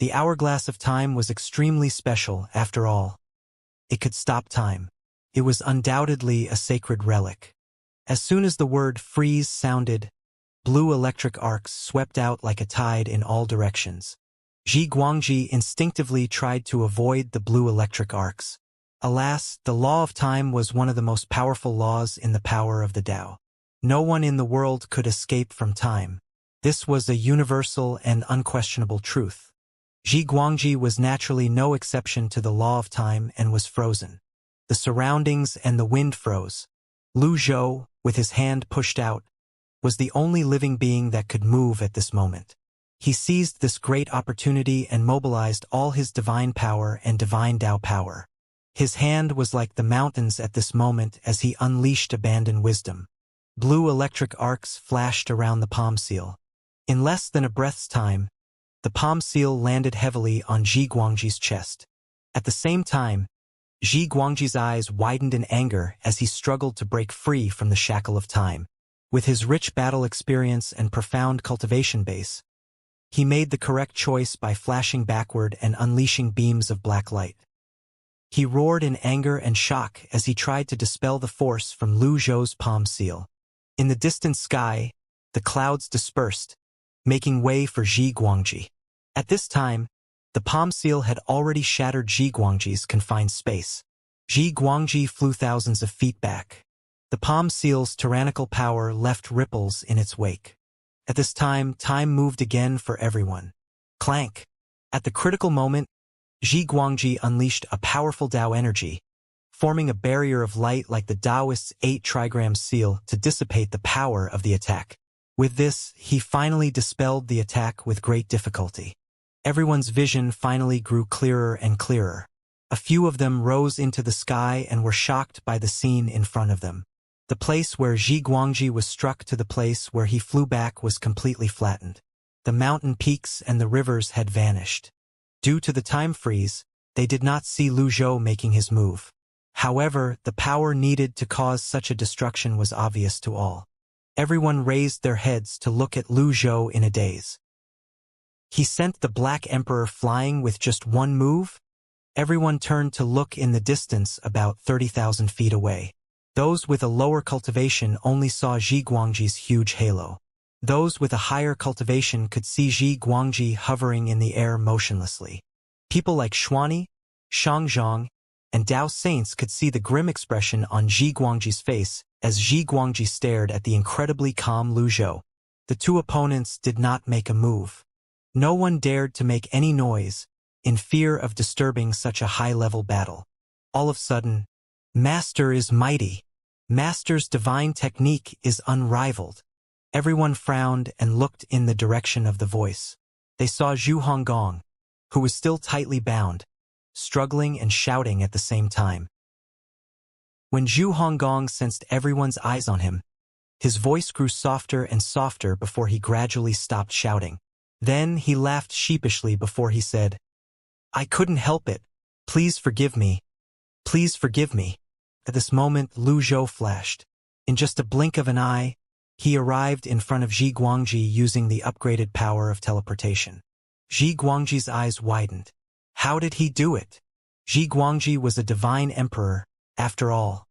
The hourglass of time was extremely special, after all. It could stop time. It was undoubtedly a sacred relic. As soon as the word freeze sounded, blue electric arcs swept out like a tide in all directions. Zhi Guangji instinctively tried to avoid the blue electric arcs. Alas, the law of time was one of the most powerful laws in the power of the Tao. No one in the world could escape from time. This was a universal and unquestionable truth. Zhi Guangji was naturally no exception to the law of time and was frozen. The surroundings and the wind froze. Lu Zhou, with his hand pushed out, was the only living being that could move at this moment. He seized this great opportunity and mobilized all his divine power and divine Tao power. His hand was like the mountains at this moment as he unleashed abandoned wisdom. Blue electric arcs flashed around the palm seal. In less than a breath's time, the palm seal landed heavily on Zhi Guangji's chest. At the same time, Zhi Guangji's eyes widened in anger as he struggled to break free from the shackle of time. With his rich battle experience and profound cultivation base, he made the correct choice by flashing backward and unleashing beams of black light. He roared in anger and shock as he tried to dispel the force from Lu Zhou's palm seal. In the distant sky, the clouds dispersed, making way for Zhi Guangji. At this time, the palm seal had already shattered Zhi Guangji's confined space. Zhi Guangji flew thousands of feet back. The palm seal's tyrannical power left ripples in its wake. At this time, time moved again for everyone. Clank! At the critical moment, Zhi Guangji unleashed a powerful Tao energy, forming a barrier of light like the Taoist's 8 trigram seal to dissipate the power of the attack. With this, he finally dispelled the attack with great difficulty. Everyone's vision finally grew clearer and clearer. A few of them rose into the sky and were shocked by the scene in front of them. The place where Zhi Guangji was struck to the place where he flew back was completely flattened. The mountain peaks and the rivers had vanished. Due to the time freeze, they did not see Lu Zhou making his move. However, the power needed to cause such a destruction was obvious to all. Everyone raised their heads to look at Lu Zhou in a daze. He sent the Black Emperor flying with just one move? Everyone turned to look in the distance about 30,000 feet away. Those with a lower cultivation only saw Zhi Guangji's huge halo. Those with a higher cultivation could see Zhi Guangji hovering in the air motionlessly. People like Xuani, Shangzhong, and Dao Saints could see the grim expression on Zhi Guangji's face as Zhi Guangji stared at the incredibly calm Lu Zhou. The two opponents did not make a move. No one dared to make any noise, in fear of disturbing such a high-level battle. All of a sudden, Master is mighty. Master's divine technique is unrivaled. Everyone frowned and looked in the direction of the voice. They saw Zhu Honggong, who was still tightly bound, struggling and shouting at the same time. When Zhu Honggong sensed everyone's eyes on him, his voice grew softer and softer before he gradually stopped shouting. Then he laughed sheepishly before he said, "I couldn't help it. Please forgive me. Please forgive me." At this moment, Lu Zhou flashed. In just a blink of an eye, he arrived in front of Zhi Guangji using the upgraded power of teleportation. Zhi Guangji's eyes widened. How did he do it? Zhi Guangji was a divine emperor, after all,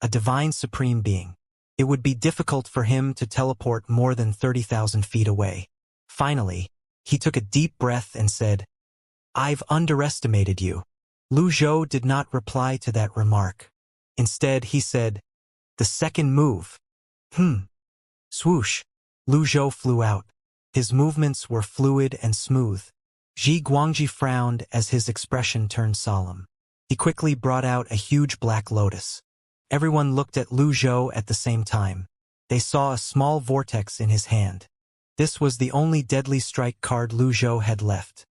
a divine supreme being. It would be difficult for him to teleport more than 30,000 feet away. Finally, he took a deep breath and said, "I've underestimated you." Lu Zhou did not reply to that remark. Instead, he said, "The second move." Swoosh. Lu Zhou flew out. His movements were fluid and smooth. Zhi Guangji frowned as his expression turned solemn. He quickly brought out a huge black lotus. Everyone looked at Lu Zhou at the same time. They saw a small vortex in his hand. This was the only deadly strike card Lu Zhou had left.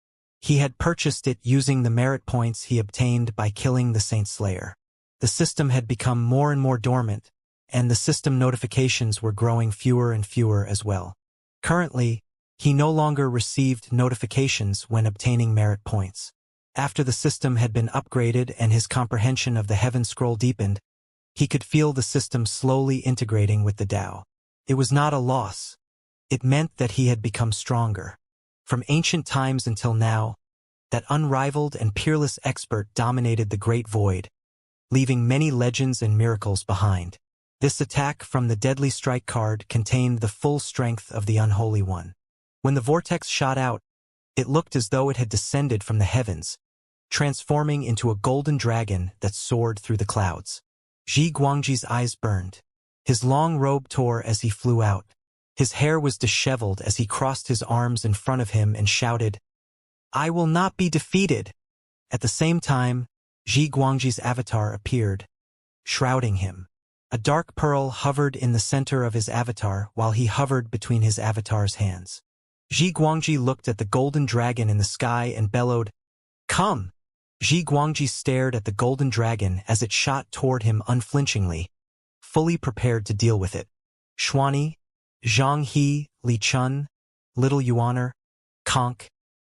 He had purchased it using the merit points he obtained by killing the Saint Slayer. The system had become more and more dormant, and the system notifications were growing fewer and fewer as well. Currently, he no longer received notifications when obtaining merit points. After the system had been upgraded and his comprehension of the Heaven Scroll deepened, he could feel the system slowly integrating with the Tao. It was not a loss. It meant that he had become stronger. From ancient times until now, that unrivaled and peerless expert dominated the Great Void, leaving many legends and miracles behind. This attack from the Deadly Strike card contained the full strength of the Unholy One. When the vortex shot out, it looked as though it had descended from the heavens, transforming into a golden dragon that soared through the clouds. Ji Guangji's eyes burned. His long robe tore as he flew out. His hair was disheveled as he crossed his arms in front of him and shouted, "I will not be defeated!" At the same time, Ji Guangji's avatar appeared, shrouding him. A dark pearl hovered in the center of his avatar while he hovered between his avatar's hands. Ji Guangji looked at the golden dragon in the sky and bellowed, "Come!" Ji Guangji stared at the golden dragon as it shot toward him unflinchingly, fully prepared to deal with it. Xuani, Zhang He, Li Chun, Little Yuaner, Conk,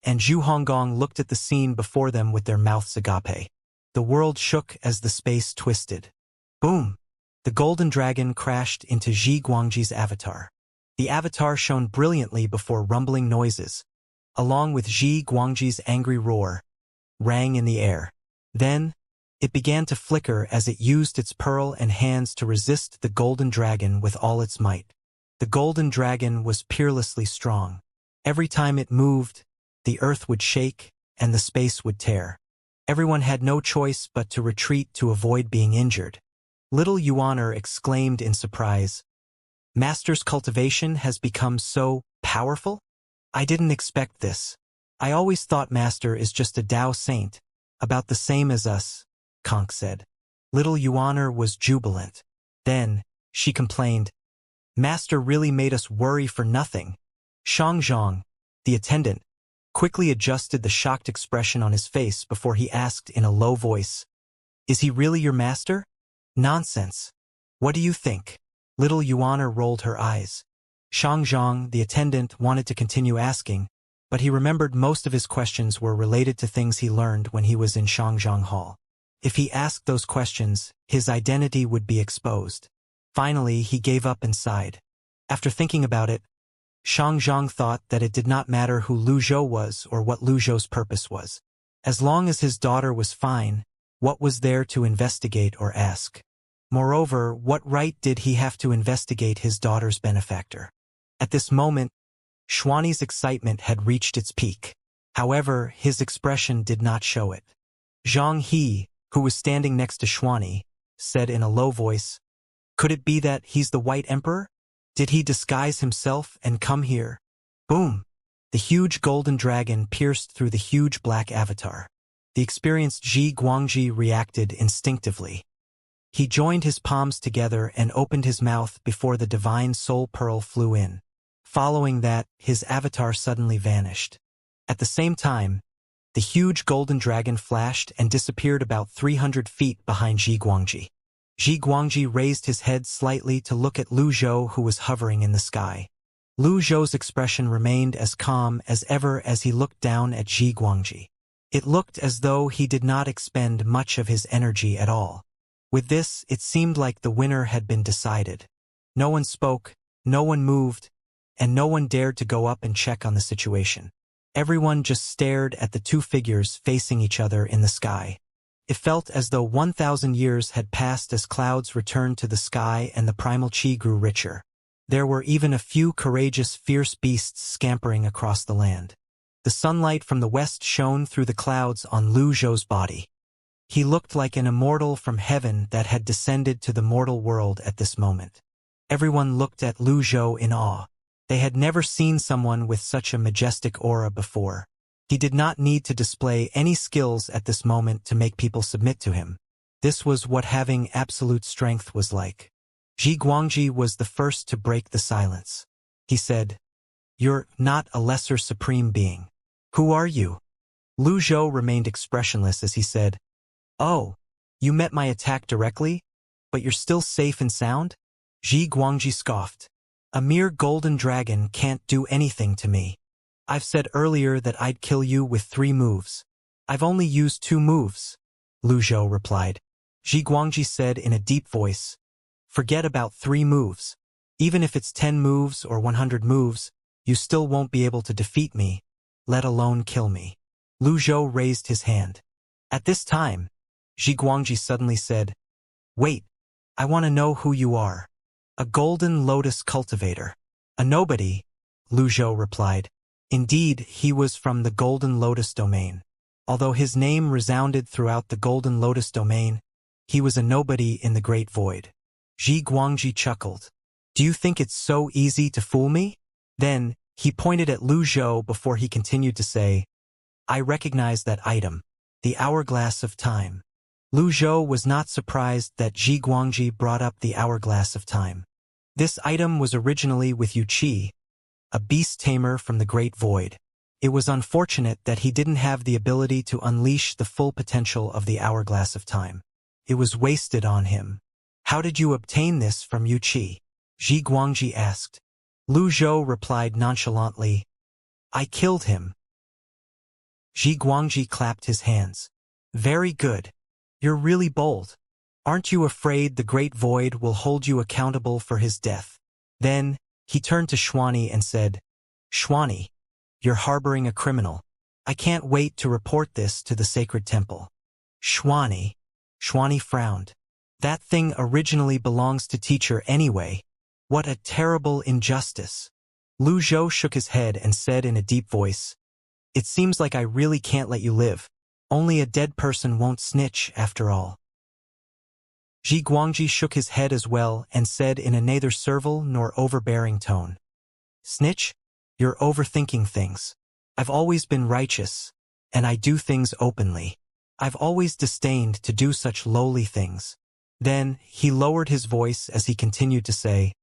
and Zhu Honggong looked at the scene before them with their mouths agape. The world shook as the space twisted. Boom! The golden dragon crashed into Ji Guangji's avatar. The avatar shone brilliantly before rumbling noises, along with Ji Guangji's angry roar, rang in the air. Then, it began to flicker as it used its pearl and hands to resist the golden dragon with all its might. The golden dragon was peerlessly strong. Every time it moved, the earth would shake and the space would tear. Everyone had no choice but to retreat to avoid being injured. Little Yuaner exclaimed in surprise, "Master's cultivation has become so powerful? I didn't expect this. I always thought Master is just a Tao saint, about the same as us," Conk said. Little Yuaner was jubilant. Then, she complained, "Master really made us worry for nothing." Shangzhong, the attendant, quickly adjusted the shocked expression on his face before he asked in a low voice, "Is he really your master?" "Nonsense. What do you think?" Little Yuaner rolled her eyes. Shangzhong, the attendant, wanted to continue asking, but he remembered most of his questions were related to things he learned when he was in Shangzhong Hall. If he asked those questions, his identity would be exposed. Finally, he gave up and sighed. After thinking about it, Shangzhong thought that it did not matter who Lu Zhou was or what Lu Zhou's purpose was. As long as his daughter was fine, what was there to investigate or ask? Moreover, what right did he have to investigate his daughter's benefactor? At this moment, Xuani's excitement had reached its peak. However, his expression did not show it. Zhang He, who was standing next to Xuani, said in a low voice, "Could it be that he's the White Emperor? Did he disguise himself and come here?" Boom! The huge golden dragon pierced through the huge black avatar. The experienced Ji Guangji reacted instinctively. He joined his palms together and opened his mouth before the divine soul pearl flew in. Following that, his avatar suddenly vanished. At the same time, the huge golden dragon flashed and disappeared about 300 feet behind Ji Guangji. Ji Guangji raised his head slightly to look at Lu Zhou, who was hovering in the sky. Lu Zhou's expression remained as calm as ever as he looked down at Ji Guangji. It looked as though he did not expend much of his energy at all. With this, it seemed like the winner had been decided. No one spoke, no one moved, and no one dared to go up and check on the situation. Everyone just stared at the two figures facing each other in the sky. It felt as though 1,000 years had passed as clouds returned to the sky and the primal chi grew richer. There were even a few courageous, fierce beasts scampering across the land. The sunlight from the west shone through the clouds on Lu Zhou's body. He looked like an immortal from heaven that had descended to the mortal world at this moment. Everyone looked at Lu Zhou in awe. They had never seen someone with such a majestic aura before. He did not need to display any skills at this moment to make people submit to him. This was what having absolute strength was like. Ji Guangji was the first to break the silence. He said, "You're not a lesser supreme being. Who are you?" Lu Zhou remained expressionless as he said, "Oh, you met my attack directly? But you're still safe and sound?" Ji Guangji scoffed. "A mere golden dragon can't do anything to me. I've said earlier that I'd kill you with 3 moves. I've only used 2 moves," Lu Zhou replied. Ji Guangji said in a deep voice, "Forget about 3 moves. Even if it's 10 moves or 100 moves, you still won't be able to defeat me, let alone kill me." Lu Zhou raised his hand. At this time, Zhi Guangji suddenly said, "Wait, I want to know who you are." "A golden lotus cultivator." "A nobody," Lu Zhou replied. Indeed, he was from the Golden Lotus domain. Although his name resounded throughout the Golden Lotus domain, he was a nobody in the Great Void. Zhi Guangji chuckled. "Do you think it's so easy to fool me?" Then, he pointed at Lu Zhou before he continued to say, "I recognize that item, the Hourglass of Time." Lu Zhou was not surprised that Zhi Guangji brought up the Hourglass of Time. This item was originally with Wuxia, a beast tamer from the Great Void. It was unfortunate that he didn't have the ability to unleash the full potential of the Hourglass of Time. It was wasted on him. "How did you obtain this from Wuxia?" Zhi Guangji asked. Lu Zhou replied nonchalantly, "I killed him." Zhi Guangji clapped his hands. "Very good. You're really bold. Aren't you afraid the Great Void will hold you accountable for his death?" Then, he turned to Xuanyi and said, "Xuanyi, you're harboring a criminal. I can't wait to report this to the sacred temple." Xuanyi frowned. "That thing originally belongs to teacher anyway. What a terrible injustice." Lu Zhou shook his head and said in a deep voice, "It seems like I really can't let you live. Only a dead person won't snitch after all." Zhi Guangji shook his head as well and said in a neither servile nor overbearing tone, "Snitch? You're overthinking things. I've always been righteous, and I do things openly. I've always disdained to do such lowly things." Then, he lowered his voice as he continued to say,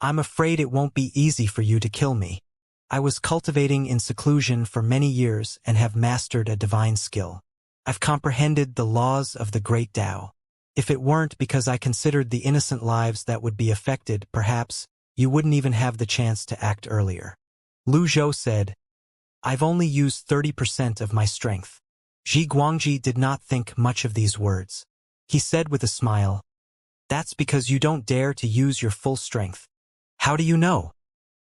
"I'm afraid it won't be easy for you to kill me. I was cultivating in seclusion for many years and have mastered a divine skill. I've comprehended the laws of the great Tao. If it weren't because I considered the innocent lives that would be affected, perhaps, you wouldn't even have the chance to act earlier." Lu Zhou said, "I've only used 30% of my strength." Zhi Guangji did not think much of these words. He said with a smile, "That's because you don't dare to use your full strength." "How do you know?"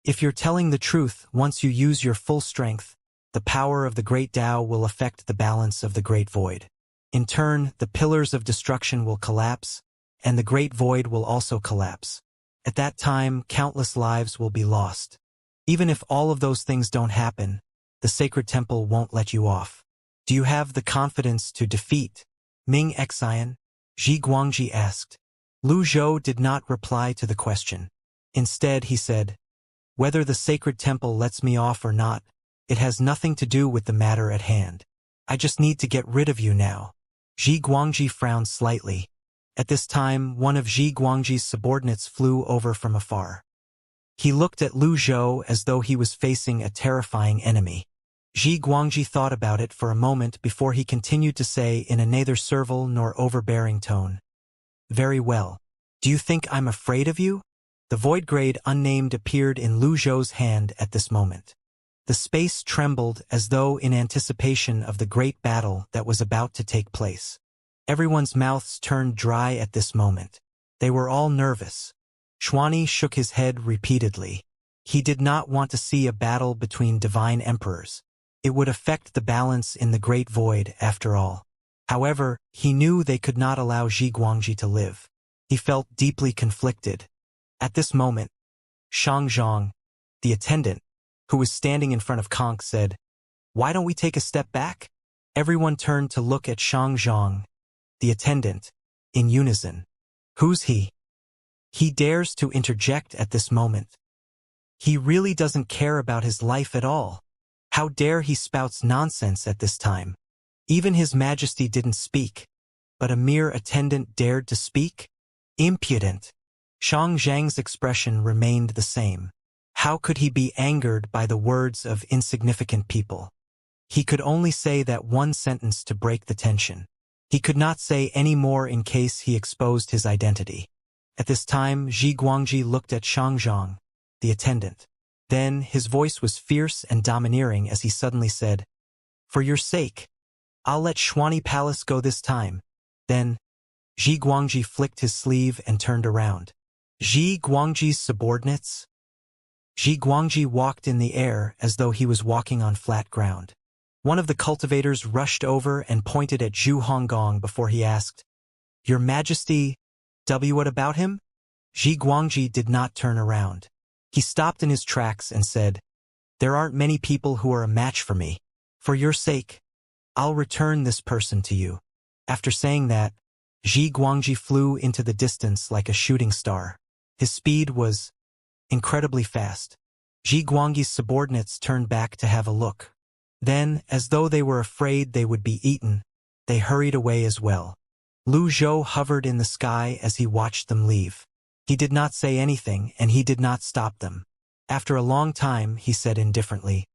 "If you're telling the truth, once you use your full strength, the power of the Great Tao will affect the balance of the Great Void. In turn, the pillars of destruction will collapse, and the Great Void will also collapse. At that time, countless lives will be lost. Even if all of those things don't happen, the sacred temple won't let you off. Do you have the confidence to defeat Ming Xian?" Zhi Guangji asked. Lu Zhou did not reply to the question. Instead, he said, "Whether the sacred temple lets me off or not, it has nothing to do with the matter at hand. I just need to get rid of you now." Zhi Guangji frowned slightly. At this time, one of Zhi Guangji's subordinates flew over from afar. He looked at Lu Zhou as though he was facing a terrifying enemy. Zhi Guangji thought about it for a moment before he continued to say in a neither servile nor overbearing tone, "Very well. Do you think I'm afraid of you?" The void grade unnamed appeared in Lu Zhou's hand at this moment. The space trembled as though in anticipation of the great battle that was about to take place. Everyone's mouths turned dry at this moment. They were all nervous. Xuanyi shook his head repeatedly. He did not want to see a battle between divine emperors. It would affect the balance in the Great Void, after all. However, he knew they could not allow Zhi Guangji to live. He felt deeply conflicted. At this moment, Xianxia, the attendant, who was standing in front of Conk, said, "Why don't we take a step back?" Everyone turned to look at Xianxia, the attendant, in unison. Who's he? He dares to interject at this moment. He really doesn't care about his life at all. How dare he spouts nonsense at this time? Even His Majesty didn't speak, but a mere attendant dared to speak? Impudent! Xianxia's expression remained the same. How could he be angered by the words of insignificant people? He could only say that one sentence to break the tension. He could not say any more in case he exposed his identity. At this time, Zhi Guangji looked at Xianxia, the attendant. Then, his voice was fierce and domineering as he suddenly said, "For your sake, I'll let Xuanyi Palace go this time." Then, Zhi Guangji flicked his sleeve and turned around. Zhi Guangji's subordinates? Zhi Guangji walked in the air as though he was walking on flat ground. One of the cultivators rushed over and pointed at Zhu Honggong before he asked, "Your Majesty, what about him?" Zhi Guangji did not turn around. He stopped in his tracks and said, "There aren't many people who are a match for me. For your sake, I'll return this person to you." After saying that, Zhi Guangji flew into the distance like a shooting star. His speed was incredibly fast. Zhi Guangji's subordinates turned back to have a look. Then, as though they were afraid they would be eaten, they hurried away as well. Lu Zhou hovered in the sky as he watched them leave. He did not say anything, and he did not stop them. After a long time, he said indifferently,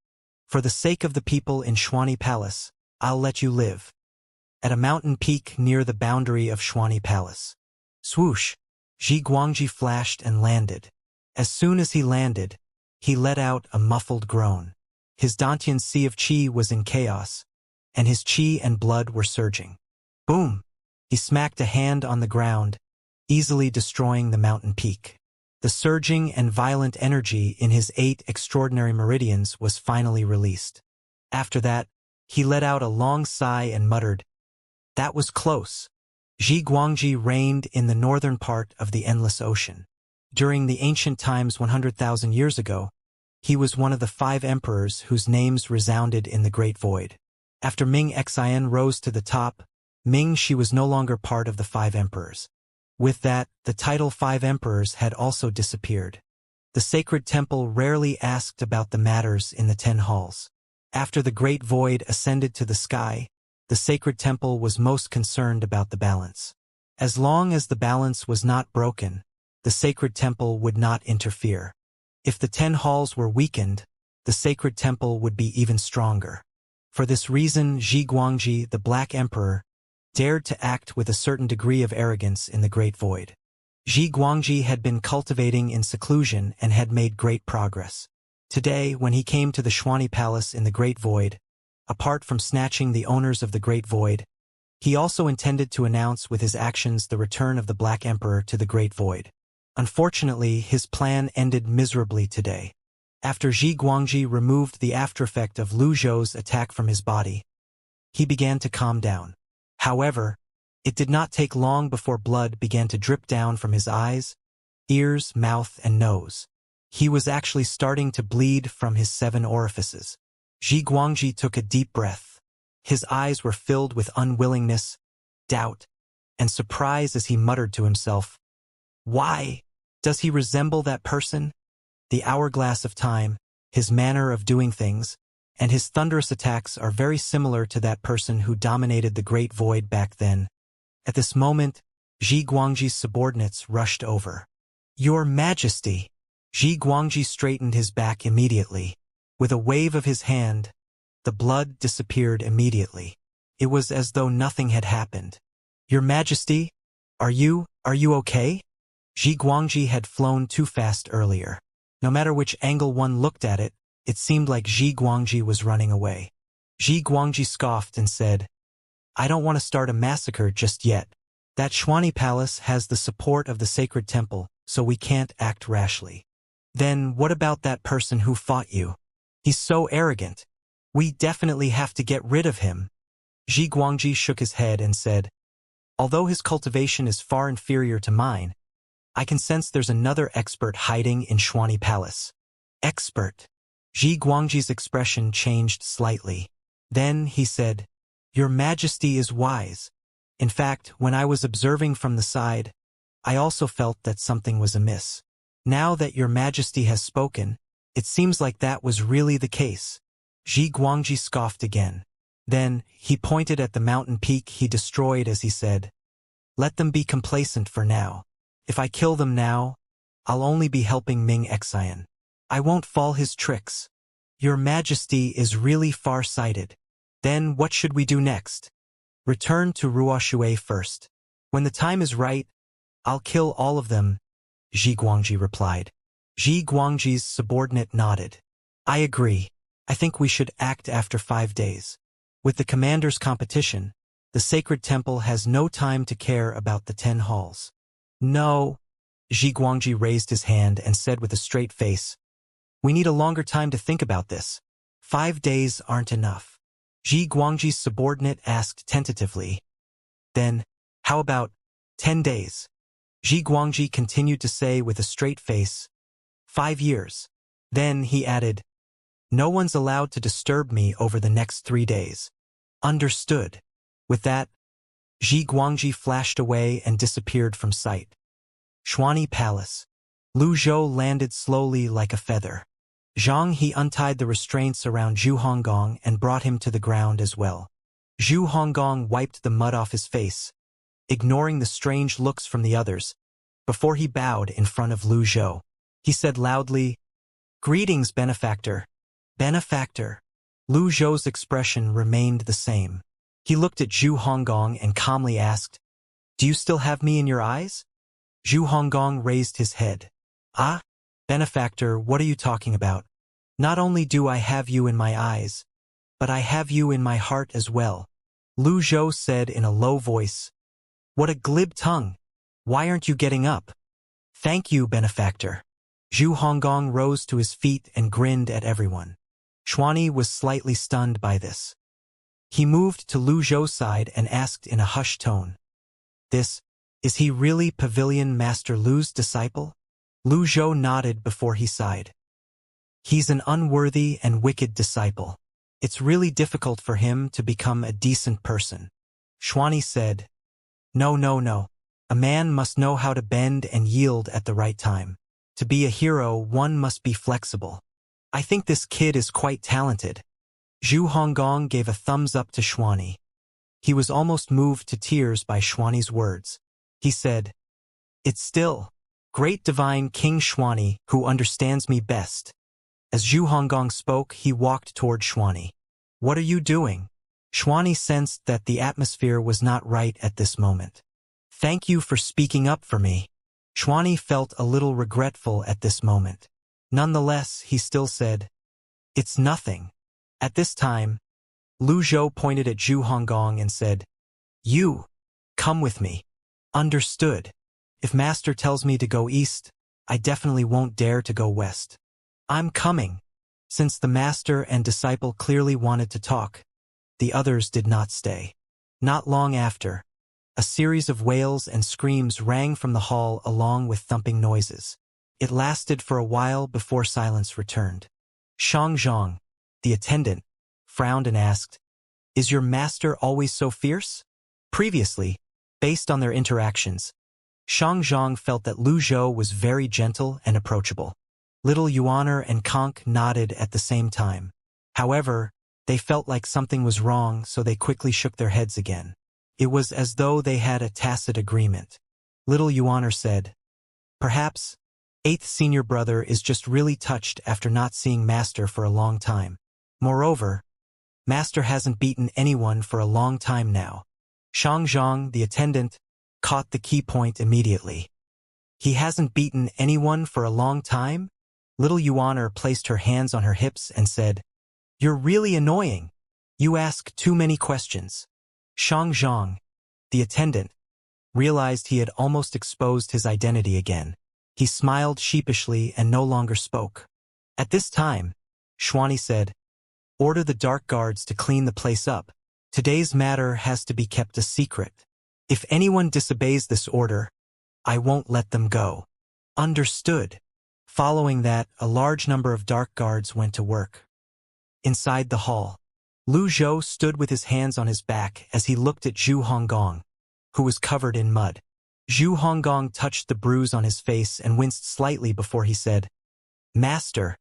"For the sake of the people in Xuanyi Palace, I'll let you live." At a mountain peak near the boundary of Xuanyi Palace. Swoosh! Zhi Guangji flashed and landed. As soon as he landed, he let out a muffled groan. His Dantian sea of qi was in chaos, and his qi and blood were surging. Boom! He smacked a hand on the ground, easily destroying the mountain peak. The surging and violent energy in his 8 extraordinary meridians was finally released. After that, he let out a long sigh and muttered, "That was close." Zhi Guangji reigned in the northern part of the Endless Ocean. During the ancient times 100,000 years ago, he was one of the 5 emperors whose names resounded in the Great Void. After Ming Xian rose to the top, Ming Shi was no longer part of the 5 emperors. With that, the title 5 emperors had also disappeared. The sacred temple rarely asked about the matters in the 10 halls. After the Great Void ascended to the sky, the sacred temple was most concerned about the balance. As long as the balance was not broken, the sacred temple would not interfere. If the 10 halls were weakened, the sacred temple would be even stronger. For this reason, Zhi Guangji, the Black Emperor, dared to act with a certain degree of arrogance in the Great Void. Zhi Guangji had been cultivating in seclusion and had made great progress. Today, when he came to the Xuanyi Palace in the Great Void, apart from snatching the owners of the Great Void, he also intended to announce with his actions the return of the Black Emperor to the Great Void. Unfortunately, his plan ended miserably today. After Zhi Guangji removed the aftereffect of Lu Zhou's attack from his body, he began to calm down. However, it did not take long before blood began to drip down from his eyes, ears, mouth, and nose. He was actually starting to bleed from his 7 orifices. Zhi Guangji took a deep breath. His eyes were filled with unwillingness, doubt, and surprise as he muttered to himself, "Why? Does he resemble that person?" The hourglass of time, his manner of doing things, and his thunderous attacks are very similar to that person who dominated the Great Void back then. At this moment, Zhi Guangji's subordinates rushed over. "Your Majesty!" Zhi Guangji straightened his back immediately. With a wave of his hand, the blood disappeared immediately. It was as though nothing had happened. "Your Majesty, are you okay?" Zhi Guangji had flown too fast earlier. No matter which angle one looked at it, it seemed like Zhi Guangji was running away. Zhi Guangji scoffed and said, "I don't want to start a massacre just yet. That Xuanyi Palace has the support of the sacred temple, so we can't act rashly." "Then what about that person who fought you? He's so arrogant. We definitely have to get rid of him." Zhi Guangji shook his head and said, "Although his cultivation is far inferior to mine, I can sense there's another expert hiding in Xuanyi Palace." "Expert?" Zhi Guangji's expression changed slightly. Then he said, "Your Majesty is wise. In fact, when I was observing from the side, I also felt that something was amiss. Now that Your Majesty has spoken, it seems like that was really the case." Zhi Guangji scoffed again. Then, he pointed at the mountain peak he destroyed as he said, "Let them be complacent for now. If I kill them now, I'll only be helping Ming Xian. I won't fall his tricks. Your Majesty is really far-sighted. Then what should we do next?" "Return to Ruoshui first. When the time is right, I'll kill all of them," Zhi Guangji replied. Zhi Guangji's subordinate nodded. "I agree. I think we should act after 5 days. With the commander's competition, the sacred temple has no time to care about the 10 halls." "No." Zhi Guangji raised his hand and said with a straight face, "We need a longer time to think about this. 5 days aren't enough." Ji Guangji's subordinate asked tentatively. Then, how about 10 days? Ji Guangji continued to say with a straight face, 5 years. Then he added, no one's allowed to disturb me over the next 3 days. Understood. With that, Ji Guangji flashed away and disappeared from sight. Xuanyi Palace. Lu Zhou landed slowly like a feather. Zhang He untied the restraints around Zhu Honggong and brought him to the ground as well. Zhu Honggong wiped the mud off his face, ignoring the strange looks from the others, before he bowed in front of Lu Zhou. He said loudly, greetings, benefactor. Benefactor. Lu Zhou's expression remained the same. He looked at Zhu Honggong and calmly asked, do you still have me in your eyes? Zhu Honggong raised his head. Ah? Benefactor, what are you talking about? Not only do I have you in my eyes, but I have you in my heart as well. Lu Zhou said in a low voice. What a glib tongue. Why aren't you getting up? Thank you, benefactor. Zhu Honggong rose to his feet and grinned at everyone. Xuanyi was slightly stunned by this. He moved to Lu Zhou's side and asked in a hushed tone. Is he really Pavilion Master Lu's disciple? Lu Zhou nodded before he sighed. He's an unworthy and wicked disciple. It's really difficult for him to become a decent person. Xuanyi said, No. A man must know how to bend and yield at the right time. To be a hero, one must be flexible. I think this kid is quite talented. Zhu Honggong gave a thumbs up to Xuanyi. He was almost moved to tears by Xuanyi's words. He said, it's still, great divine King Xuanyi, who understands me best. As Zhu Honggong spoke, he walked toward Xuanyi. What are you doing? Xuanyi sensed that the atmosphere was not right at this moment. Thank you for speaking up for me. Xuanyi felt a little regretful at this moment. Nonetheless, he still said, it's nothing. At this time, Lu Zhou pointed at Zhu Honggong and said, you, come with me. Understood. If Master tells me to go east, I definitely won't dare to go west. I'm coming. Since the Master and disciple clearly wanted to talk, the others did not stay. Not long after, a series of wails and screams rang from the hall along with thumping noises. It lasted for a while before silence returned. Xianxia, the attendant, frowned and asked, is your master always so fierce? Previously, based on their interactions, Xianxia felt that Lu Zhou was very gentle and approachable. Little Yuaner and Conk nodded at the same time. However, they felt like something was wrong, so they quickly shook their heads again. It was as though they had a tacit agreement. Little Yuaner said, perhaps, 8th senior brother is just really touched after not seeing Master for a long time. Moreover, Master hasn't beaten anyone for a long time now. Xianxia, the attendant, caught the key point immediately. He hasn't beaten anyone for a long time? Little Yuaner placed her hands on her hips and said, you're really annoying. You ask too many questions. Xianxia, the attendant, realized he had almost exposed his identity again. He smiled sheepishly and no longer spoke. At this time, Xuanyi said, order the dark guards to clean the place up. Today's matter has to be kept a secret. If anyone disobeys this order, I won't let them go. Understood. Following that, a large number of dark guards went to work. Inside the hall, Lu Zhou stood with his hands on his back as he looked at Zhu Honggong, who was covered in mud. Zhu Honggong touched the bruise on his face and winced slightly before he said, Master,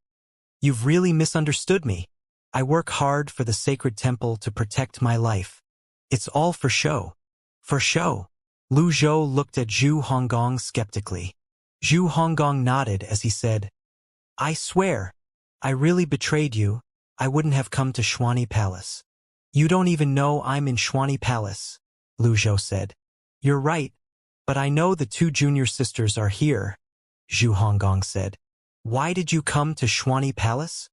you've really misunderstood me. I work hard for the sacred temple to protect my life. It's all for show. For show. Lu Zhou looked at Zhu Honggong skeptically. Zhu Honggong nodded as he said, I swear, I really betrayed you. I wouldn't have come to Xuanyi Palace. You don't even know I'm in Xuanyi Palace, Lu Zhou said. You're right, but I know the 2 junior sisters are here, Zhu Honggong said. Why did you come to Xuanyi Palace?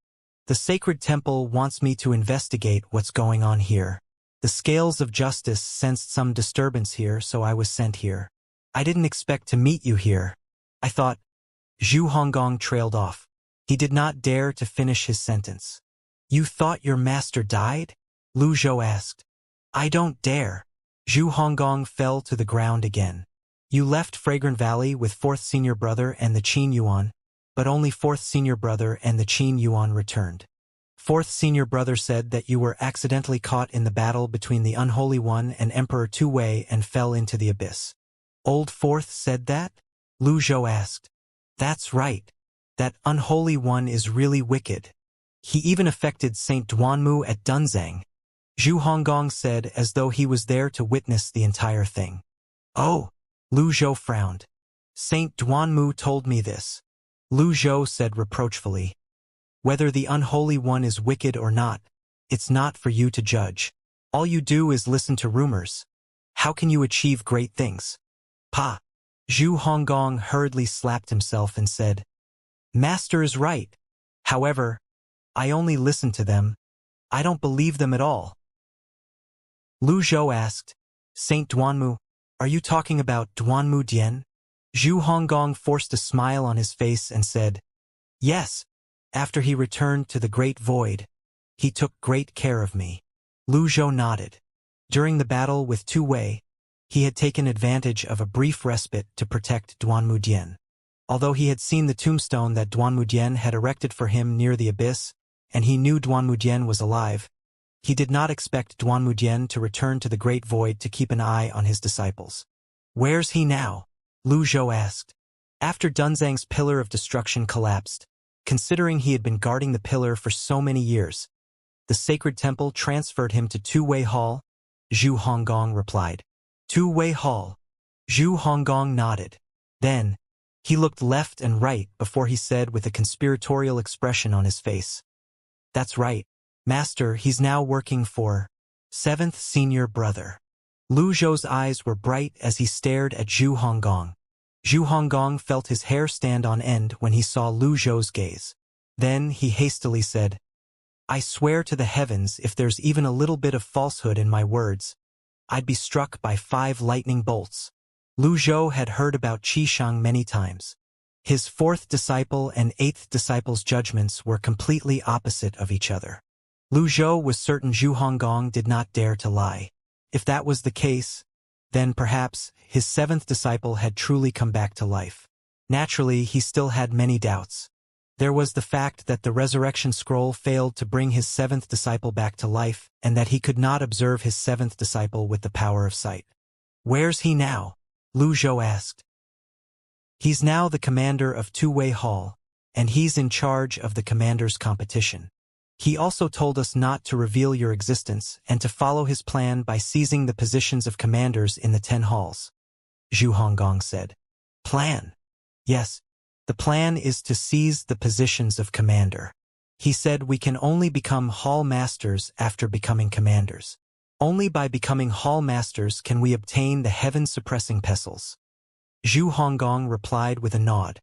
The sacred temple wants me to investigate what's going on here. The scales of justice sensed some disturbance here, so I was sent here. I didn't expect to meet you here. I thought. Zhu Honggong trailed off. He did not dare to finish his sentence. You thought your master died? Lu Zhou asked. I don't dare. Zhu Honggong fell to the ground again. You left Fragrant Valley with 4th Senior Brother and the Qin Yuan, but only 4th Senior Brother and the Qin Yuan returned. 4th Senior Brother said that you were accidentally caught in the battle between the Unholy One and Emperor Tu Wei and fell into the abyss. Old 4th said that? Lu Zhou asked. That's right. That Unholy One is really wicked. He even affected Saint Duanmu at Dunzang. Zhu Honggong said as though he was there to witness the entire thing. Oh, Lu Zhou frowned. Saint Duanmu told me this. Lu Zhou said reproachfully. Whether the Unholy One is wicked or not, it's not for you to judge. All you do is listen to rumors. How can you achieve great things? Pa! Zhu Honggong hurriedly slapped himself and said, Master is right. However, I only listen to them. I don't believe them at all. Lu Zhou asked, Saint Duanmu, are you talking about Duanmu Dian? Zhu Honggong forced a smile on his face and said, Yes. After he returned to the Great Void, he took great care of me. Lu Zhou nodded. During the battle with Tu Wei, he had taken advantage of a brief respite to protect Duanmu Dian. Although he had seen the tombstone that Duanmu Dian had erected for him near the abyss, and he knew Duanmu Dian was alive, he did not expect Duanmu Dian to return to the Great Void to keep an eye on his disciples. Where's he now? Lu Zhou asked. After Dunzang's pillar of destruction collapsed, considering he had been guarding the pillar for so many years, the sacred temple transferred him to Tu Wei Hall, Zhu Honggong replied. Tu Wei Hall. Zhu Honggong nodded. Then, he looked left and right before he said with a conspiratorial expression on his face. That's right, Master, he's now working for 7th Senior Brother. Lu Zhou's eyes were bright as he stared at Zhu Honggong. Zhu Honggong felt his hair stand on end when he saw Lu Zhou's gaze. Then he hastily said, I swear to the heavens if there's even a little bit of falsehood in my words, I'd be struck by 5 lightning bolts. Lu Zhou had heard about Xianxia many times. His 4th disciple and 8th disciple's judgments were completely opposite of each other. Lu Zhou was certain Zhu Honggong did not dare to lie. If that was the case, then perhaps his 7th disciple had truly come back to life. Naturally, he still had many doubts. There was the fact that the resurrection scroll failed to bring his 7th disciple back to life, and that he could not observe his 7th disciple with the power of sight. Where's he now? Lu Zhou asked. He's now the commander of Tu Wei Hall, and he's in charge of the commander's competition. He also told us not to reveal your existence and to follow his plan by seizing the positions of commanders in the 10 halls. Zhu Honggong said. Plan? Yes, the plan is to seize the positions of commander. He said we can only become hall masters after becoming commanders. Only by becoming hall masters can we obtain the heaven-suppressing pestles. Zhu Honggong replied with a nod.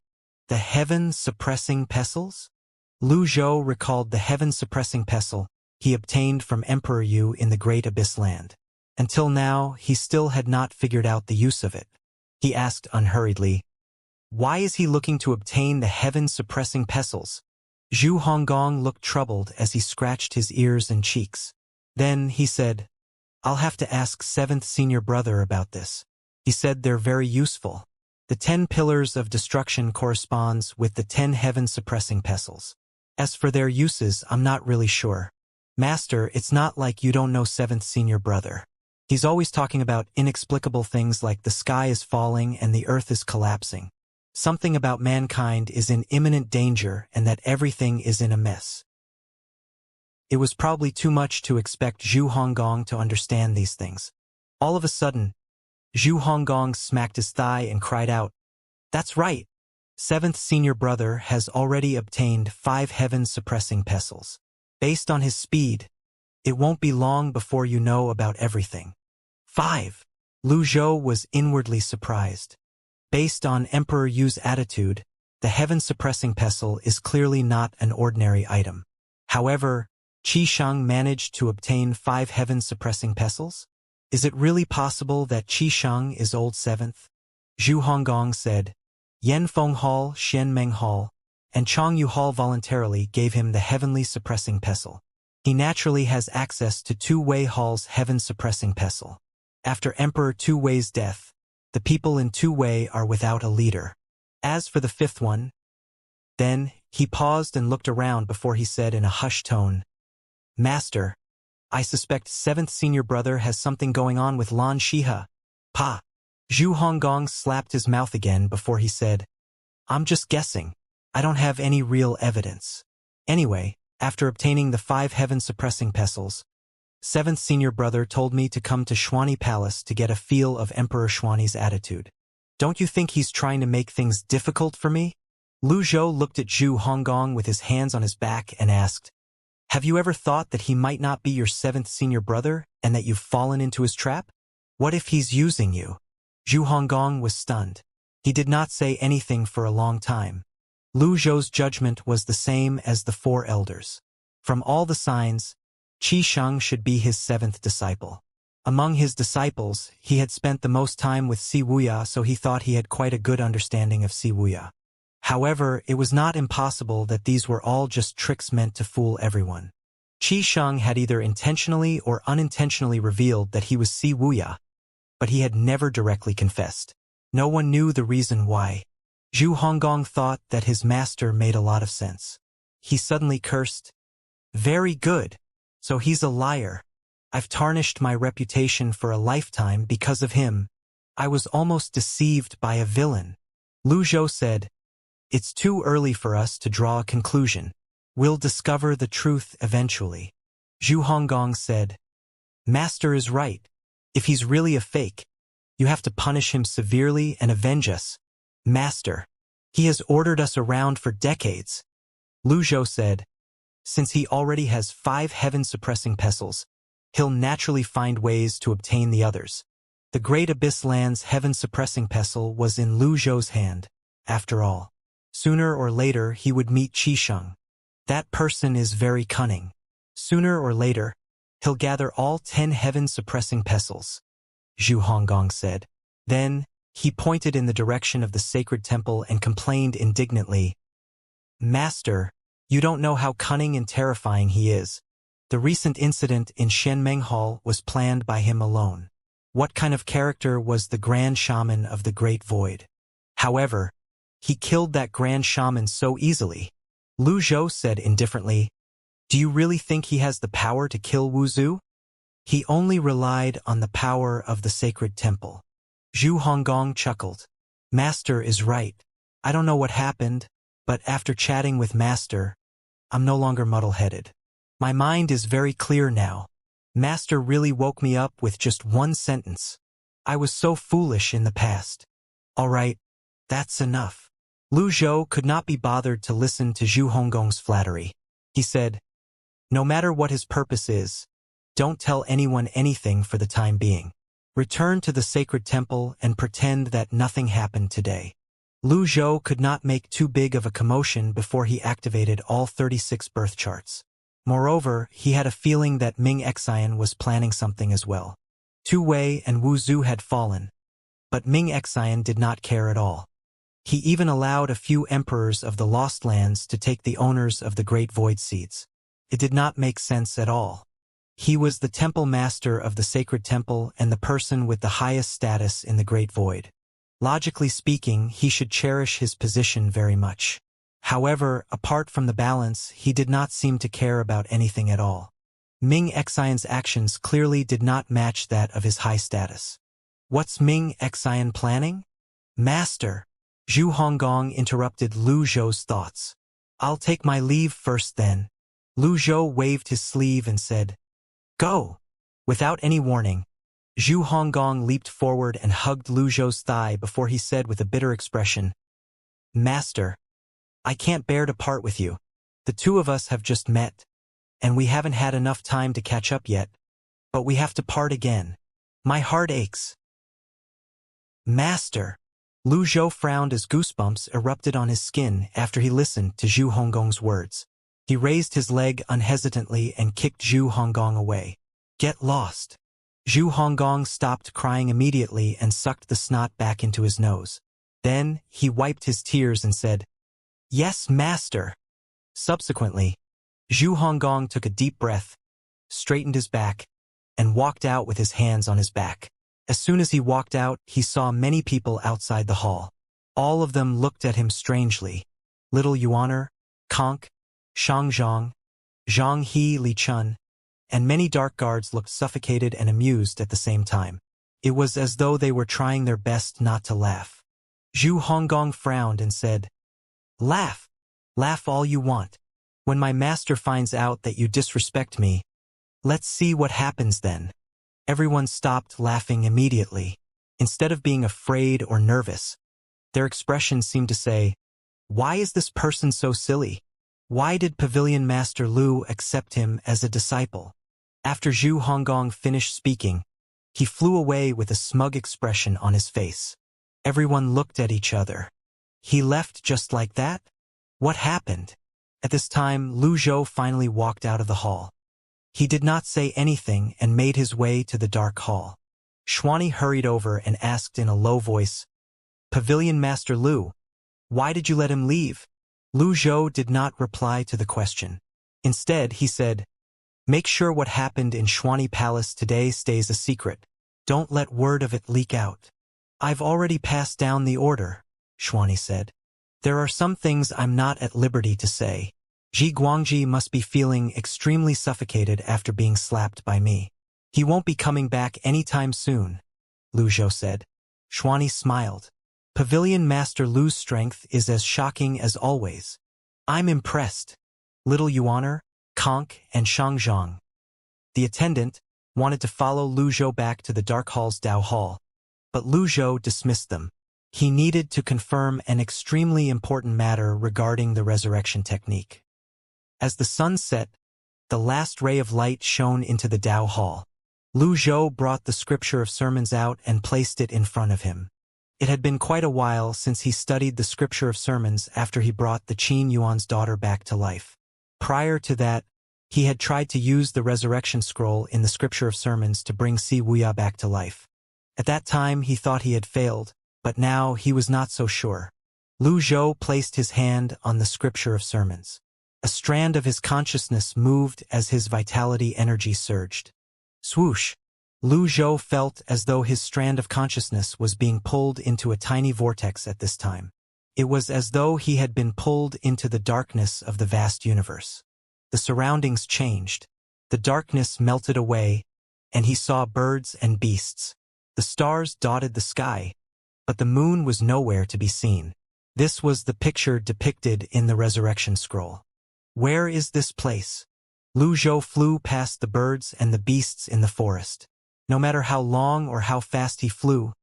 The heaven-suppressing pestles? Lu Zhou recalled the heaven-suppressing pestle he obtained from Emperor Yu in the Great Abyss Land. Until now, he still had not figured out the use of it. He asked unhurriedly, Why is he looking to obtain the heaven-suppressing pestles? Zhu Honggong looked troubled as he scratched his ears and cheeks. Then he said, I'll have to ask 7th Senior Brother about this. He said they're very useful. The 10 pillars of destruction corresponds with the 10 heaven-suppressing pestles. As for their uses, I'm not really sure. Master, it's not like you don't know 7th Senior Brother. He's always talking about inexplicable things like the sky is falling and the earth is collapsing. Something about mankind is in imminent danger and that everything is in a mess. It was probably too much to expect Zhu Honggong to understand these things. All of a sudden, Zhu Honggong smacked his thigh and cried out, That's right! 7th Senior Brother has already obtained 5 heaven-suppressing pestles. Based on his speed, it won't be long before you know about everything. 5. Lu Zhou was inwardly surprised. Based on Emperor Yu's attitude, the heaven-suppressing pestle is clearly not an ordinary item. However, Xianxia managed to obtain 5 heaven-suppressing pestles? Is it really possible that Xianxia is old 7th? Zhu Honggong said. Yanfeng Hall, Xianmeng Hall, and Changyu Hall voluntarily gave him the heavenly suppressing pestle. He naturally has access to Tu-Wei Hall's heaven-suppressing pestle. After Emperor Tu-Wei's death, the people in Tu-Wei are without a leader. As for the fifth one, then, he paused and looked around before he said in a hushed tone, Master, I suspect seventh senior brother has something going on with Lan Shihe. Pa. Zhu Honggong slapped his mouth again before he said, I'm just guessing. I don't have any real evidence. Anyway, after obtaining the 5 heaven-suppressing pestles, seventh senior brother told me to come to Xuanyi Palace to get a feel of Emperor Xuanyi's attitude. Don't you think he's trying to make things difficult for me? Lu Zhou looked at Zhu Honggong with his hands on his back and asked, Have you ever thought that he might not be your seventh senior brother and that you've fallen into his trap? What if he's using you? Zhu Honggong was stunned. He did not say anything for a long time. Lu Zhou's judgment was the same as the 4 elders. From all the signs, Qi Sheng should be his 7th disciple. Among his disciples, he had spent the most time with Si Wuya, so he thought he had quite a good understanding of Si Wuya. However, it was not impossible that these were all just tricks meant to fool everyone. Qi Sheng had either intentionally or unintentionally revealed that he was Si Wuya, but he had never directly confessed. No one knew the reason why. Zhu Honggong thought that his master made a lot of sense. He suddenly cursed, Very good. So he's a liar. I've tarnished my reputation for a lifetime because of him. I was almost deceived by a villain. Lu Zhou said, It's too early for us to draw a conclusion. We'll discover the truth eventually. Zhu Honggong said, Master is right. If he's really a fake, you have to punish him severely and avenge us. Master, he has ordered us around for decades. Lu Zhou said, Since he already has 5 heaven-suppressing pestles, he'll naturally find ways to obtain the others. The Great Abyss Land's heaven-suppressing pestle was in Lu Zhou's hand, after all. Sooner or later he would meet Qi Sheng. That person is very cunning. Sooner or later, he'll gather all 10 heaven-suppressing pestles, Zhu Honggong said. Then, he pointed in the direction of the sacred temple and complained indignantly, Master, you don't know how cunning and terrifying he is. The recent incident in Shenmeng Hall was planned by him alone. What kind of character was the Grand Shaman of the Great Void? However, he killed that Grand Shaman so easily. Lu Zhou said indifferently, Do you really think he has the power to kill Wu Zhu? He only relied on the power of the sacred temple. Zhu Honggong chuckled. Master is right. I don't know what happened, but after chatting with Master, I'm no longer muddle-headed. My mind is very clear now. Master really woke me up with just one sentence. I was so foolish in the past. All right, that's enough. Lu Zhou could not be bothered to listen to Zhu Honggong's flattery. He said, No matter what his purpose is, don't tell anyone anything for the time being. Return to the sacred temple and pretend that nothing happened today. Lu Zhou could not make too big of a commotion before he activated all 36 birth charts. Moreover, he had a feeling that Ming Xian was planning something as well. Tu Wei and Wu Zhu had fallen, but Ming Xian did not care at all. He even allowed a few emperors of the Lost Lands to take the owners of the Great Void Seeds. It did not make sense at all. He was the temple master of the sacred temple and the person with the highest status in the Great Void. Logically speaking, he should cherish his position very much. However, apart from the balance, he did not seem to care about anything at all. Ming Xian's actions clearly did not match that of his high status. What's Ming Xian planning? Master! Zhu Honggong interrupted Lu Zhou's thoughts. I'll take my leave first then. Lu Zhou waved his sleeve and said, Go! Without any warning, Zhu Honggong leaped forward and hugged Lu Zhou's thigh before he said with a bitter expression, Master, I can't bear to part with you. The two of us have just met, and we haven't had enough time to catch up yet, but we have to part again. My heart aches. Master! Lu Zhou frowned as goosebumps erupted on his skin after he listened to Zhu Honggong's words. He raised his leg unhesitantly and kicked Zhu Honggong away. Get lost. Zhu Honggong stopped crying immediately and sucked the snot back into his nose. Then, he wiped his tears and said, Yes, master. Subsequently, Zhu Honggong took a deep breath, straightened his back, and walked out with his hands on his back. As soon as he walked out, he saw many people outside the hall. All of them looked at him strangely. Little Yuaner, Conk, Shangzhong, Zhang He Li Chun, and many dark guards looked suffocated and amused at the same time. It was as though they were trying their best not to laugh. Zhu Honggong frowned and said, "Laugh. Laugh all you want. When my master finds out that you disrespect me, let's see what happens then." Everyone stopped laughing immediately. Instead of being afraid or nervous, their expressions seemed to say, "Why is this person so silly? Why did Pavilion Master Lu accept him as a disciple?" After Zhu Honggong finished speaking, he flew away with a smug expression on his face. Everyone looked at each other. He left just like that? What happened? At this time, Lu Zhou finally walked out of the hall. He did not say anything and made his way to the dark hall. Xuani hurried over and asked in a low voice, "Pavilion Master Lu, why did you let him leave?" Lu Zhou did not reply to the question. Instead, he said, "Make sure what happened in Xuani Palace today stays a secret. Don't let word of it leak out." "I've already passed down the order," Xuani said. "There are some things I'm not at liberty to say. Ji Guangji must be feeling extremely suffocated after being slapped by me. He won't be coming back anytime soon," Lu Zhou said. Xuani smiled. "Pavilion Master Lu's strength is as shocking as always. I'm impressed." Little Yuaner, Conk, and Shangzhong, the attendant, wanted to follow Lu Zhou back to the Dark Hall's Dao Hall, but Lu Zhou dismissed them. He needed to confirm an extremely important matter regarding the resurrection technique. As the sun set, the last ray of light shone into the Dao Hall. Lu Zhou brought the scripture of sermons out and placed it in front of him. It had been quite a while since he studied the scripture of sermons after he brought the Qin Yuan's daughter back to life. Prior to that, he had tried to use the resurrection scroll in the scripture of sermons to bring Si Wuya back to life. At that time, he thought he had failed, but now he was not so sure. Lu Zhou placed his hand on the scripture of sermons. A strand of his consciousness moved as his vitality energy surged. Swoosh! Lu Zhou felt as though his strand of consciousness was being pulled into a tiny vortex at this time. It was as though he had been pulled into the darkness of the vast universe. The surroundings changed. The darkness melted away, and he saw birds and beasts. The stars dotted the sky, but the moon was nowhere to be seen. This was the picture depicted in the resurrection scroll. Where is this place? Lu Zhou flew past the birds and the beasts in the forest. No matter how long or how fast he flew,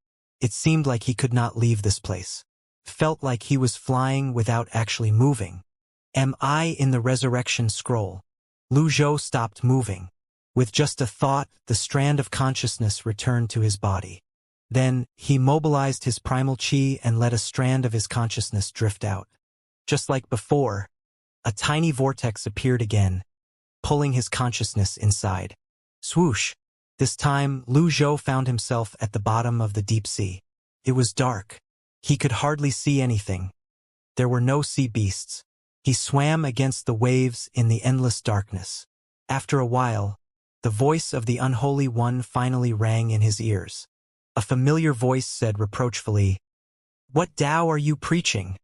it seemed like he could not leave this place. Felt like he was flying without actually moving. Am I in the resurrection scroll? Lu Zhou stopped moving. With just a thought, the strand of consciousness returned to his body. Then, he mobilized his primal chi and let a strand of his consciousness drift out. Just like before, a tiny vortex appeared again, pulling his consciousness inside. Swoosh! This time, Lu Zhou found himself at the bottom of the deep sea. It was dark. He could hardly see anything. There were no sea beasts. He swam against the waves in the endless darkness. After a while, the voice of the Unholy One finally rang in his ears. A familiar voice said reproachfully, "What Tao are you preaching?"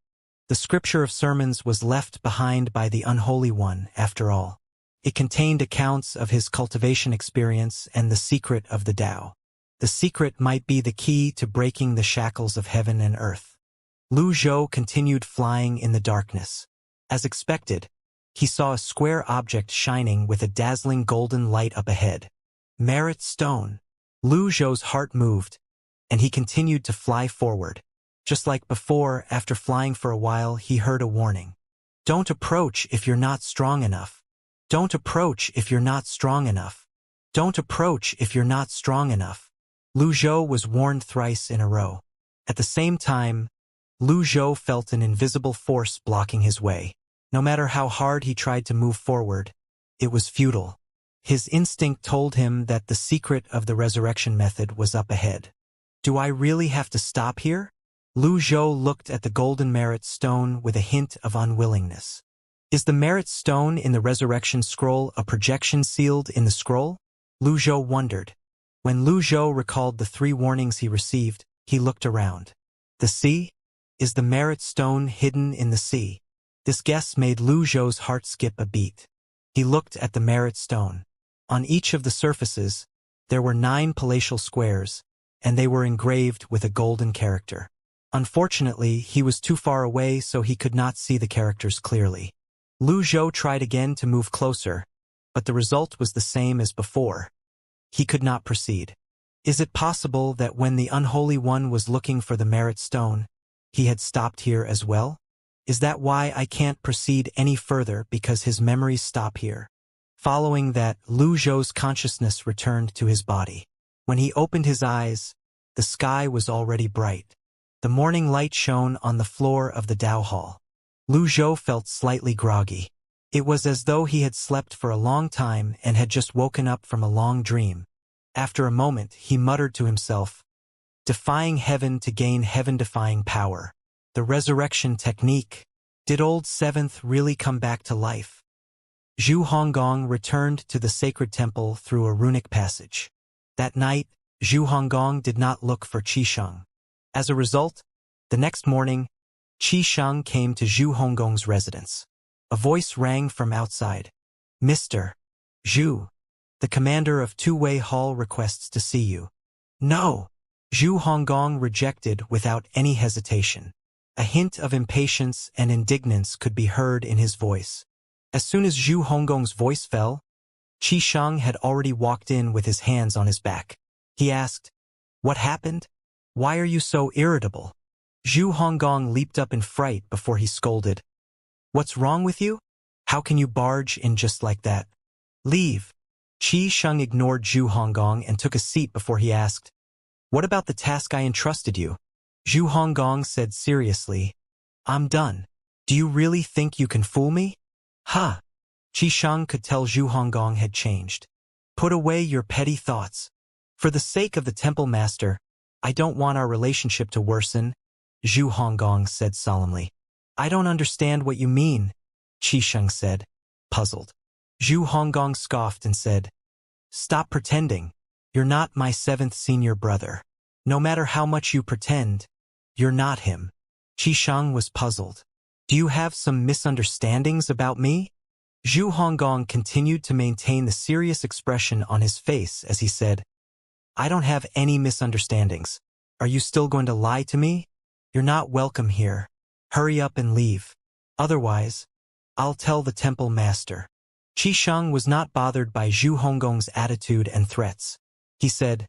The scripture of sermons was left behind by the Unholy One, after all. It contained accounts of his cultivation experience and the secret of the Tao. The secret might be the key to breaking the shackles of heaven and earth. Lu Zhou continued flying in the darkness. As expected, he saw a square object shining with a dazzling golden light up ahead. Merit Stone. Lu Zhou's heart moved, and he continued to fly forward. Just like before, after flying for a while, he heard a warning. Don't approach if you're not strong enough. Don't approach if you're not strong enough. Don't approach if you're not strong enough. Lu Zhou was warned thrice in a row. At the same time, Lu Zhou felt an invisible force blocking his way. No matter how hard he tried to move forward, it was futile. His instinct told him that the secret of the resurrection method was up ahead. Do I really have to stop here? Lu Zhou looked at the golden merit stone with a hint of unwillingness. Is the merit stone in the resurrection scroll a projection sealed in the scroll? Lu Zhou wondered. When Lu Zhou recalled the 3 warnings he received, he looked around. The sea? Is the merit stone hidden in the sea? This guess made Lu Zhou's heart skip a beat. He looked at the merit stone. On each of the surfaces, there were 9 palatial squares, and they were engraved with a golden character. Unfortunately, he was too far away so he could not see the characters clearly. Lu Zhou tried again to move closer, but the result was the same as before. He could not proceed. Is it possible that when the Unholy One was looking for the merit stone, he had stopped here as well? Is that why I can't proceed any further because his memories stop here? Following that, Lu Zhou's consciousness returned to his body. When he opened his eyes, the sky was already bright. The morning light shone on the floor of the Dao Hall. Lu Zhou felt slightly groggy. It was as though he had slept for a long time and had just woken up from a long dream. After a moment, he muttered to himself, "Defying heaven to gain heaven-defying power. The resurrection technique. Did old Seventh really come back to life?" Zhu Honggong returned to the sacred temple through a runic passage. That night, Zhu Honggong did not look for Qisheng. As a result, the next morning, Qisheng came to Zhu Honggong's residence. A voice rang from outside. "Mr. Zhu, the commander of Two-Way Hall requests to see you." "No!" Zhu Honggong rejected without any hesitation. A hint of impatience and indignance could be heard in his voice. As soon as Zhu Honggong's voice fell, Qisheng had already walked in with his hands on his back. He asked, "What happened? Why are you so irritable?" Zhu Honggong leaped up in fright before he scolded. "What's wrong with you? How can you barge in just like that? Leave." Qisheng ignored Zhu Honggong and took a seat before he asked, "What about the task I entrusted you?" Zhu Honggong said seriously, "I'm done. Do you really think you can fool me?" "Ha!" Qisheng could tell Zhu Honggong had changed. "Put away your petty thoughts. For the sake of the temple master, I don't want our relationship to worsen," Zhu Honggong said solemnly. "I don't understand what you mean," Qisheng said, puzzled. Zhu Honggong scoffed and said, "Stop pretending. You're not my 7th senior brother. No matter how much you pretend, you're not him." Qisheng was puzzled. "Do you have some misunderstandings about me?" Zhu Honggong continued to maintain the serious expression on his face as he said, "I don't have any misunderstandings. Are you still going to lie to me? You're not welcome here. Hurry up and leave. Otherwise, I'll tell the temple master." Qisheng was not bothered by Zhu Honggong's attitude and threats. He said,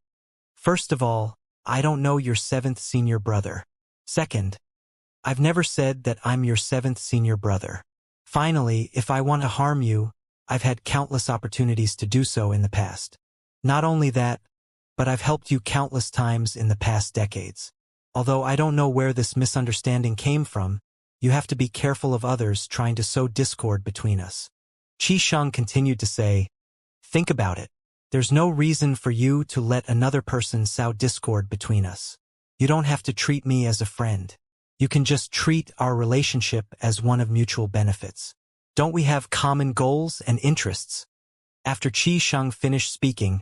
"First of all, I don't know your 7th senior brother. Second, I've never said that I'm your 7th senior brother. Finally, if I want to harm you, I've had countless opportunities to do so in the past. Not only that, but I've helped you countless times in the past decades. Although I don't know where this misunderstanding came from, you have to be careful of others trying to sow discord between us." Qisheng continued to say, "Think about it. There's no reason for you to let another person sow discord between us. You don't have to treat me as a friend. You can just treat our relationship as one of mutual benefits. Don't we have common goals and interests?" After Qisheng finished speaking,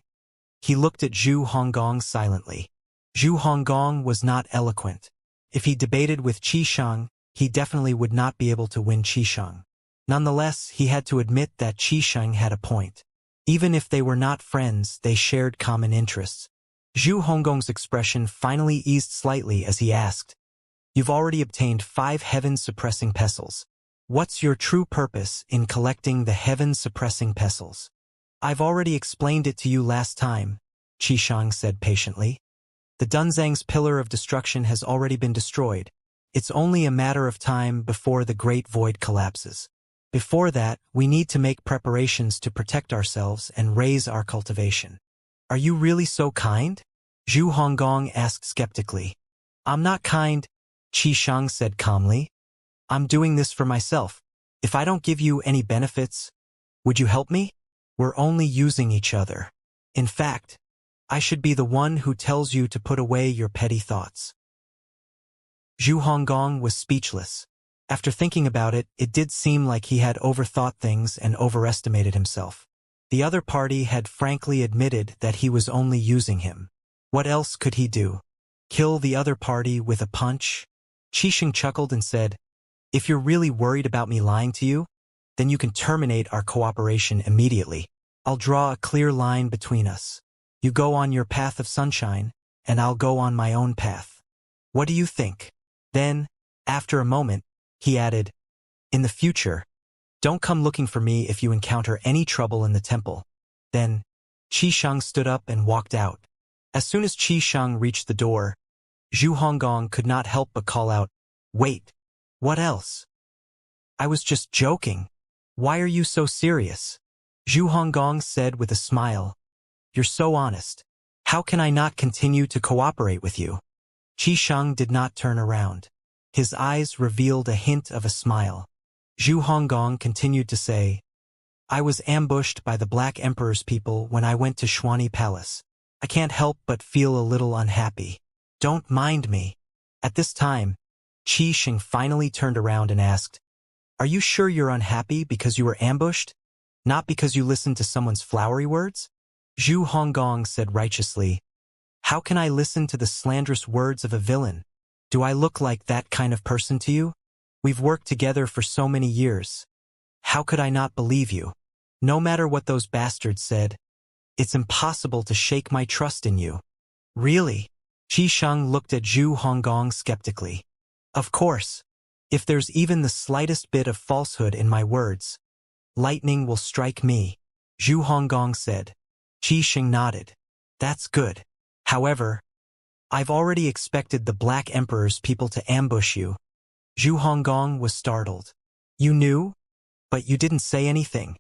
he looked at Zhu Honggong silently. Zhu Honggong was not eloquent. If he debated with Qisheng, he definitely would not be able to win Qisheng. Nonetheless, he had to admit that Qisheng had a point. Even if they were not friends, they shared common interests. Zhu Honggong's expression finally eased slightly as he asked, "You've already obtained 5 heaven-suppressing pestles. What's your true purpose in collecting the heaven-suppressing pestles?" "I've already explained it to you last time," Qisheng said patiently. "The Dunzang's pillar of destruction has already been destroyed. It's only a matter of time before the Great Void collapses. Before that, we need to make preparations to protect ourselves and raise our cultivation." "Are you really so kind?" Zhu Honggong asked skeptically. "I'm not kind," Qisheng said calmly. "I'm doing this for myself. If I don't give you any benefits, would you help me? We're only using each other. In fact, I should be the one who tells you to put away your petty thoughts." Zhu Honggong was speechless. After thinking about it, it did seem like he had overthought things and overestimated himself. The other party had frankly admitted that he was only using him. What else could he do? Kill the other party with a punch? Qixing chuckled and said, "If you're really worried about me lying to you, then you can terminate our cooperation immediately. I'll draw a clear line between us. You go on your path of sunshine, and I'll go on my own path. What do you think?" Then, after a moment, he added, "In the future, don't come looking for me if you encounter any trouble in the temple." Then, Qixing stood up and walked out. As soon as Qixing reached the door, Zhu Honggong could not help but call out, "Wait, what else?" "I was just joking. Why are you so serious?" Zhu Honggong said with a smile, "You're so honest. How can I not continue to cooperate with you?" Qixing did not turn around. His eyes revealed a hint of a smile. Zhu Honggong continued to say, "I was ambushed by the Black Emperor's people when I went to Xuani Palace. I can't help but feel a little unhappy. Don't mind me." At this time, Qixing finally turned around and asked, "Are you sure you're unhappy because you were ambushed? Not because you listened to someone's flowery words?" Zhu Honggong said righteously, "How can I listen to the slanderous words of a villain? Do I look like that kind of person to you? We've worked together for so many years. How could I not believe you? No matter what those bastards said, it's impossible to shake my trust in you." "Really?" Qixing looked at Zhu Honggong skeptically. "Of course. If there's even the slightest bit of falsehood in my words, lightning will strike me," Zhu Honggong said. Qixing nodded. "That's good. However, I've already expected the Black Emperor's people to ambush you." Zhu Honggong was startled. "You knew? But you didn't say anything."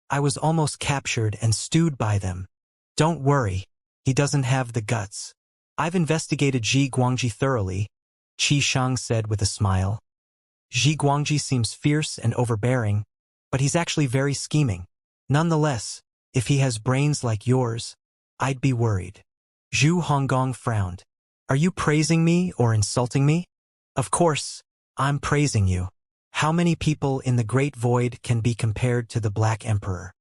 "I was almost captured and stewed by them." "Don't worry, he doesn't have the guts. I've investigated Ji Guangji thoroughly," Qixing said with a smile. "Ji Guangji seems fierce and overbearing, but he's actually very scheming. Nonetheless, if he has brains like yours, I'd be worried." Zhu Honggong frowned. "Are you praising me or insulting me?" "Of course, I'm praising you. How many people in the Great Void can be compared to the Black Emperor?"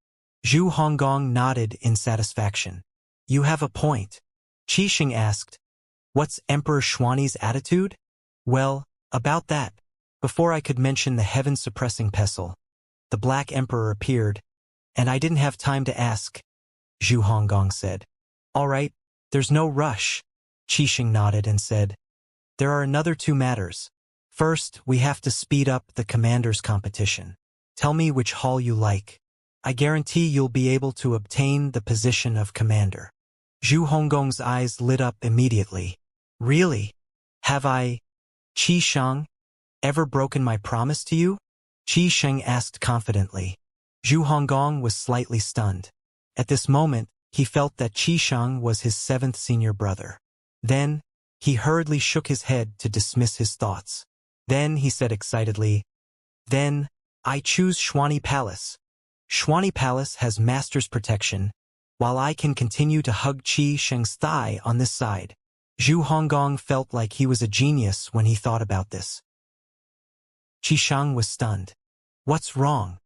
Zhu Honggong nodded in satisfaction. "You have a point." Qixing asked, "What's Emperor Xuani's attitude?" "Well, about that, before I could mention the heaven-suppressing pestle, the Black Emperor appeared, and I didn't have time to ask," Zhu Honggong said. "All right, there's no rush," Qixing nodded and said, "There are another two matters. First, we have to speed up the commander's competition. Tell me which hall you like. I guarantee you'll be able to obtain the position of commander." Zhu Honggong's eyes lit up immediately. "Really? Have I, Qixing, ever broken my promise to you?" Qixing asked confidently. Zhu Honggong was slightly stunned. At this moment, he felt that Qixing was his seventh senior brother. Then, he hurriedly shook his head to dismiss his thoughts. Then he said excitedly, "Then, I choose Xuani Palace. Xuani Palace has master's protection, while I can continue to hug Qixing's thigh on this side." Zhu Honggong felt like he was a genius when he thought about this. Qixing was stunned. "What's wrong?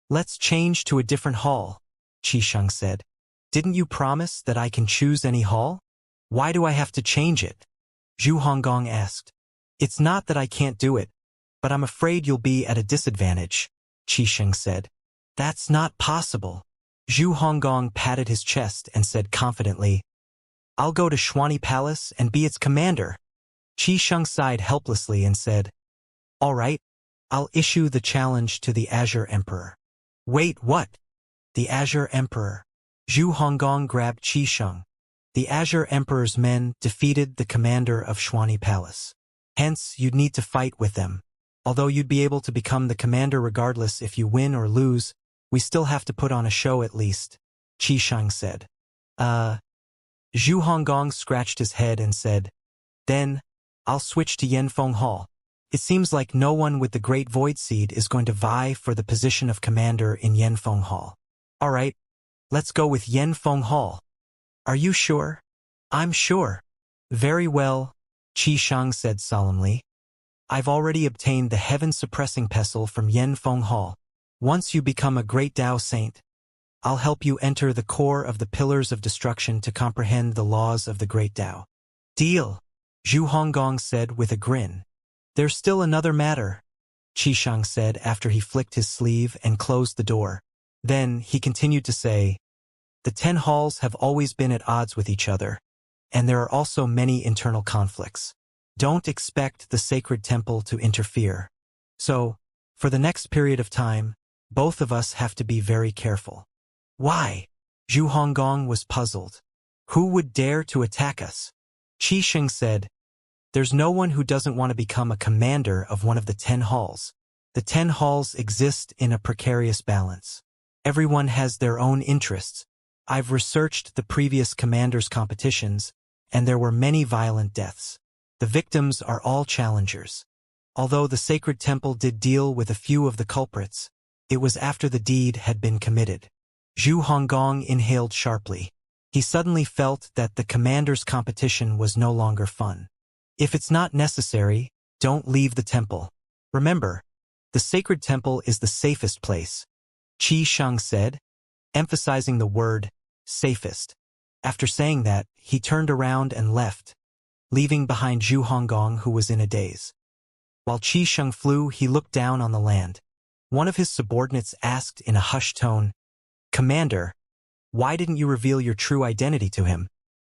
Let's change to a different hall," Qixing said. "Didn't you promise that I can choose any hall? Why do I have to change it?" Zhu Honggong asked. "It's not that I can't do it, but I'm afraid you'll be at a disadvantage," Qixing said. "That's not possible." Zhu Honggong patted his chest and said confidently, "I'll go to Xuani Palace and be its commander." Qixing sighed helplessly and said, "All right, I'll issue the challenge to the Azure Emperor." "Wait, what? The Azure Emperor?" Zhu Honggong grabbed Qixing. "The Azure Emperor's men defeated the commander of Xuani Palace. Hence, you'd need to fight with them. Although you'd be able to become the commander regardless if you win or lose, we still have to put on a show at least," Qixing said. Zhu Honggong scratched his head and said, "Then, I'll switch to Yanfeng Hall. It seems like no one with the Great Void Seed is going to vie for the position of commander in Yanfeng Hall. All right, let's go with Yanfeng Hall." "Are you sure?" "I'm sure." "Very well," Qixing said solemnly. I've already obtained the heaven-suppressing pestle from Yen Feng Hall. Once you become a great Tao saint, I'll help you enter the core of the pillars of destruction to comprehend the laws of the great Tao. Deal, Zhu Honggong said with a grin. There's still another matter, Qisheng said after he flicked his sleeve and closed the door. Then he continued to say, the 10 halls have always been at odds with each other, and there are also many internal conflicts. Don't expect the sacred temple to interfere. So, for the next period of time, both of us have to be very careful. Why? Zhu Honggong was puzzled. Who would dare to attack us? Qisheng said, there's no one who doesn't want to become a commander of one of the 10 halls. The 10 halls exist in a precarious balance. Everyone has their own interests. I've researched the previous commanders' competitions, and there were many violent deaths. The victims are all challengers. Although the sacred temple did deal with a few of the culprits, it was after the deed had been committed. Zhu Honggong inhaled sharply. He suddenly felt that the commander's competition was no longer fun. If it's not necessary, don't leave the temple. Remember, the sacred temple is the safest place, Qisheng said, emphasizing the word safest. After saying that, he turned around and left, leaving behind Zhu Honggong, who was in a daze. While Qisheng flew, he looked down on the land. One of his subordinates asked in a hushed tone, Commander, why didn't you reveal your true identity to him?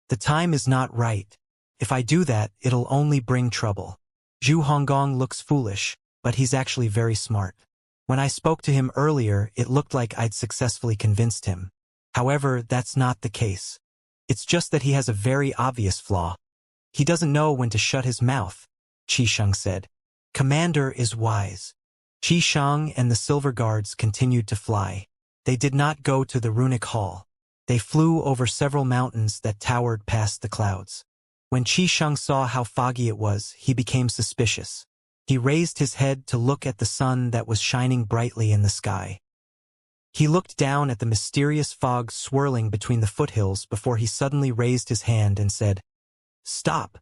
The time is not right. If I do that, it'll only bring trouble. Zhu Honggong looks foolish, but he's actually very smart. When I spoke to him earlier, it looked like I'd successfully convinced him. However, that's not the case. It's just that he has a very obvious flaw. He doesn't know when to shut his mouth, Qisheng said. Commander is wise. Qisheng and the Silver Guards continued to fly. They did not go to the runic hall. They flew over several mountains that towered past the clouds. When Qisheng saw how foggy it was, he became suspicious. He raised his head to look at the sun that was shining brightly in the sky. He looked down at the mysterious fog swirling between the foothills before he suddenly raised his hand and said, Stop!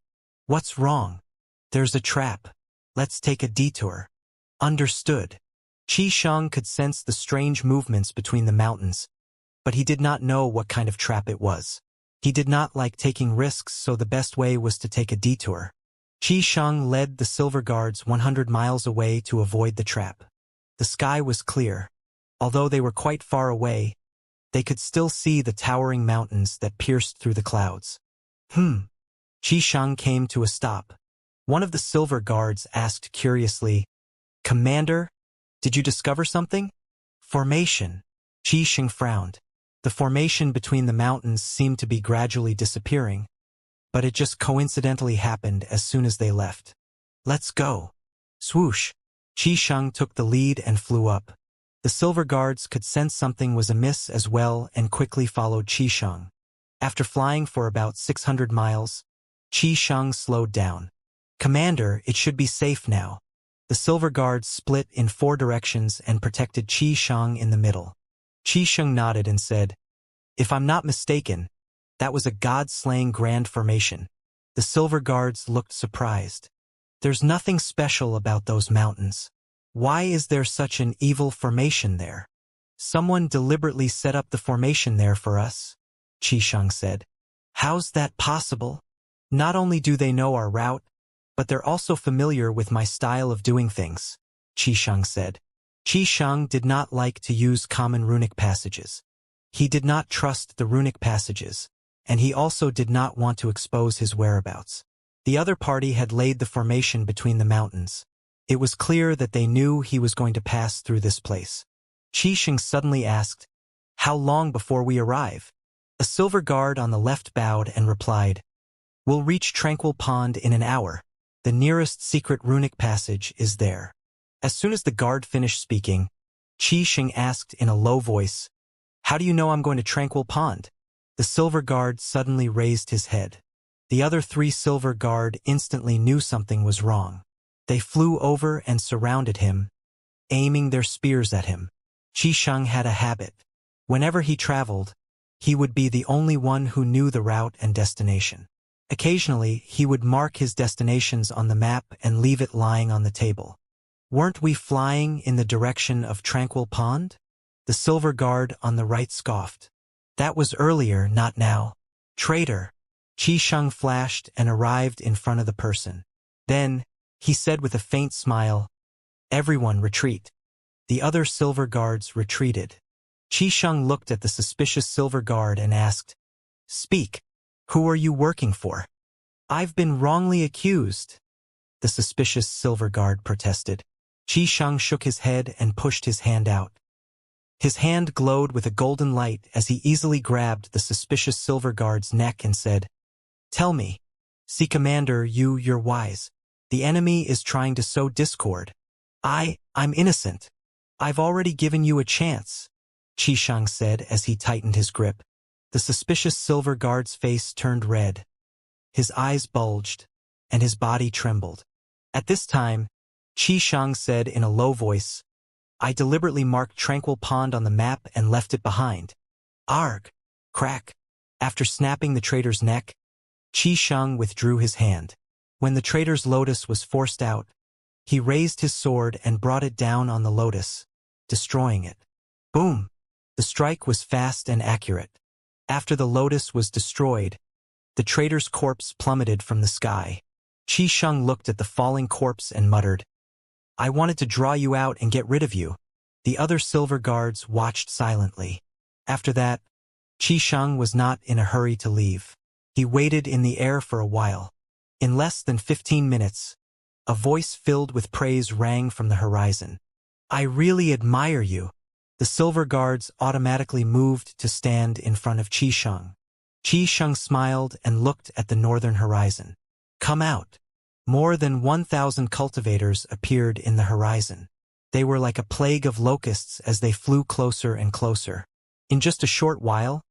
What's wrong? There's a trap. Let's take a detour. Understood. Qisheng could sense the strange movements between the mountains, but he did not know what kind of trap it was. He did not like taking risks, so the best way was to take a detour. Qisheng led the Silver Guards 100 miles away to avoid the trap. The sky was clear. Although they were quite far away, they could still see the towering mountains that pierced through the clouds. Qisheng came to a stop. One of the Silver Guards asked curiously, Commander, did you discover something? Formation. Qisheng frowned. The formation between the mountains seemed to be gradually disappearing, but it just coincidentally happened as soon as they left. Let's go. Swoosh. Qisheng took the lead and flew up. The Silver Guards could sense something was amiss as well and quickly followed Qisheng. After flying for about 600 miles, Qisheng slowed down. Commander, it should be safe now. The Silver Guards split in 4 directions and protected Qisheng in the middle. Qisheng nodded and said, If I'm not mistaken, that was a god-slaying grand formation. The Silver Guards looked surprised. There's nothing special about those mountains. Why is there such an evil formation there? Someone deliberately set up the formation there for us, Qisheng said. How's that possible? Not only do they know our route, but they're also familiar with my style of doing things, Qisheng said. Qisheng did not like to use common runic passages. He did not trust the runic passages, and he also did not want to expose his whereabouts. The other party had laid the formation between the mountains. It was clear that they knew he was going to pass through this place. Qisheng suddenly asked, How long before we arrive? A Silver Guard on the left bowed and replied, We'll reach Tranquil Pond in an hour. The nearest secret runic passage is there. As soon as the guard finished speaking, Qisheng asked in a low voice, How do you know I'm going to Tranquil Pond? The Silver Guard suddenly raised his head. The other 3 Silver Guard instantly knew something was wrong. They flew over and surrounded him, aiming their spears at him. Qisheng had a habit. Whenever he traveled, he would be the only one who knew the route and destination. Occasionally, he would mark his destinations on the map and leave it lying on the table. Weren't we flying in the direction of Tranquil Pond? The silver guard on the right scoffed. That was earlier, not now. Traitor. Xianxia flashed and arrived in front of the person. Then, he said with a faint smile, "Everyone retreat." The other silver guards retreated. Xianxia looked at the suspicious silver guard and asked, "Speak. Who are you working for?" "I've been wrongly accused," the suspicious silver guard protested. Xianxia shook his head and pushed his hand out. His hand glowed with a golden light as he easily grabbed the suspicious silver guard's neck and said, "Tell me. See, Commander, you're wise. The enemy is trying to sow discord. I'm innocent. I've already given you a chance," Xianxia said as he tightened his grip. The suspicious silver guard's face turned red. His eyes bulged, and his body trembled. At this time, Xianxia said in a low voice, "I deliberately marked Tranquil Pond on the map and left it behind." Arg! Crack! After snapping the traitor's neck, Xianxia withdrew his hand. When the traitor's lotus was forced out, he raised his sword and brought it down on the lotus, destroying it. Boom! The strike was fast and accurate. After the lotus was destroyed, the traitor's corpse plummeted from the sky. Xianxia looked at the falling corpse and muttered, "I wanted to draw you out and get rid of you." The other silver guards watched silently. After that, Xianxia was not in a hurry to leave. He waited in the air for a while. In less than 15 minutes, a voice filled with praise rang from the horizon. "I really admire you." The silver guards automatically moved to stand in front of Xianxia. Xianxia smiled and looked at the northern horizon. "Come out." More than 1,000 cultivators appeared in the horizon. They were like a plague of locusts as they flew closer and closer. In just a short while,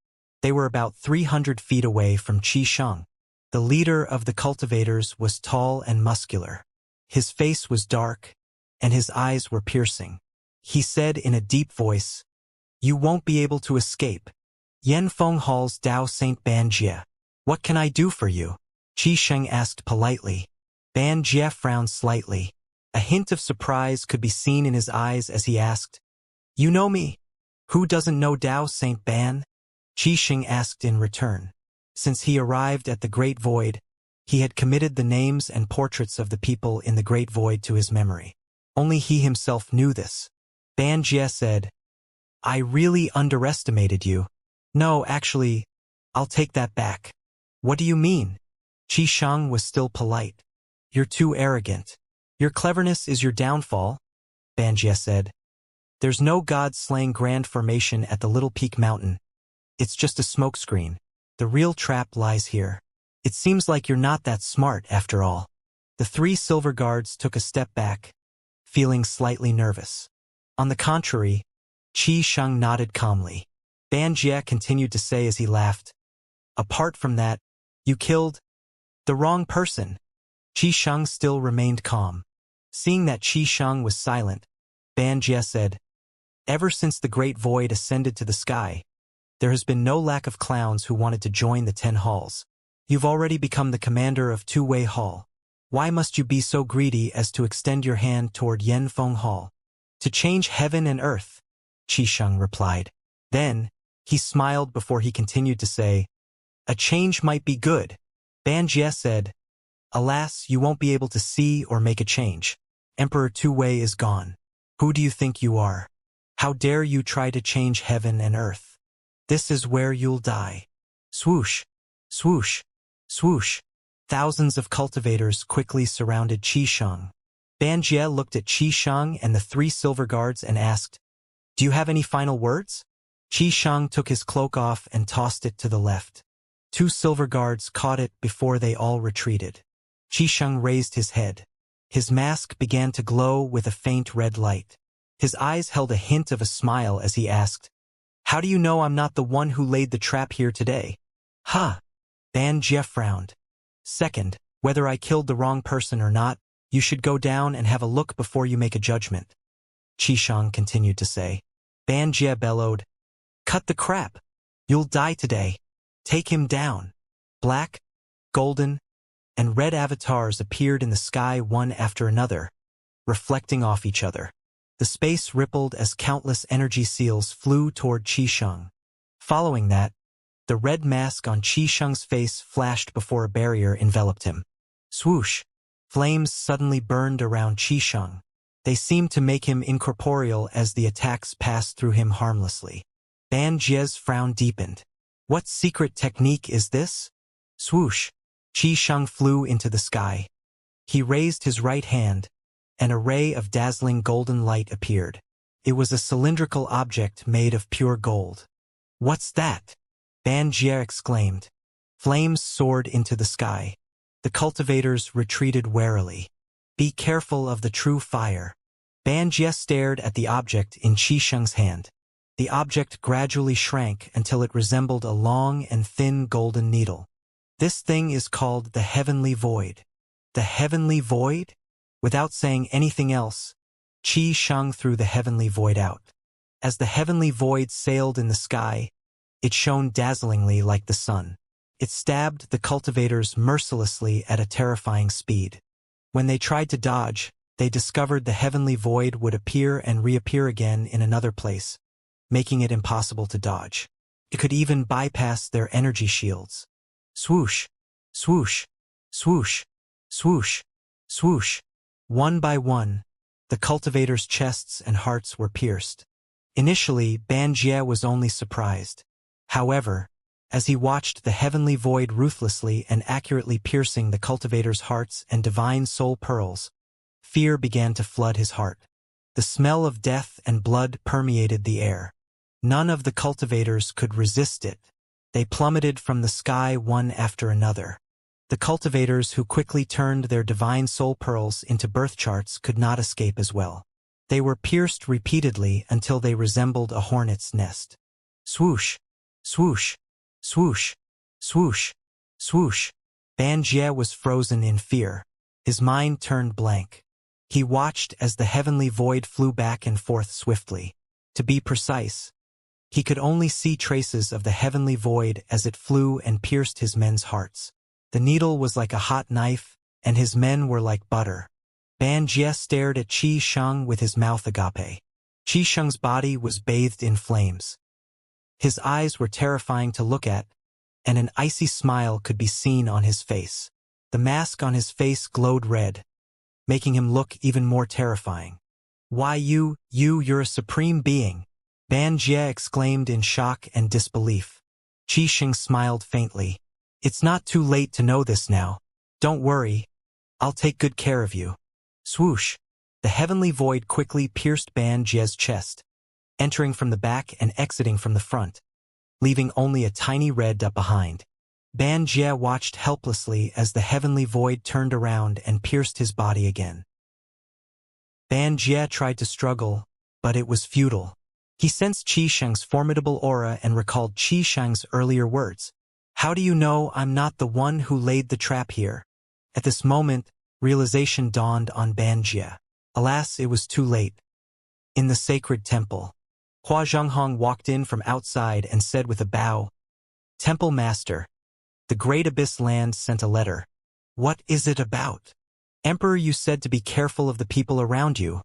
they were about 300 feet away from Xianxia. The leader of the cultivators was tall and muscular. His face was dark, and his eyes were piercing. He said in a deep voice, "You won't be able to escape. Yanfeng Hall's Dao Saint Banjie. What can I do for you?" Xianxia asked politely. Banjie frowned slightly. A hint of surprise could be seen in his eyes as he asked, "You know me? Who doesn't know Dao Saint Ban?" Xianxia asked in return. Since he arrived at the Great Void, he had committed the names and portraits of the people in the Great Void to his memory. Only he himself knew this. Banjie said, "I really underestimated you." "No, actually, I'll take that back." "What do you mean?" Xianxia was still polite. "You're too arrogant. Your cleverness is your downfall," Banjie said. "There's no god-slaying grand formation at the Little Peak Mountain. It's just a smokescreen. The real trap lies here. It seems like you're not that smart after all." The three silver guards took a step back, feeling slightly nervous. On the contrary, Xianxia nodded calmly. Banjie continued to say as he laughed, "Apart from that, you killed the wrong person." Xianxia still remained calm. Seeing that Xianxia was silent, Banjie said, "Ever since the Great Void ascended to the sky, there has been no lack of clowns who wanted to join the 10 halls. You've already become the commander of Two-Way Hall. Why must you be so greedy as to extend your hand toward Yanfeng Hall? To change heaven and earth," Xianxia replied. Then, he smiled before he continued to say, "A change might be good." Banjie said, "Alas, you won't be able to see or make a change. Emperor Two-Way is gone. Who do you think you are? How dare you try to change heaven and earth? This is where you'll die." Swoosh, swoosh, swoosh. Thousands of cultivators quickly surrounded Xianxia. Banjie looked at Xianxia and the three silver guards and asked, "Do you have any final words?" Xianxia took his cloak off and tossed it to the left. Two silver guards caught it before they all retreated. Xianxia raised his head. His mask began to glow with a faint red light. His eyes held a hint of a smile as he asked, "How do you know I'm not the one who laid the trap here today?" "Ha!" Banjie frowned. "Second, whether I killed the wrong person or not, you should go down and have a look before you make a judgment," Xianxia continued to say. Banjie bellowed, "Cut the crap! You'll die today. Take him down." Black, golden, and red avatars appeared in the sky one after another, reflecting off each other. The space rippled as countless energy seals flew toward Qisheng. Following that, the red mask on Qisheng's face flashed before a barrier enveloped him. Swoosh! Flames suddenly burned around Qisheng. They seemed to make him incorporeal as the attacks passed through him harmlessly. Ban Jie's frown deepened. What secret technique is this? Swoosh! Qisheng flew into the sky. He raised his right hand. An array of dazzling golden light appeared. It was a cylindrical object made of pure gold. What's that? Ban Jie exclaimed. Flames soared into the sky. The cultivators retreated warily. Be careful of the true fire. Ban Jie stared at the object in Qisheng's hand. The object gradually shrank until it resembled a long and thin golden needle. This thing is called the Heavenly Void. The Heavenly Void? Without saying anything else, Qisheng threw the Heavenly Void out. As the Heavenly Void sailed in the sky, it shone dazzlingly like the sun. It stabbed the cultivators mercilessly at a terrifying speed. When they tried to dodge, they discovered the Heavenly Void would appear and reappear again in another place, making it impossible to dodge. It could even bypass their energy shields. Swoosh! Swoosh! Swoosh! Swoosh! Swoosh! One by one, the cultivators' chests and hearts were pierced. Initially, Ban Jie was only surprised. However, as he watched the Heavenly Void ruthlessly and accurately piercing the cultivators' hearts and divine soul pearls, fear began to flood his heart. The smell of death and blood permeated the air. None of the cultivators could resist it. They plummeted from the sky one after another. The cultivators who quickly turned their divine soul pearls into birth charts could not escape as well. They were pierced repeatedly until they resembled a hornet's nest. Swoosh! Swoosh! Swoosh! Swoosh! Swoosh! Ban Jie was frozen in fear. His mind turned blank. He watched as the Heavenly Void flew back and forth swiftly. To be precise, he could only see traces of the Heavenly Void as it flew and pierced his men's hearts. The needle was like a hot knife, and his men were like butter. Ban Jie stared at Qisheng with his mouth agape. Qisheng's body was bathed in flames. His eyes were terrifying to look at, and an icy smile could be seen on his face. The mask on his face glowed red, making him look even more terrifying. Why you're a supreme being, Ban Jie exclaimed in shock and disbelief. Qisheng smiled faintly. It's not too late to know this now. Don't worry, I'll take good care of you. Swoosh! The Heavenly Void quickly pierced Ban Jie's chest, entering from the back and exiting from the front, leaving only a tiny red dot behind. Ban Jie watched helplessly as the Heavenly Void turned around and pierced his body again. Ban Jie tried to struggle, but it was futile. He sensed Qisheng's formidable aura and recalled Qisheng's earlier words. How do you know I'm not the one who laid the trap here? At this moment, realization dawned on Ban Jie. Alas, it was too late. In the sacred temple, Hua Zhenghong walked in from outside and said with a bow, Temple Master, the Great Abyss Land sent a letter. What is it about? Emperor, you said to be careful of the people around you,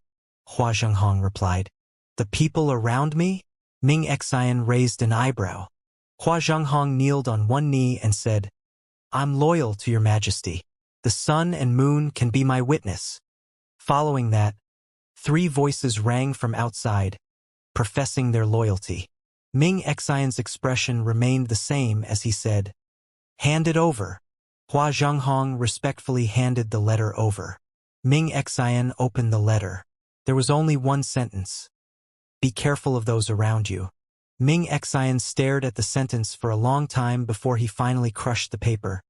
Hua Zhenghong replied. The people around me? Ming Xian raised an eyebrow. Hua Zhenghong kneeled on one knee and said, I'm loyal to your majesty. The sun and moon can be my witness. Following that, 3 voices rang from outside, professing their loyalty. Ming Xian's expression remained the same as he said, Hand it over. Hua Zhenghong respectfully handed the letter over. Ming Xian opened the letter. There was only one sentence. Be careful of those around you. Ming Xian stared at the sentence for a long time before he finally crushed the paper,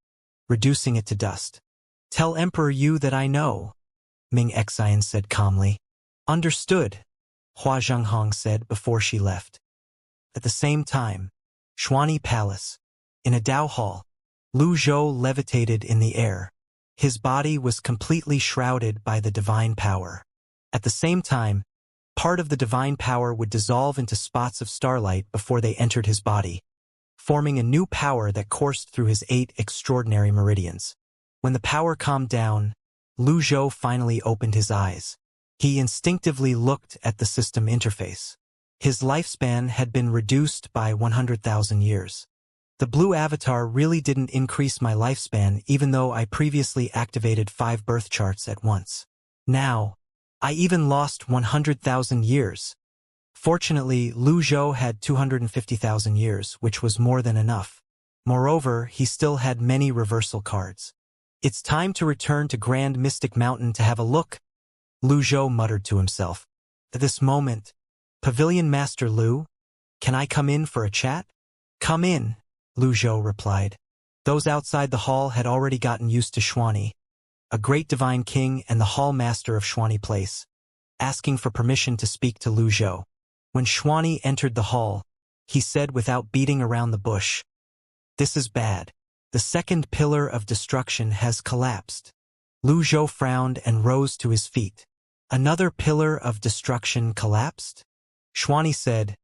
reducing it to dust. Tell Emperor Yu that I know, Ming Xian said calmly. Understood, Hua Zhenghong said before she left. At the same time, Xuanyi Palace. In a Dao hall, Lu Zhou levitated in the air. His body was completely shrouded by the divine power. At the same time, part of the divine power would dissolve into spots of starlight before they entered his body, forming a new power that coursed through his 8 extraordinary meridians. When the power calmed down, Lu Zhou finally opened his eyes. He instinctively looked at the system interface. His lifespan had been reduced by 100,000 years. The blue avatar really didn't increase my lifespan even though I previously activated 5 birth charts at once. Now, I even lost 100,000 years. Fortunately, Lu Zhou had 250,000 years, which was more than enough. Moreover, he still had many reversal cards. It's time to return to Grand Mystic Mountain to have a look, Lu Zhou muttered to himself. At this moment, Pavilion Master Lu, can I come in for a chat? Come in, Lu Zhou replied. Those outside the hall had already gotten used to Xuani, a great divine king and the hall master of Xuani Place, asking for permission to speak to Lu Zhou. When Xuani entered the hall, he said without beating around the bush, "This is bad. The second pillar of destruction has collapsed." Lu Zhou frowned and rose to his feet. Another pillar of destruction collapsed? Xuani said,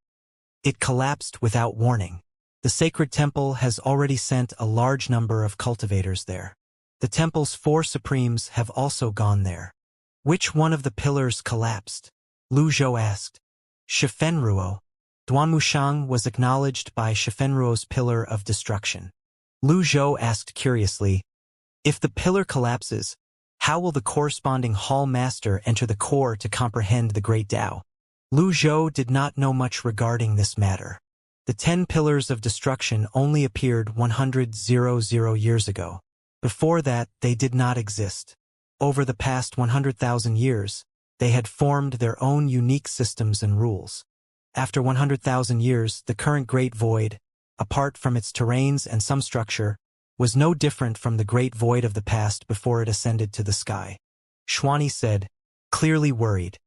"It collapsed without warning. The sacred temple has already sent a large number of cultivators there. The temple's 4 supremes have also gone there." Which one of the pillars collapsed? Lu Zhou asked. Shifenruo. Duanmushang was acknowledged by Shifenruo's pillar of destruction. Lu Zhou asked curiously, if the pillar collapses, how will the corresponding hall master enter the core to comprehend the great Tao? Lu Zhou did not know much regarding this matter. The 10 pillars of destruction only appeared 100 years ago. Before that, they did not exist. Over the past 100,000 years, they had formed their own unique systems and rules. After 100,000 years, the current Great Void, apart from its terrains and some structure, was no different from the Great Void of the past before it ascended to the sky. Xuani said, clearly worried.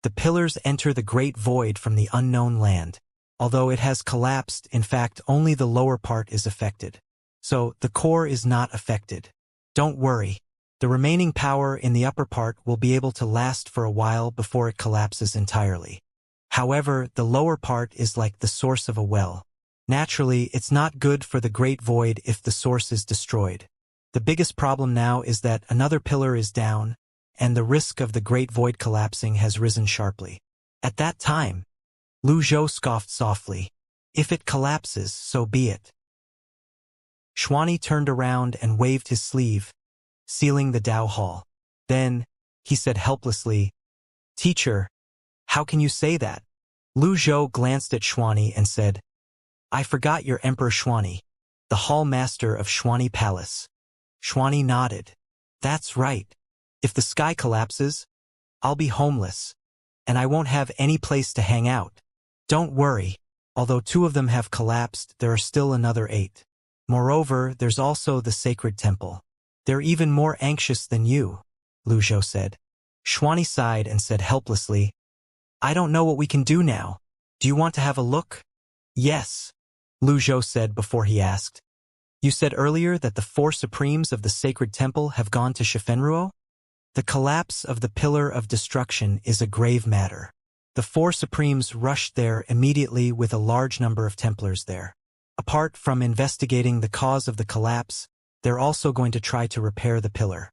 The pillars enter the Great Void from the unknown land. Although it has collapsed, in fact, only the lower part is affected. So, the core is not affected. Don't worry. The remaining power in the upper part will be able to last for a while before it collapses entirely. However, the lower part is like the source of a well. Naturally, it's not good for the Great Void if the source is destroyed. The biggest problem now is that another pillar is down, and the risk of the Great Void collapsing has risen sharply. At that time, Lu Zhou scoffed softly. If it collapses, so be it. Xuani turned around and waved his sleeve, sealing the Dao Hall. Then, he said helplessly, Teacher, how can you say that? Lu Zhou glanced at Xuani and said, I forgot your Emperor Xuani, the hall master of Xuani Palace. Xuani nodded. That's right. If the sky collapses, I'll be homeless, and I won't have any place to hang out. Don't worry, although 2 of them have collapsed, there are still another 8. Moreover, there's also the sacred temple. They're even more anxious than you, Lu Zhou said. Xuani sighed and said helplessly, I don't know what we can do now. Do you want to have a look? Yes, Lu Zhou said before he asked. You said earlier that the 4 supremes of the sacred temple have gone to Shifenruo? The collapse of the pillar of destruction is a grave matter. The 4 supremes rushed there immediately with a large number of Templars there. Apart from investigating the cause of the collapse, they're also going to try to repair the pillar.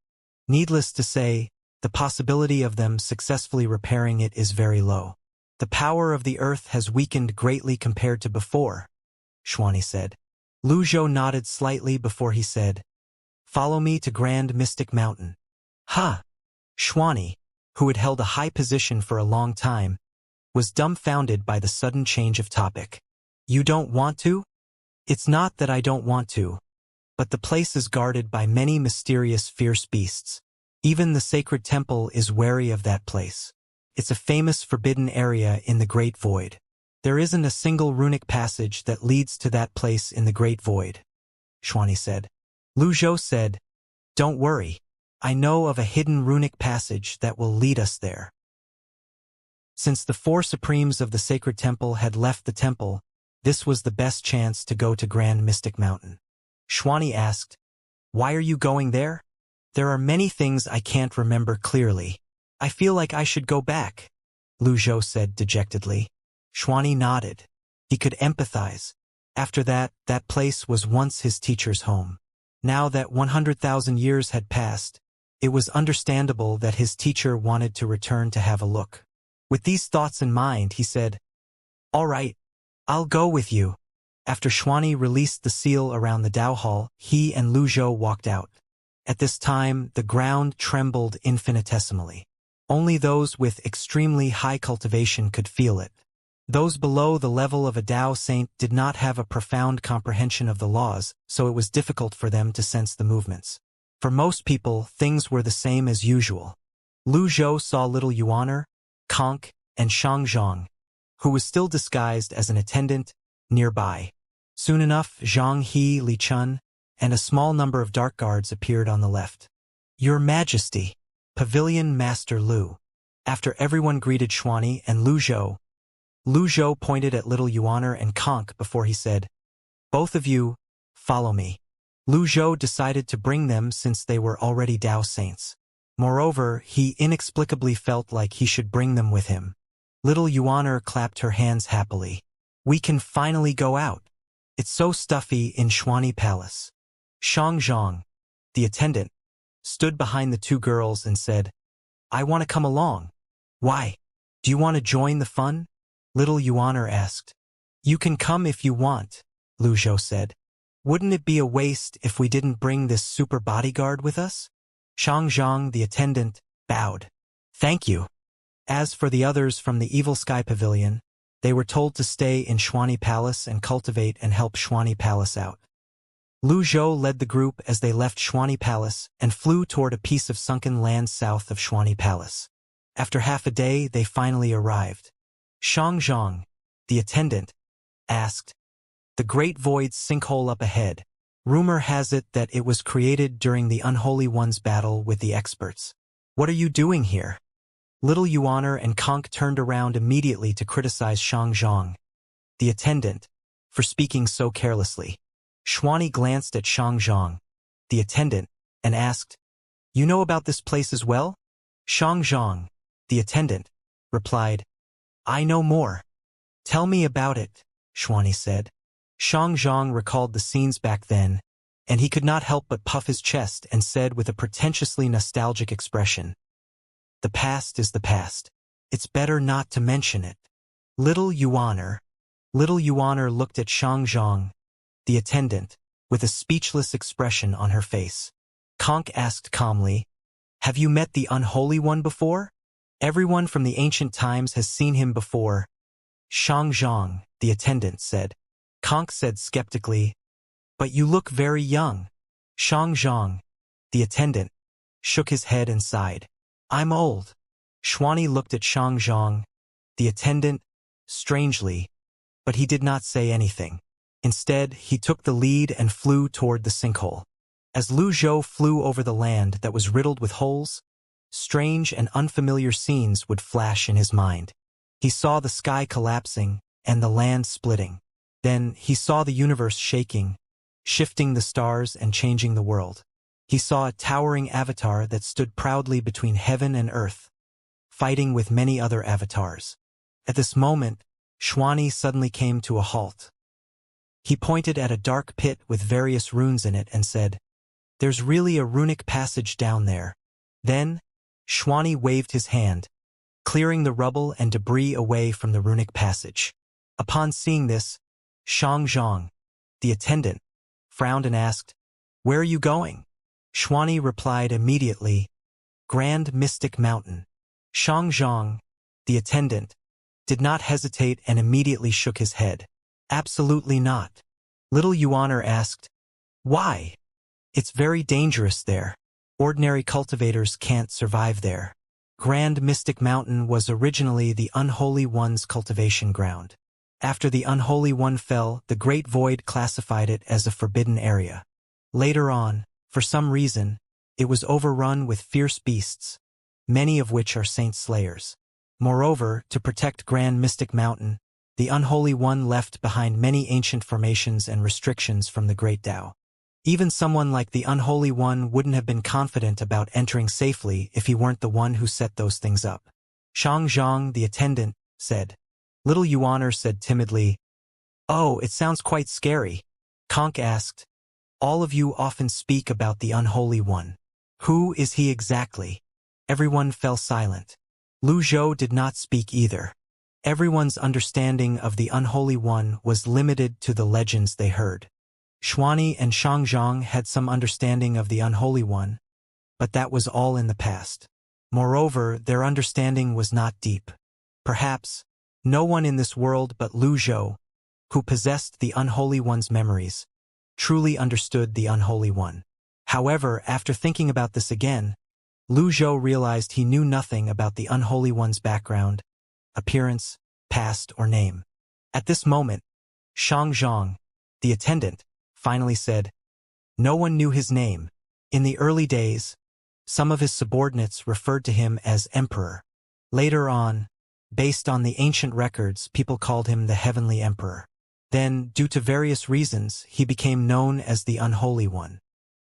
Needless to say, the possibility of them successfully repairing it is very low. The power of the earth has weakened greatly compared to before, Xuani said. Lu Zhou nodded slightly before he said, Follow me to Grand Mystic Mountain. Ha! Xuani, who had held a high position for a long time, was dumbfounded by the sudden change of topic. You don't want to? It's not that I don't want to, but the place is guarded by many mysterious fierce beasts. Even the sacred temple is wary of that place. It's a famous forbidden area in the Great Void. There isn't a single runic passage that leads to that place in the Great Void, Xuani said. Lu Zhou said, Don't worry. I know of a hidden runic passage that will lead us there. Since the 4 supremes of the sacred temple had left the temple, this was the best chance to go to Grand Mystic Mountain. Xuani asked, Why are you going there? There are many things I can't remember clearly. I feel like I should go back, Lu Zhou said dejectedly. Xuani nodded. He could empathize. After that, that place was once his teacher's home. Now that 100,000 years had passed, it was understandable that his teacher wanted to return to have a look. With these thoughts in mind, he said, "All right, I'll go with you." After Xuanyi released the seal around the Dao Hall, he and Lu Zhou walked out. At this time, the ground trembled infinitesimally. Only those with extremely high cultivation could feel it. Those below the level of a Dao saint did not have a profound comprehension of the laws, so it was difficult for them to sense the movements. For most people, things were the same as usual. Lu Zhou saw little Yuaner, Conk, and Xianxia, who was still disguised as an attendant, nearby. Soon enough, Zhang He, Li Chun, and a small number of dark guards appeared on the left. "Your Majesty, Pavilion Master Lu." After everyone greeted Xuanyi and Lu Zhou pointed at little Yuaner and Conk before he said, "Both of you, follow me." Lu Zhou decided to bring them since they were already Dao saints. Moreover, he inexplicably felt like he should bring them with him. Little Yuaner clapped her hands happily. "We can finally go out. It's so stuffy in Xuanyi Palace." Xianxia, the attendant, stood behind the two girls and said, "I want to come along." "Why? Do you want to join the fun?" Little Yuaner asked. "You can come if you want," Lu Zhou said. "Wouldn't it be a waste if we didn't bring this super bodyguard with us?" Xianxia, the attendant, bowed. "Thank you." As for the others from the Evil Sky Pavilion, they were told to stay in Xuanyi Palace and cultivate and help Xuanyi Palace out. Lu Zhou led the group as they left Xuanyi Palace and flew toward a piece of sunken land south of Xuanyi Palace. After half a day, they finally arrived. Xianxia, the attendant, asked, "The Great Void's sinkhole up ahead. Rumor has it that it was created during the Unholy One's battle with the experts. What are you doing here?" Little Yuaner and Conk turned around immediately to criticize Xianxia, the attendant, for speaking so carelessly. Xuanyi glanced at Xianxia, the attendant, and asked, "You know about this place as well?" Xianxia, the attendant, replied, "I know more." "Tell me about it," Xuanyi said. Xianxia recalled the scenes back then, and he could not help but puff his chest and said with a pretentiously nostalgic expression, "The past is the past. It's better not to mention it." Little Yuaner looked at Xianxia, the attendant, with a speechless expression on her face. Conk asked calmly, "Have you met the Unholy One before?" "Everyone from the ancient times has seen him before," Xianxia, the attendant, said. Conk said skeptically, "But you look very young." Xianxia, the attendant, shook his head and sighed. "I'm old." Xuanyi looked at Xianxia, the attendant, strangely, but he did not say anything. Instead, he took the lead and flew toward the sinkhole. As Lu Zhou flew over the land that was riddled with holes, strange and unfamiliar scenes would flash in his mind. He saw the sky collapsing and the land splitting. Then he saw the universe shaking, shifting the stars and changing the world. He saw a towering avatar that stood proudly between heaven and earth, fighting with many other avatars. At this moment, Xuanyi suddenly came to a halt. He pointed at a dark pit with various runes in it and said, "There's really a runic passage down there." Then, Xuanyi waved his hand, clearing the rubble and debris away from the runic passage. Upon seeing this, Xianxia, the attendant, frowned and asked, "Where are you going?" Xuanyi replied immediately, "Grand Mystic Mountain." Xianxia, the attendant, did not hesitate and immediately shook his head. "Absolutely not." Little Yuaner asked, "Why?" "It's very dangerous there. Ordinary cultivators can't survive there." Grand Mystic Mountain was originally the Unholy One's cultivation ground. After the Unholy One fell, the Great Void classified it as a forbidden area. Later on, for some reason, it was overrun with fierce beasts, many of which are saint slayers. Moreover, to protect Grand Mystic Mountain, the Unholy One left behind many ancient formations and restrictions from the Great Tao. Even someone like the Unholy One wouldn't have been confident about entering safely if he weren't the one who set those things up. Xianxia, the attendant, said. Little Yuaner said timidly, Oh, it sounds quite scary. Conk asked. All of you often speak about the Unholy One. Who is he exactly? Everyone fell silent. Lu Zhou did not speak either. Everyone's understanding of the Unholy One was limited to the legends they heard. Xuani and Shangzhong had some understanding of the Unholy One, but that was all in the past. Moreover, their understanding was not deep. Perhaps, no one in this world but Lu Zhou, who possessed the Unholy One's memories, truly understood the Unholy One. However, after thinking about this again, Lu Zhou realized he knew nothing about the Unholy One's background, appearance, past, or name. At this moment, Shangzhong, the attendant, finally said, no one knew his name. In the early days, some of his subordinates referred to him as Emperor. Later on, based on the ancient records, people called him the Heavenly Emperor. Then, due to various reasons, he became known as the Unholy One.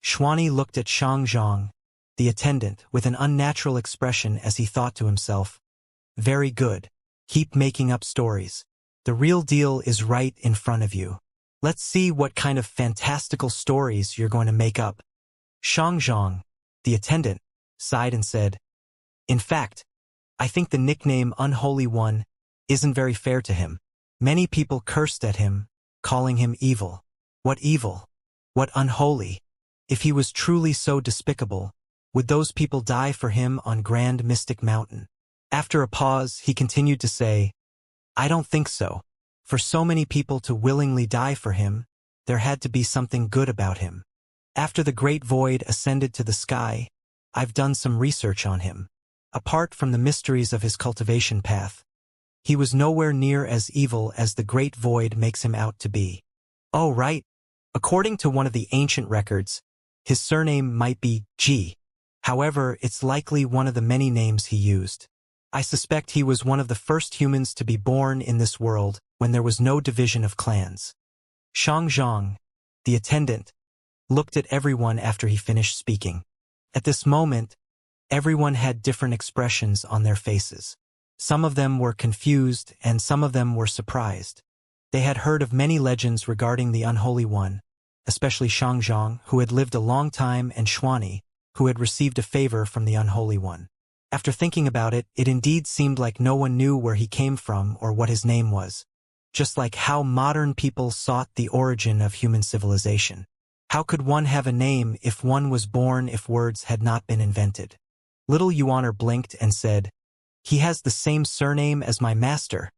Xuani looked at Shangzhong, the attendant, with an unnatural expression as he thought to himself, very good. Keep making up stories. The real deal is right in front of you. Let's see what kind of fantastical stories you're going to make up. Shangzhong, the attendant, sighed and said, in fact, I think the nickname Unholy One isn't very fair to him. Many people cursed at him, calling him evil. What evil? What unholy? If he was truly so despicable, would those people die for him on Grand Mystic Mountain? After a pause, he continued to say, I don't think so. For so many people to willingly die for him, there had to be something good about him. After the Great Void ascended to the sky, I've done some research on him. Apart from the mysteries of his cultivation path, he was nowhere near as evil as the Great Void makes him out to be. Oh, right. According to one of the ancient records, his surname might be Ji. However, it's likely one of the many names he used. I suspect he was one of the first humans to be born in this world when there was no division of clans. Shangzhong, the attendant, looked at everyone after he finished speaking. At this moment, everyone had different expressions on their faces. Some of them were confused and some of them were surprised. They had heard of many legends regarding the Unholy One, especially Shangzhong, who had lived a long time, and Xuani, who had received a favor from the Unholy One. After thinking about it, it indeed seemed like no one knew where he came from or what his name was. Just like how modern people sought the origin of human civilization. How could one have a name if one was born if words had not been invented? Little Yuaner blinked and said, he has the same surname as my master.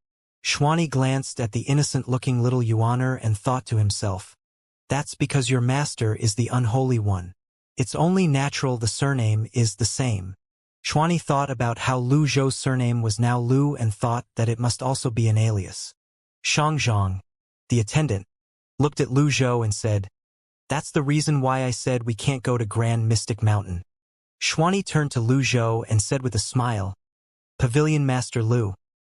Xuani glanced at the innocent-looking little Yuaner and thought to himself, that's because your master is the Unholy One. It's only natural the surname is the same. Xuani thought about how Lu Zhou's surname was now Lu and thought that it must also be an alias. Shangzhong, the attendant, looked at Lu Zhou and said, that's the reason why I said we can't go to Grand Mystic Mountain. Xuani turned to Lu Zhou and said with a smile, Pavilion Master Lu,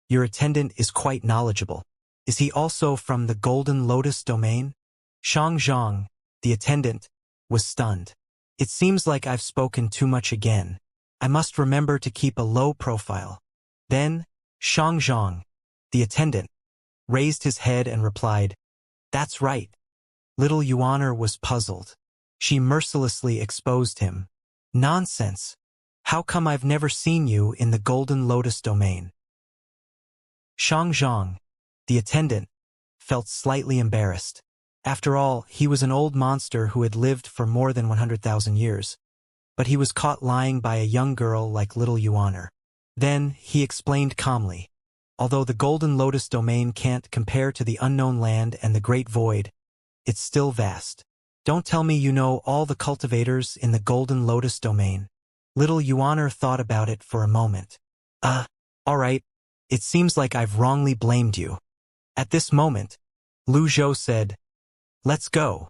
your attendant is quite knowledgeable. Is he also from the Golden Lotus domain? Shangzhong, the attendant, was stunned. It seems like I've spoken too much again. I must remember to keep a low profile. Then, Shangzhong, the attendant, raised his head and replied, that's right. Little Yuaner was puzzled. She mercilessly exposed him. Nonsense. How come I've never seen you in the Golden Lotus domain? Shangzhong, the attendant, felt slightly embarrassed. After all, he was an old monster who had lived for more than 100,000 years. But he was caught lying by a young girl like little Yuaner. Then, he explained calmly, although the Golden Lotus domain can't compare to the Unknown Land and the Great Void, it's still vast. Don't tell me you know all the cultivators in the Golden Lotus domain. Little Yuaner thought about it for a moment. All right. It seems like I've wrongly blamed you. At this moment, Lu Zhou said, let's go.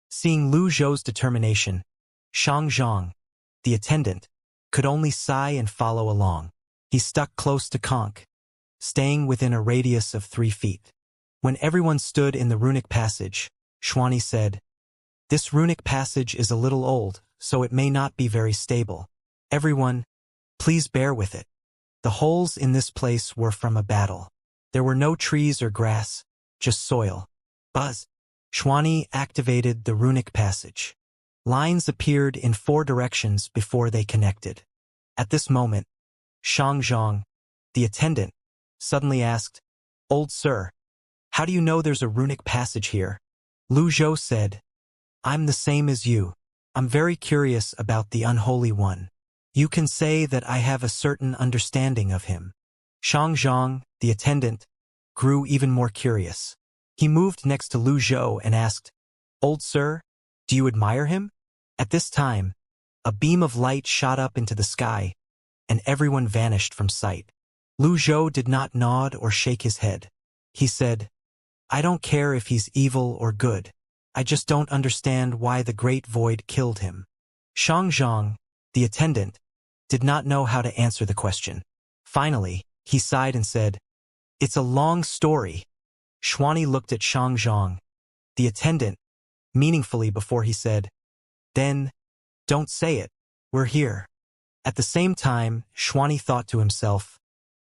Seeing Lu Zhou's determination, Shangzhong, the attendant, could only sigh and follow along. He stuck close to Conk, staying within a radius of 3 feet. When everyone stood in the runic passage, Xuani said, this runic passage is a little old, so it may not be very stable. Everyone, please bear with it. The holes in this place were from a battle. There were no trees or grass, just soil. Buzz. Xuani activated the runic passage. Lines appeared in 4 directions before they connected. At this moment, Xianxia, the attendant, suddenly asked, "Old sir, how do you know there's a runic passage here?" Lu Zhou said, "I'm the same as you. I'm very curious about the Unholy One. You can say that I have a certain understanding of him." Xianxia, the attendant, grew even more curious. He moved next to Lu Zhou and asked, "Old sir, do you admire him?" At this time, a beam of light shot up into the sky, and everyone vanished from sight. Lu Zhou did not nod or shake his head. He said, "I don't care if he's evil or good. I just don't understand why the Great Void killed him." Xianxia, the attendant, did not know how to answer the question. Finally, he sighed and said, "It's a long story." Xuani looked at Xianxia, the attendant, meaningfully before he said, "Then, don't say it. We're here." At the same time, Xuani thought to himself,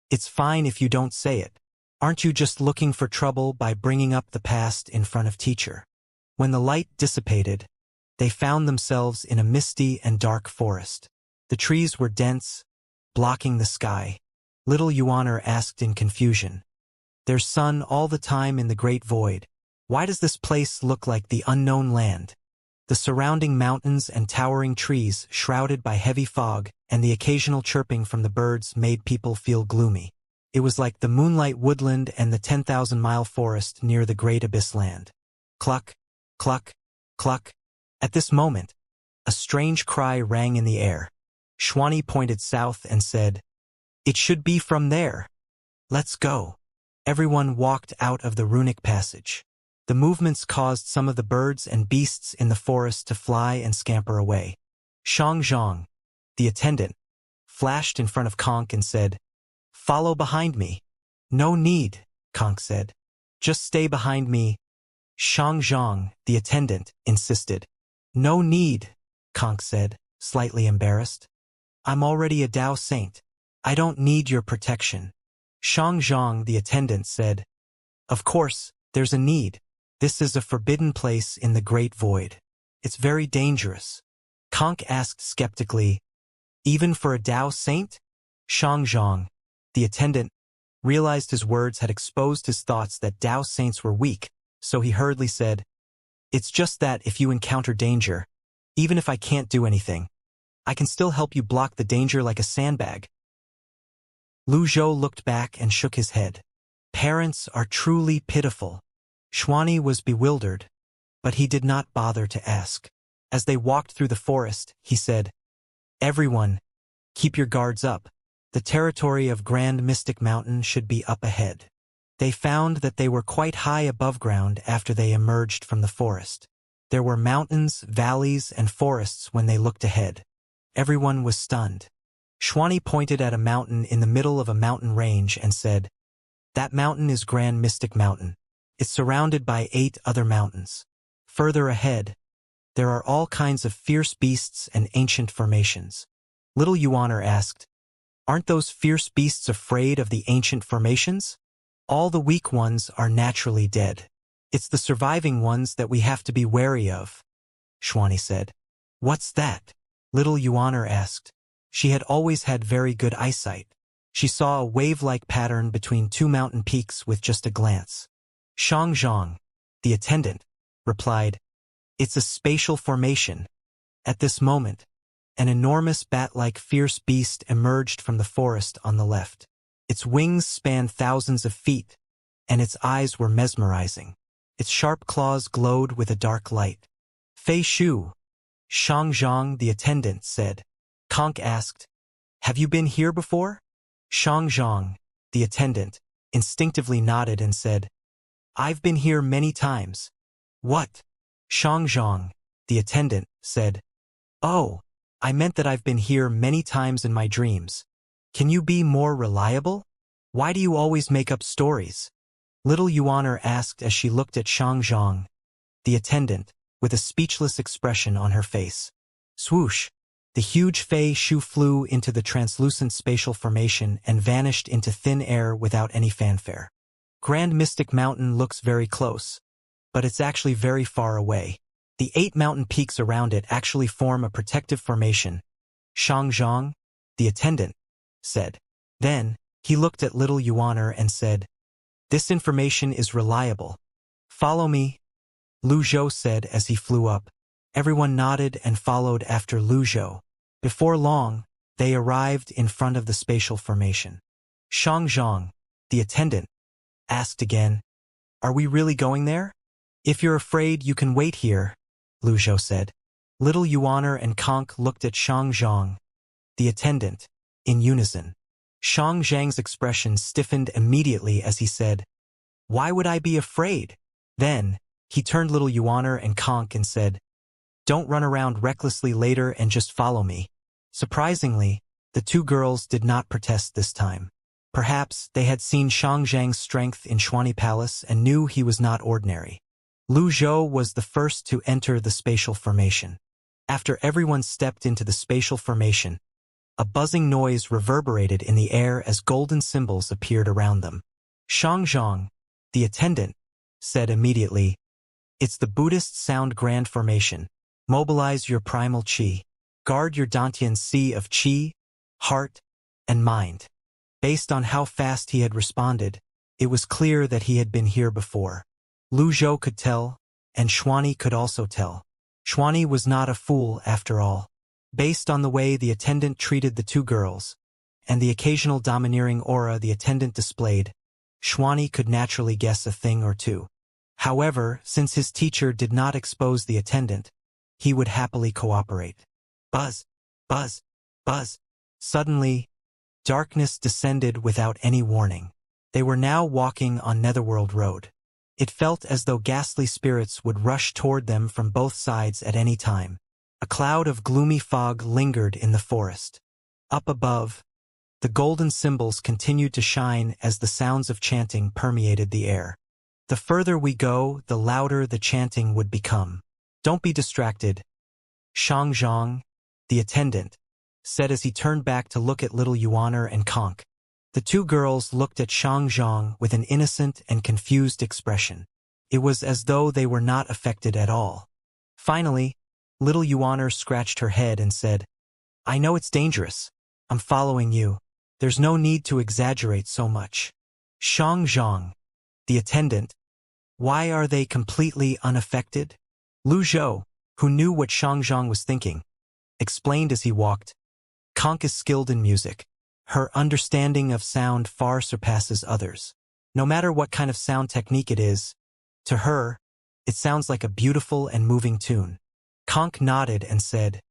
"It's fine if you don't say it. Aren't you just looking for trouble by bringing up the past in front of teacher?" When the light dissipated, they found themselves in a misty and dark forest. The trees were dense, blocking the sky. Little Yuaner asked in confusion, "There's sun all the time in the Great Void. Why does this place look like the unknown land?" The surrounding mountains and towering trees shrouded by heavy fog and the occasional chirping from the birds made people feel gloomy. It was like the moonlight woodland and the 10,000-mile forest near the Great Abyss land. Cluck, cluck, cluck. At this moment, a strange cry rang in the air. Xuani pointed south and said, "It should be from there. Let's go." Everyone walked out of the runic passage. The movements caused some of the birds and beasts in the forest to fly and scamper away. Xianxia, the attendant, flashed in front of Conk and said, "Follow behind me." "No need," Conk said. "Just stay behind me." Xianxia, the attendant, insisted. "No need," Conk said, slightly embarrassed. "I'm already a Tao saint. I don't need your protection." Xianxia, the attendant, said, "Of course, there's a need. This is a forbidden place in the Great Void. It's very dangerous." Conk asked skeptically, "Even for a Tao saint?" Xianxia, the attendant, realized his words had exposed his thoughts that Tao saints were weak, so he hurriedly said, "It's just that if you encounter danger, even if I can't do anything, I can still help you block the danger like a sandbag." Lu Zhou looked back and shook his head. Parents are truly pitiful. Xuani was bewildered, but he did not bother to ask. As they walked through the forest, he said, "Everyone, keep your guards up. The territory of Grand Mystic Mountain should be up ahead." They found that they were quite high above ground after they emerged from the forest. There were mountains, valleys, and forests when they looked ahead. Everyone was stunned. Xuani pointed at a mountain in the middle of a mountain range and said, "That mountain is Grand Mystic Mountain. It's surrounded by 8 other mountains. Further ahead, there are all kinds of fierce beasts and ancient formations." Little Yuaner asked, "Aren't those fierce beasts afraid of the ancient formations?" "All the weak ones are naturally dead. It's the surviving ones that we have to be wary of," Xuani said. "What's that?" Little Yuaner asked. She had always had very good eyesight. She saw a wave-like pattern between 2 mountain peaks with just a glance. Xianxia, the attendant, replied, "It's a spatial formation." At this moment, an enormous bat-like fierce beast emerged from the forest on the left. Its wings spanned thousands of feet, and its eyes were mesmerizing. Its sharp claws glowed with a dark light. "Fei Shu," Xianxia, the attendant, said. Conk asked, "Have you been here before?" Xianxia, the attendant, instinctively nodded and said, "I've been here many times." "What?" Xianxia, the attendant, said. "Oh, I meant that I've been here many times in my dreams. Can you be more reliable? Why do you always make up stories?" Little Yuaner asked as she looked at Xianxia, the attendant, with a speechless expression on her face. Swoosh! The huge Fei Shu flew into the translucent spatial formation and vanished into thin air without any fanfare. "Grand Mystic Mountain looks very close, but it's actually very far away. The 8 mountain peaks around it actually form a protective formation, Xianxia, the attendant, said. Then, he looked at little Yuaner and said, "This information is reliable. Follow me," Lu Zhou said as he flew up. Everyone nodded and followed after Lu Zhou. Before long, they arrived in front of the spatial formation. Xianxia, the attendant, asked again, "Are we really going there?" "If you're afraid, you can wait here," Lu Zhou said. Little Yuaner and Conk looked at Xianxia, the attendant, in unison. Xianxia's expression stiffened immediately as he said, "Why would I be afraid?" Then, he turned little Yuaner and Conk and said, "Don't run around recklessly later and just follow me." Surprisingly, the 2 girls did not protest this time. Perhaps they had seen Xianxia's strength in Xuani Palace and knew he was not ordinary. Lu Zhou was the first to enter the spatial formation. After everyone stepped into the spatial formation, a buzzing noise reverberated in the air as golden symbols appeared around them. Xianxia, the attendant, said immediately, "It's the Buddhist sound grand formation. Mobilize your primal qi. Guard your Dantian sea of qi, heart, and mind." Based on how fast he had responded, it was clear that he had been here before. Lu Zhou could tell, and Xuani could also tell. Xuani was not a fool after all. Based on the way the attendant treated the 2 girls, and the occasional domineering aura the attendant displayed, Xuani could naturally guess a thing or two. However, since his teacher did not expose the attendant, he would happily cooperate. Buzz, buzz, buzz. Suddenly, darkness descended without any warning. They were now walking on Netherworld Road. It felt as though ghastly spirits would rush toward them from both sides at any time. A cloud of gloomy fog lingered in the forest. Up above, the golden symbols continued to shine as the sounds of chanting permeated the air. The further we go, the louder the chanting would become. "Don't be distracted," Xianxia, the attendant, said as he turned back to look at little Yuaner and Conk. The 2 girls looked at Xianxia with an innocent and confused expression. It was as though they were not affected at all. Finally, little Yuaner scratched her head and said, "I know it's dangerous. I'm following you. There's no need to exaggerate so much." Xianxia, the attendant, "Why are they completely unaffected?" Lu Zhou, who knew what Xianxia was thinking, explained as he walked, "Conk is skilled in music. Her understanding of sound far surpasses others. No matter what kind of sound technique it is, to her, it sounds like a beautiful and moving tune." Conk nodded and said,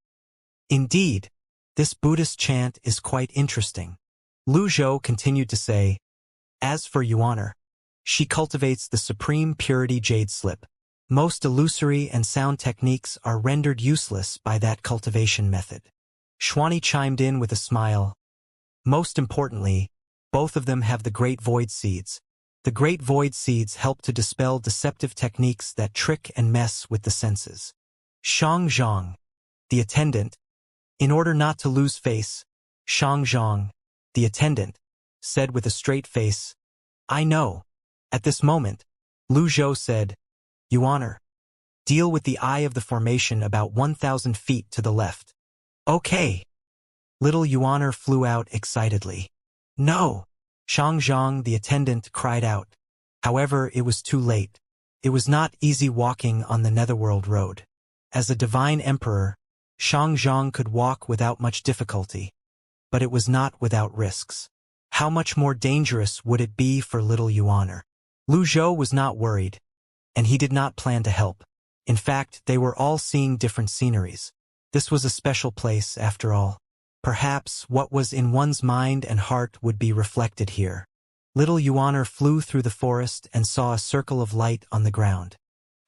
"Indeed, this Buddhist chant is quite interesting." Lu Zhou continued to say, "As for Yuaner, she cultivates the supreme purity jade slip. Most illusory and sound techniques are rendered useless by that cultivation method." Xuani chimed in with a smile. "Most importantly, both of them have the Great Void Seeds. The Great Void Seeds help to dispel deceptive techniques that trick and mess with the senses." Xianxia, the attendant, in order not to lose face, Xianxia, the attendant, said with a straight face, "I know." At this moment, Lu Zhou said, "Yuaner, deal with the eye of the formation about 1,000 feet to the left." "Okay." Little Yuaner flew out excitedly. "No!" Xianxia, the attendant, cried out. However, it was too late. It was not easy walking on the Netherworld Road. As a divine emperor, Xianxia could walk without much difficulty. But it was not without risks. How much more dangerous would it be for little Yuaner? Lu Zhou was not worried, and he did not plan to help. In fact, they were all seeing different sceneries. This was a special place, after all. Perhaps what was in one's mind and heart would be reflected here. Little Yuaner flew through the forest and saw a circle of light on the ground.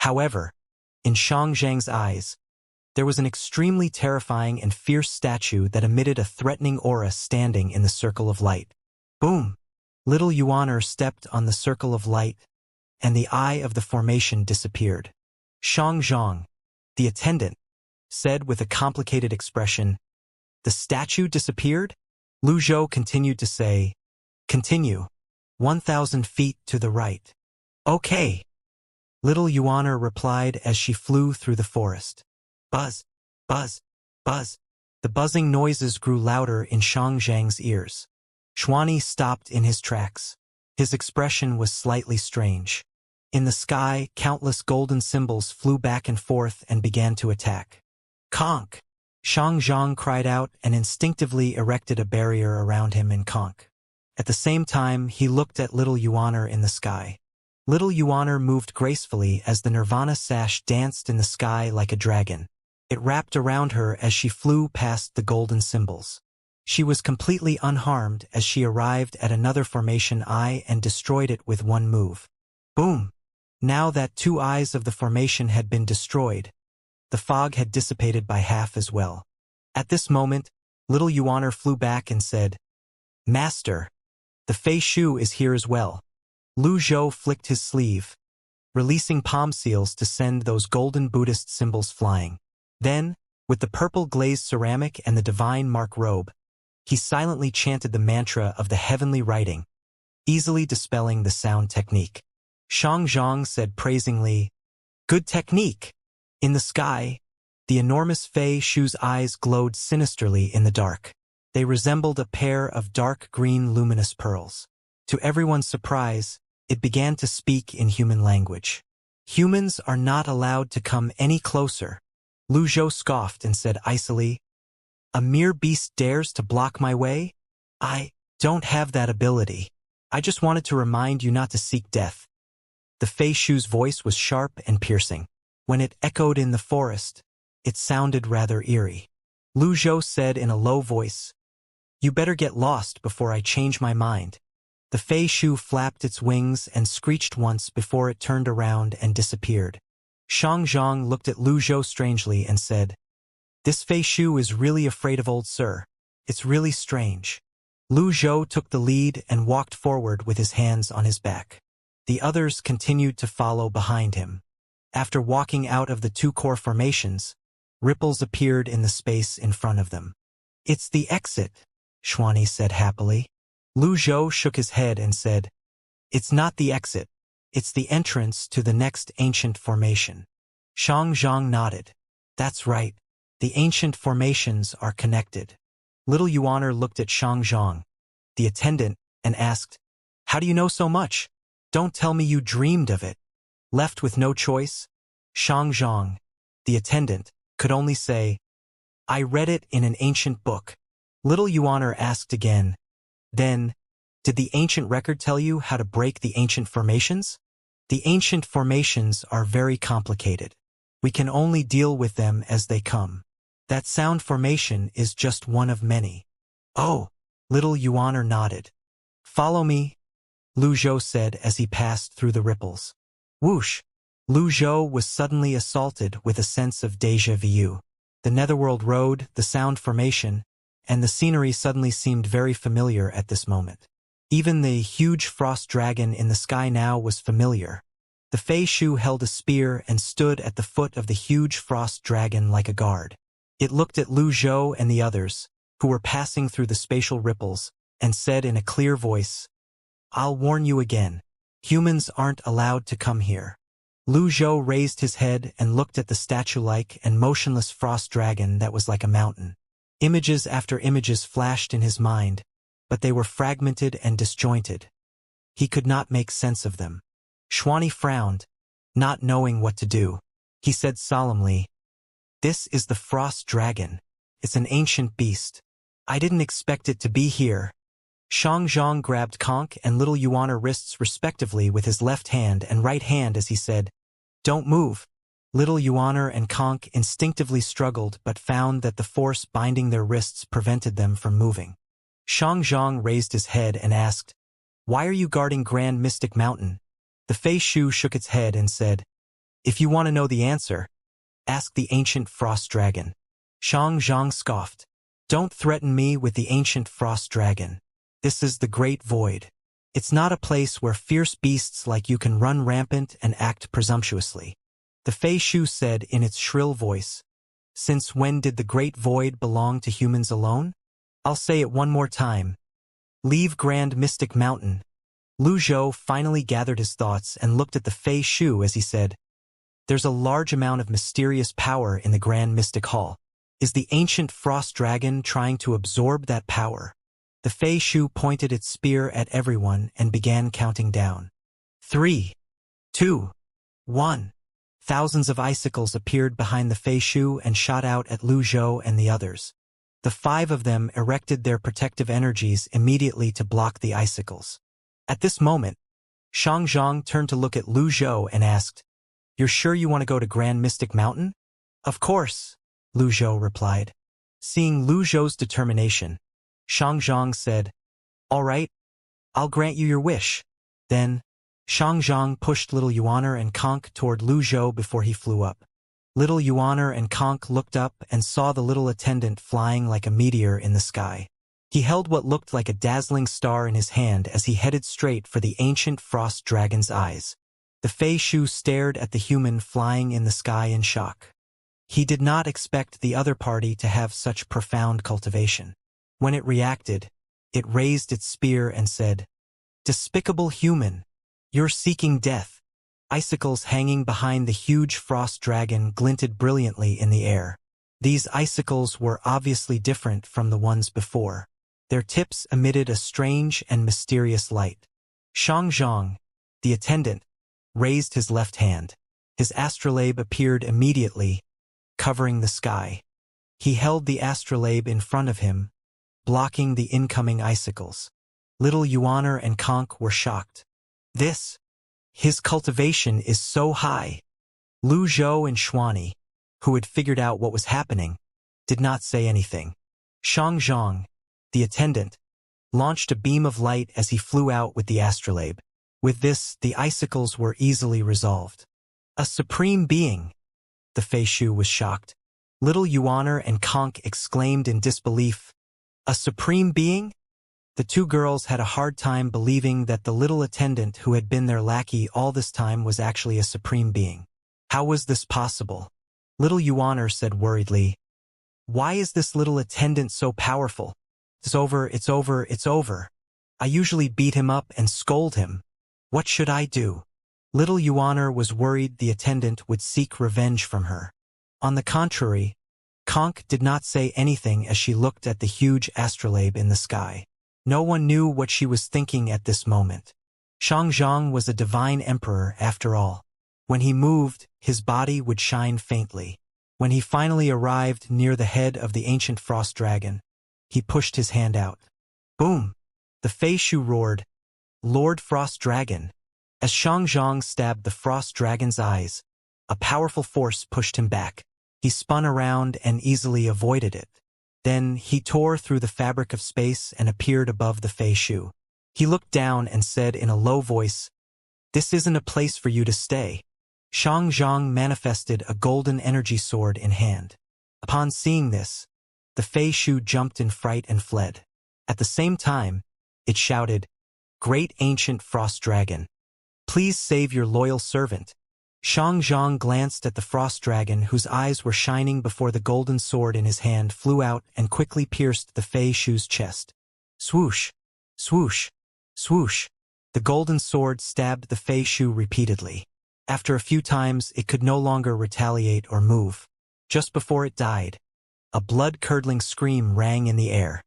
However, in Xianxia's eyes, there was an extremely terrifying and fierce statue that emitted a threatening aura standing in the circle of light. Boom! Little Yuaner stepped on the circle of light, and the eye of the formation disappeared. Xianxia, the attendant, said with a complicated expression, "The statue disappeared?" Lu Zhou continued to say, "Continue. 1,000 feet to the right." "Okay." Little Yuaner replied as she flew through the forest. Buzz, buzz, buzz. The buzzing noises grew louder in Xianxia's ears. Xuani stopped in his tracks. His expression was slightly strange. In the sky, countless golden symbols flew back and forth and began to attack. Conk! Xianxia cried out and instinctively erected a barrier around him in conk. At the same time, he looked at Little Yuaner in the sky. Little Yuaner moved gracefully as the Nirvana sash danced in the sky like a dragon. It wrapped around her as she flew past the golden symbols. She was completely unharmed as she arrived at another formation eye and destroyed it with one move. Boom! Now that 2 eyes of the formation had been destroyed, the fog had dissipated by half as well. At this moment, Little Yuaner flew back and said, Master, the Fei Shu is here as well. Lu Zhou flicked his sleeve, releasing palm seals to send those golden Buddhist symbols flying. Then, with the purple glazed ceramic and the divine mark robe, he silently chanted the mantra of the heavenly writing, easily dispelling the sound technique. Xianxia said praisingly, Good technique! In the sky, the enormous Fei Shu's eyes glowed sinisterly in the dark. They resembled a pair of dark green luminous pearls. To everyone's surprise, it began to speak in human language. Humans are not allowed to come any closer. Lu Zhou scoffed and said icily, A mere beast dares to block my way? I don't have that ability. I just wanted to remind you not to seek death. The Fei Shu's voice was sharp and piercing. When it echoed in the forest, it sounded rather eerie. Lu Zhou said in a low voice, You better get lost before I change my mind. The Fei Shu flapped its wings and screeched once before it turned around and disappeared. Xianxia looked at Lu Zhou strangely and said, This Fei Shu is really afraid of old sir. It's really strange. Lu Zhou took the lead and walked forward with his hands on his back. The others continued to follow behind him. After walking out of the 2 core formations, ripples appeared in the space in front of them. It's the exit, Xuani said happily. Lu Zhou shook his head and said, It's not the exit. It's the entrance to the next ancient formation. Xianxia nodded. That's right. The ancient formations are connected. Little Yuaner looked at Xianxia, the attendant, and asked, How do you know so much? Don't tell me you dreamed of it. Left with no choice, Xianxia, the attendant, could only say, I read it in an ancient book. Little Yuaner asked again, Then, did the ancient record tell you how to break the ancient formations? The ancient formations are very complicated. We can only deal with them as they come. That sound formation is just one of many. Oh, Little Yuaner nodded. Follow me, Lu Zhou said as he passed through the ripples. Whoosh! Lu Zhou was suddenly assaulted with a sense of déjà vu. The Netherworld Road, the sound formation, and the scenery suddenly seemed very familiar at this moment. Even the huge frost dragon in the sky now was familiar. The Fei Shu held a spear and stood at the foot of the huge frost dragon like a guard. It looked at Lu Zhou and the others, who were passing through the spatial ripples, and said in a clear voice, I'll warn you again. Humans aren't allowed to come here. Lu Zhou raised his head and looked at the statue-like and motionless frost dragon that was like a mountain. Images after images flashed in his mind, but they were fragmented and disjointed. He could not make sense of them. Xuani frowned, not knowing what to do. He said solemnly, This is the frost dragon. It's an ancient beast. I didn't expect it to be here. Xianxia grabbed Conk and Little Yuaner wrists respectively with his left hand and right hand as he said, Don't move. Little Yuaner and Conk instinctively struggled but found that the force binding their wrists prevented them from moving. Xianxia raised his head and asked, Why are you guarding Grand Mystic Mountain? The Fei Shu shook its head and said, If you want to know the answer, ask the ancient frost dragon. Xianxia scoffed. Don't threaten me with the ancient frost dragon. This is the great void. It's not a place where fierce beasts like you can run rampant and act presumptuously. The Fei Shu said in its shrill voice, Since when did the great void belong to humans alone? I'll say it one more time. Leave Grand Mystic Mountain. Lu Zhou finally gathered his thoughts and looked at the Fei Shu as he said, "There's a large amount of mysterious power in the Grand Mystic Hall. Is the ancient frost dragon trying to absorb that power?" The Fei Shu pointed its spear at everyone and began counting down. 3, 2, 1. Thousands of icicles appeared behind the Fei Shu and shot out at Lu Zhou and the others. The 5 of them erected their protective energies immediately to block the icicles. At this moment, Xianxia turned to look at Lu Zhou and asked, "You're sure you want to go to Grand Mystic Mountain?" "Of course," Lu Zhou replied. Seeing Lu Zhou's determination, Xianxia said, "All right, I'll grant you your wish." Then, Xianxia pushed little Yuaner and Conk toward Lu Zhou before he flew up. Little Yuaner and Conk looked up and saw the little attendant flying like a meteor in the sky. He held what looked like a dazzling star in his hand as he headed straight for the ancient frost dragon's eyes. The Fei Shu stared at the human flying in the sky in shock. He did not expect the other party to have such profound cultivation. When it reacted, it raised its spear and said, "Despicable human, you're seeking death." Icicles hanging behind the huge frost dragon glinted brilliantly in the air. These icicles were obviously different from the ones before. Their tips emitted a strange and mysterious light. Xianxia, the attendant, raised his left hand. His astrolabe appeared immediately, covering the sky. He held the astrolabe in front of him, blocking the incoming icicles. Little Yuaner and Conk were shocked. His cultivation is so high. Lu Zhou and Xuani, who had figured out what was happening, did not say anything. Xianxia, the attendant, launched a beam of light as he flew out with the astrolabe. With this, the icicles were easily resolved. "A supreme being!" The Fei Shu was shocked. Little Yuaner and Conk exclaimed in disbelief, "A supreme being?" The 2 girls had a hard time believing that the little attendant who had been their lackey all this time was actually a supreme being. How was this possible? Little Yuaner said worriedly, "Why is this little attendant so powerful? It's over. I usually beat him up and scold him. What should I do?" Little Yuaner was worried the attendant would seek revenge from her. On the contrary, Conk did not say anything as she looked at the huge astrolabe in the sky. No one knew what she was thinking at this moment. Xianxia was a divine emperor after all. When he moved, his body would shine faintly. When he finally arrived near the head of the ancient frost dragon, he pushed his hand out. Boom! The Fei Shu roared, "Lord Frost Dragon!" As Xianxia stabbed the frost dragon's eyes, a powerful force pushed him back. He spun around and easily avoided it. Then he tore through the fabric of space and appeared above the Fei Shu. He looked down and said in a low voice, "This isn't a place for you to stay." Xianxia manifested a golden energy sword in hand. Upon seeing this, the Fei Shu jumped in fright and fled. At the same time, it shouted, "Great ancient frost dragon, please save your loyal servant." Xianxia glanced at the frost dragon whose eyes were shining before the golden sword in his hand flew out and quickly pierced the Fei Shu's chest. Swoosh! Swoosh! Swoosh! The golden sword stabbed the Fei Shu repeatedly. After a few times, it could no longer retaliate or move. Just before it died, a blood-curdling scream rang in the air.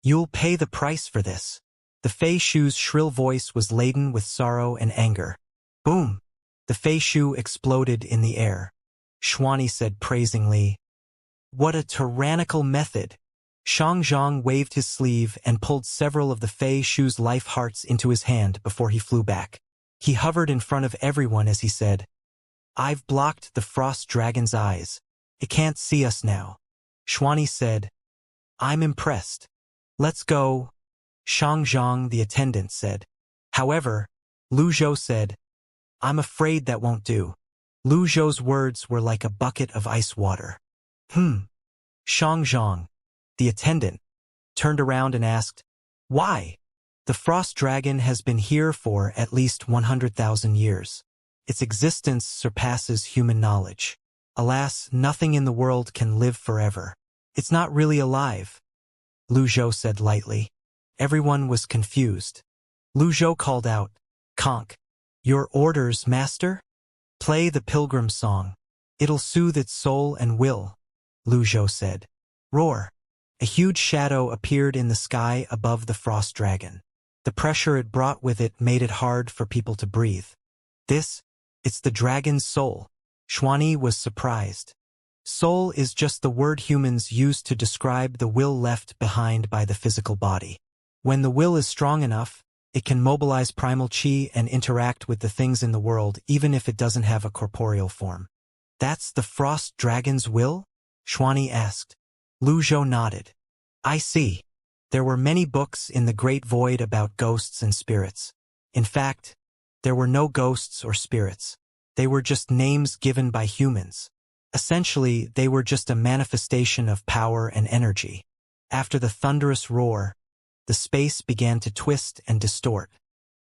"You'll pay the price for this." The Fei Shu's shrill voice was laden with sorrow and anger. Boom! The Fei Shu exploded in the air. Xuani said praisingly, "What a tyrannical method." Xianxia waved his sleeve and pulled several of the Fei Shu's life hearts into his hand before he flew back. He hovered in front of everyone as he said, "I've blocked the frost dragon's eyes. It can't see us now." Xuani said, "I'm impressed. Let's go." Xianxia, the attendant, said. However, Lu Zhou said, "I'm afraid that won't do." Lu Zhou's words were like a bucket of ice water. Xianxia, the attendant, turned around and asked, "Why?" "The frost dragon has been here for at least 100,000 years. Its existence surpasses human knowledge. Alas, nothing in the world can live forever. It's not really alive," Lu Zhou said lightly. Everyone was confused. Lu Zhou called out, "Conk, your orders, master? Play the pilgrim song. It'll soothe its soul and will," Lu Zhou said. Roar. A huge shadow appeared in the sky above the frost dragon. The pressure it brought with it made it hard for people to breathe. It's the dragon's soul. Xuanyi was surprised. Soul is just the word humans use to describe the will left behind by the physical body. When the will is strong enough, it can mobilize primal chi and interact with the things in the world even if it doesn't have a corporeal form. "That's the frost dragon's will?" Xuanyi asked. Lu Zhou nodded. "I see. There were many books in the Great Void about ghosts and spirits. In fact, there were no ghosts or spirits. They were just names given by humans. Essentially, they were just a manifestation of power and energy. After the thunderous roar, the space began to twist and distort.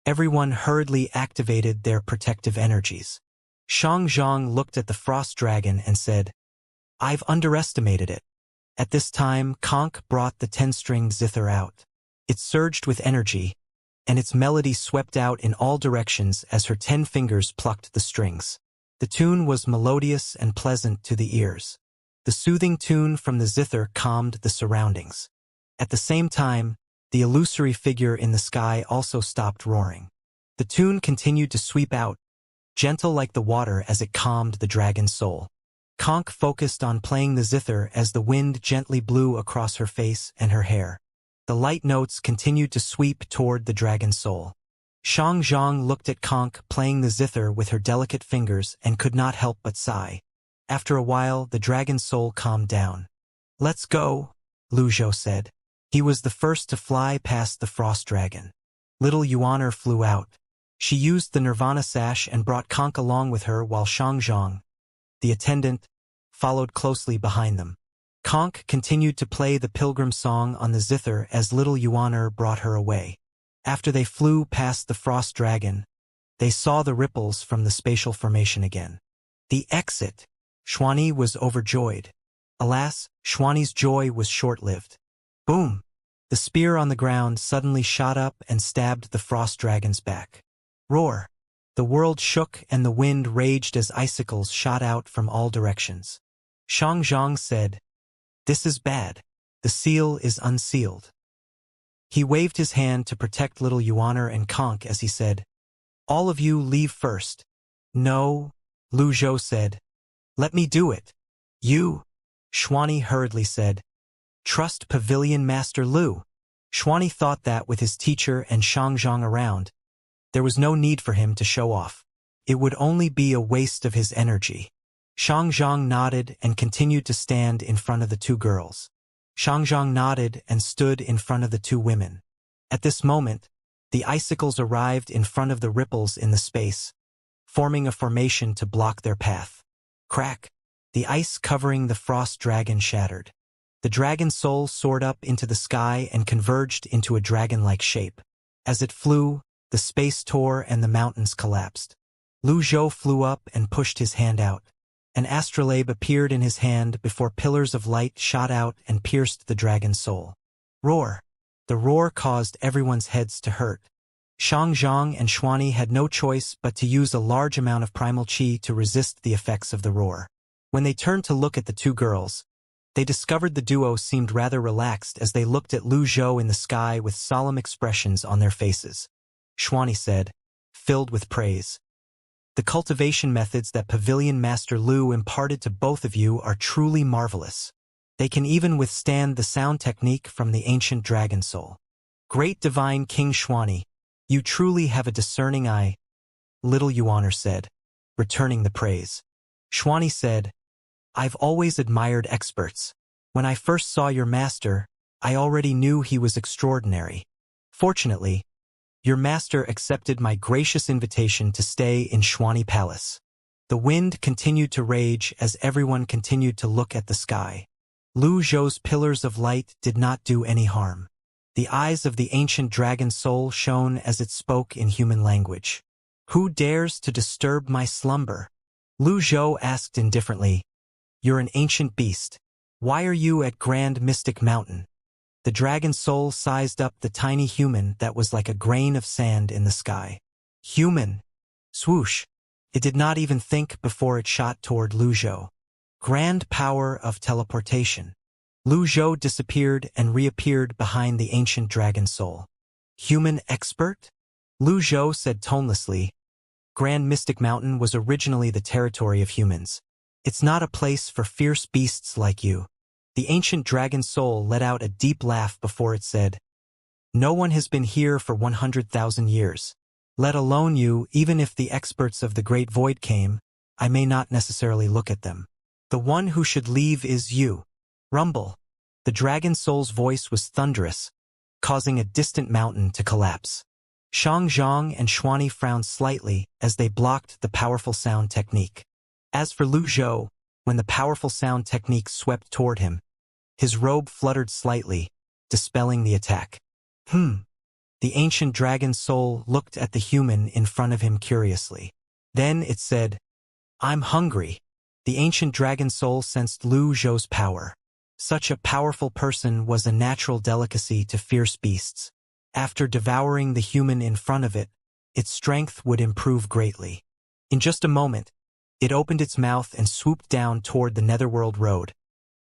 Everyone hurriedly activated their protective energies. Xianxia looked at the frost dragon and said, "I've underestimated it." At this time, Conk brought the 10-stringed zither out. It surged with energy, and its melody swept out in all directions as her 10 fingers plucked the strings. The tune was melodious and pleasant to the ears. The soothing tune from the zither calmed the surroundings. At the same time, the illusory figure in the sky also stopped roaring. The tune continued to sweep out, gentle like the water as it calmed the dragon's soul. Conk focused on playing the zither as the wind gently blew across her face and her hair. The light notes continued to sweep toward the dragon's soul. Xianxia looked at Conk playing the zither with her delicate fingers and could not help but sigh. After a while, the dragon's soul calmed down. "Let's go," Lu Zhou said. He was the first to fly past the frost dragon. Little Yuaner flew out. She used the Nirvana sash and brought Conk along with her while Xianxia, the attendant, followed closely behind them. Conk continued to play the pilgrim song on the zither as little Yuaner brought her away. After they flew past the frost dragon, they saw the ripples from the spatial formation again. The exit! Xuanyi was overjoyed. Alas, Xuanyi's joy was short-lived. Boom! The spear on the ground suddenly shot up and stabbed the frost dragon's back. Roar! The world shook and the wind raged as icicles shot out from all directions. Xianxia said, "This is bad. The seal is unsealed." He waved his hand to protect little Yuaner and Conk as he said, "All of you leave first." "No," Lu Zhou said. "Let me do it." "You," Xuanyi hurriedly said. "Trust Pavilion Master Lu." Xuanyi thought that with his teacher and Xianxia around, there was no need for him to show off. It would only be a waste of his energy. Xianxia nodded and continued to stand in front of the two girls. Xianxia nodded and stood in front of the two women. At this moment, the icicles arrived in front of the ripples in the space, forming a formation to block their path. Crack! The ice covering the frost dragon shattered. The dragon soul soared up into the sky and converged into a dragon-like shape. As it flew, the space tore and the mountains collapsed. Lu Zhou flew up and pushed his hand out. An astrolabe appeared in his hand before pillars of light shot out and pierced the dragon's soul. Roar! The roar caused everyone's heads to hurt. Xianxia and Xuanyi had no choice but to use a large amount of primal chi to resist the effects of the roar. When they turned to look at the two girls, they discovered the duo seemed rather relaxed as they looked at Lu Zhou in the sky with solemn expressions on their faces. Xuanyi said, filled with praise, "The cultivation methods that Pavilion Master Lu imparted to both of you are truly marvelous. They can even withstand the sound technique from the ancient dragon soul. Great divine King Xuanyi, you truly have a discerning eye," little Yuaner said, returning the praise. Xuanyi said, "I've always admired experts. When I first saw your master, I already knew he was extraordinary. Fortunately, your master accepted my gracious invitation to stay in Xuanyi Palace." The wind continued to rage as everyone continued to look at the sky. Lu Zhou's pillars of light did not do any harm. The eyes of the ancient dragon soul shone as it spoke in human language. "Who dares to disturb my slumber?" Lu Zhou asked indifferently. "You're an ancient beast. Why are you at Grand Mystic Mountain?" The dragon soul sized up the tiny human that was like a grain of sand in the sky. Human! Swoosh! It did not even think before it shot toward Lu Zhou. Grand power of teleportation. Lu Zhou disappeared and reappeared behind the ancient dragon soul. Human expert? Lu Zhou said tonelessly. Grand Mystic Mountain was originally the territory of humans. It's not a place for fierce beasts like you. The ancient dragon soul let out a deep laugh before it said, "No one has been here for 100,000 years. Let alone you, even if the experts of the Great Void came, I may not necessarily look at them. The one who should leave is you." Rumble. The dragon soul's voice was thunderous, causing a distant mountain to collapse. Xianxia and Xuani frowned slightly as they blocked the powerful sound technique. As for Lu Zhou, when the powerful sound technique swept toward him, his robe fluttered slightly, dispelling the attack. The ancient dragon soul looked at the human in front of him curiously. Then it said, "I'm hungry." The ancient dragon soul sensed Lu Zhou's power. Such a powerful person was a natural delicacy to fierce beasts. After devouring the human in front of it, its strength would improve greatly. In just a moment, it opened its mouth and swooped down toward the Netherworld Road,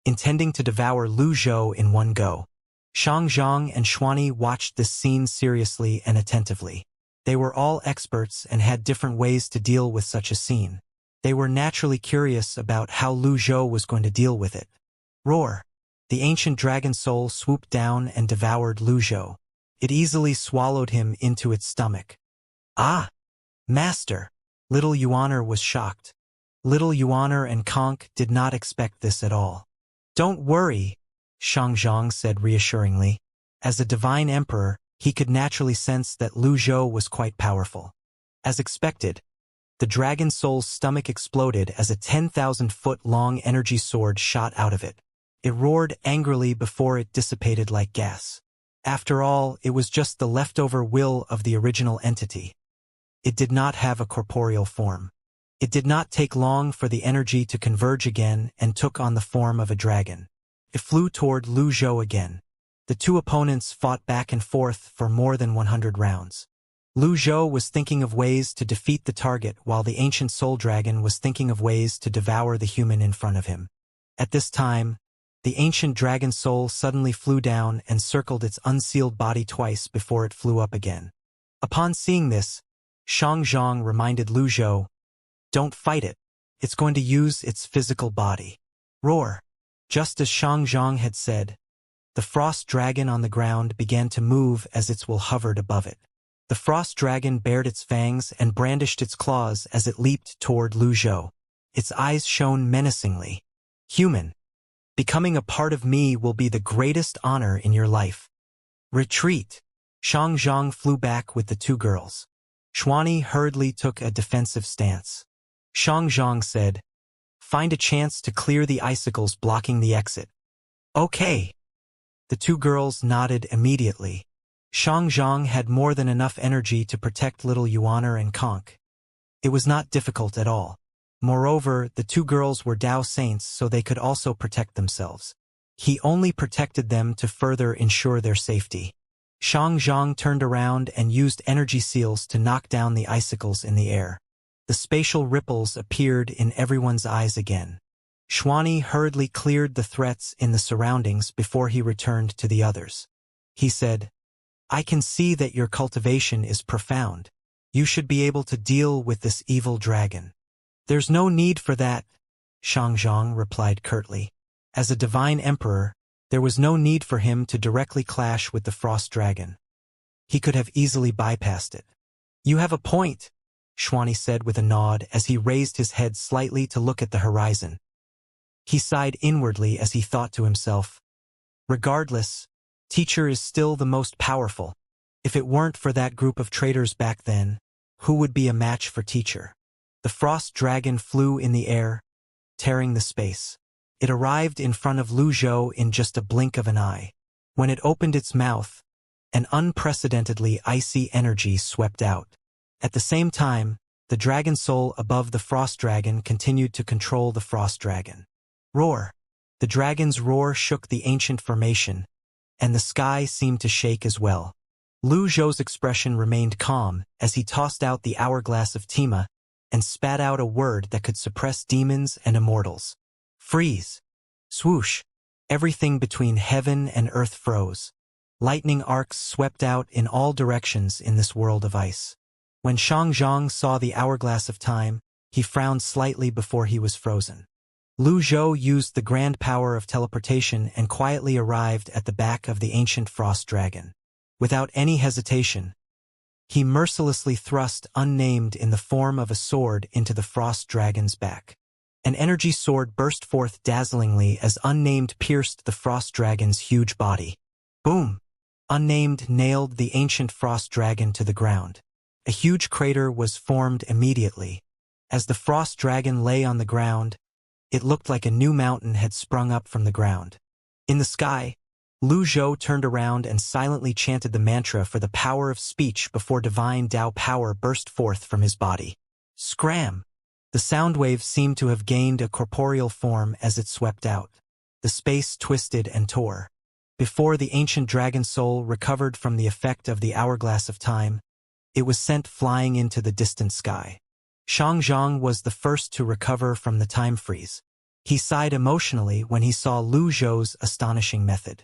intending to devour Lu Zhou in one go. Xianxia and Xuani watched this scene seriously and attentively. They were all experts and had different ways to deal with such a scene. They were naturally curious about how Lu Zhou was going to deal with it. Roar! The ancient dragon soul swooped down and devoured Lu Zhou. It easily swallowed him into its stomach. "Ah! Master!" Little Yuaner was shocked. Little Yuaner and Conk did not expect this at all. "Don't worry," Xianxia said reassuringly. As a divine emperor, he could naturally sense that Lu Zhou was quite powerful. As expected, the dragon soul's stomach exploded as a 10,000-foot-long energy sword shot out of it. It roared angrily before it dissipated like gas. After all, it was just the leftover will of the original entity. It did not have a corporeal form. It did not take long for the energy to converge again and took on the form of a dragon. It flew toward Lu Zhou again. The two opponents fought back and forth for more than 100 rounds. Lu Zhou was thinking of ways to defeat the target while the ancient soul dragon was thinking of ways to devour the human in front of him. At this time, the ancient dragon soul suddenly flew down and circled its unsealed body twice before it flew up again. Upon seeing this, Xianxia reminded Lu Zhou, "Don't fight it. It's going to use its physical body." Roar! Just as Xianxia had said, the frost dragon on the ground began to move as its will hovered above it. The frost dragon bared its fangs and brandished its claws as it leaped toward Lu Zhou. Its eyes shone menacingly. "Human, becoming a part of me will be the greatest honor in your life." "Retreat!" Xianxia flew back with the two girls. Xuani hurriedly took a defensive stance. Xianxia said, "Find a chance to clear the icicles blocking the exit." "Okay." The two girls nodded immediately. Xianxia had more than enough energy to protect little Yuaner and Conk. It was not difficult at all. Moreover, the two girls were Dao saints, so they could also protect themselves. He only protected them to further ensure their safety. Xianxia turned around and used energy seals to knock down the icicles in the air. The spatial ripples appeared in everyone's eyes again. Xuani hurriedly cleared the threats in the surroundings before he returned to the others. He said, "I can see that your cultivation is profound. You should be able to deal with this evil dragon." "There's no need for that," Xianxia replied curtly. As a divine emperor, there was no need for him to directly clash with the frost dragon. He could have easily bypassed it. "You have a point," Xuani said with a nod as he raised his head slightly to look at the horizon. He sighed inwardly as he thought to himself, "Regardless, Teacher is still the most powerful. If it weren't for that group of traitors back then, who would be a match for Teacher?" The frost dragon flew in the air, tearing the space. It arrived in front of Lu Zhou in just a blink of an eye. When it opened its mouth, an unprecedentedly icy energy swept out. At the same time, the dragon soul above the frost dragon continued to control the frost dragon. Roar! The dragon's roar shook the ancient formation, and the sky seemed to shake as well. Lu Zhou's expression remained calm as he tossed out the hourglass of Tame and spat out a word that could suppress demons and immortals. Freeze! Swoosh! Everything between heaven and earth froze. Lightning arcs swept out in all directions in this world of ice. When Xianxia saw the hourglass of time, he frowned slightly before he was frozen. Lu Zhou used the grand power of teleportation and quietly arrived at the back of the ancient frost dragon. Without any hesitation, he mercilessly thrust Unnamed in the form of a sword into the frost dragon's back. An energy sword burst forth dazzlingly as Unnamed pierced the frost dragon's huge body. Boom! Unnamed nailed the ancient frost dragon to the ground. A huge crater was formed immediately. As the frost dragon lay on the ground, it looked like a new mountain had sprung up from the ground. In the sky, Lu Zhou turned around and silently chanted the mantra for the power of speech before divine Tao power burst forth from his body. Scram! The sound wave seemed to have gained a corporeal form as it swept out. The space twisted and tore. Before the ancient dragon soul recovered from the effect of the hourglass of time, it was sent flying into the distant sky. Xianxia was the first to recover from the time freeze. He sighed emotionally when he saw Lu Zhou's astonishing method.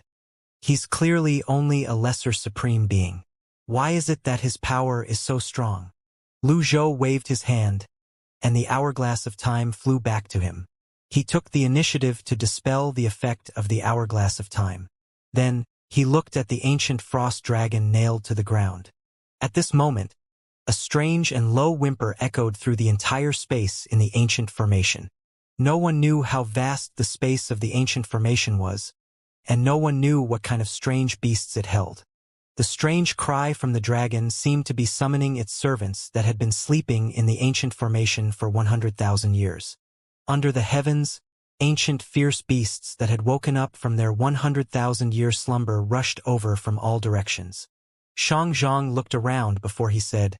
He's clearly only a lesser supreme being. Why is it that his power is so strong? Lu Zhou waved his hand, and the hourglass of time flew back to him. He took the initiative to dispel the effect of the hourglass of time. Then, he looked at the ancient frost dragon nailed to the ground. At this moment, a strange and low whimper echoed through the entire space in the ancient formation. No one knew how vast the space of the ancient formation was, and no one knew what kind of strange beasts it held. The strange cry from the dragon seemed to be summoning its servants that had been sleeping in the ancient formation for 100,000 years. Under the heavens, ancient fierce beasts that had woken up from their 100,000-year slumber rushed over from all directions. Xianxia looked around before he said,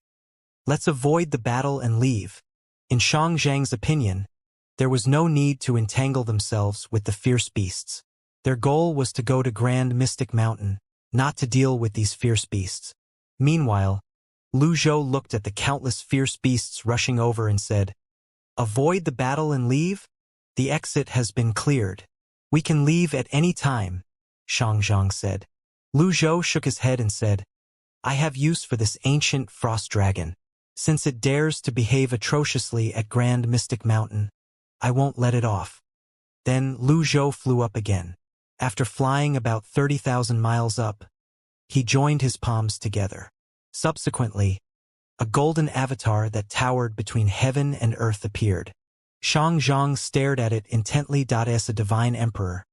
"Let's avoid the battle and leave." In Xianxia's opinion, there was no need to entangle themselves with the fierce beasts. Their goal was to go to Grand Mystic Mountain, not to deal with these fierce beasts. Meanwhile, Lu Zhou looked at the countless fierce beasts rushing over and said, "Avoid the battle and leave? The exit has been cleared. We can leave at any time," Xianxia said. Lu Zhou shook his head and said, "I have use for this ancient frost dragon. Since it dares to behave atrociously at Grand Mystic Mountain, I won't let it off." Then Lu Zhou flew up again. After flying about 30,000 miles up, he joined his palms together. Subsequently, a golden avatar that towered between heaven and earth appeared. Xianxia stared at it intently. As a divine emperor,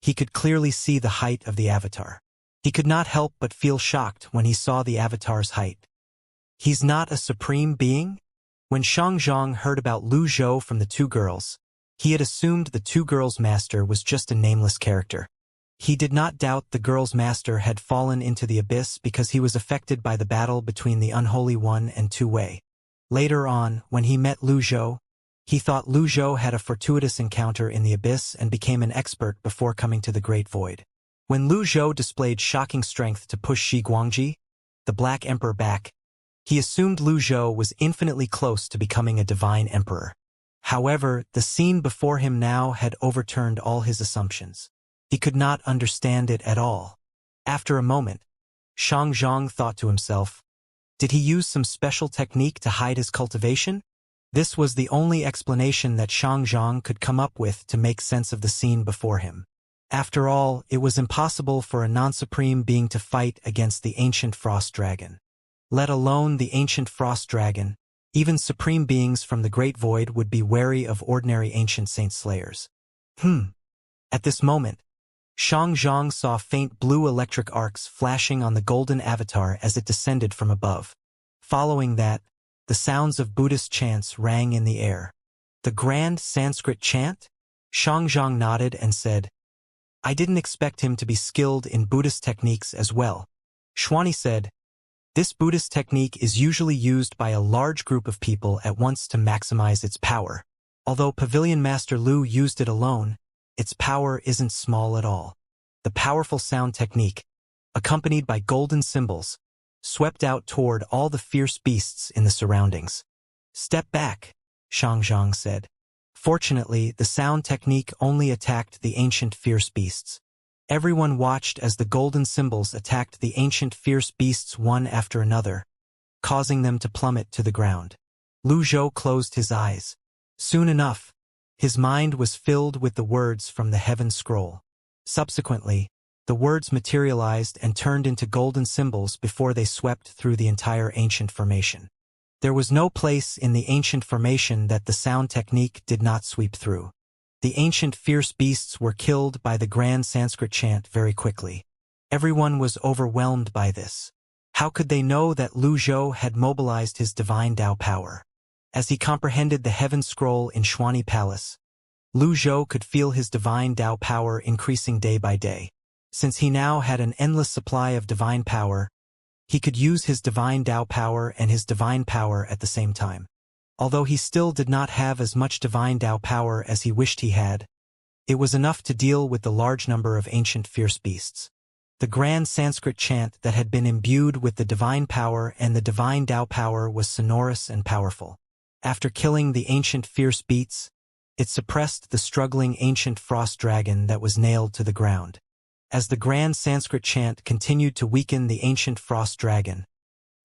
he could clearly see the height of the avatar. He could not help but feel shocked when he saw the avatar's height. He's not a supreme being? When Xianxia heard about Lu Zhou from the two girls, he had assumed the two girls' master was just a nameless character. He did not doubt the girls' master had fallen into the abyss because he was affected by the battle between the Unholy One and Tu Wei. Later on, when he met Lu Zhou, he thought Lu Zhou had a fortuitous encounter in the abyss and became an expert before coming to the Great Void. When Lu Zhou displayed shocking strength to push Shi Guangji, the Black Emperor, back, he assumed Lu Zhou was infinitely close to becoming a divine emperor. However, the scene before him now had overturned all his assumptions. He could not understand it at all. After a moment, Xianxia thought to himself, did he use some special technique to hide his cultivation? This was the only explanation that Xianxia could come up with to make sense of the scene before him. After all, it was impossible for a non-supreme being to fight against the ancient frost dragon. Let alone the ancient frost dragon, even supreme beings from the Great Void would be wary of ordinary ancient saint slayers. At this moment, Xianxia saw faint blue electric arcs flashing on the golden avatar as it descended from above. Following that, the sounds of Buddhist chants rang in the air. The grand Sanskrit chant? Xianxia nodded and said, I didn't expect him to be skilled in Buddhist techniques as well. Xuani said, this Buddhist technique is usually used by a large group of people at once to maximize its power. Although Pavilion Master Lu used it alone, its power isn't small at all. the powerful sound technique, accompanied by golden symbols, swept out toward all the fierce beasts in the surroundings. "Step back," Xianxia said. Fortunately, the sound technique only attacked the ancient fierce beasts. Everyone watched as the golden symbols attacked the ancient fierce beasts one after another, causing them to plummet to the ground. Lu Zhou closed his eyes. Soon enough, his mind was filled with the words from the heaven scroll. Subsequently, the words materialized and turned into golden symbols before they swept through the entire ancient formation. There was no place in the ancient formation that the sound technique did not sweep through. The ancient fierce beasts were killed by the grand Sanskrit chant very quickly. Everyone was overwhelmed by this. How could they know that Lu Zhou had mobilized his divine Tao power? As he comprehended the heaven scroll in Xuani Palace, Lu Zhou could feel his divine Tao power increasing day by day. Since he now had an endless supply of divine power, he could use his divine Tao power and his divine power at the same time. Although he still did not have as much divine Tao power as he wished he had, it was enough to deal with the large number of ancient fierce beasts. The grand Sanskrit chant that had been imbued with the divine power and the divine Tao power was sonorous and powerful. After killing the ancient fierce beasts, it suppressed the struggling ancient frost dragon that was nailed to the ground. As the grand Sanskrit chant continued to weaken the ancient frost dragon,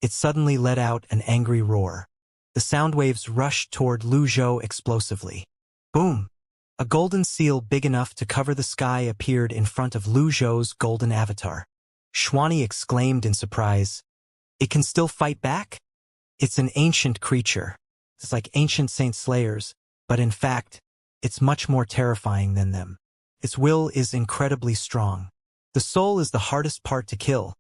it suddenly let out an angry roar. The sound waves rushed toward Lu Zhou explosively. Boom! A golden seal big enough to cover the sky appeared in front of Lu Zhou's golden avatar. Xuani exclaimed in surprise, "It can still fight back? It's an ancient creature. It's like ancient saint slayers, but in fact, it's much more terrifying than them. Its will is incredibly strong. The soul is the hardest part to kill,"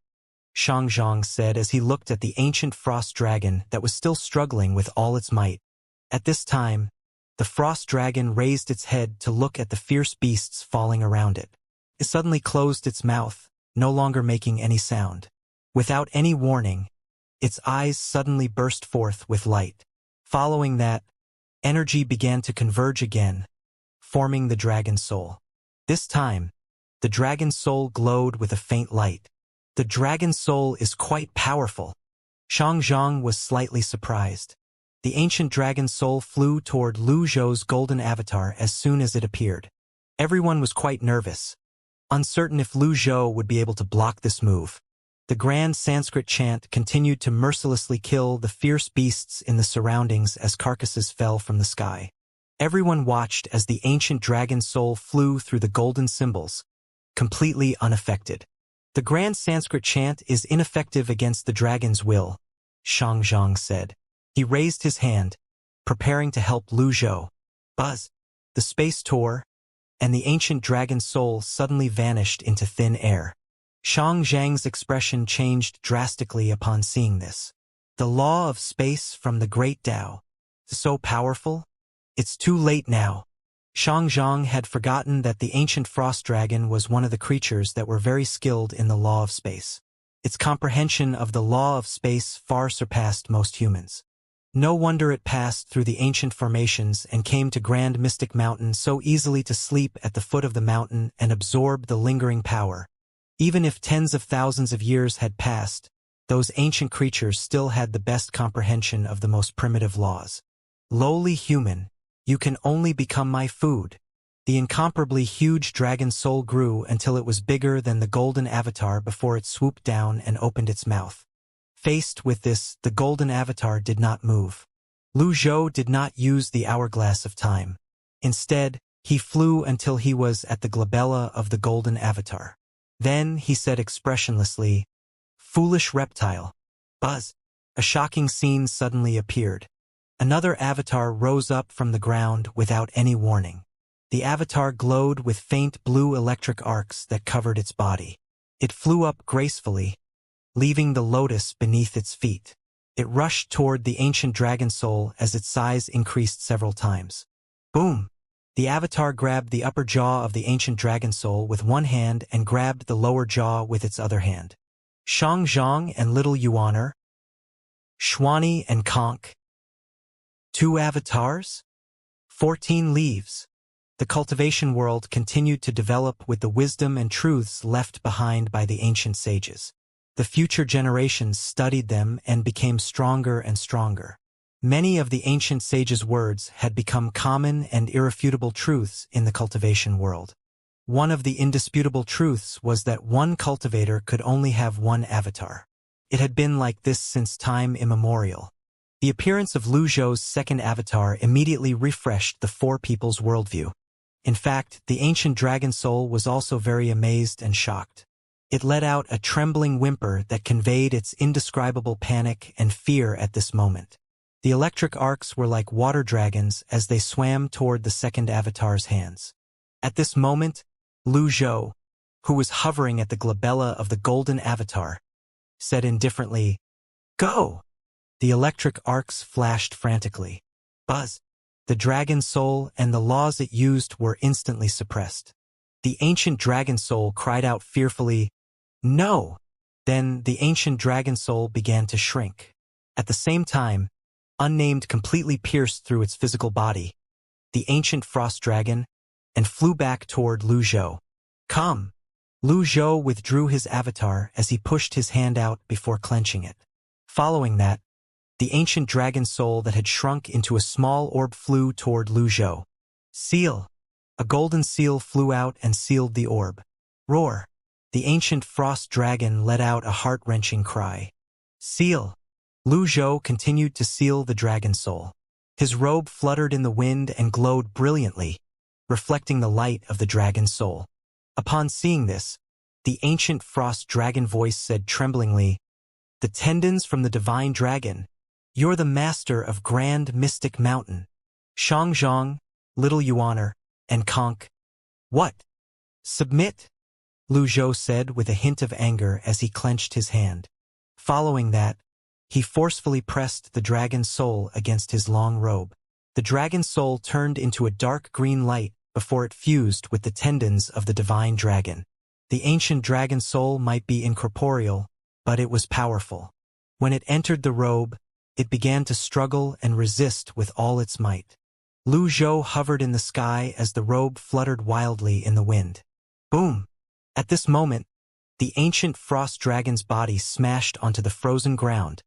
Xianxia said as he looked at the ancient frost dragon that was still struggling with all its might. At this time, the frost dragon raised its head to look at the fierce beasts falling around it. It suddenly closed its mouth, no longer making any sound. Without any warning, its eyes suddenly burst forth with light. Following that, energy began to converge again, forming the dragon's soul. This time, the dragon's soul glowed with a faint light. The dragon's soul is quite powerful. Xianxia was slightly surprised. The ancient dragon's soul flew toward Lu Zhou's golden avatar as soon as it appeared. Everyone was quite nervous, uncertain if Lu Zhou would be able to block this move. The grand Sanskrit chant continued to mercilessly kill the fierce beasts in the surroundings as carcasses fell from the sky. Everyone watched as the ancient dragon's soul flew through the golden symbols, completely unaffected. "The grand Sanskrit chant is ineffective against the dragon's will," Xianxia said. He raised his hand, preparing to help Lu Zhou. Buzz! The space tore, and the ancient dragon's soul suddenly vanished into thin air. Xianxia's expression changed drastically upon seeing this. The law of space from the great Tao. So powerful? It's too late now. Xianxia had forgotten that the ancient frost dragon was one of the creatures that were very skilled in the law of space. Its comprehension of the law of space far surpassed most humans. No wonder it passed through the ancient formations and came to Grand Mystic Mountain so easily to sleep at the foot of the mountain and absorb the lingering power. Even if tens of thousands of years had passed, those ancient creatures still had the best comprehension of the most primitive laws. "Lowly human, you can only become my food." The incomparably huge dragon soul grew until it was bigger than the golden avatar before it swooped down and opened its mouth. Faced with this, the golden avatar did not move. Lu Zhou did not use the hourglass of time. Instead, he flew until he was at the glabella of the golden avatar. Then he said expressionlessly, "Foolish reptile." Buzz! A shocking scene suddenly appeared. Another avatar rose up from the ground without any warning. The avatar glowed with faint blue electric arcs that covered its body. It flew up gracefully, leaving the lotus beneath its feet. It rushed toward the ancient dragon soul as its size increased several times. Boom! The avatar grabbed the upper jaw of the ancient dragon soul with one hand and grabbed the lower jaw with its other hand. Xianxia and Little Yuaner, Xuani and Conk. 2 avatars? 14 leaves. The cultivation world continued to develop with the wisdom and truths left behind by the ancient sages. The future generations studied them and became stronger and stronger. Many of the ancient sages' words had become common and irrefutable truths in the cultivation world. One of the indisputable truths was that one cultivator could only have one avatar. It had been like this since time immemorial. The appearance of Lu Zhou's second avatar immediately refreshed the four people's worldview. In fact, the ancient dragon soul was also very amazed and shocked. It let out a trembling whimper that conveyed its indescribable panic and fear at this moment. The electric arcs were like water dragons as they swam toward the second avatar's hands. At this moment, Lu Zhou, who was hovering at the glabella of the golden avatar, said indifferently, "Go!" The electric arcs flashed frantically. Buzz! The dragon soul and the laws it used were instantly suppressed. The ancient dragon soul cried out fearfully, "No!" Then the ancient dragon soul began to shrink. At the same time, unnamed completely pierced through its physical body, the ancient frost dragon, and flew back toward Lu Zhou. "Come!" Lu Zhou withdrew his avatar as he pushed his hand out before clenching it. Following that, the ancient dragon soul that had shrunk into a small orb flew toward Lu Zhou. "Seal!" A golden seal flew out and sealed the orb. "Roar!" The ancient frost dragon let out a heart-wrenching cry. "Seal!" Lu Zhou continued to seal the dragon soul. His robe fluttered in the wind and glowed brilliantly, reflecting the light of the dragon soul. Upon seeing this, the ancient frost dragon voice said tremblingly, "The tendons from the divine dragon. You're the master of Grand Mystic Mountain. Xianxia, Little Yuaner, and Conk." "What? Submit?" Lu Zhou said with a hint of anger as he clenched his hand. Following that, he forcefully pressed the dragon soul against his long robe. The dragon soul turned into a dark green light before it fused with the tendons of the divine dragon. The ancient dragon soul might be incorporeal, but it was powerful. When it entered the robe, it began to struggle and resist with all its might. Lu Zhou hovered in the sky as the robe fluttered wildly in the wind. Boom! At this moment, the ancient frost dragon's body smashed onto the frozen ground,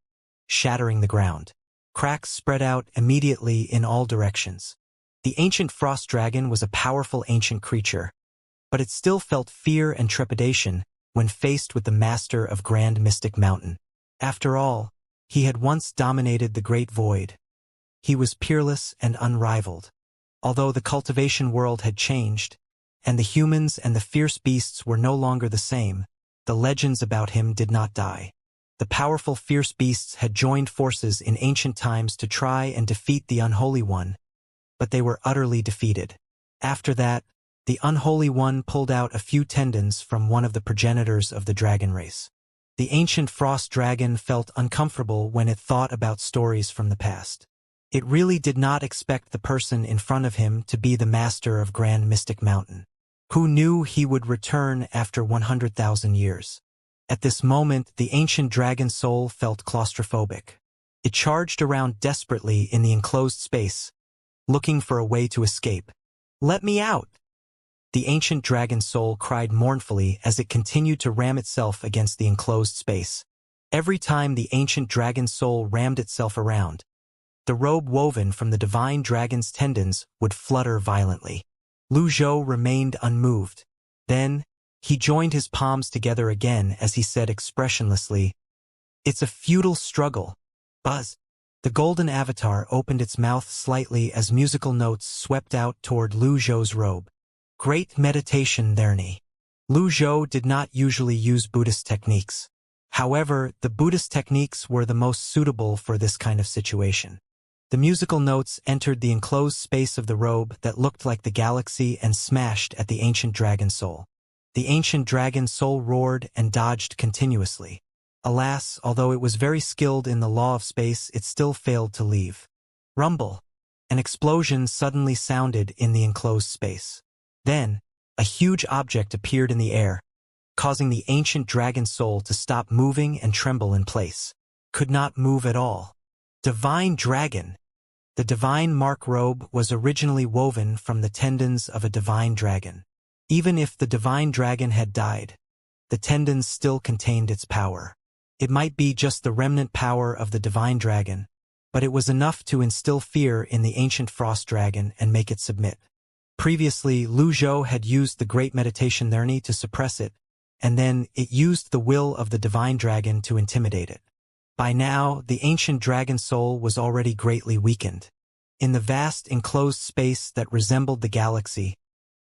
shattering the ground. Cracks spread out immediately in all directions. The ancient frost dragon was a powerful ancient creature, but it still felt fear and trepidation when faced with the master of Grand Mystic Mountain. After all, he had once dominated the Great Void. He was peerless and unrivaled. Although the cultivation world had changed, and the humans and the fierce beasts were no longer the same, the legends about him did not die. The powerful fierce beasts had joined forces in ancient times to try and defeat the Unholy One, but they were utterly defeated. After that, the Unholy One pulled out a few tendons from one of the progenitors of the dragon race. The ancient frost dragon felt uncomfortable when it thought about stories from the past. It really did not expect the person in front of him to be the master of Grand Mystic Mountain. Who knew he would return after 100,000 years? At this moment, the ancient dragon soul felt claustrophobic. It charged around desperately in the enclosed space, looking for a way to escape. "Let me out!" The ancient dragon soul cried mournfully as it continued to ram itself against the enclosed space. Every time the ancient dragon soul rammed itself around, the robe woven from the divine dragon's tendons would flutter violently. Lu Zhou remained unmoved. Then, he joined his palms together again as he said expressionlessly, "It's a futile struggle." Buzz! The golden avatar opened its mouth slightly as musical notes swept out toward Lu Zhou's robe. Great meditation therein. Lu Zhou did not usually use Buddhist techniques. However, the Buddhist techniques were the most suitable for this kind of situation. The musical notes entered the enclosed space of the robe that looked like the galaxy and smashed at the ancient dragon soul. The ancient dragon soul roared and dodged continuously. Alas, although it was very skilled in the law of space, it still failed to leave. Rumble! An explosion suddenly sounded in the enclosed space. Then, a huge object appeared in the air, causing the ancient dragon soul to stop moving and tremble in place. Could not move at all. Divine dragon! The divine mark robe was originally woven from the tendons of a divine dragon. Even if the divine dragon had died, the tendons still contained its power. It might be just the remnant power of the divine dragon, but it was enough to instill fear in the ancient frost dragon and make it submit. Previously, Lu Zhou had used the great meditation learning to suppress it, and then it used the will of the divine dragon to intimidate it. By now, the ancient dragon soul was already greatly weakened. In the vast enclosed space that resembled the galaxy,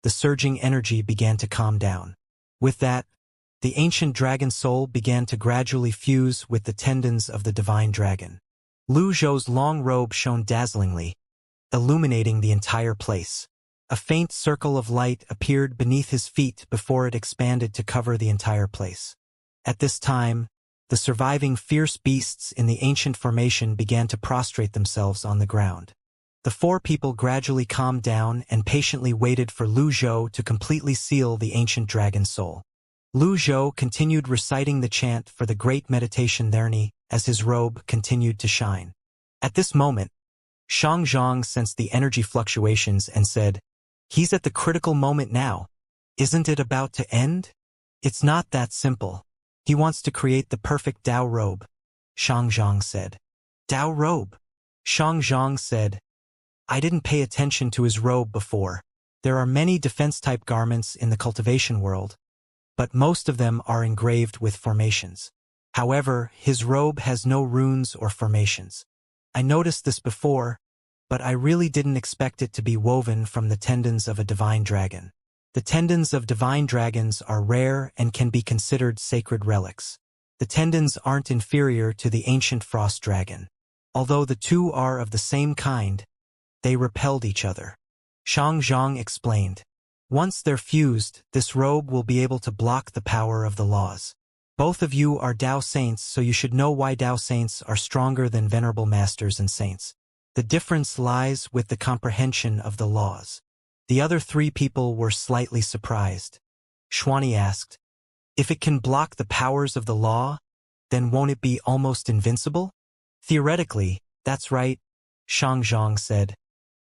the surging energy began to calm down. With that, the ancient dragon soul began to gradually fuse with the tendons of the divine dragon. Lu Zhou's long robe shone dazzlingly, illuminating the entire place. A faint circle of light appeared beneath his feet before it expanded to cover the entire place. At this time, the surviving fierce beasts in the ancient formation began to prostrate themselves on the ground. The four people gradually calmed down and patiently waited for Lu Zhou to completely seal the ancient dragon soul. Lu Zhou continued reciting the chant for the great meditation learning as his robe continued to shine. At this moment, Xianxia sensed the energy fluctuations and said, "He's at the critical moment now. Isn't it about to end?" "It's not that simple. He wants to create the perfect Dao robe," Xianxia said. "Dao robe?" Xianxia said, "I didn't pay attention to his robe before. There are many defense-type garments in the cultivation world, but most of them are engraved with formations. However, his robe has no runes or formations. I noticed this before, but I really didn't expect it to be woven from the tendons of a divine dragon. The tendons of divine dragons are rare and can be considered sacred relics. The tendons aren't inferior to the ancient frost dragon. Although the two are of the same kind, they repelled each other." Xianxia explained. "Once they're fused, this robe will be able to block the power of the laws. Both of you are Dao saints, so you should know why Dao saints are stronger than venerable masters and saints. The difference lies with the comprehension of the laws." The other three people were slightly surprised. Xuani asked, "If it can block the powers of the law, then won't it be almost invincible?" "Theoretically, that's right," Xianxia said.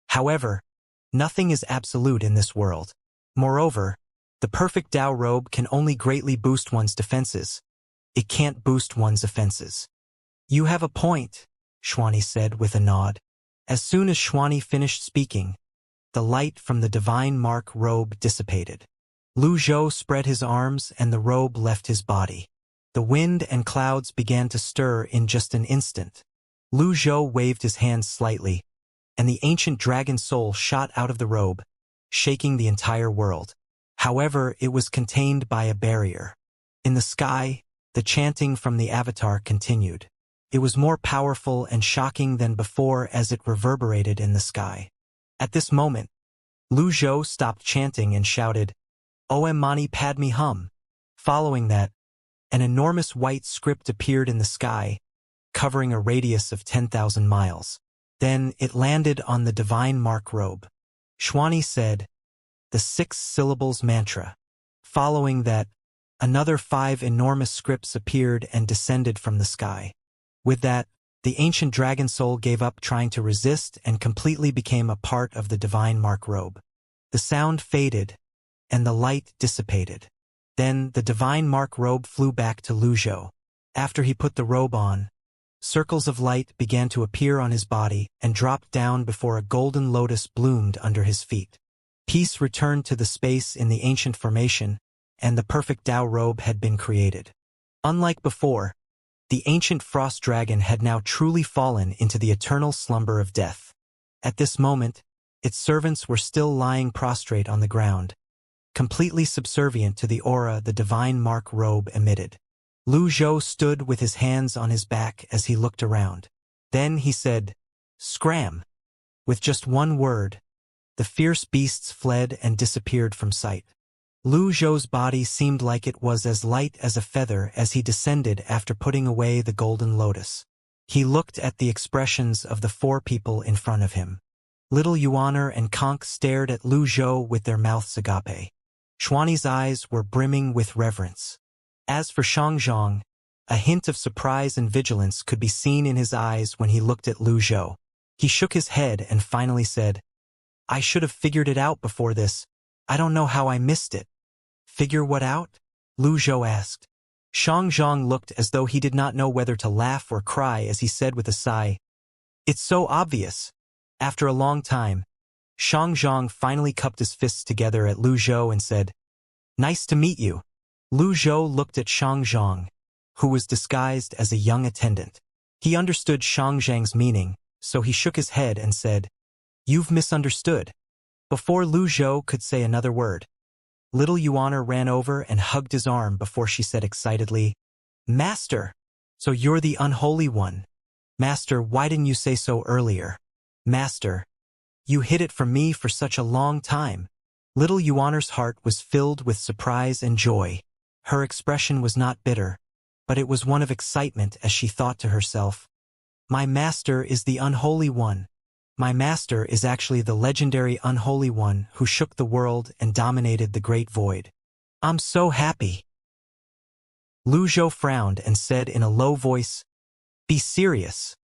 "However, nothing is absolute in this world. Moreover, the perfect Dao robe can only greatly boost one's defenses. It can't boost one's offenses." "You have a point," Xuani said with a nod. As soon as Xuani finished speaking, the light from the divine mark robe dissipated. Lu Zhou spread his arms and the robe left his body. The wind and clouds began to stir in just an instant. Lu Zhou waved his hands slightly, and the ancient dragon soul shot out of the robe, shaking the entire world. However, it was contained by a barrier. In the sky, the chanting from the avatar continued. It was more powerful and shocking than before as it reverberated in the sky. At this moment, Lu Zhou stopped chanting and shouted, "Om Mani Padme Hum." Following that, an enormous white script appeared in the sky, covering a radius of 10,000 miles. Then it landed on the divine mark robe. Xuani said, "The 6 syllables mantra." Following that, another 5 enormous scripts appeared and descended from the sky. With that, the ancient dragon soul gave up trying to resist and completely became a part of the divine mark robe. The sound faded, and the light dissipated. Then the divine mark robe flew back to Lu Zhou. After he put the robe on, circles of light began to appear on his body and dropped down before a golden lotus bloomed under his feet. Peace returned to the space in the ancient formation, and the perfect Dao robe had been created. Unlike before, the ancient frost dragon had now truly fallen into the eternal slumber of death. At this moment, its servants were still lying prostrate on the ground, completely subservient to the aura the divine mark robe emitted. Lu Zhou stood with his hands on his back as he looked around. Then he said, "Scram!" With just one word, the fierce beasts fled and disappeared from sight. Lu Zhou's body seemed like it was as light as a feather as he descended after putting away the golden lotus. He looked at the expressions of the 4 people in front of him. Little Yuaner and Conk stared at Lu Zhou with their mouths agape. Xuani's eyes were brimming with reverence. As for Xianxia, a hint of surprise and vigilance could be seen in his eyes when he looked at Lu Zhou. He shook his head and finally said, I should have figured it out before this. I don't know how I missed it. Figure what out? Lu Zhou asked. Xianxia looked as though he did not know whether to laugh or cry as he said with a sigh, It's so obvious. After a long time, Xianxia finally cupped his fists together at Lu Zhou and said, Nice to meet you. Lu Zhou looked at Xianxia, who was disguised as a young attendant. He understood Xianxia's meaning, so he shook his head and said, You've misunderstood. Before Lu Zhou could say another word, little Yuan ran over and hugged his arm before she said excitedly, Master! So you're the unholy one. Master, why didn't you say so earlier? Master, you hid it from me for such a long time. Little Yuan's heart was filled with surprise and joy. Her expression was not bitter, but it was one of excitement as she thought to herself, My master is the unholy one. My master is actually the legendary unholy one who shook the world and dominated the great void. I'm so happy. Lu Zhou frowned and said in a low voice, Be serious.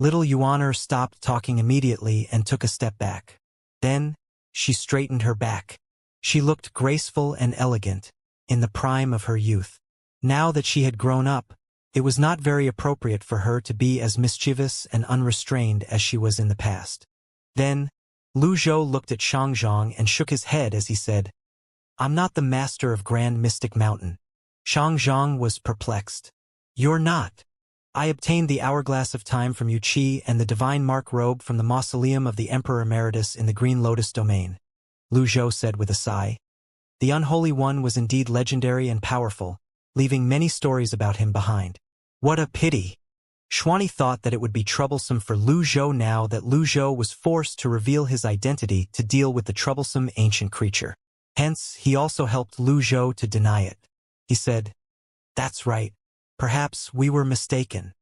Little Yuan stopped talking immediately and took a step back. Then, she straightened her back. She looked graceful and elegant, in the prime of her youth. Now that she had grown up, it was not very appropriate for her to be as mischievous and unrestrained as she was in the past. Then, Lu Zhou looked at Xianxia and shook his head as he said, I'm not the master of Grand Mystic Mountain. Xianxia was perplexed. You're not. I obtained the Hourglass of Time from Wuxia and the Divine Mark Robe from the Mausoleum of the Emperor Emeritus in the Green Lotus Domain, Lu Zhou said with a sigh. The Unholy One was indeed legendary and powerful, leaving many stories about him behind. What a pity! Xuani thought that it would be troublesome for Lu Zhou now that Lu Zhou was forced to reveal his identity to deal with the troublesome ancient creature. Hence, he also helped Lu Zhou to deny it. He said, That's right. Perhaps we were mistaken.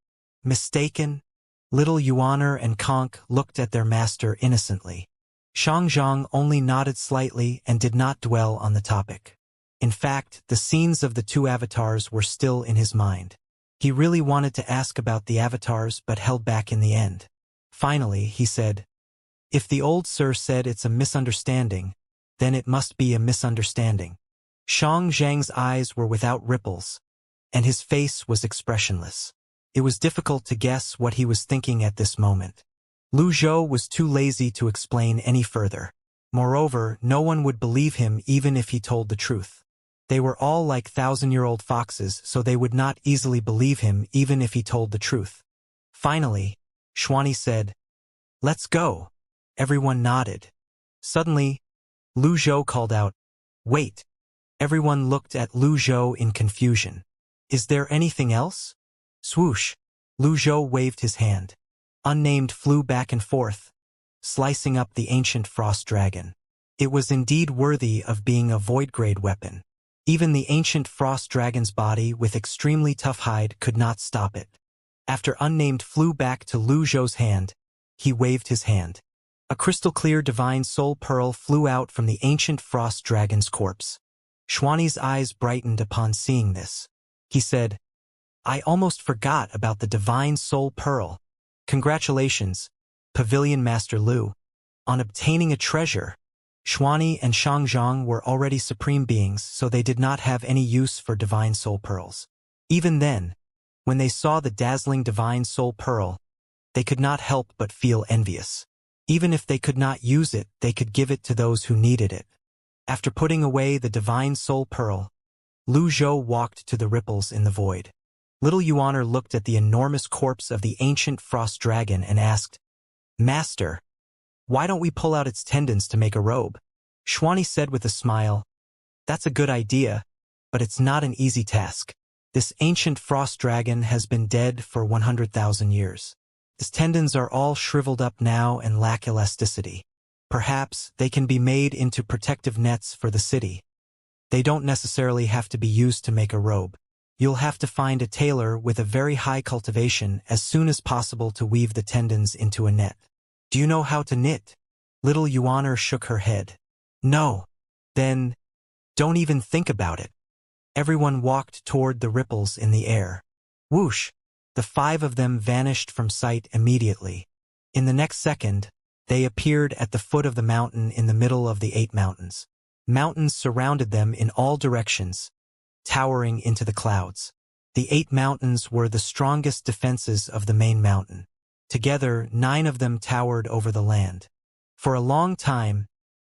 Mistaken? Little Yuan and Conk looked at their master innocently. Xianxia only nodded slightly and did not dwell on the topic. In fact, the scenes of the two avatars were still in his mind. He really wanted to ask about the avatars but held back in the end. Finally, he said, If the old sir said it's a misunderstanding, then it must be a misunderstanding. Xianxia's eyes were without ripples, and his face was expressionless. It was difficult to guess what he was thinking at this moment. Lu Zhou was too lazy to explain any further. Moreover, no one would believe him even if he told the truth. They were all like thousand-year-old foxes, so they would not easily believe him even if he told the truth. Finally, Xuani said, Let's go. Everyone nodded. Suddenly, Lu Zhou called out, Wait. Everyone looked at Lu Zhou in confusion. Is there anything else? Swoosh. Lu Zhou waved his hand. Unnamed flew back and forth, slicing up the ancient frost dragon. It was indeed worthy of being a void-grade weapon. Even the ancient frost dragon's body with extremely tough hide could not stop it. After Unnamed flew back to Lu Zhou's hand, he waved his hand. A crystal-clear divine soul pearl flew out from the ancient frost dragon's corpse. Xuani's eyes brightened upon seeing this. He said, I almost forgot about the divine soul pearl. Congratulations, Pavilion Master Lu, on obtaining a treasure. Xuani and Xianxia were already supreme beings, so they did not have any use for divine soul pearls. Even then, when they saw the dazzling divine soul pearl, they could not help but feel envious. Even if they could not use it, they could give it to those who needed it. After putting away the divine soul pearl, Lu Zhou walked to the ripples in the void. Little Yuan looked at the enormous corpse of the ancient frost dragon and asked, Master, why don't we pull out its tendons to make a robe? Xuani said with a smile, That's a good idea, but it's not an easy task. This ancient frost dragon has been dead for 100,000 years. Its tendons are all shriveled up now and lack elasticity. Perhaps they can be made into protective nets for the city. They don't necessarily have to be used to make a robe. You'll have to find a tailor with a very high cultivation as soon as possible to weave the tendons into a net. Do you know how to knit? Little Yuan shook her head. No. Then, don't even think about it. Everyone walked toward the ripples in the air. Whoosh! The five of them vanished from sight immediately. In the next second, they appeared at the foot of the mountain in the middle of the 8 mountains. Mountains surrounded them in all directions, towering into the clouds. The 8 mountains were the strongest defenses of the main mountain. Together, 9 of them towered over the land. For a long time,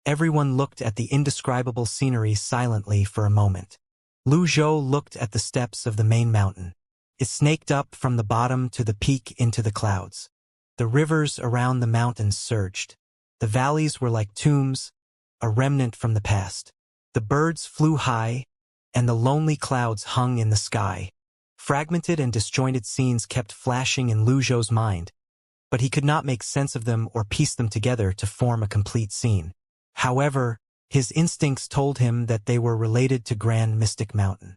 everyone looked at the indescribable scenery silently for a moment. Lu Zhou looked at the steps of the main mountain. It snaked up from the bottom to the peak into the clouds. The rivers around the mountains surged. The valleys were like tombs, a remnant from the past. The birds flew high, and the lonely clouds hung in the sky. Fragmented and disjointed scenes kept flashing in Lu Zhou's mind, but he could not make sense of them or piece them together to form a complete scene. However, his instincts told him that they were related to Grand Mystic Mountain.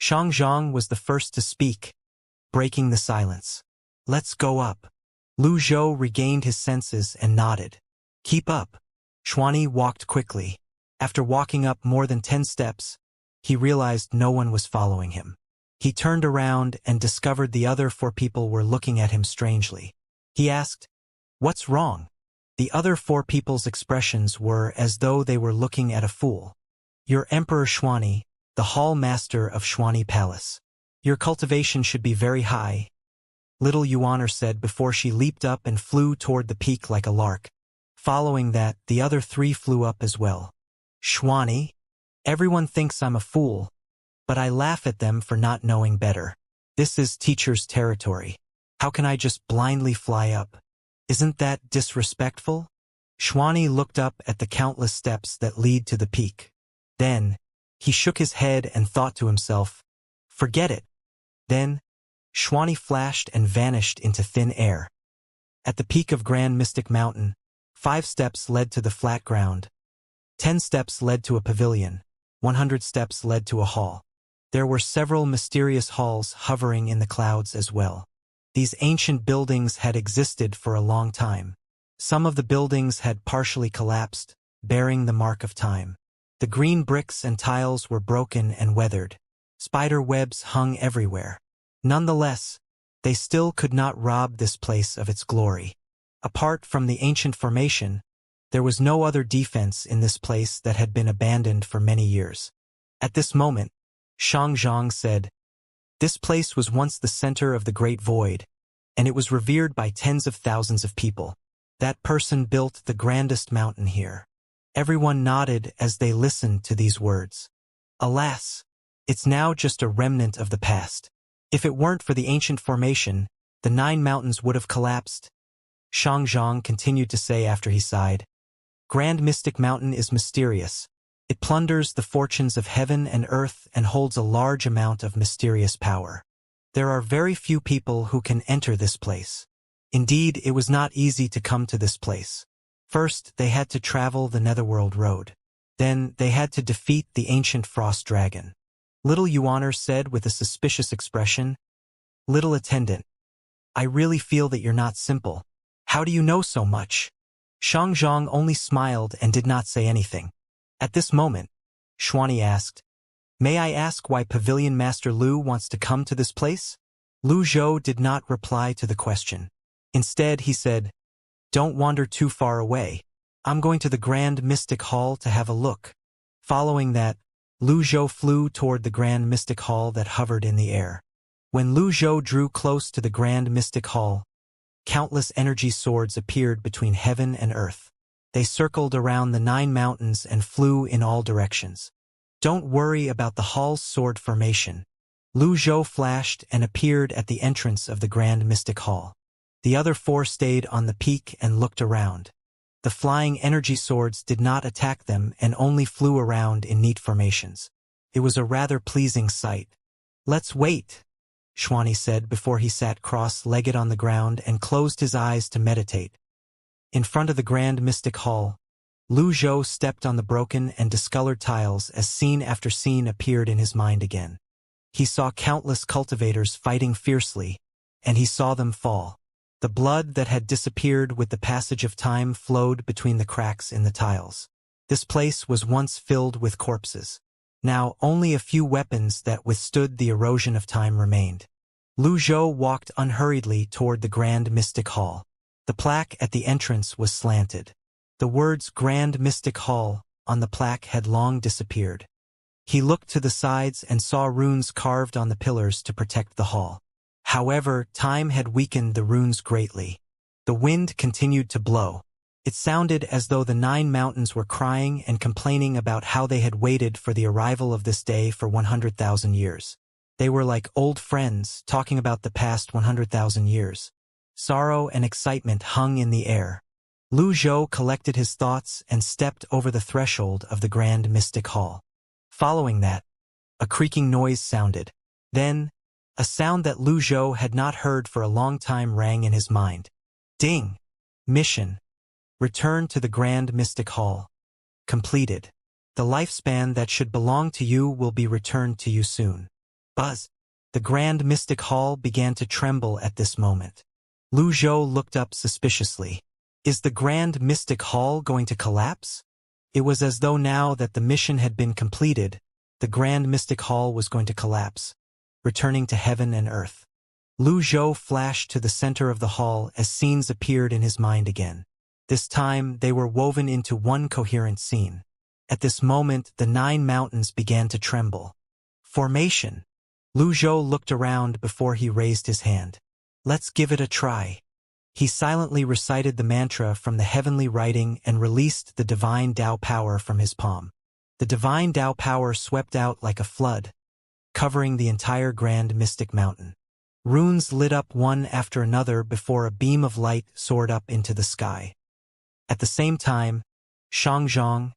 Xianxia was the first to speak, breaking the silence. "Let's go up." Lu Zhou regained his senses and nodded. "Keep up." Xuanyi walked quickly. After walking up more than 10 steps, he realized no one was following him. He turned around and discovered the other 4 people were looking at him strangely. He asked, "What's wrong?" The other 4 people's expressions were as though they were looking at a fool. "You're Emperor Xuanyi, the hall master of Xuanyi Palace. Your cultivation should be very high," little Yuan said before she leaped up and flew toward the peak like a lark. Following that, the other 3 flew up as well. "Xuanyi? Everyone thinks I'm a fool, but I laugh at them for not knowing better. This is teacher's territory. How can I just blindly fly up? Isn't that disrespectful?" Xuanyi looked up at the countless steps that lead to the peak. Then, he shook his head and thought to himself, "Forget it." Then, Xuanyi flashed and vanished into thin air. At the peak of Grand Mystic Mountain, 5 steps led to the flat ground. 10 steps led to a pavilion. 100 steps led to a hall. There were several mysterious halls hovering in the clouds as well. These ancient buildings had existed for a long time. Some of the buildings had partially collapsed, bearing the mark of time. The green bricks and tiles were broken and weathered. Spider webs hung everywhere. Nonetheless, they still could not rob this place of its glory. Apart from the ancient formation, there was no other defense in this place that had been abandoned for many years. At this moment, Xianxia said, "This place was once the center of the Great Void, and it was revered by tens of thousands of people. That person built the grandest mountain here." Everyone nodded as they listened to these words. "Alas, it's now just a remnant of the past. If it weren't for the ancient formation, the 9 mountains would have collapsed," Xianxia continued to say after he sighed. "Grand Mystic Mountain is mysterious. It plunders the fortunes of heaven and earth and holds a large amount of mysterious power. There are very few people who can enter this place. Indeed, it was not easy to come to this place. First, they had to travel the Netherworld Road. Then, they had to defeat the ancient frost dragon." Little Yuaner said with a suspicious expression, "Little attendant, I really feel that you're not simple. How do you know so much?" Xianxia only smiled and did not say anything. At this moment, Xuanyi asked, "May I ask why Pavilion Master Lu wants to come to this place?" Lu Zhou did not reply to the question. Instead, he said, "Don't wander too far away. I'm going to the Grand Mystic Hall to have a look." Following that, Lu Zhou flew toward the Grand Mystic Hall that hovered in the air. When Lu Zhou drew close to the Grand Mystic Hall, countless energy swords appeared between heaven and earth. They circled around the 9 mountains and flew in all directions. "Don't worry about the hall's sword formation." Lu Zhou flashed and appeared at the entrance of the Grand Mystic Hall. The other 4 stayed on the peak and looked around. The flying energy swords did not attack them and only flew around in neat formations. It was a rather pleasing sight. "Let's wait," Xuanyi said before he sat cross-legged on the ground and closed his eyes to meditate. In front of the Grand Mystic Hall, Lu Zhou stepped on the broken and discolored tiles as scene after scene appeared in his mind again. He saw countless cultivators fighting fiercely, and he saw them fall. The blood that had disappeared with the passage of time flowed between the cracks in the tiles. This place was once filled with corpses. Now only a few weapons that withstood the erosion of time remained. Lu Zhou walked unhurriedly toward the Grand Mystic Hall. The plaque at the entrance was slanted. The words Grand Mystic Hall on the plaque had long disappeared. He looked to the sides and saw runes carved on the pillars to protect the hall. However, time had weakened the runes greatly. The wind continued to blow. It sounded as though the 9 mountains were crying and complaining about how they had waited for the arrival of this day for 100,000 years. They were like old friends talking about the past 100,000 years. Sorrow and excitement hung in the air. Lu Zhou collected his thoughts and stepped over the threshold of the Grand Mystic Hall. Following that, a creaking noise sounded. Then, a sound that Lu Zhou had not heard for a long time rang in his mind. Ding! Mission. Return to the Grand Mystic Hall. Completed. The lifespan that should belong to you will be returned to you soon. Buzz. The Grand Mystic Hall began to tremble at this moment. Lu Zhou looked up suspiciously. Is the Grand Mystic Hall going to collapse? It was as though now that the mission had been completed, the Grand Mystic Hall was going to collapse, returning to heaven and earth. Lu Zhou flashed to the center of the hall as scenes appeared in his mind again. This time they were woven into one coherent scene. At this moment the 9 mountains began to tremble. Formation. Lu Zhou looked around before he raised his hand. Let's give it a try. He silently recited the mantra from the heavenly writing and released the divine Tao power from his palm. The divine Tao power swept out like a flood, covering the entire Grand Mystic Mountain. Runes lit up one after another before a beam of light soared up into the sky. At the same time, Xianxia,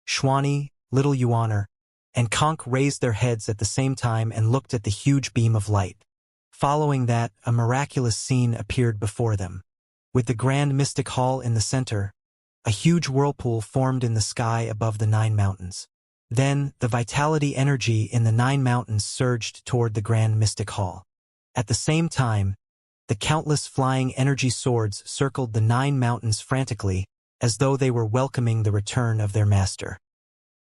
Xuani, Little Yuaner, and Conk raised their heads at the same time and looked at the huge beam of light. Following that, a miraculous scene appeared before them. With the Grand Mystic Hall in the center, a huge whirlpool formed in the sky above the 9 mountains. Then, the vitality energy in the 9 mountains surged toward the Grand Mystic Hall. At the same time, the countless flying energy swords circled the 9 mountains frantically, as though they were welcoming the return of their master.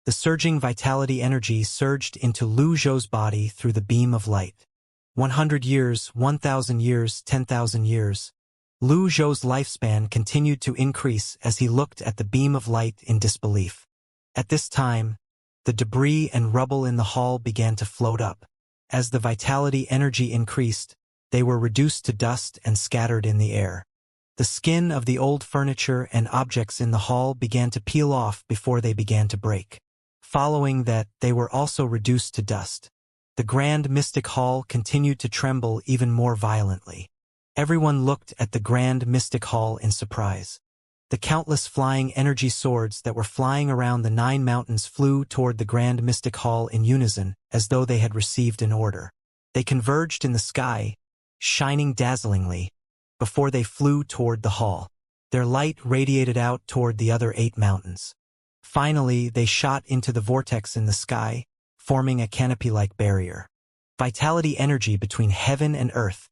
The surging vitality energy surged into Lu Zhou's body through the beam of light. 100 years, 1,000 years, 10,000 years. Lu Zhou's lifespan continued to increase as he looked at the beam of light in disbelief. At this time, the debris and rubble in the hall began to float up. As the vitality energy increased, they were reduced to dust and scattered in the air. The skin of the old furniture and objects in the hall began to peel off before they began to break. Following that, they were also reduced to dust. The Grand Mystic Hall continued to tremble even more violently. Everyone looked at the Grand Mystic Hall in surprise. The countless flying energy swords that were flying around the 9 mountains flew toward the Grand Mystic Hall in unison, as though they had received an order. They converged in the sky, shining dazzlingly, before they flew toward the hall. Their light radiated out toward the other 8 mountains. Finally, they shot into the vortex in the sky, forming a canopy-like barrier. Vitality energy between heaven and earth,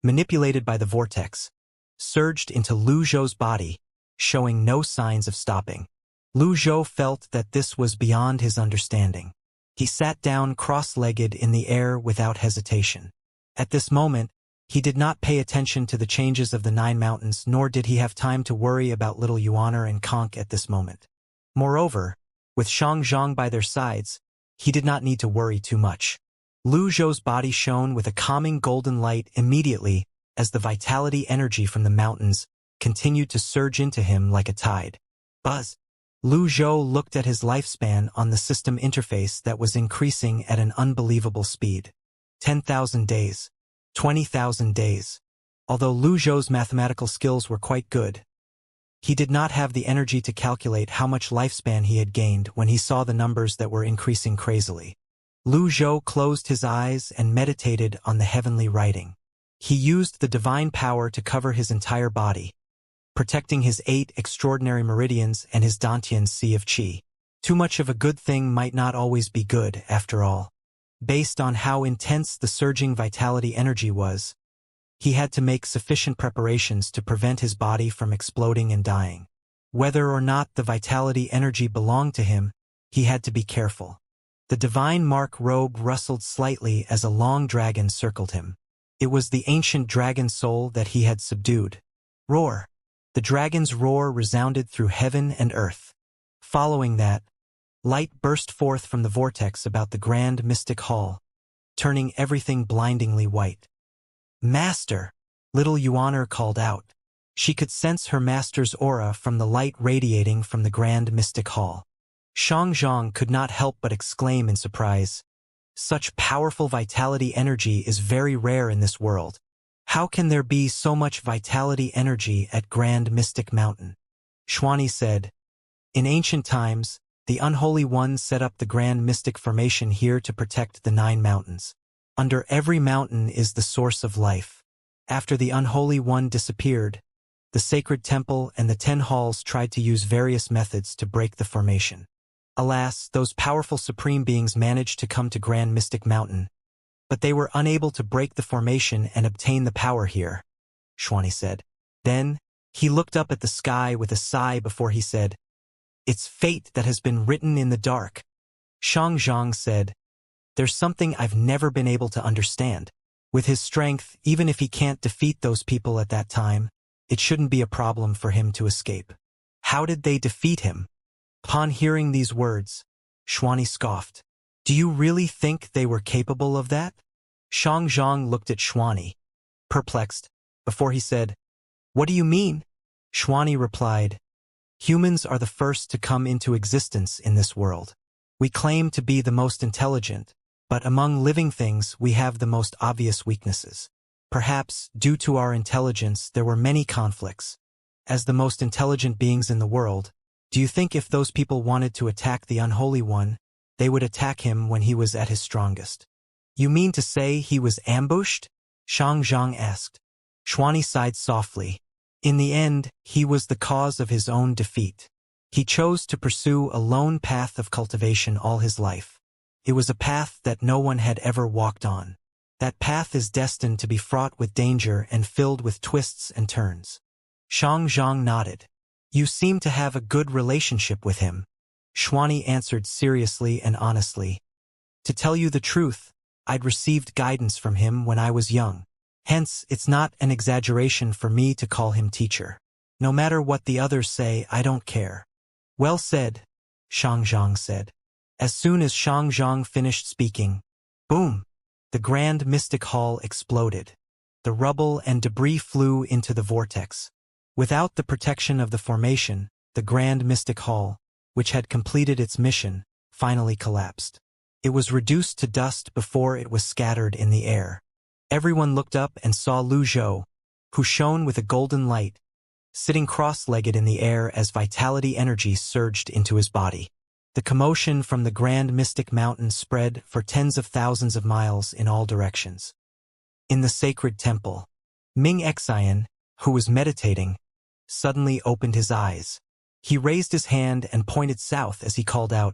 manipulated by the vortex, surged into Lu Zhou's body, showing no signs of stopping. Lu Zhou felt that this was beyond his understanding. He sat down cross-legged in the air without hesitation. At this moment, he did not pay attention to the changes of the 9 mountains, nor did he have time to worry about Little Yuaner and Conk at this moment. Moreover, with Xianxia by their sides, he did not need to worry too much. Lu Zhou's body shone with a calming golden light immediately as the vitality energy from the mountains continued to surge into him like a tide. Buzz. Lu Zhou looked at his lifespan on the system interface that was increasing at an unbelievable speed. 10,000 days. 20,000 days. Although Lu Zhou's mathematical skills were quite good, he did not have the energy to calculate how much lifespan he had gained when he saw the numbers that were increasing crazily. Lu Zhou closed his eyes and meditated on the heavenly writing. He used the divine power to cover his entire body, protecting his 8 extraordinary meridians and his Dantian sea of qi. Too much of a good thing might not always be good, after all. Based on how intense the surging vitality energy was, he had to make sufficient preparations to prevent his body from exploding and dying. Whether or not the vitality energy belonged to him, he had to be careful. The divine mark robe rustled slightly as a long dragon circled him. It was the ancient dragon soul that he had subdued. Roar! The dragon's roar resounded through heaven and earth. Following that, light burst forth from the vortex about the grand mystic hall, turning everything blindingly white. "Master!" little Yuan called out. She could sense her master's aura from the light radiating from the grand mystic hall. Xianxia could not help but exclaim in surprise. Such powerful vitality energy is very rare in this world. How can there be so much vitality energy at Grand Mystic Mountain? Xuani said, "In ancient times, the Unholy One set up the Grand Mystic Formation here to protect the 9 mountains. Under every mountain is the source of life. After the Unholy One disappeared, the Sacred Temple and the 10 halls tried to use various methods to break the formation. Alas, those powerful supreme beings managed to come to Grand Mystic Mountain, but they were unable to break the formation and obtain the power here," Xuani said. Then, he looked up at the sky with a sigh before he said, "It's fate that has been written in the dark." Xianxia said, "There's something I've never been able to understand. With his strength, even if he can't defeat those people at that time, it shouldn't be a problem for him to escape. How did they defeat him?" Upon hearing these words, Xuani scoffed. "Do you really think they were capable of that?" Xianxia looked at Xuani, perplexed, before he said, "What do you mean?" Xuani replied, "Humans are the first to come into existence in this world. We claim to be the most intelligent, but among living things we have the most obvious weaknesses. Perhaps, due to our intelligence, there were many conflicts. As the most intelligent beings in the world, do you think if those people wanted to attack the Unholy One, they would attack him when he was at his strongest?" "You mean to say he was ambushed?" Xianxia asked. Xuani sighed softly. In the end, he was the cause of his own defeat. He chose to pursue a lone path of cultivation all his life. It was a path that no one had ever walked on. That path is destined to be fraught with danger and filled with twists and turns. Xianxia nodded. "You seem to have a good relationship with him." Xuani answered seriously and honestly. "To tell you the truth, I'd received guidance from him when I was young. Hence, it's not an exaggeration for me to call him teacher. No matter what the others say, I don't care." "Well said," Xianxia said. As soon as Xianxia finished speaking, boom! The Grand Mystic Hall exploded. The rubble and debris flew into the vortex. Without the protection of the formation, the Grand Mystic Hall, which had completed its mission, finally collapsed. It was reduced to dust before it was scattered in the air. Everyone looked up and saw Lu Zhou, who shone with a golden light, sitting cross-legged in the air as vitality energy surged into his body. The commotion from the Grand Mystic Mountain spread for tens of thousands of miles in all directions. In the sacred temple, Xianxia, who was meditating, suddenly opened his eyes. He raised his hand and pointed south as he called out,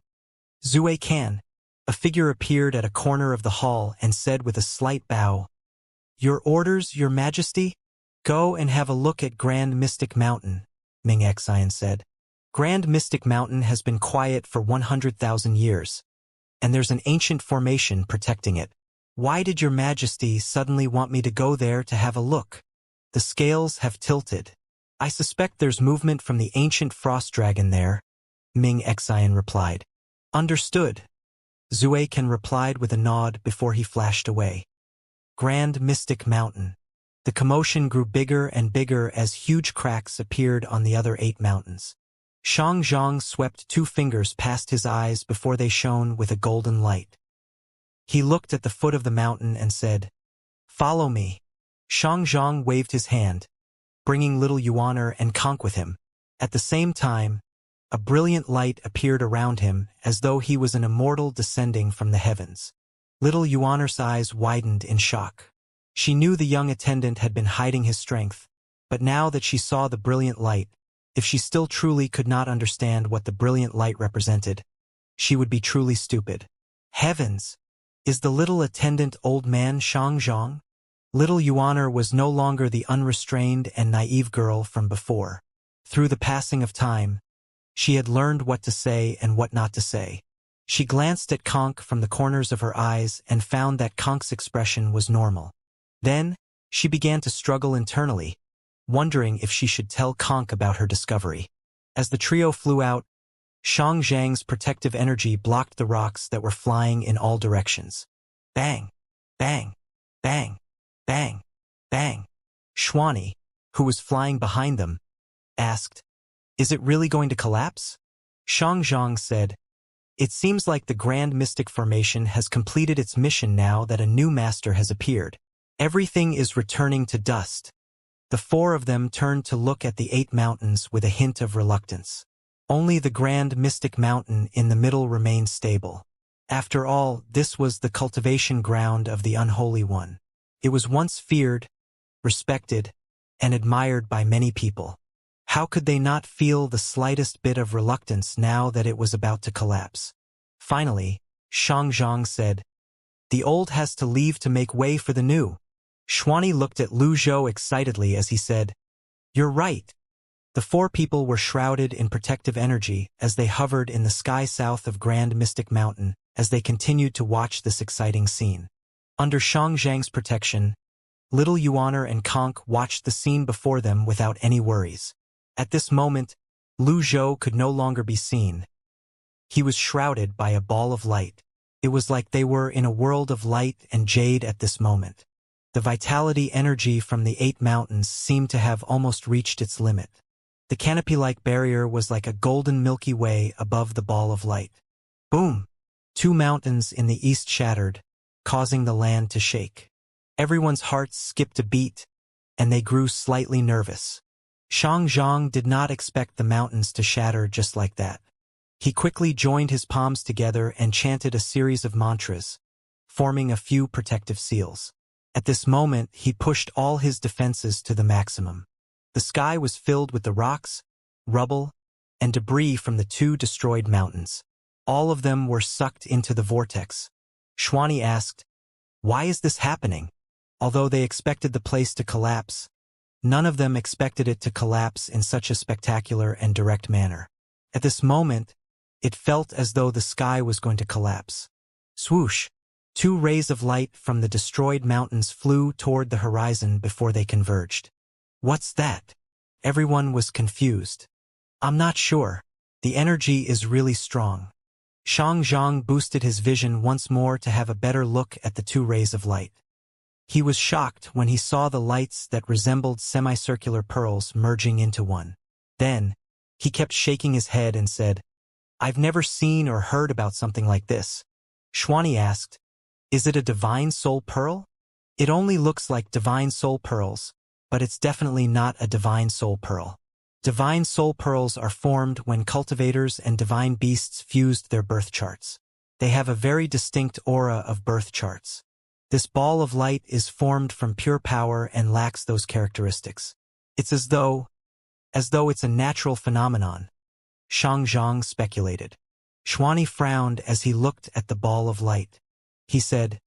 "Zue Can." A figure appeared at a corner of the hall and said with a slight bow, "Your orders, Your Majesty?" "Go and have a look at Grand Mystic Mountain," Xianxia said. "Grand Mystic Mountain has been quiet for 100,000 years, and there's an ancient formation protecting it. Why did Your Majesty suddenly want me to go there to have a look?" "The scales have tilted. I suspect there's movement from the ancient frost dragon there," Xianxia replied. "Understood," Zue Can replied with a nod before he flashed away. Grand Mystic Mountain. The commotion grew bigger and bigger as huge cracks appeared on the other 8 mountains. Xianxia swept 2 fingers past his eyes before they shone with a golden light. He looked at the foot of the mountain and said, "Follow me." Xianxia waved his hand, bringing little Yuan and Conk with him. At the same time, a brilliant light appeared around him as though he was an immortal descending from the heavens. Little Yuan's eyes widened in shock. She knew the young attendant had been hiding his strength, but now that she saw the brilliant light, if she still truly could not understand what the brilliant light represented, she would be truly stupid. Heavens! Is the little attendant old man Xianxia? Little Yuan was no longer the unrestrained and naive girl from before. Through the passing of time, she had learned what to say and what not to say. She glanced at Conk from the corners of her eyes and found that Conk's expression was normal. Then, she began to struggle internally. wondering if she should tell Conk about her discovery. As the trio flew out, Xianxia's protective energy blocked the rocks that were flying in all directions. Bang! Bang! Bang! Bang! Bang! Xuani, who was flying behind them, asked, "Is it really going to collapse?" Xianxia said, "It seems like the Grand Mystic Formation has completed its mission now that a new master has appeared. Everything is returning to dust." The four of them turned to look at the 8 mountains with a hint of reluctance. Only the Grand Mystic Mountain in the middle remained stable. After all, this was the cultivation ground of the Unholy One. It was once feared, respected, and admired by many people. How could they not feel the slightest bit of reluctance now that it was about to collapse? Finally, Xianxia said, "The old has to leave to make way for the new." Xuani looked at Lu Zhou excitedly as he said, "You're right." The four people were shrouded in protective energy as they hovered in the sky south of Grand Mystic Mountain as they continued to watch this exciting scene. Under Xianxia's protection, Little Yuaner and Conk watched the scene before them without any worries. At this moment, Lu Zhou could no longer be seen. He was shrouded by a ball of light. It was like they were in a world of light and jade at this moment. The vitality energy from the 8 mountains seemed to have almost reached its limit. The canopy-like barrier was like a golden Milky Way above the ball of light. Boom! 2 mountains in the east shattered, causing the land to shake. Everyone's hearts skipped a beat, and they grew slightly nervous. Xianxia did not expect the mountains to shatter just like that. He quickly joined his palms together and chanted a series of mantras, forming a few protective seals. At this moment, he pushed all his defenses to the maximum. The sky was filled with the rocks, rubble, and debris from the 2 destroyed mountains. All of them were sucked into the vortex. Xuani asked, "Why is this happening?" Although they expected the place to collapse, none of them expected it to collapse in such a spectacular and direct manner. At this moment, it felt as though the sky was going to collapse. Swoosh! 2 rays of light from the destroyed mountains flew toward the horizon before they converged. "What's that?" Everyone was confused. "I'm not sure. The energy is really strong." Xianxia boosted his vision once more to have a better look at the 2 rays of light. He was shocked when he saw the lights that resembled semicircular pearls merging into one. Then, he kept shaking his head and said, "I've never seen or heard about something like this." Xuani asked, "Is it a divine soul pearl?" "It only looks like divine soul pearls, but it's definitely not a divine soul pearl. Divine soul pearls are formed when cultivators and divine beasts fused their birth charts. They have a very distinct aura of birth charts. This ball of light is formed from pure power and lacks those characteristics. It's as though it's a natural phenomenon," Xianxia speculated. Xuani frowned as he looked at the ball of light. He said,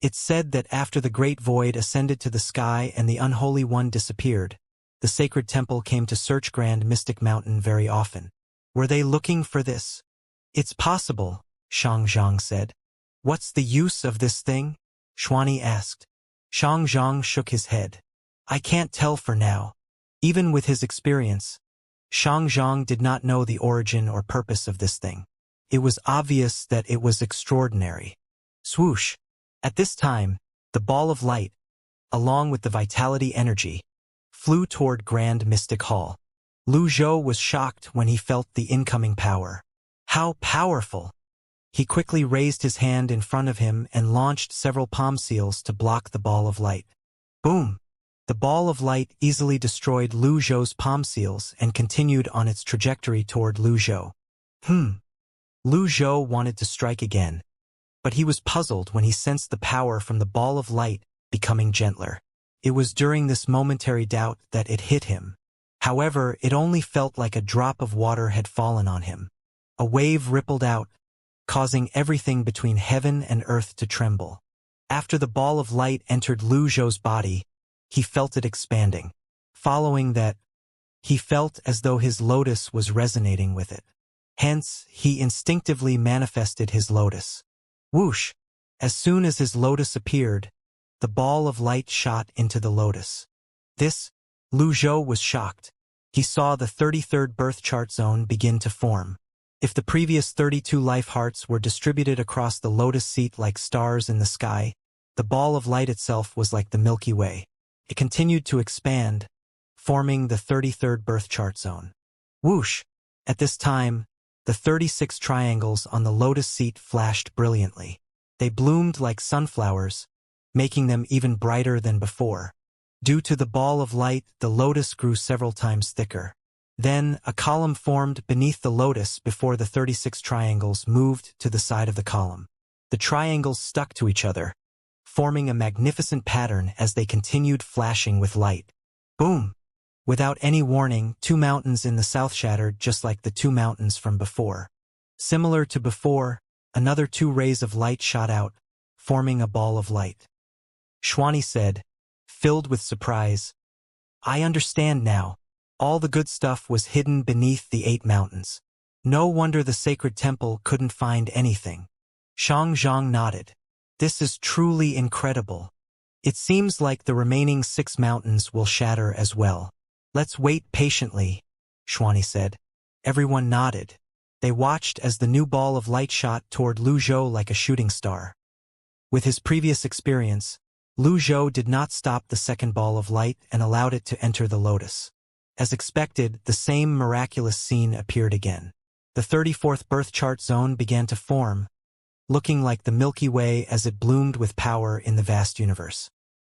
"It's said that after the Great Void ascended to the sky and the Unholy One disappeared, the Sacred Temple came to search Grand Mystic Mountain very often. Were they looking for this?" "It's possible," Xianxia said. "What's the use of this thing?" Xuani asked. Xianxia shook his head. "I can't tell for now." Even with his experience, Xianxia did not know the origin or purpose of this thing. It was obvious that it was extraordinary. Swoosh! At this time, the ball of light, along with the vitality energy, flew toward Grand Mystic Hall. Lu Zhou was shocked when he felt the incoming power. How powerful! He quickly raised his hand in front of him and launched several palm seals to block the ball of light. Boom! The ball of light easily destroyed Lu Zhou's palm seals and continued on its trajectory toward Lu Zhou. Lu Zhou wanted to strike again, but he was puzzled when he sensed the power from the ball of light becoming gentler. It was during this momentary doubt that it hit him. However, it only felt like a drop of water had fallen on him. A wave rippled out, causing everything between heaven and earth to tremble. After the ball of light entered Lu Zhou's body, he felt it expanding. Following that, he felt as though his lotus was resonating with it. Hence, he instinctively manifested his lotus. Whoosh! As soon as his lotus appeared, the ball of light shot into the lotus. This Lu Zhou was shocked. He saw the 33rd birth chart zone begin to form. If the previous 32 life hearts were distributed across the lotus seat like stars in the sky, the ball of light itself was like the Milky Way. It continued to expand, forming the 33rd birth chart zone. Whoosh! At this time, the 36 triangles on the lotus seat flashed brilliantly. They bloomed like sunflowers, making them even brighter than before. Due to the ball of light, the lotus grew several times thicker. Then, a column formed beneath the lotus before the 36 triangles moved to the side of the column. The triangles stuck to each other, forming a magnificent pattern as they continued flashing with light. Boom! Without any warning, 2 mountains in the south shattered just like the 2 mountains from before. Similar to before, another 2 rays of light shot out, forming a ball of light. Xuani said, filled with surprise, "I understand now. All the good stuff was hidden beneath the 8 mountains. No wonder the sacred temple couldn't find anything." Shang Zhang nodded. "This is truly incredible. It seems like the remaining 6 mountains will shatter as well. Let's wait patiently," Xuani said. Everyone nodded. They watched as the new ball of light shot toward Lu Zhou like a shooting star. With his previous experience, Lu Zhou did not stop the second ball of light and allowed it to enter the lotus. As expected, the same miraculous scene appeared again. The 34th birth chart zone began to form, looking like the Milky Way as it bloomed with power in the vast universe.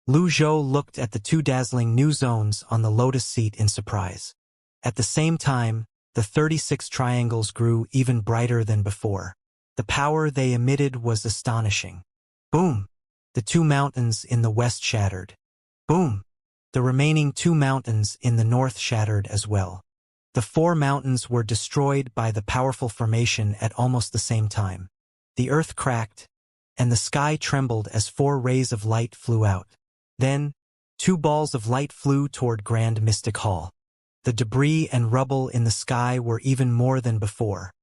Lu Zhou looked at the 2 dazzling new zones on the lotus seat in surprise. At the same time, the 36 triangles grew even brighter than before. The power they emitted was astonishing. Boom! The 2 mountains in the west shattered. Boom! The remaining 2 mountains in the north shattered as well. The 4 mountains were destroyed by the powerful formation at almost the same time. The earth cracked, and the sky trembled as 4 rays of light flew out. Then, 2 balls of light flew toward Grand Mystic Hall. The debris and rubble in the sky were even more than before.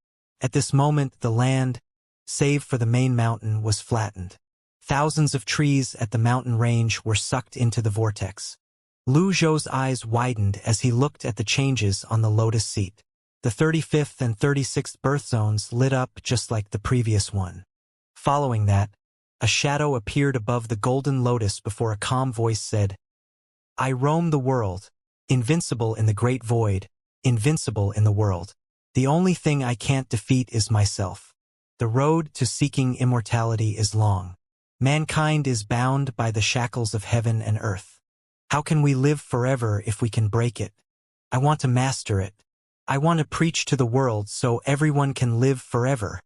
At this moment, the land, save for the main mountain, was flattened. Thousands of trees at the mountain range were sucked into the vortex. Lu Zhou's eyes widened as he looked at the changes on the lotus seat. The 35th and 36th birth zones lit up just like the previous one. Following that, a shadow appeared above the golden lotus before a calm voice said, "I roam the world, invincible in the great void, invincible in the world. The only thing I can't defeat is myself. The road to seeking immortality is long. Mankind is bound by the shackles of heaven and earth. How can we live forever if we can break it? I want to master it. I want to preach to the world so everyone can live forever."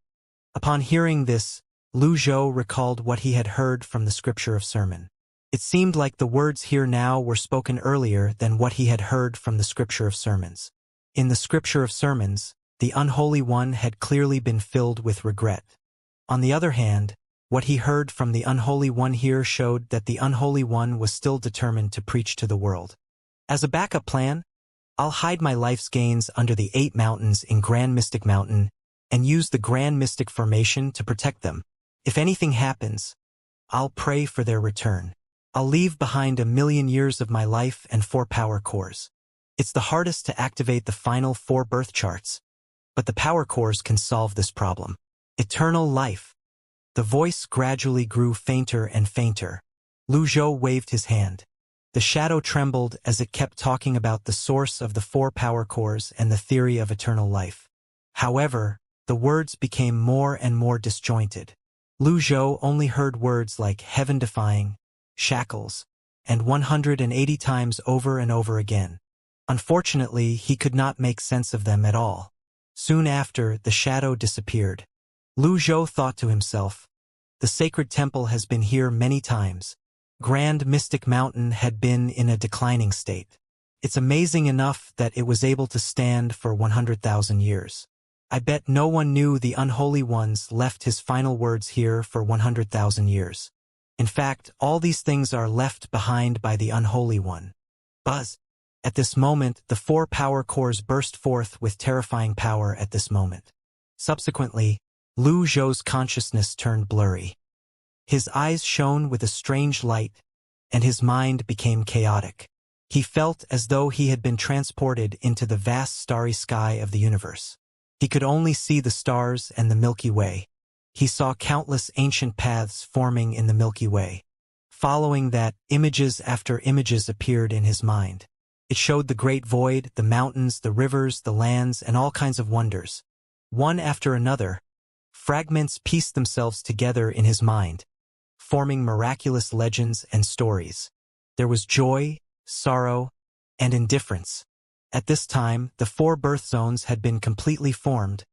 Upon hearing this, Lu Zhou recalled what he had heard from the scripture of sermon. It seemed like the words here now were spoken earlier than what he had heard from the scripture of sermons. In the scripture of sermons, the unholy one had clearly been filled with regret. On the other hand, what he heard from the unholy one here showed that the unholy one was still determined to preach to the world. "As a backup plan, I'll hide my life's gains under the 8 mountains in Grand Mystic Mountain and use the Grand Mystic Formation to protect them. If anything happens, I'll pray for their return. I'll leave behind 1,000,000 years of my life and 4 power cores. It's the hardest to activate the final 4 birth charts, but the power cores can solve this problem. Eternal life." The voice gradually grew fainter and fainter. Lu Zhou waved his hand. The shadow trembled as it kept talking about the source of the 4 power cores and the theory of eternal life. However, the words became more and more disjointed. Lu Zhou only heard words like heaven-defying, shackles, and 180 times over and over again. Unfortunately, he could not make sense of them at all. Soon after, the shadow disappeared. Lu Zhou thought to himself, "The sacred temple has been here many times. Grand Mystic Mountain had been in a declining state. It's amazing enough that it was able to stand for 100,000 years. I bet no one knew the unholy ones left his final words here for 100,000 years. In fact, all these things are left behind by the unholy one." Buzz! At this moment, the 4 power cores burst forth with terrifying power at this moment. Subsequently, Lu Zhou's consciousness turned blurry. His eyes shone with a strange light, and his mind became chaotic. He felt as though he had been transported into the vast starry sky of the universe. He could only see the stars and the Milky Way. He saw countless ancient paths forming in the Milky Way. Following that, images after images appeared in his mind. It showed the great void, the mountains, the rivers, the lands, and all kinds of wonders. One after another, fragments pieced themselves together in his mind, forming miraculous legends and stories. There was joy, sorrow, and indifference. At this time, the 4 birth zones had been completely formed,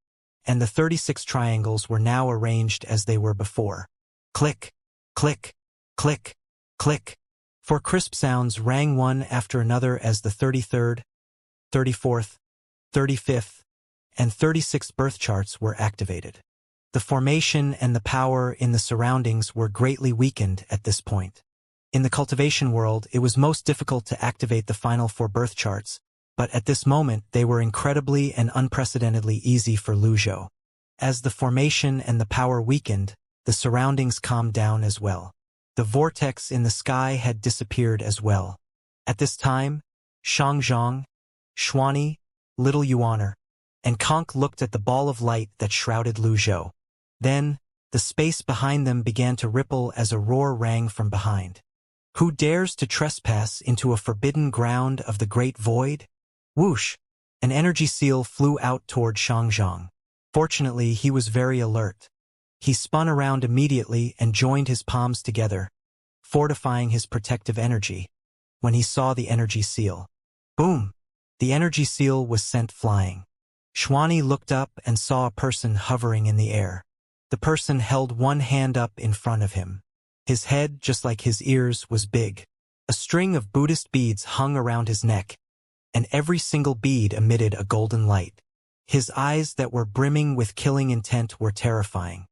and the 36 triangles were now arranged as they were before. Click, click, click, click. 4 crisp sounds rang one after another as the 33rd, 34th, 35th, and 36th birth charts were activated. The formation and the power in the surroundings were greatly weakened at this point. In the cultivation world, it was most difficult to activate the final 4 birth charts, but at this moment they were incredibly and unprecedentedly easy for Lu Zhou. As the formation and the power weakened, the surroundings calmed down as well. The vortex in the sky had disappeared as well. At this time, Xianxia, Xuani, Little Yuaner, and Conk looked at the ball of light that shrouded Lu Zhou. Then, the space behind them began to ripple as a roar rang from behind. Who dares to trespass into a forbidden ground of the great void? Whoosh! An energy seal flew out toward Xianxia. Fortunately, he was very alert. He spun around immediately and joined his palms together, fortifying his protective energy. When he saw the energy seal, boom! The energy seal was sent flying. Xuani looked up and saw a person hovering in the air. The person held one hand up in front of him. His head, just like his ears, was big. A string of Buddhist beads hung around his neck, and every single bead emitted a golden light. His eyes that were brimming with killing intent were terrifying.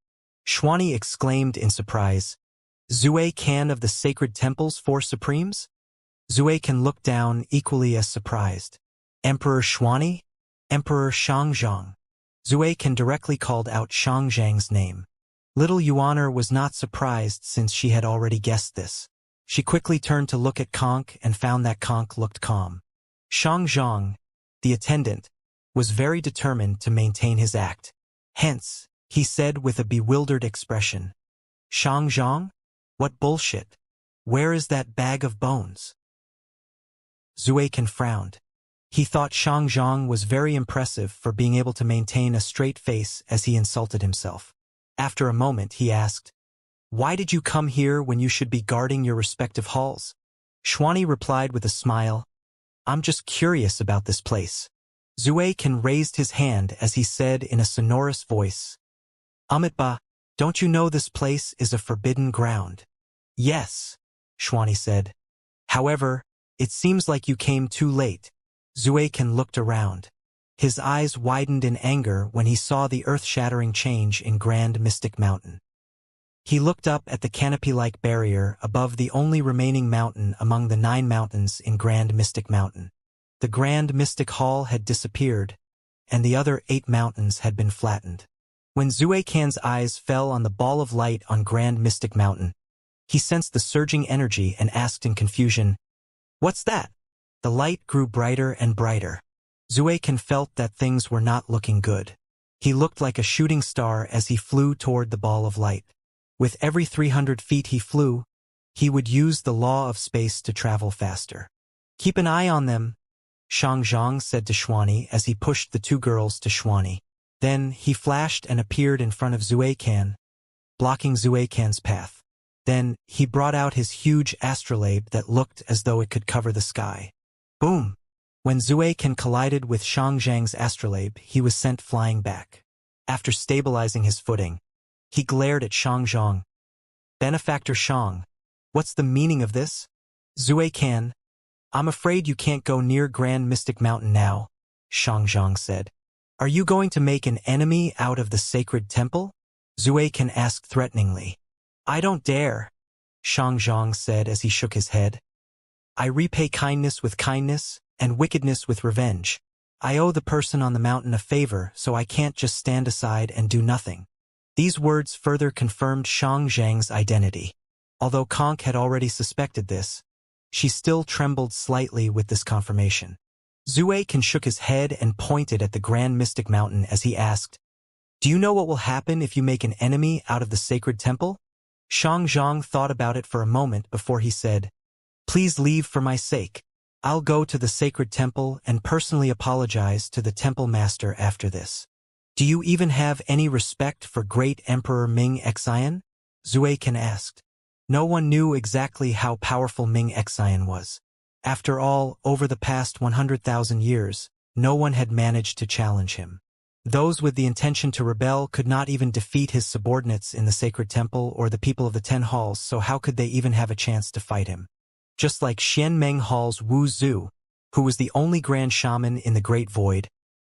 Xuani exclaimed in surprise, "Zue Can of the Sacred Temple's 4 Supremes?" Zue Can looked down, equally as surprised. Emperor Xuani? Emperor Xianxia. Zue Can directly called out Xianxiang's name. Little Yuaner was not surprised since she had already guessed this. She quickly turned to look at Conk and found that Conk looked calm. Xianxia, the attendant, was very determined to maintain his act. Hence, he said with a bewildered expression, "Xianxia? What bullshit? Where is that bag of bones?" Zue Can frowned. He thought Xianxia was very impressive for being able to maintain a straight face as he insulted himself. After a moment, he asked, "Why did you come here when you should be guarding your respective halls?" Xuani replied with a smile, "I'm just curious about this place." Zue Can raised his hand as he said in a sonorous voice, "Amitba, don't you know this place is a forbidden ground?" "Yes," Xuani said. "However, it seems like you came too late." Zue Can looked around. His eyes widened in anger when he saw the earth-shattering change in Grand Mystic Mountain. He looked up at the canopy-like barrier above the only remaining mountain among the 9 mountains in Grand Mystic Mountain. The Grand Mystic Hall had disappeared, and the other 8 mountains had been flattened. When Zue Can's eyes fell on the ball of light on Grand Mystic Mountain, he sensed the surging energy and asked in confusion, "What's that?" The light grew brighter and brighter. Zue Can felt that things were not looking good. He looked like a shooting star as he flew toward the ball of light. With every 300 feet he flew, he would use the law of space to travel faster. "Keep an eye on them," Xianxia said to Xuani as he pushed the 2 girls to Xuani. Then he flashed and appeared in front of Zue Can, blocking Zue Can's path. Then he brought out his huge astrolabe that looked as though it could cover the sky. Boom! When Zue Can collided with Xianxiang's astrolabe, he was sent flying back. After stabilizing his footing, he glared at Xianxia. "Benefactor Xiang, what's the meaning of this?" "Zue Can, I'm afraid you can't go near Grand Mystic Mountain now," Xianxia said. "Are you going to make an enemy out of the sacred temple?" Zue Can asked threateningly. "I don't dare," Xianxia said as he shook his head. "I repay kindness with kindness, and wickedness with revenge. I owe the person on the mountain a favor, so I can't just stand aside and do nothing." These words further confirmed Xianxiang's identity. Although Conk had already suspected this, She still trembled slightly with this confirmation. Zuei-kan shook his head and pointed at the Grand Mystic Mountain as he asked, "Do you know what will happen if you make an enemy out of the sacred temple?" Xianxia thought about it for a moment before he said, "Please leave for my sake. I'll go to the sacred temple and personally apologize to the temple master after this." "Do you even have any respect for great Emperor Ming Xian?" Zuei-kan asked. No one knew exactly how powerful Ming Xian was. After all, over the past 100,000 years, no one had managed to challenge him. Those with the intention to rebel could not even defeat his subordinates in the sacred temple or the people of the 10 halls, so how could they even have a chance to fight him? Just like Xianmeng Hall's Wu Zhu, who was the only grand shaman in the Great Void,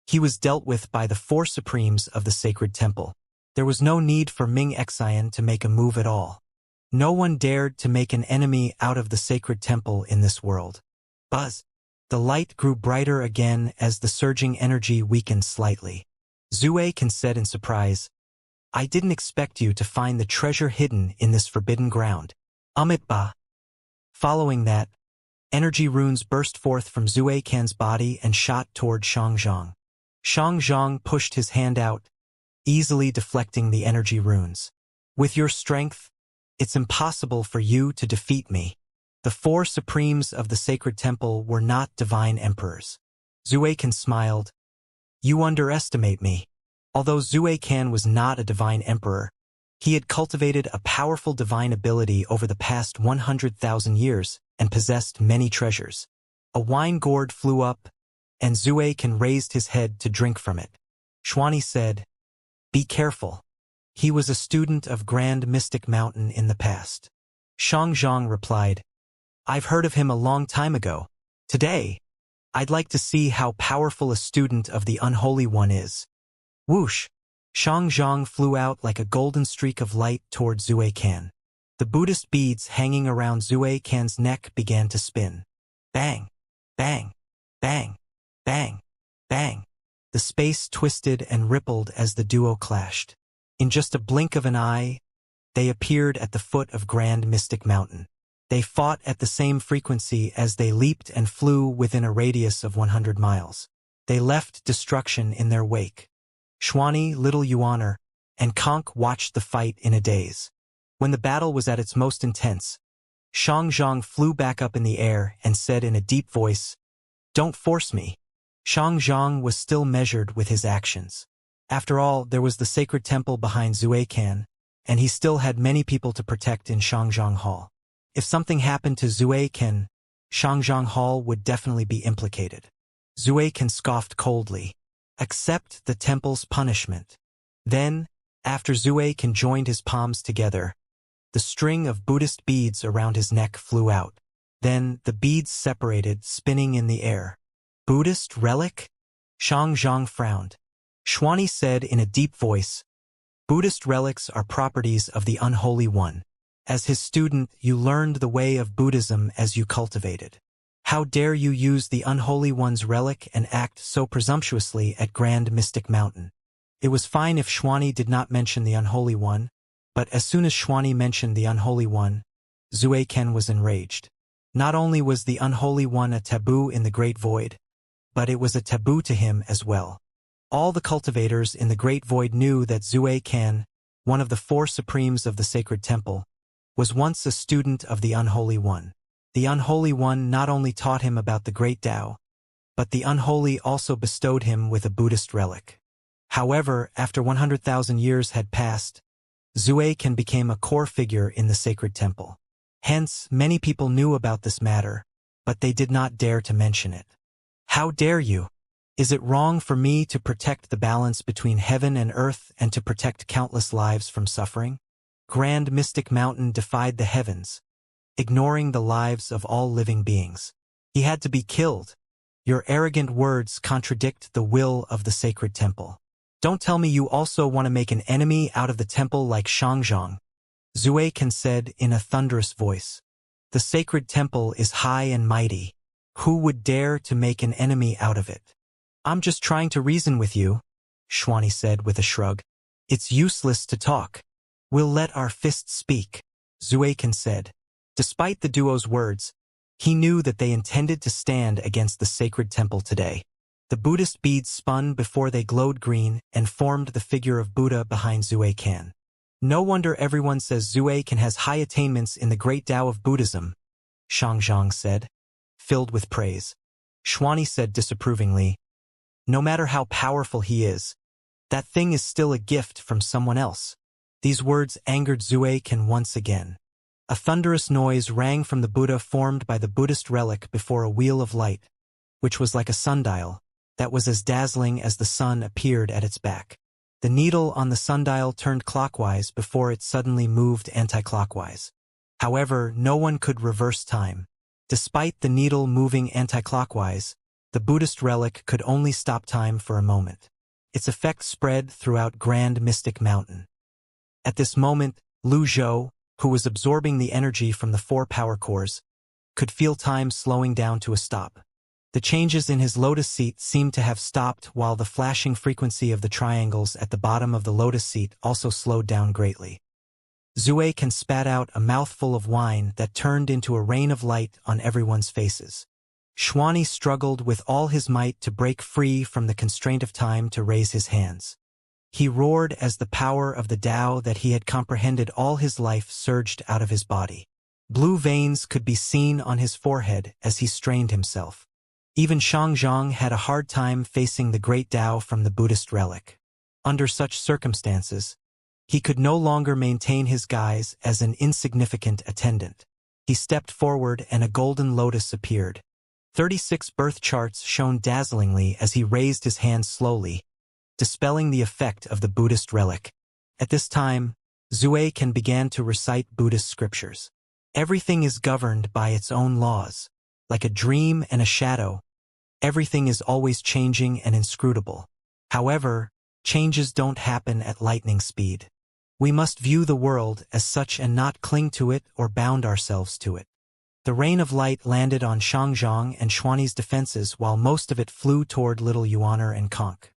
he was dealt with by the 4 supremes of the sacred temple. There was no need for Ming Xian to make a move at all. No one dared to make an enemy out of the sacred temple in this world. Buzz. The light grew brighter again as the surging energy weakened slightly. Zuei-kan said in surprise, "I didn't expect you to find the treasure hidden in this forbidden ground." Amitba. Following that, energy runes burst forth from Zuei-kan's body and shot toward Xianxia. Xianxia pushed his hand out, easily deflecting the energy runes. "With your strength, it's impossible for you to defeat me." The 4 supremes of the sacred temple were not divine emperors. Zuei-kan smiled. "You underestimate me." Although Zuei-kan was not a divine emperor, he had cultivated a powerful divine ability over the past 100,000 years and possessed many treasures. A wine gourd flew up, and Zuei-kan raised his head to drink from it. Xuani said, "Be careful. He was a student of Grand Mystic Mountain in the past." Xianxia replied, "I've heard of him a long time ago. Today, I'd like to see how powerful a student of the Unholy One is." Whoosh! Xianxia flew out like a golden streak of light toward Zuei-kan. The Buddhist beads hanging around Zuei-kan's neck began to spin. Bang! Bang! Bang! Bang! Bang! The space twisted and rippled as the duo clashed. In just a blink of an eye, they appeared at the foot of Grand Mystic Mountain. They fought at the same frequency as they leaped and flew within a radius of 100 miles. They left destruction in their wake. Xuani, Little Yuaner, and Conk watched the fight in a daze. When the battle was at its most intense, Xianxia flew back up in the air and said in a deep voice, "Don't force me." Xianxia was still measured with his actions. After all, there was the sacred temple behind Zuei-kan, and he still had many people to protect in Xianxia Hall. If something happened to Zuei-kan, Xianxia Hall would definitely be implicated. Zuei-kan scoffed coldly. "Accept the temple's punishment." Then, after Zuei-kan joined his palms together, the string of Buddhist beads around his neck flew out. Then, the beads separated, spinning in the air. "Buddhist relic?" Xianxia frowned. Xuani said in a deep voice, "Buddhist relics are properties of the Unholy One. As his student, you learned the way of Buddhism as you cultivated. How dare you use the Unholy One's relic and act so presumptuously at Grand Mystic Mountain?" It was fine if Xuani did not mention the Unholy One, but as soon as Xuani mentioned the Unholy One, Zuei-kan was enraged. Not only was the Unholy One a taboo in the Great Void, but it was a taboo to him as well. All the cultivators in the Great Void knew that Zuei-kan, one of the 4 supremes of the sacred temple, was once a student of the Unholy One. The Unholy One not only taught him about the Great Tao, but the Unholy also bestowed him with a Buddhist relic. However, after 100,000 years had passed, Zuei-kan became a core figure in the sacred temple. Hence, many people knew about this matter, but they did not dare to mention it. "How dare you? Is it wrong for me to protect the balance between heaven and earth and to protect countless lives from suffering?" Grand Mystic Mountain defied the heavens, ignoring the lives of all living beings. He had to be killed. "Your arrogant words contradict the will of the sacred temple. Don't tell me you also want to make an enemy out of the temple like Xianxia," Zuei-kan said in a thunderous voice. "The sacred temple is high and mighty. Who would dare to make an enemy out of it?" "I'm just trying to reason with you," Xuani said with a shrug. "It's useless to talk. We'll let our fists speak," Zuei-kan said. Despite the duo's words, He knew that they intended to stand against the sacred temple today. The Buddhist beads spun before they glowed green and formed the figure of Buddha behind Zue Kan. No wonder everyone says Zue Kan has high attainments in the great Tao of Buddhism, Xianxia said, filled with praise. Xuani said disapprovingly, no matter how powerful he is, that thing is still a gift from someone else. These words angered Zue Kan once again. A thunderous noise rang from the Buddha formed by the Buddhist relic before a wheel of light, which was like a sundial, that was as dazzling as the sun appeared at its back. The needle on the sundial turned clockwise before it suddenly moved anti-clockwise. However, no one could reverse time. Despite the needle moving anti-clockwise, the Buddhist relic could only stop time for a moment. Its effect spread throughout Grand Mystic Mountain. At this moment, Lu Zhou, who was absorbing the energy from the 4 power cores, could feel time slowing down to a stop. The changes in his lotus seat seemed to have stopped while the flashing frequency of the triangles at the bottom of the lotus seat also slowed down greatly. Zue Kan spat out a mouthful of wine that turned into a rain of light on everyone's faces. Xuani struggled with all his might to break free from the constraint of time to raise his hands. He roared as the power of the Tao that he had comprehended all his life surged out of his body. Blue veins could be seen on his forehead as he strained himself. Even Xianxia had a hard time facing the great Tao from the Buddhist relic. Under such circumstances, he could no longer maintain his guise as an insignificant attendant. He stepped forward and a golden lotus appeared. 36 birth charts shone dazzlingly as he raised his hands slowly, dispelling the effect of the Buddhist relic. At this time, Zue Kan began to recite Buddhist scriptures. Everything is governed by its own laws. Like a dream and a shadow, everything is always changing and inscrutable. However, changes don't happen at lightning speed. We must view the world as such and not cling to it or bound ourselves to it. The rain of light landed on Xianxia and Xuani's defenses while most of it flew toward little Yuaner and Conk.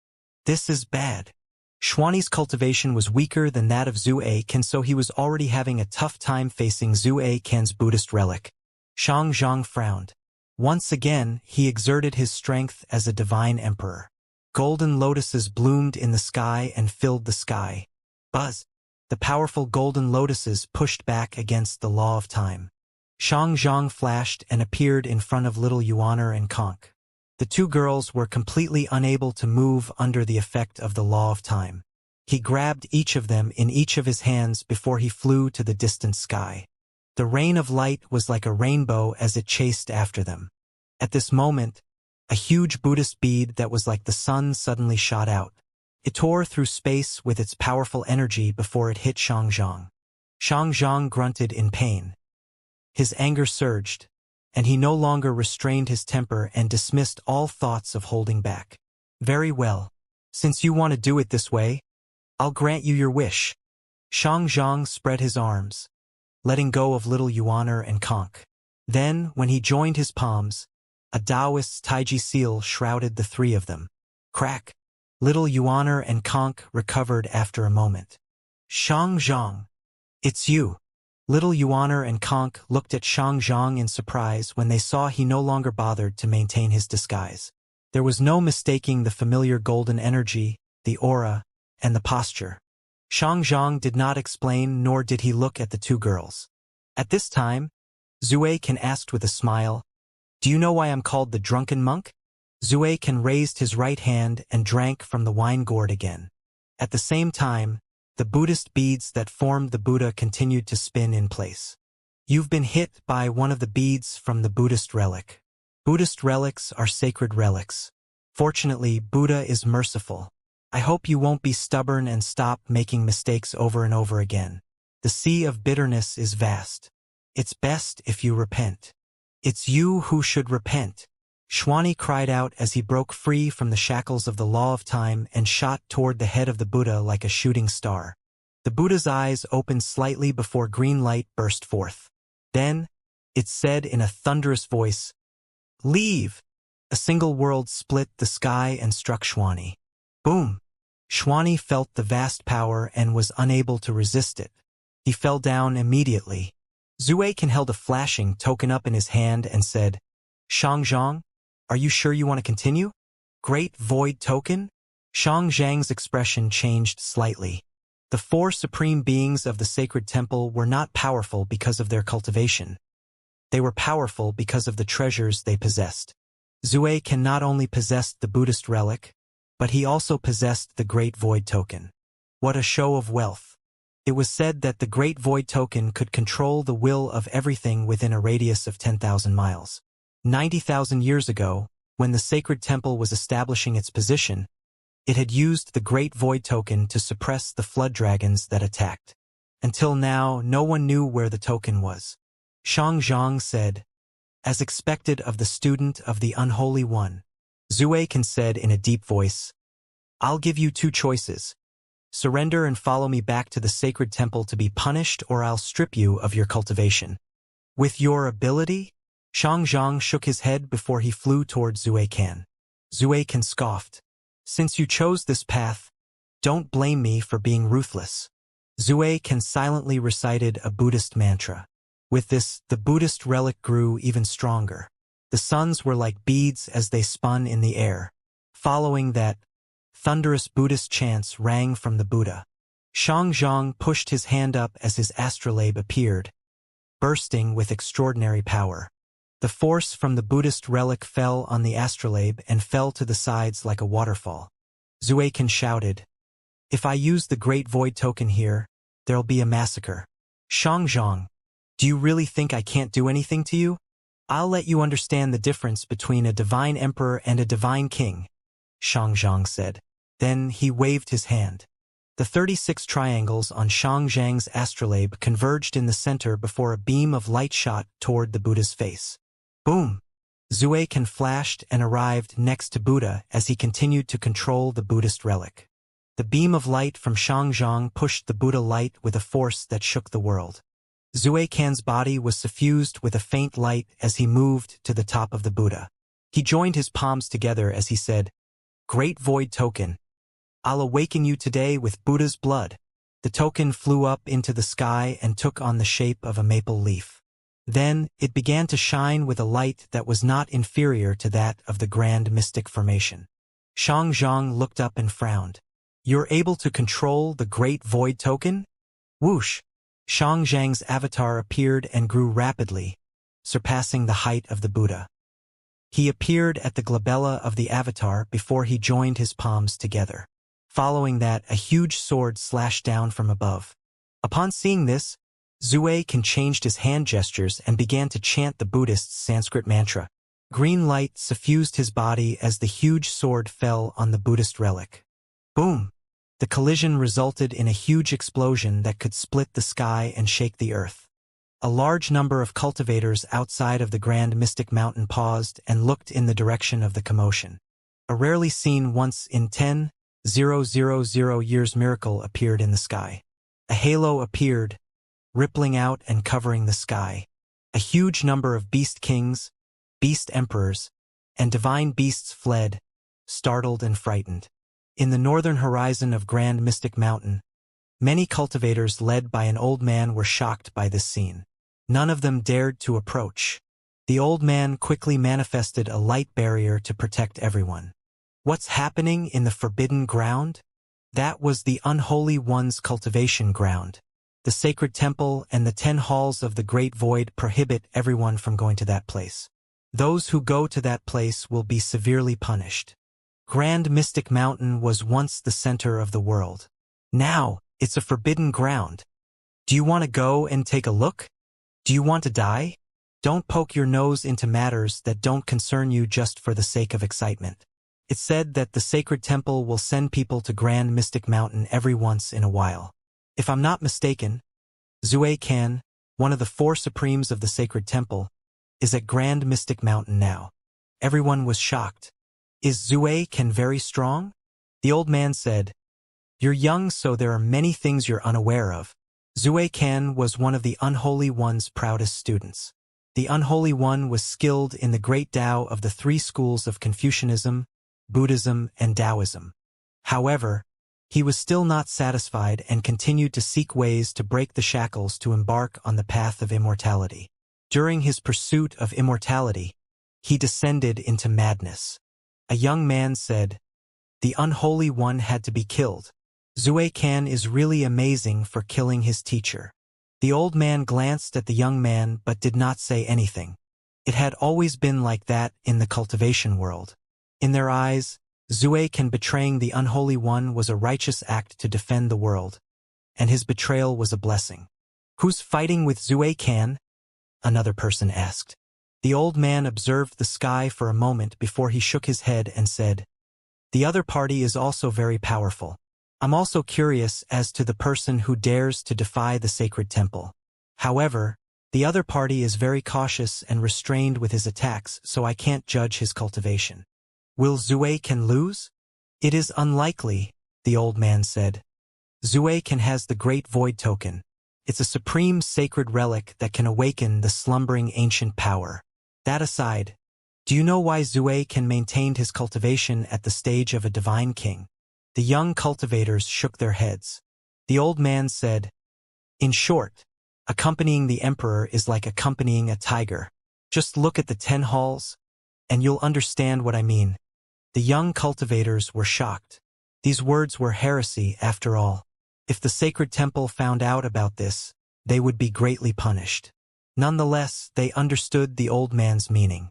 This is bad. Xuani's cultivation was weaker than that of Zue Kan, so he was already having a tough time facing Zue Kan's Buddhist relic. Xianxia frowned. Once again, he exerted his strength as a divine emperor. Golden lotuses bloomed in the sky and filled the sky. Buzz! The powerful golden lotuses pushed back against the law of time. Xianxia flashed and appeared in front of little Yuaner and Conk. The 2 girls were completely unable to move under the effect of the law of time. He grabbed each of them in each of his hands before he flew to the distant sky. The rain of light was like a rainbow as it chased after them. At this moment, a huge Buddhist bead that was like the sun suddenly shot out. It tore through space with its powerful energy before it hit Xianxia. Xianxia grunted in pain. His anger surged, and he no longer restrained his temper and dismissed all thoughts of holding back. Very well. Since you want to do it this way, I'll grant you your wish. Xianxia spread his arms, letting go of little Yuaner and Conk. Then, when he joined his palms, a Taoist's Taiji seal shrouded the 3 of them. Crack! Little Yuaner and Conk recovered after a moment. Xianxia! It's you! Little Yuaner and Conk looked at Xianxia in surprise when they saw he no longer bothered to maintain his disguise. There was no mistaking the familiar golden energy, the aura, and the posture. Xianxia did not explain, nor did he look at the 2 girls. At this time, Zue Kan asked with a smile, "Do you know why I'm called the drunken monk?" Zue Kan raised his right hand and drank from the wine gourd again. At the same time, the Buddhist beads that formed the Buddha continued to spin in place. You've been hit by one of the beads from the Buddhist relic. Buddhist relics are sacred relics. Fortunately, Buddha is merciful. I hope you won't be stubborn and stop making mistakes over and over again. The sea of bitterness is vast. It's best if you repent. It's you who should repent. Xuani cried out as he broke free from the shackles of the law of time and shot toward the head of the Buddha like a shooting star. The Buddha's eyes opened slightly before green light burst forth. Then, it said in a thunderous voice, "Leave!" A single world split the sky and struck Xuani. Boom! Xuani felt the vast power and was unable to resist it. He fell down immediately. Xianxia held a flashing token up in his hand and said, Xianxia, are you sure you want to continue? Great Void Token? Xianxia's expression changed slightly. The four supreme beings of the sacred temple were not powerful because of their cultivation. They were powerful because of the treasures they possessed. Xianxia not only possessed the Buddhist relic, but he also possessed the Great Void Token. What a show of wealth! It was said that the Great Void Token could control the will of everything within a radius of 10,000 miles. 90,000 years ago, when the sacred temple was establishing its position, it had used the Great Void Token to suppress the flood dragons that attacked. Until now, no one knew where the token was. Xianxia said, as expected of the student of the Unholy One. Xianxia said in a deep voice, I'll give you two choices. Surrender and follow me back to the sacred temple to be punished, or I'll strip you of your cultivation. With your ability? Xianxia shook his head before he flew toward Xianxia. Xianxia scoffed. Since you chose this path, don't blame me for being ruthless. Xianxia silently recited a Buddhist mantra. With this, the Buddhist relic grew even stronger. The suns were like beads as they spun in the air. Following that, thunderous Buddhist chants rang from the Buddha. Xianxia pushed his hand up as his astrolabe appeared, bursting with extraordinary power. The force from the Buddhist relic fell on the astrolabe and fell to the sides like a waterfall. Xianxia shouted, If I use the Great Void Token here, there'll be a massacre. Xianxia, do you really think I can't do anything to you? I'll let you understand the difference between a divine emperor and a divine king, Xianxia said. Then he waved his hand. The 36 triangles on Xianxia's astrolabe converged in the center before a beam of light shot toward the Buddha's face. Boom! Xianxia flashed and arrived next to Buddha as he continued to control the Buddhist relic. The beam of light from Xianxia pushed the Buddha light with a force that shook the world. Xianxia's body was suffused with a faint light as he moved to the top of the Buddha. He joined his palms together as he said, Great Void Token, I'll awaken you today with Buddha's blood. The token flew up into the sky and took on the shape of a maple leaf. Then, it began to shine with a light that was not inferior to that of the Grand Mystic Formation. Xianxia looked up and frowned. You're able to control the Great Void Token? Whoosh! Xianxia's avatar appeared and grew rapidly, surpassing the height of the Buddha. He appeared at the glabella of the avatar before he joined his palms together. Following that, a huge sword slashed down from above. Upon seeing this, Xianxia changed his hand gestures and began to chant the Buddhist Sanskrit mantra. Green light suffused his body as the huge sword fell on the Buddhist relic. Boom! The collision resulted in a huge explosion that could split the sky and shake the earth. A large number of cultivators outside of the Grand Mystic Mountain paused and looked in the direction of the commotion. A rarely seen once in 10,000 years miracle appeared in the sky. A halo appeared, rippling out and covering the sky. A huge number of beast kings, beast emperors, and divine beasts fled, startled and frightened. In the northern horizon of Grand Mystic Mountain, many cultivators led by an old man were shocked by this scene. None of them dared to approach. The old man quickly manifested a light barrier to protect everyone. What's happening in the Forbidden Ground? That was the Unholy One's cultivation ground. The sacred temple and the 10 halls of the Great Void prohibit everyone from going to that place. Those who go to that place will be severely punished. Grand Mystic Mountain was once the center of the world. Now, it's a forbidden ground. Do you want to go and take a look? Do you want to die? Don't poke your nose into matters that don't concern you just for the sake of excitement. It's said that the sacred temple will send people to Grand Mystic Mountain every once in a while. If I'm not mistaken, Xianxia, one of the 4 supremes of the sacred temple, is at Grand Mystic Mountain now. Everyone was shocked. Is Xianxia very strong? The old man said, You're young, so there are many things you're unaware of. Xianxia was one of the Unholy One's proudest students. The Unholy One was skilled in the great Tao of the 3 schools of Confucianism, Buddhism, and Taoism. However, He was still not satisfied and continued to seek ways to break the shackles to embark on the path of immortality. During his pursuit of immortality, he descended into madness. A young man said, "The unholy one had to be killed. Zue Can is really amazing for killing his teacher." The old man glanced at the young man but did not say anything. It had always been like that in the cultivation world. In their eyes, Zue Can betraying the unholy one was a righteous act to defend the world, and his betrayal was a blessing. "Who's fighting with Zue Can?" another person asked. The old man observed the sky for a moment before he shook his head and said, "The other party is also very powerful. I'm also curious as to the person who dares to defy the sacred temple. However, the other party is very cautious and restrained with his attacks, so I can't judge his cultivation." "Will Zue Can lose?" "It is unlikely," the old man said. "Zue Can has the Great Void token. It's a supreme sacred relic that can awaken the slumbering ancient power. That aside, do you know why Zue Can maintained his cultivation at the stage of a divine king?" The young cultivators shook their heads. The old man said, "In short, accompanying the emperor is like accompanying a tiger. Just look at the 10 halls, and you'll understand what I mean." The young cultivators were shocked. These words were heresy after all. If the sacred temple found out about this, they would be greatly punished. Nonetheless, they understood the old man's meaning.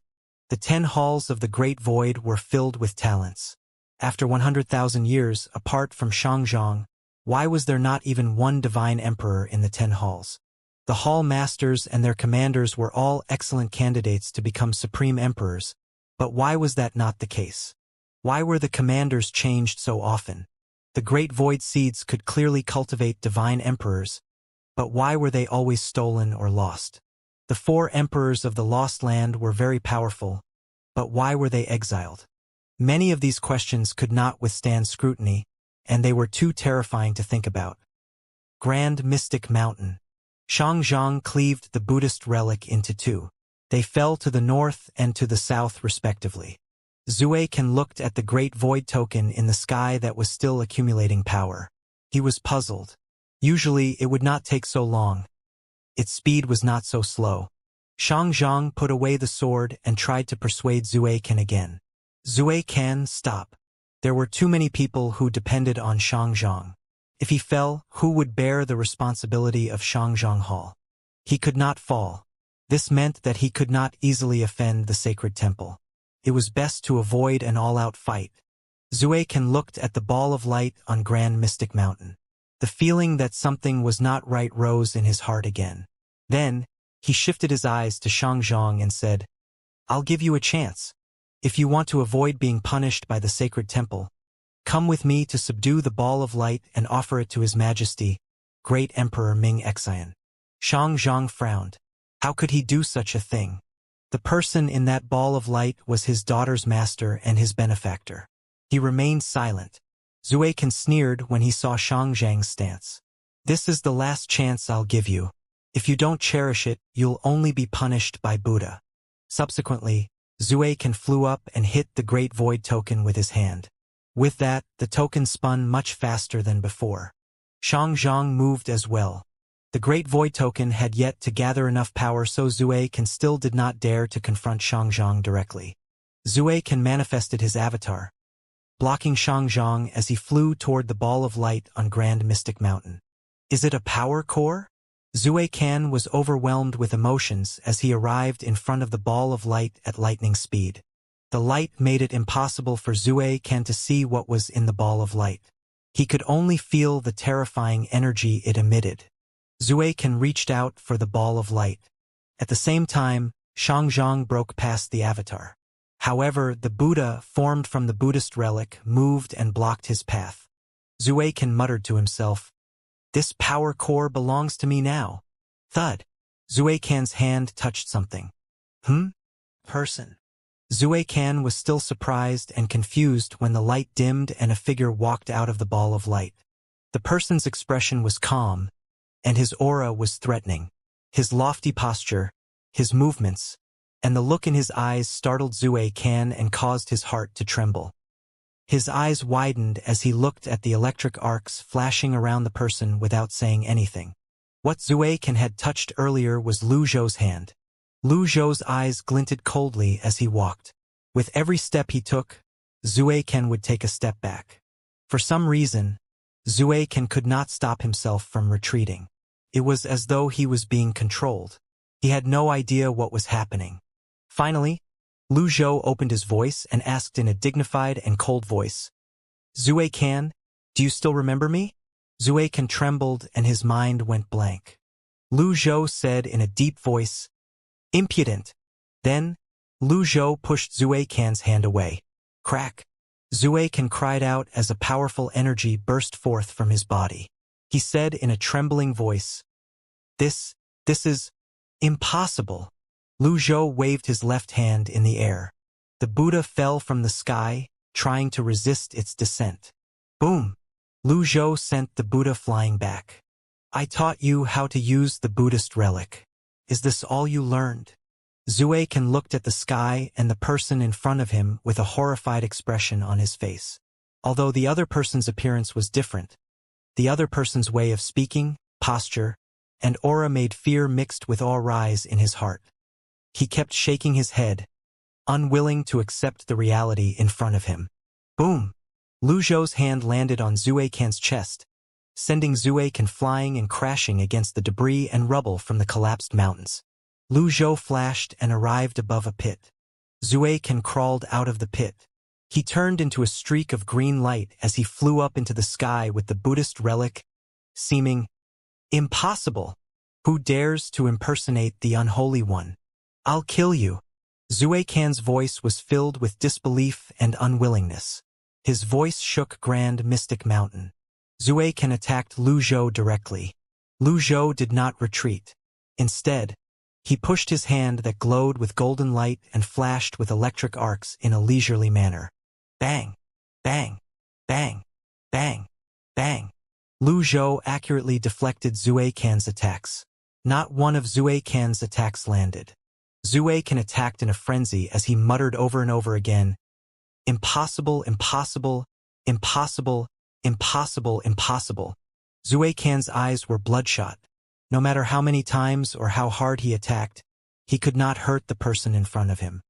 The 10 halls of the Great Void were filled with talents. After 100,000 years, apart from Xianxia, why was there not even one divine emperor in the 10 halls? The hall masters and their commanders were all excellent candidates to become supreme emperors, but why was that not the case? Why were the commanders changed so often? The Great Void seeds could clearly cultivate divine emperors, but why were they always stolen or lost? The 4 emperors of the Lost Land were very powerful, but why were they exiled? Many of these questions could not withstand scrutiny, and they were too terrifying to think about. Grand Mystic Mountain. Xianxia cleaved the Buddhist relic into 2. They fell to the north and to the south respectively. Zue Can looked at the Great Void token in the sky that was still accumulating power. He was puzzled. Usually it would not take so long. Its speed was not so slow. Xianxia put away the sword and tried to persuade Zue Can again. "Zue Can, stop. There were too many people who depended on Xianxia. If he fell, who would bear the responsibility of Xianxia Hall? He could not fall. This meant that he could not easily offend the sacred temple. It was best to avoid an all-out fight." Zue Can looked at the ball of light on Grand Mystic Mountain. The feeling that something was not right rose in his heart again. Then, he shifted his eyes to Xianxia and said, "I'll give you a chance. If you want to avoid being punished by the sacred temple, come with me to subdue the ball of light and offer it to His Majesty, Great Emperor Ming Xian." Xianxia frowned. How could he do such a thing? The person in that ball of light was his daughter's master and his benefactor. He remained silent. Zue Can sneered when he saw Xianxia's stance. "This is the last chance I'll give you. If you don't cherish it, you'll only be punished by Buddha." Subsequently, Zue Can flew up and hit the Great Void token with his hand. With that, the token spun much faster than before. Xianxia moved as well. The Great Void token had yet to gather enough power, so Zue Can still did not dare to confront Xianxia directly. Zue Can manifested his avatar, blocking Xianxia as he flew toward the ball of light on Grand Mystic Mountain. "Is it a power core?" Zue Can was overwhelmed with emotions as he arrived in front of the ball of light at lightning speed. The light made it impossible for Zue Can to see what was in the ball of light. He could only feel the terrifying energy it emitted. Zue Can reached out for the ball of light. At the same time, Xianxia broke past the avatar. However, the Buddha, formed from the Buddhist relic, moved and blocked his path. Zue Can muttered to himself, "This power core belongs to me now." Thud. Zue Can's hand touched something. Person. Zue Can was still surprised and confused when the light dimmed and a figure walked out of the ball of light. The person's expression was calm, and his aura was threatening. His lofty posture, his movements, and the look in his eyes startled Zue Can and caused his heart to tremble. His eyes widened as he looked at the electric arcs flashing around the person without saying anything. What Zui Can had touched earlier was Lu Zhou's hand. Lu Zhou's eyes glinted coldly as he walked. With every step he took, Zui Can would take a step back. For some reason, Zui Can could not stop himself from retreating. It was as though he was being controlled. He had no idea what was happening. Finally, Lu Zhou opened his voice and asked in a dignified and cold voice, "Zui Can, do you still remember me?" Zui Can trembled and his mind went blank. Lu Zhou said in a deep voice, "Impudent." Then, Lu Zhou pushed Zui Can's hand away. Crack! Zui Can cried out as a powerful energy burst forth from his body. He said in a trembling voice, This is impossible." Lu Zhou waved his left hand in the air. The Buddha fell from the sky, trying to resist its descent. Boom! Lu Zhou sent the Buddha flying back. "I taught you how to use the Buddhist relic. Is this all you learned?" Zui Can looked at the sky and the person in front of him with a horrified expression on his face. Although the other person's appearance was different, the other person's way of speaking, posture, and aura made fear mixed with awe rise in his heart. He kept shaking his head, unwilling to accept the reality in front of him. Boom! Lu Zhou's hand landed on Zui Can's chest, sending Zui Can flying and crashing against the debris and rubble from the collapsed mountains. Lu Zhou flashed and arrived above a pit. Zui Can crawled out of the pit. He turned into a streak of green light as he flew up into the sky with the Buddhist relic, seeming impossible. Who dares to impersonate the unholy one? I'll kill you. Zui Can's voice was filled with disbelief and unwillingness. His voice shook Grand Mystic Mountain. Zui Can attacked Lu Zhou directly. Lu Zhou did not retreat. Instead, he pushed his hand that glowed with golden light and flashed with electric arcs in a leisurely manner. Bang! Bang! Bang! Bang! Bang! Lu Zhou accurately deflected Zui Can's attacks. Not one of Zui Can's attacks landed. Zui Can attacked in a frenzy as he muttered over and over again, "Impossible, impossible, impossible, impossible, impossible." Zui Can's eyes were bloodshot. No matter how many times or how hard he attacked, he could not hurt the person in front of him.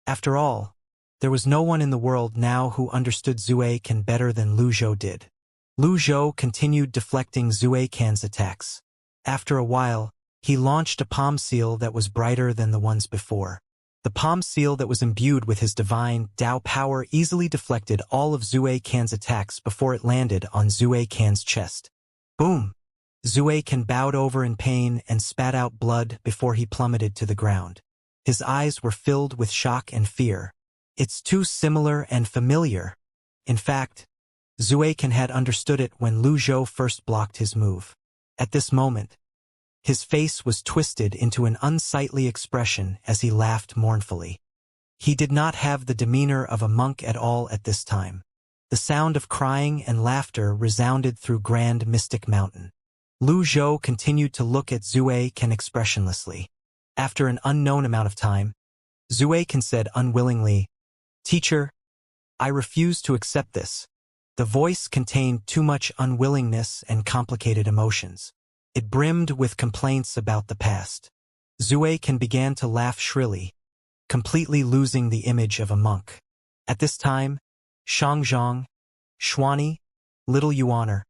After all, there was no one in the world now who understood Zui Can better than Lu Zhou did. Lu Zhou continued deflecting Zui Can's attacks. After a while, he launched a palm seal that was brighter than the ones before. The palm seal that was imbued with his divine Dao power easily deflected all of Zui Can's attacks before it landed on Zui Can's chest. Boom! Zui Can bowed over in pain and spat out blood before he plummeted to the ground. His eyes were filled with shock and fear. It's too similar and familiar. In fact, Zui Can had understood it when Lu Zhou first blocked his move. At this moment, his face was twisted into an unsightly expression as he laughed mournfully. He did not have the demeanor of a monk at all at this time. The sound of crying and laughter resounded through Grand Mystic Mountain. Lu Zhou continued to look at Zui Can expressionlessly. After an unknown amount of time, Zui Can said unwillingly, "Teacher, I refuse to accept this." The voice contained too much unwillingness and complicated emotions. It brimmed with complaints about the past. Zui Can began to laugh shrilly, completely losing the image of a monk. At this time, Shangzhong, Xuani, Little Yuaner,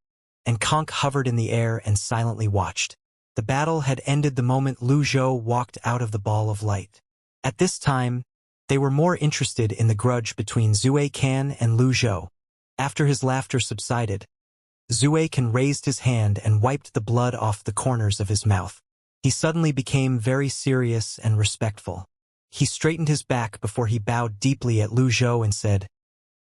and Conk hovered in the air and silently watched. The battle had ended the moment Lu Zhou walked out of the ball of light. At this time, they were more interested in the grudge between Zui Can and Lu Zhou. After his laughter subsided, Zui Can raised his hand and wiped the blood off the corners of his mouth. He suddenly became very serious and respectful. He straightened his back before he bowed deeply at Lu Zhou and said,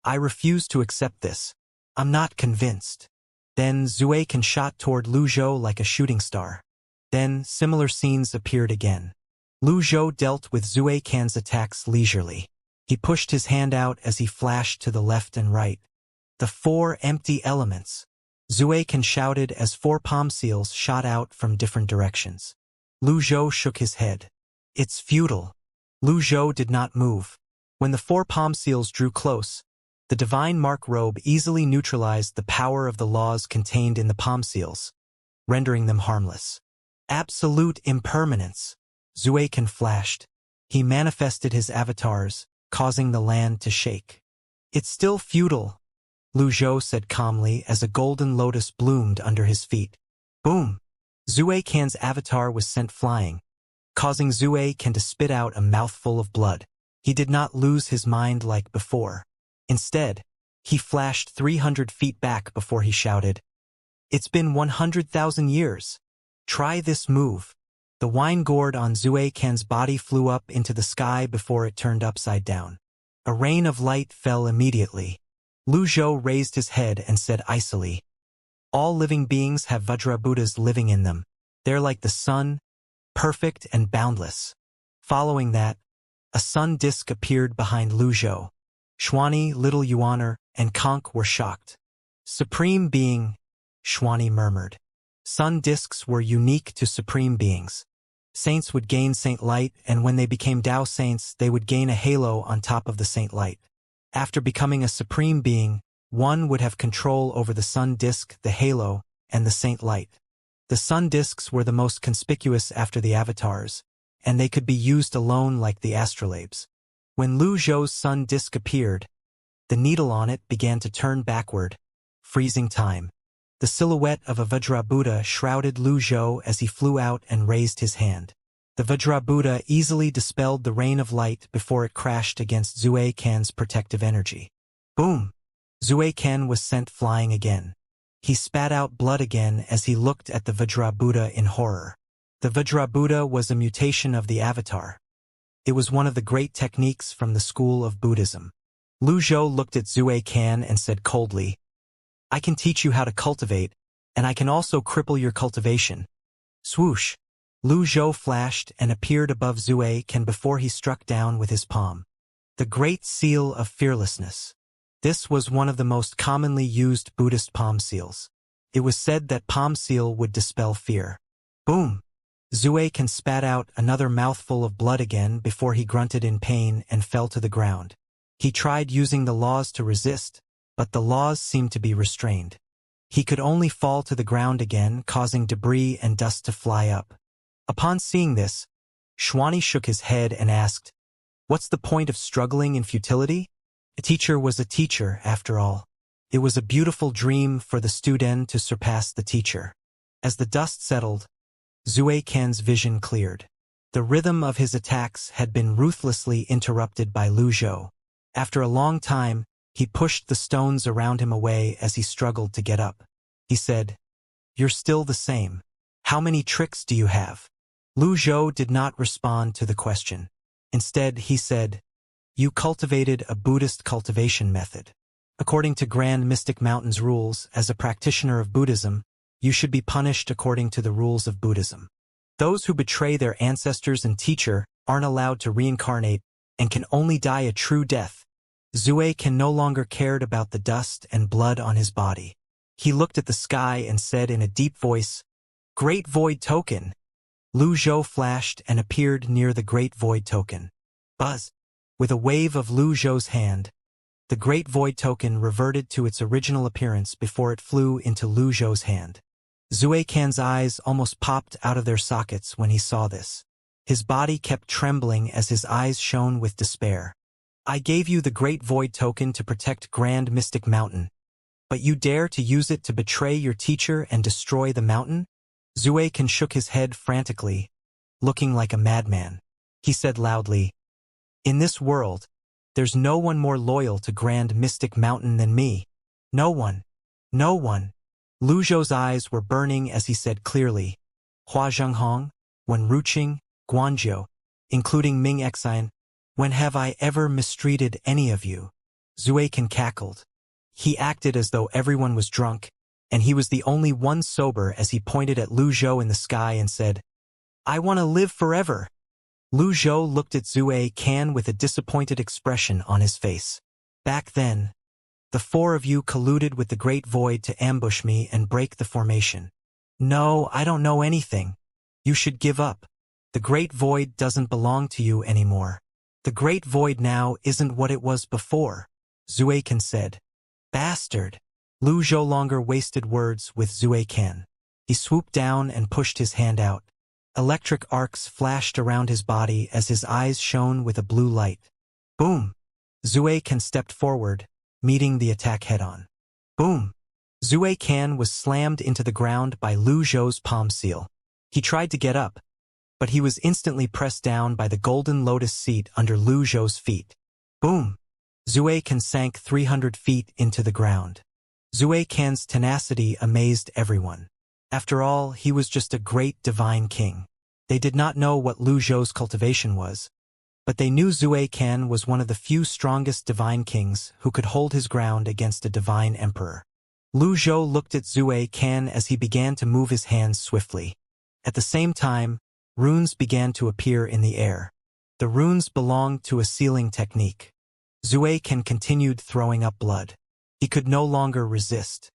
"I refuse to accept this. I'm not convinced." Then Zui Can shot toward Lu Zhou like a shooting star. Then similar scenes appeared again. Lu Zhou dealt with Zui Can's attacks leisurely. He pushed his hand out as he flashed to the left and right. The 4 empty elements. Zui Can shouted as 4 palm seals shot out from different directions. Lu Zhou shook his head. "It's futile." Lu Zhou did not move. When the 4 palm seals drew close, The divine mark robe easily neutralized the power of the laws contained in the palm seals, rendering them harmless. Absolute impermanence. Zuekan flashed. He manifested his avatars, causing the land to shake. It's still futile, Lu Zhou said calmly as a golden lotus bloomed under his feet. Boom! Zuekan's avatar was sent flying, causing Zuekan to spit out a mouthful of blood. He did not lose his mind like before. Instead, he flashed 300 feet back before he shouted, "It's been 100,000 years. Try this move." The wine gourd on Zuekan's body flew up into the sky before it turned upside down. A rain of light fell immediately. Lu Zhou raised his head and said icily, "All living beings have Vajrabuddhas living in them. They're like the sun, perfect and boundless." Following that, a sun disk appeared behind Lu Zhou. Xuani, Little Yuaner, and Conk were shocked. "Supreme being," Xuani murmured. Sun disks were unique to supreme beings. Saints would gain saint light, and when they became Tao saints, they would gain a halo on top of the saint light. After becoming a supreme being, one would have control over the sun disk, the halo, and the saint light. The sun disks were the most conspicuous after the avatars, and they could be used alone like the astrolabes. When Lu Zhou's sun disk appeared, the needle on it began to turn backward, freezing time. The silhouette of a Vajrabuddha shrouded Lu Zhou as he flew out and raised his hand. The Vajrabuddha easily dispelled the rain of light before it crashed against Zuekan's protective energy. Boom! Zuekan was sent flying again. He spat out blood again as he looked at the Vajrabuddha in horror. The Vajrabuddha was a mutation of the avatar. It was one of the great techniques from the school of Buddhism. Lu Zhou looked at Zuekan and said coldly, "I can teach you how to cultivate, and I can also cripple your cultivation." Swoosh! Lu Zhou flashed and appeared above Zuekan before he struck down with his palm. The Great Seal of Fearlessness. This was one of the most commonly used Buddhist palm seals. It was said that palm seal would dispel fear. Boom! Zuekan spat out another mouthful of blood again before he grunted in pain and fell to the ground. He tried using the laws to resist, but the laws seemed to be restrained. He could only fall to the ground again, causing debris and dust to fly up. Upon seeing this, Xuani shook his head and asked, "What's the point of struggling in futility?" A teacher was a teacher, after all. It was a beautiful dream for the student to surpass the teacher. As the dust settled, Zuekan's vision cleared. The rhythm of his attacks had been ruthlessly interrupted by Lu Zhou. After a long time, he pushed the stones around him away as he struggled to get up. He said, "You're still the same. How many tricks do you have?" Lu Zhou did not respond to the question. Instead, he said, "You cultivated a Buddhist cultivation method. According to Grand Mystic Mountain's rules, as a practitioner of Buddhism, you should be punished according to the rules of Buddhism. Those who betray their ancestors and teacher aren't allowed to reincarnate and can only die a true death." Zuekan no longer cared about the dust and blood on his body. He looked at the sky and said in a deep voice, "Great Void Token." Lu Zhou flashed and appeared near the Great Void Token. Buzz! With a wave of Lu Zhou's hand, the Great Void Token reverted to its original appearance before it flew into Lu Zhou's hand. Zuekan's eyes almost popped out of their sockets when he saw this. His body kept trembling as his eyes shone with despair. "I gave you the Great Void Token to protect Grand Mystic Mountain, but you dare to use it to betray your teacher and destroy the mountain?" Zuekan shook his head frantically, looking like a madman. He said loudly, "In this world, there's no one more loyal to Grand Mystic Mountain than me. No one. No one." Lu Zhou's eyes were burning as he said clearly, "Hua Zhenghong, Wen Ruqing, Guanzhou, including Ming Xian, when have I ever mistreated any of you?" Zuekan cackled. He acted as though everyone was drunk, and he was the only one sober as he pointed at Lu Zhou in the sky and said, "I want to live forever." Lu Zhou looked at Zuekan with a disappointed expression on his face. "Back then, the four of you colluded with the Great Void to ambush me and break the formation. No, I don't know anything. You should give up. The Great Void doesn't belong to you anymore. The Great Void now isn't what it was before." Zue Can said. Bastard! Lu Zhou longer wasted words with Zue Can. He swooped down and pushed his hand out. Electric arcs flashed around his body as his eyes shone with a blue light. Boom! Zue Can stepped forward, meeting the attack head-on. Boom! Zue Can was slammed into the ground by Lu Zhou's palm seal. He tried to get up, but he was instantly pressed down by the golden lotus seat under Lu Zhou's feet. Boom! Zue Can sank 300 feet into the ground. Zue Can's tenacity amazed everyone. After all, he was just a great divine king. They did not know what Lu Zhou's cultivation was, but they knew Zue Can was one of the few strongest divine kings who could hold his ground against a divine emperor. Lu Zhou looked at Zue Can as he began to move his hands swiftly. At the same time, runes began to appear in the air. The runes belonged to a sealing technique. Zue Can continued throwing up blood. He could no longer resist.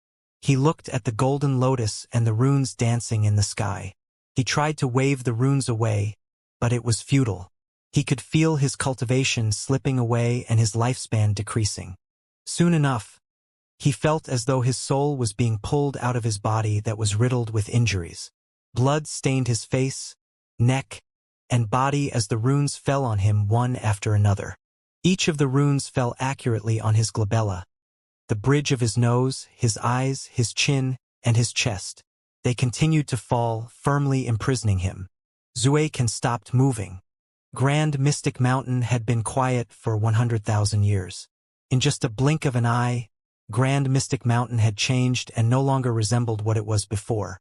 He looked at the golden lotus and the runes dancing in the sky. He tried to wave the runes away, but it was futile. He could feel his cultivation slipping away and his lifespan decreasing. Soon enough, he felt as though his soul was being pulled out of his body that was riddled with injuries. Blood stained his face, neck, and body as the runes fell on him one after another. Each of the runes fell accurately on his glabella, the bridge of his nose, his eyes, his chin, and his chest. They continued to fall, firmly imprisoning him. Zue Can stopped moving. Grand Mystic Mountain had been quiet for 100,000 years. In just a blink of an eye, Grand Mystic Mountain had changed and no longer resembled what it was before.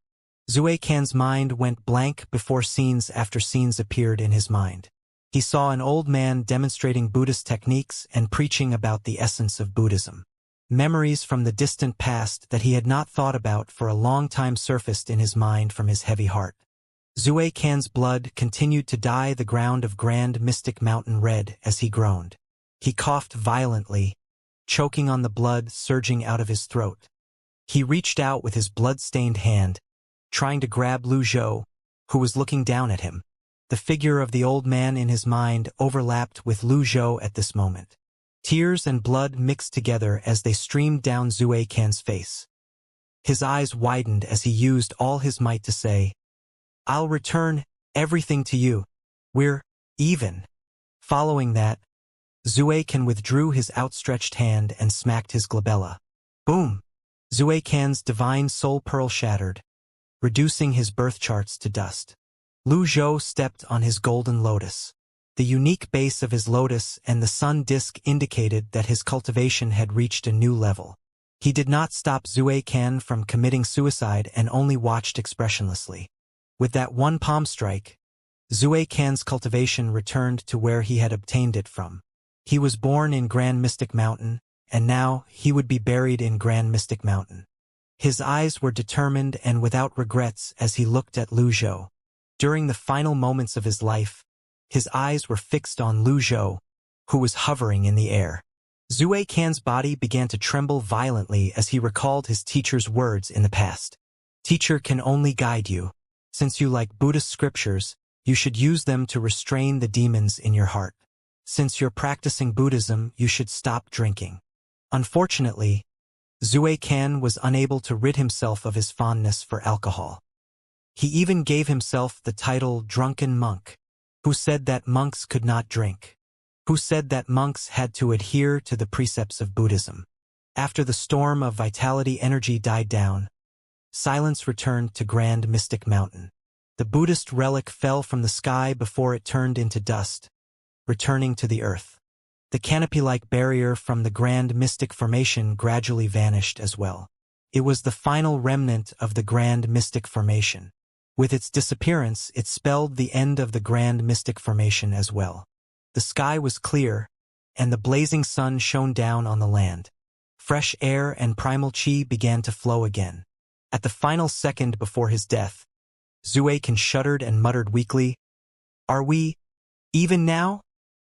Zue Can's mind went blank before scenes after scenes appeared in his mind. He saw an old man demonstrating Buddhist techniques and preaching about the essence of Buddhism. Memories from the distant past that he had not thought about for a long time surfaced in his mind from his heavy heart. Zue Can's blood continued to dye the ground of Grand Mystic Mountain red as he groaned. He coughed violently, choking on the blood surging out of his throat. He reached out with his blood-stained hand, trying to grab Lu Zhou, who was looking down at him. The figure of the old man in his mind overlapped with Lu Zhou at this moment. Tears and blood mixed together as they streamed down Zue Can's face. His eyes widened as he used all his might to say, "I'll return everything to you. We're even." Following that, Zue Can withdrew his outstretched hand and smacked his glabella. Boom! Zue Can's divine soul pearl shattered, reducing his birth charts to dust. Lu Zhou stepped on his golden lotus. The unique base of his lotus and the sun disk indicated that his cultivation had reached a new level. He did not stop Zue Can from committing suicide and only watched expressionlessly. With that one palm strike, Zue Can's cultivation returned to where he had obtained it from. He was born in Grand Mystic Mountain, and now he would be buried in Grand Mystic Mountain. His eyes were determined and without regrets as he looked at Lu Zhou. During the final moments of his life, his eyes were fixed on Lu Zhou, who was hovering in the air. Zue Can's body began to tremble violently as he recalled his teacher's words in the past. Teacher can only guide you. Since you like Buddhist scriptures, you should use them to restrain the demons in your heart. Since you're practicing Buddhism, you should stop drinking. Unfortunately, Zue Can was unable to rid himself of his fondness for alcohol. He even gave himself the title Drunken Monk. Who said that monks could not drink? Who said that monks had to adhere to the precepts of Buddhism? After the storm of vitality energy died down, silence returned to Grand Mystic Mountain. The Buddhist relic fell from the sky before it turned into dust, returning to the earth. The canopy-like barrier from the Grand Mystic Formation gradually vanished as well. It was the final remnant of the Grand Mystic Formation. With its disappearance, it spelled the end of the Grand Mystic Formation as well. The sky was clear, and the blazing sun shone down on the land. Fresh air and primal chi began to flow again. At the final second before his death, Zue Can shuddered and muttered weakly, "Are we even now?"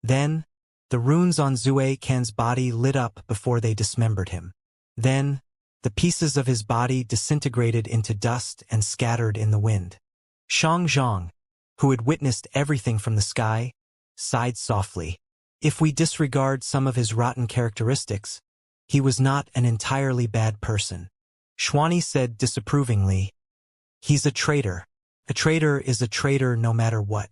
Then, the runes on Zue Can's body lit up before they dismembered him. Then, the pieces of his body disintegrated into dust and scattered in the wind. Xianxia, who had witnessed everything from the sky, sighed softly. If we disregard some of his rotten characteristics, He was not an entirely bad person. Xuani said disapprovingly, "He's a traitor. A traitor is a traitor no matter what.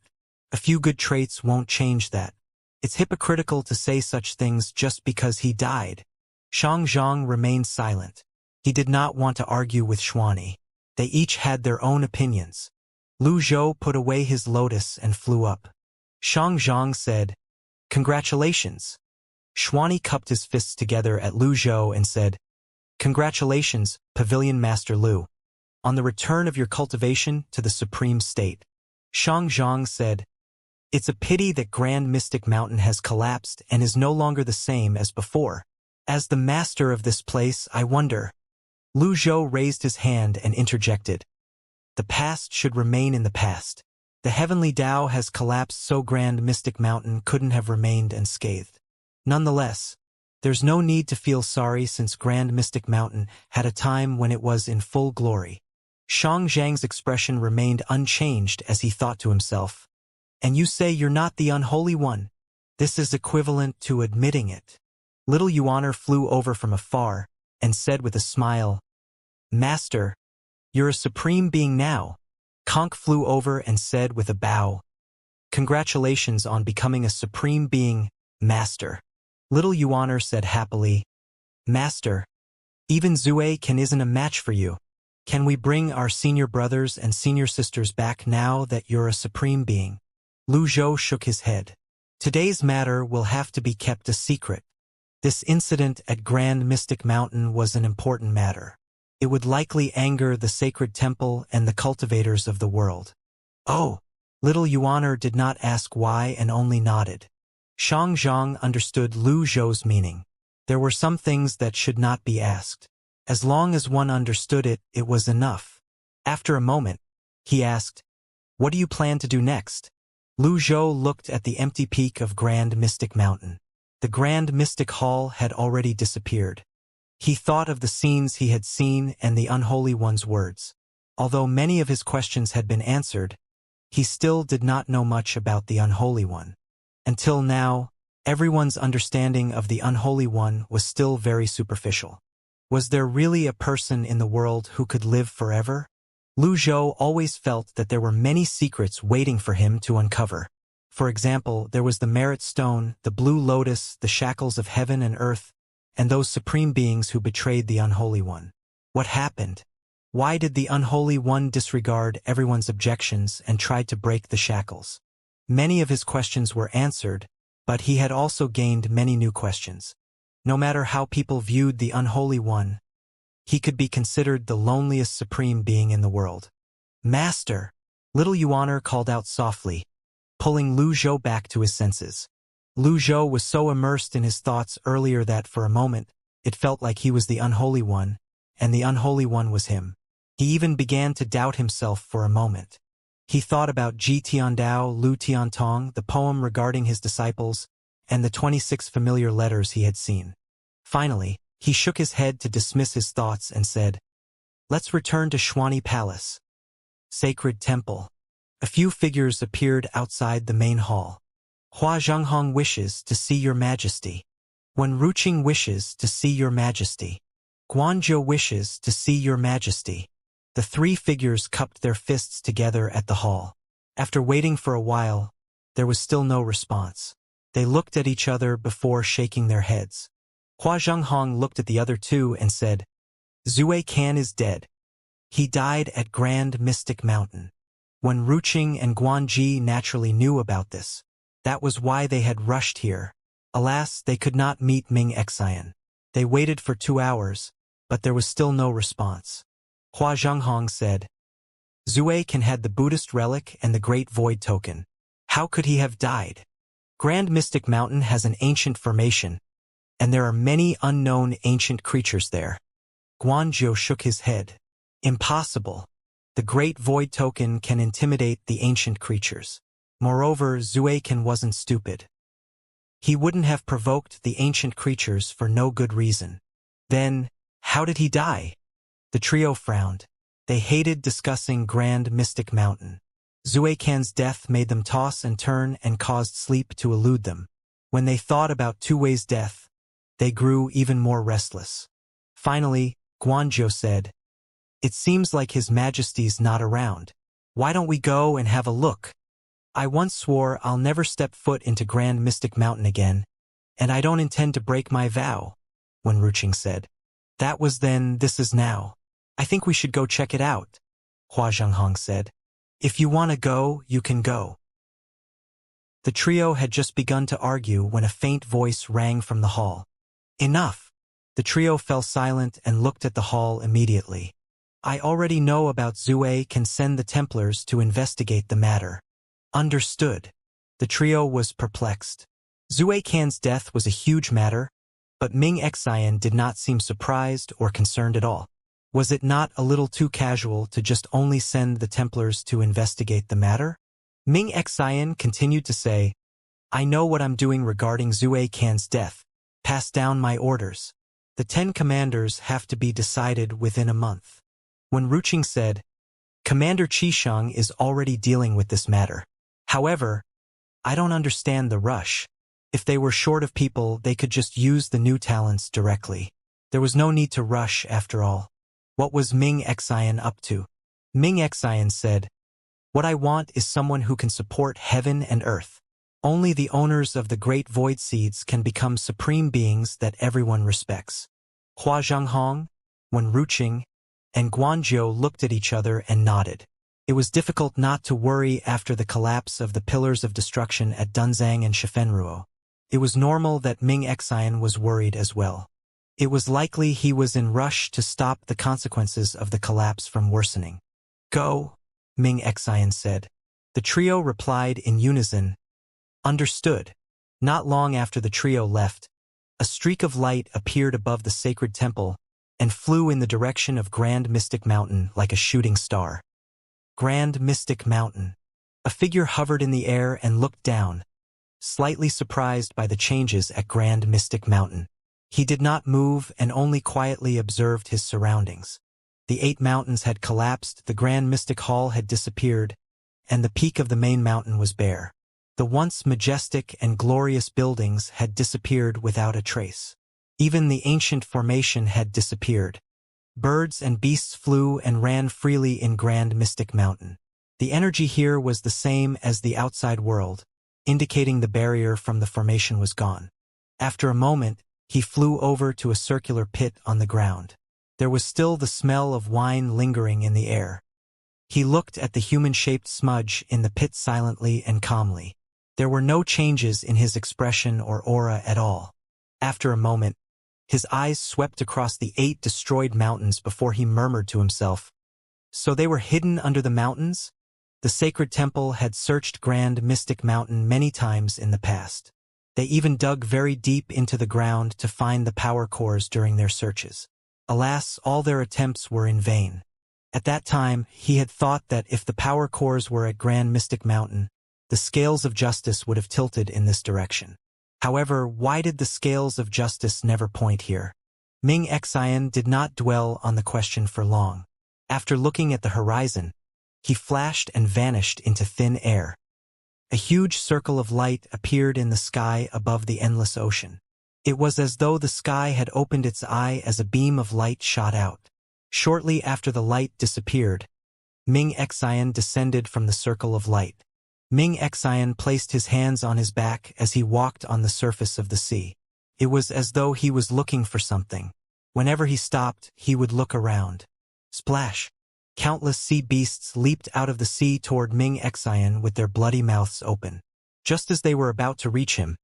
A few good traits won't change that. It's hypocritical to say such things just because he died." Zhang remained silent. He did not want to argue with Xuani. They each had their own opinions. Lu Zhou put away his lotus and flew up. Zhang said, "Congratulations." Xuani cupped his fists together at Lu Zhou and said, "Congratulations, Pavilion Master Lu, on the return of your cultivation to the supreme state." Zhang said, "It's a pity that Grand Mystic Mountain has collapsed and is no longer the same as before. As the master of this place, I wonder." Lu Zhou raised his hand and interjected, "The past should remain in the past. The heavenly Tao has collapsed, so Grand Mystic Mountain couldn't have remained unscathed. Nonetheless, there's no need to feel sorry since Grand Mystic Mountain had a time when it was in full glory." Zhang's expression remained unchanged as he thought to himself, "And you say you're not the unholy one? This is equivalent to admitting it." Little Yuaner flew over from afar and said with a smile, "Master, you're a supreme being now." Conk flew over and said with a bow, "Congratulations on becoming a supreme being, Master." Little Yuaner said happily, "Master, even Zuei isn't a match for you. Can we bring our senior brothers and senior sisters back now that you're a supreme being?" Lu Zhou shook his head. "Today's matter will have to be kept a secret. This incident at Grand Mystic Mountain was an important matter. It would likely anger the sacred temple and the cultivators of the world." "Oh!" Little Yuaner did not ask why and only nodded. Zhang understood Lu Zhou's meaning. There were some things that should not be asked. As long as one understood it, it was enough. After a moment, he asked, "What do you plan to do next?" Lu Zhou looked at the empty peak of Grand Mystic Mountain. The Grand Mystic Hall had already disappeared. He thought of the scenes he had seen and the Unholy One's words. Although many of his questions had been answered, he still did not know much about the Unholy One. Until now, everyone's understanding of the Unholy One was still very superficial. Was there really a person in the world who could live forever? Lu Zhou always felt that there were many secrets waiting for him to uncover. For example, there was the Merit Stone, the Blue Lotus, the shackles of heaven and earth, and those supreme beings who betrayed the Unholy One. What happened? Why did the Unholy One disregard everyone's objections and tried to break the shackles? Many of his questions were answered, but he had also gained many new questions. No matter how people viewed the Unholy One, he could be considered the loneliest supreme being in the world. "Master!" Little Yuaner called out softly, pulling Lu Zhou back to his senses. Lu Zhou was so immersed in his thoughts earlier that for a moment, it felt like he was the Unholy One, and the Unholy One was him. He even began to doubt himself for a moment. He thought about Ji Tiandao, Lu Tiantong, the poem regarding his disciples, and the 26 familiar letters he had seen. Finally, he shook his head to dismiss his thoughts and said, "Let's return to Xuani Palace." Sacred Temple. A few figures appeared outside the main hall. "Hua Zhenghong wishes to see your majesty." "Wen Ruqing wishes to see your majesty." "Guanzhou wishes to see your majesty." The three figures cupped their fists together at the hall. After waiting for a while, there was still no response. They looked at each other before shaking their heads. Hua Zhenghong looked at the other two and said, "Zuei Can is dead. He died at Grand Mystic Mountain." Wen Ruqing and Guanji naturally knew about this. That was why they had rushed here. Alas, they could not meet Ming Xian. They waited for 2 hours, but there was still no response. Hua Zhenghong said, "Zuei Can had the Buddhist relic and the Great Void token. How could he have died? Grand Mystic Mountain has an ancient formation, and there are many unknown ancient creatures there." Guanzhou shook his head. "Impossible. The Great Void token can intimidate the ancient creatures. Moreover, Zuei Can wasn't stupid. He wouldn't have provoked the ancient creatures for no good reason. Then, how did he die?" The trio frowned. They hated discussing Grand Mystic Mountain. Zuei Can's death made them toss and turn and caused sleep to elude them. When they thought about Two Wei's death, They grew even more restless. Finally, Guanzhou said, "It seems like His Majesty's not around. Why don't we go and have a look? I once swore I'll never step foot into Grand Mystic Mountain again, and I don't intend to break my vow," Wen Ruqing said. "That was then, this is now. I think we should go check it out," Hua Zhenghong said. "If you want to go, you can go." The trio had just begun to argue when a faint voice rang from the hall. "Enough!" The trio fell silent and looked at the hall immediately. "I already know about Zue can send the Templars to investigate the matter." Understood. The trio was perplexed. Zue Can's death was a huge matter, but Ming Xian did not seem surprised or concerned at all. Was it not a little too casual to just only send the Templars to investigate the matter? Ming Xian continued to say, "I know what I'm doing regarding Zue Can's death. Pass down my orders. The 10 commanders have to be decided within a month." When Ruqing said, "Commander Qisheng is already dealing with this matter. However, I don't understand the rush. If they were short of people, they could just use the new talents directly. There was no need to rush after all." What was Ming Xian up to? Ming Xian said, "What I want is someone who can support heaven and earth. Only the owners of the great void seeds can become supreme beings that everyone respects." Hua Zhenghong, Wen Ruqing, and Guanzhou looked at each other and nodded. It was difficult not to worry after the collapse of the Pillars of Destruction at Dunzang and Shifenruo. It was normal that Ming Xian was worried as well. It was likely he was in rush to stop the consequences of the collapse from worsening. "Go," Ming Xian said. The trio replied in unison, "Understood." Not long after the trio left, a streak of light appeared above the sacred temple and flew in the direction of Grand Mystic Mountain like a shooting star. Grand Mystic Mountain. A figure hovered in the air and looked down, slightly surprised by the changes at Grand Mystic Mountain. He did not move and only quietly observed his surroundings. The 8 mountains had collapsed, the Grand Mystic Hall had disappeared, and the peak of the main mountain was bare. The once majestic and glorious buildings had disappeared without a trace. Even the ancient formation had disappeared. Birds and beasts flew and ran freely in Grand Mystic Mountain. The energy here was the same as the outside world, indicating the barrier from the formation was gone. After a moment, he flew over to a circular pit on the ground. There was still the smell of wine lingering in the air. He looked at the human-shaped smudge in the pit silently and calmly. There were no changes in his expression or aura at all. After a moment, his eyes swept across the 8 destroyed mountains before he murmured to himself, "So they were hidden under the mountains?" The sacred temple had searched Grand Mystic Mountain many times in the past. They even dug very deep into the ground to find the power cores during their searches. Alas, all their attempts were in vain. At that time, he had thought that if the power cores were at Grand Mystic Mountain, the scales of justice would have tilted in this direction. However, why did the scales of justice never point here? Ming Xian did not dwell on the question for long. After looking at the horizon, he flashed and vanished into thin air. A huge circle of light appeared in the sky above the endless ocean. It was as though the sky had opened its eye as a beam of light shot out. Shortly after the light disappeared, Ming Xian descended from the circle of light. Ming Xian placed his hands on his back as he walked on the surface of the sea. It was as though he was looking for something. Whenever he stopped, he would look around. Splash! Countless sea beasts leaped out of the sea toward Ming Xian with their bloody mouths open. Just as they were about to reach him,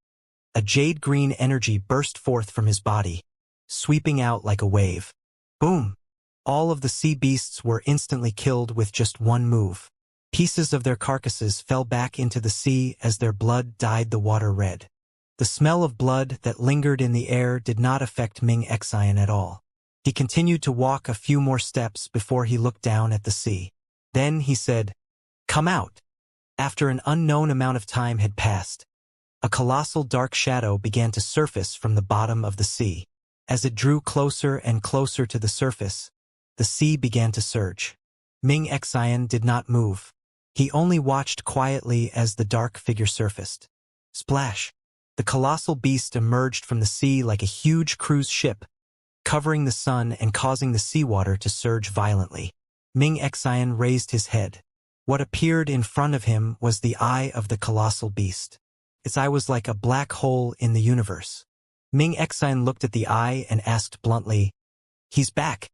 a jade-green energy burst forth from his body, sweeping out like a wave. Boom! All of the sea beasts were instantly killed with just one move. Pieces of their carcasses fell back into the sea as their blood dyed the water red. The smell of blood that lingered in the air did not affect Ming Xian at all. He continued to walk a few more steps before he looked down at the sea. Then he said, "Come out." After an unknown amount of time had passed, a colossal dark shadow began to surface from the bottom of the sea. As it drew closer and closer to the surface, the sea began to surge. Ming Xian did not move. He only watched quietly as the dark figure surfaced. Splash! The colossal beast emerged from the sea like a huge cruise ship, covering the sun and causing the seawater to surge violently. Ming Xian raised his head. What appeared in front of him was the eye of the colossal beast. Its eye was like a black hole in the universe. Ming Xian looked at the eye and asked bluntly, "He's back,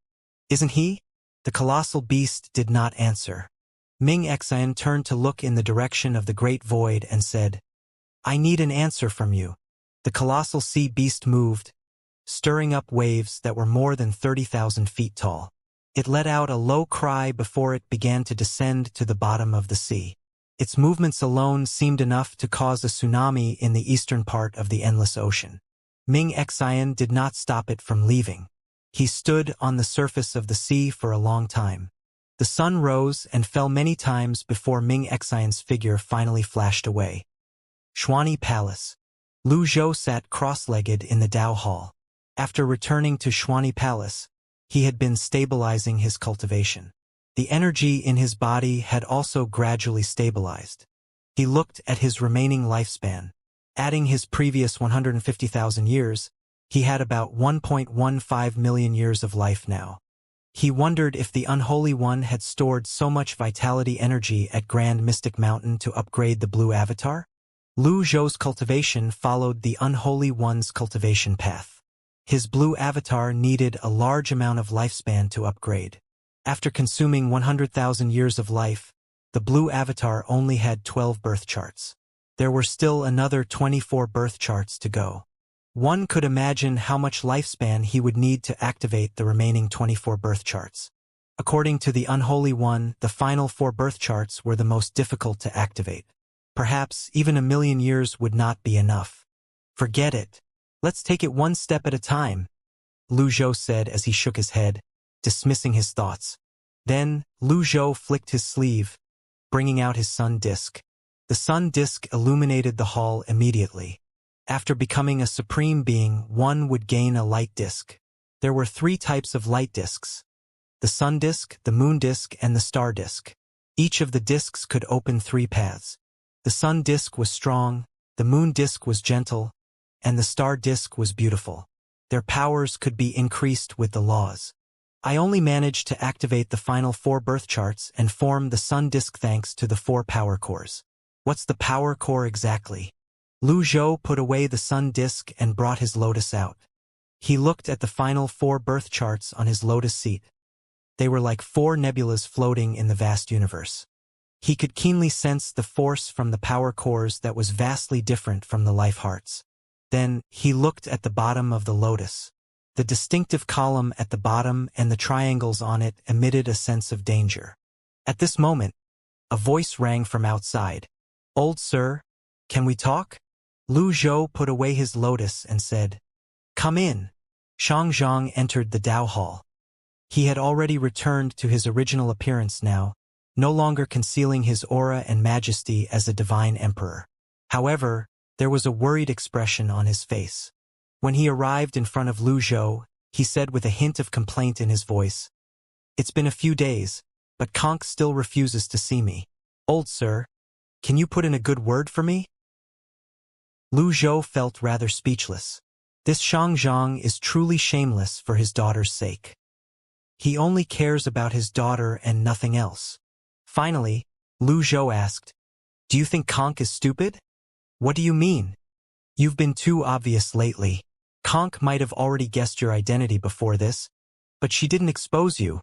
isn't he?" The colossal beast did not answer. Ming Xian turned to look in the direction of the great void and said, "I need an answer from you." The colossal sea beast moved, stirring up waves that were more than 30,000 feet tall. It let out a low cry before it began to descend to the bottom of the sea. Its movements alone seemed enough to cause a tsunami in the eastern part of the endless ocean. Ming Xian did not stop it from leaving. He stood on the surface of the sea for a long time. The sun rose and fell many times before Ming Xian's figure finally flashed away. Xuanyi Palace. Lu Zhou sat cross-legged in the Dao Hall. After returning to Xuanyi Palace, he had been stabilizing his cultivation. The energy in his body had also gradually stabilized. He looked at his remaining lifespan. Adding his previous 150,000 years, he had about 1.15 million years of life now. He wondered if the Unholy One had stored so much vitality energy at Grand Mystic Mountain to upgrade the Blue Avatar. Lu Zhou's cultivation followed the Unholy One's cultivation path. His Blue Avatar needed a large amount of lifespan to upgrade. After consuming 100,000 years of life, the Blue Avatar only had 12 birth charts. There were still another 24 birth charts to go. One could imagine how much lifespan he would need to activate the remaining 24 birth charts. According to the Unholy One, the final 4 birth charts were the most difficult to activate. Perhaps even 1,000,000 years would not be enough. "Forget it. Let's take it one step at a time," Lu Zhou said as he shook his head, dismissing his thoughts. Then, Lu Zhou flicked his sleeve, bringing out his sun disk. The sun disk illuminated the hall immediately. After becoming a supreme being, one would gain a light disk. There were 3 types of light disks: the sun disk, the moon disk, and the star disk. Each of the disks could open 3 paths. The sun disk was strong, the moon disk was gentle, and the star disk was beautiful. Their powers could be increased with the laws. I only managed to activate the final 4 birth charts and form the sun disk thanks to the 4 power cores. What's the power core exactly? Lu Zhou put away the sun disk and brought his lotus out. He looked at the final 4 birth charts on his lotus seat. They were like 4 nebulas floating in the vast universe. He could keenly sense the force from the power cores that was vastly different from the life hearts. Then, he looked at the bottom of the lotus. The distinctive column at the bottom and the triangles on it emitted a sense of danger. At this moment, a voice rang from outside. "Old sir, can we talk?" Lu Zhou put away his lotus and said, "Come in." Xianxia entered the Dao Hall. He had already returned to his original appearance now, no longer concealing his aura and majesty as a divine emperor. However, there was a worried expression on his face. When he arrived in front of Lu Zhou, he said with a hint of complaint in his voice, "It's been a few days, but Conk still refuses to see me. Old sir, can you put in a good word for me?" Lu Zhou felt rather speechless. This Xianxia is truly shameless for his daughter's sake. He only cares about his daughter and nothing else. Finally, Lu Zhou asked, "Do you think Conk is stupid?" "What do you mean? You've been too obvious lately. Conk might have already guessed your identity before this, but she didn't expose you,"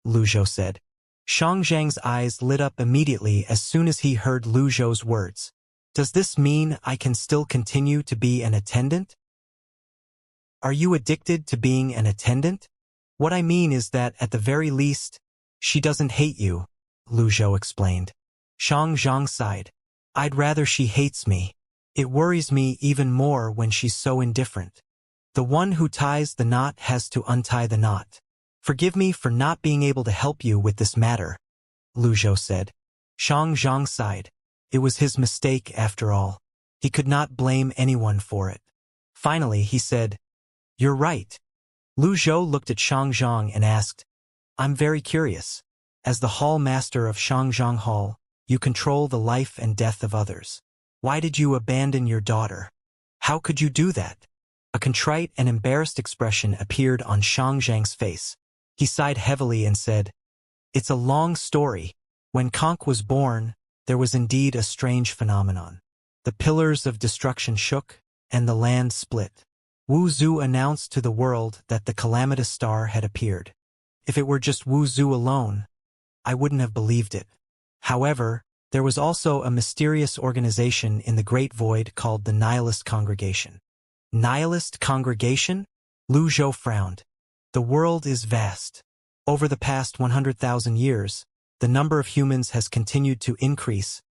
Lu Zhou said. Xianxia's eyes lit up immediately as soon as he heard Lu Zhou's words. "Does this mean I can still continue to be an attendant?" "Are you addicted to being an attendant?" "What I mean is that, at the very least, she doesn't hate you," Lu Zhou explained. Xianxia sighed. "I'd rather she hates me. It worries me even more when she's so indifferent. The one who ties the knot has to untie the knot. Forgive me for not being able to help you with this matter," Lu Zhou said. Xianxia sighed. It was his mistake after all. He could not blame anyone for it. Finally, he said, "You're right." Lu Zhou looked at Xianxia and asked, "I'm very curious. As the hall master of Xianxia Hall, you control the life and death of others. Why did you abandon your daughter? How could you do that? A contrite and embarrassed expression appeared on Xianxia's face. He sighed heavily and said, "It's a long story. When Conk was born, there was indeed a strange phenomenon. The pillars of destruction shook, and the land split. Wuxia announced to the world that the calamitous star had appeared. If it were just Wuxia alone, I wouldn't have believed it. However, there was also a mysterious organization in the Great Void called the Nihilist Congregation." Nihilist Congregation? Lu Zhou frowned. The world is vast. Over the past 100,000 years, the number of humans has continued to increase,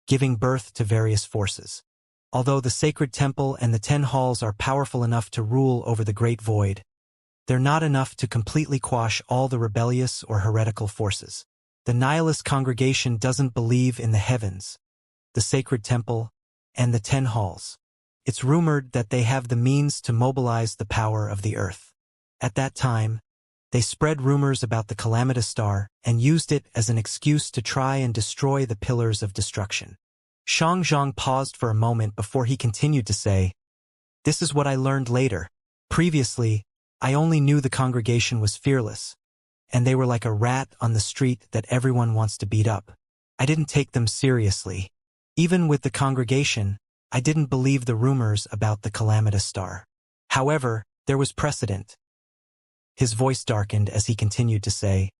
giving birth to various forces. Although the Sacred Temple and the 10 Halls are powerful enough to rule over the Great Void, they're not enough to completely quash all the rebellious or heretical forces. The Nihilist Congregation doesn't believe in the heavens, the Sacred Temple, and the 10 Halls. It's rumored that they have the means to mobilize the power of the earth. At that time, they spread rumors about the calamitous star and used it as an excuse to try and destroy the pillars of destruction. Xianxia paused for a moment before he continued to say, "This is what I learned later. Previously, I only knew the congregation was fearless, and they were like a rat on the street that everyone wants to beat up. I didn't take them seriously. Even with the congregation, I didn't believe the rumors about the calamitous star. However, there was precedent." His voice darkened as he continued to say,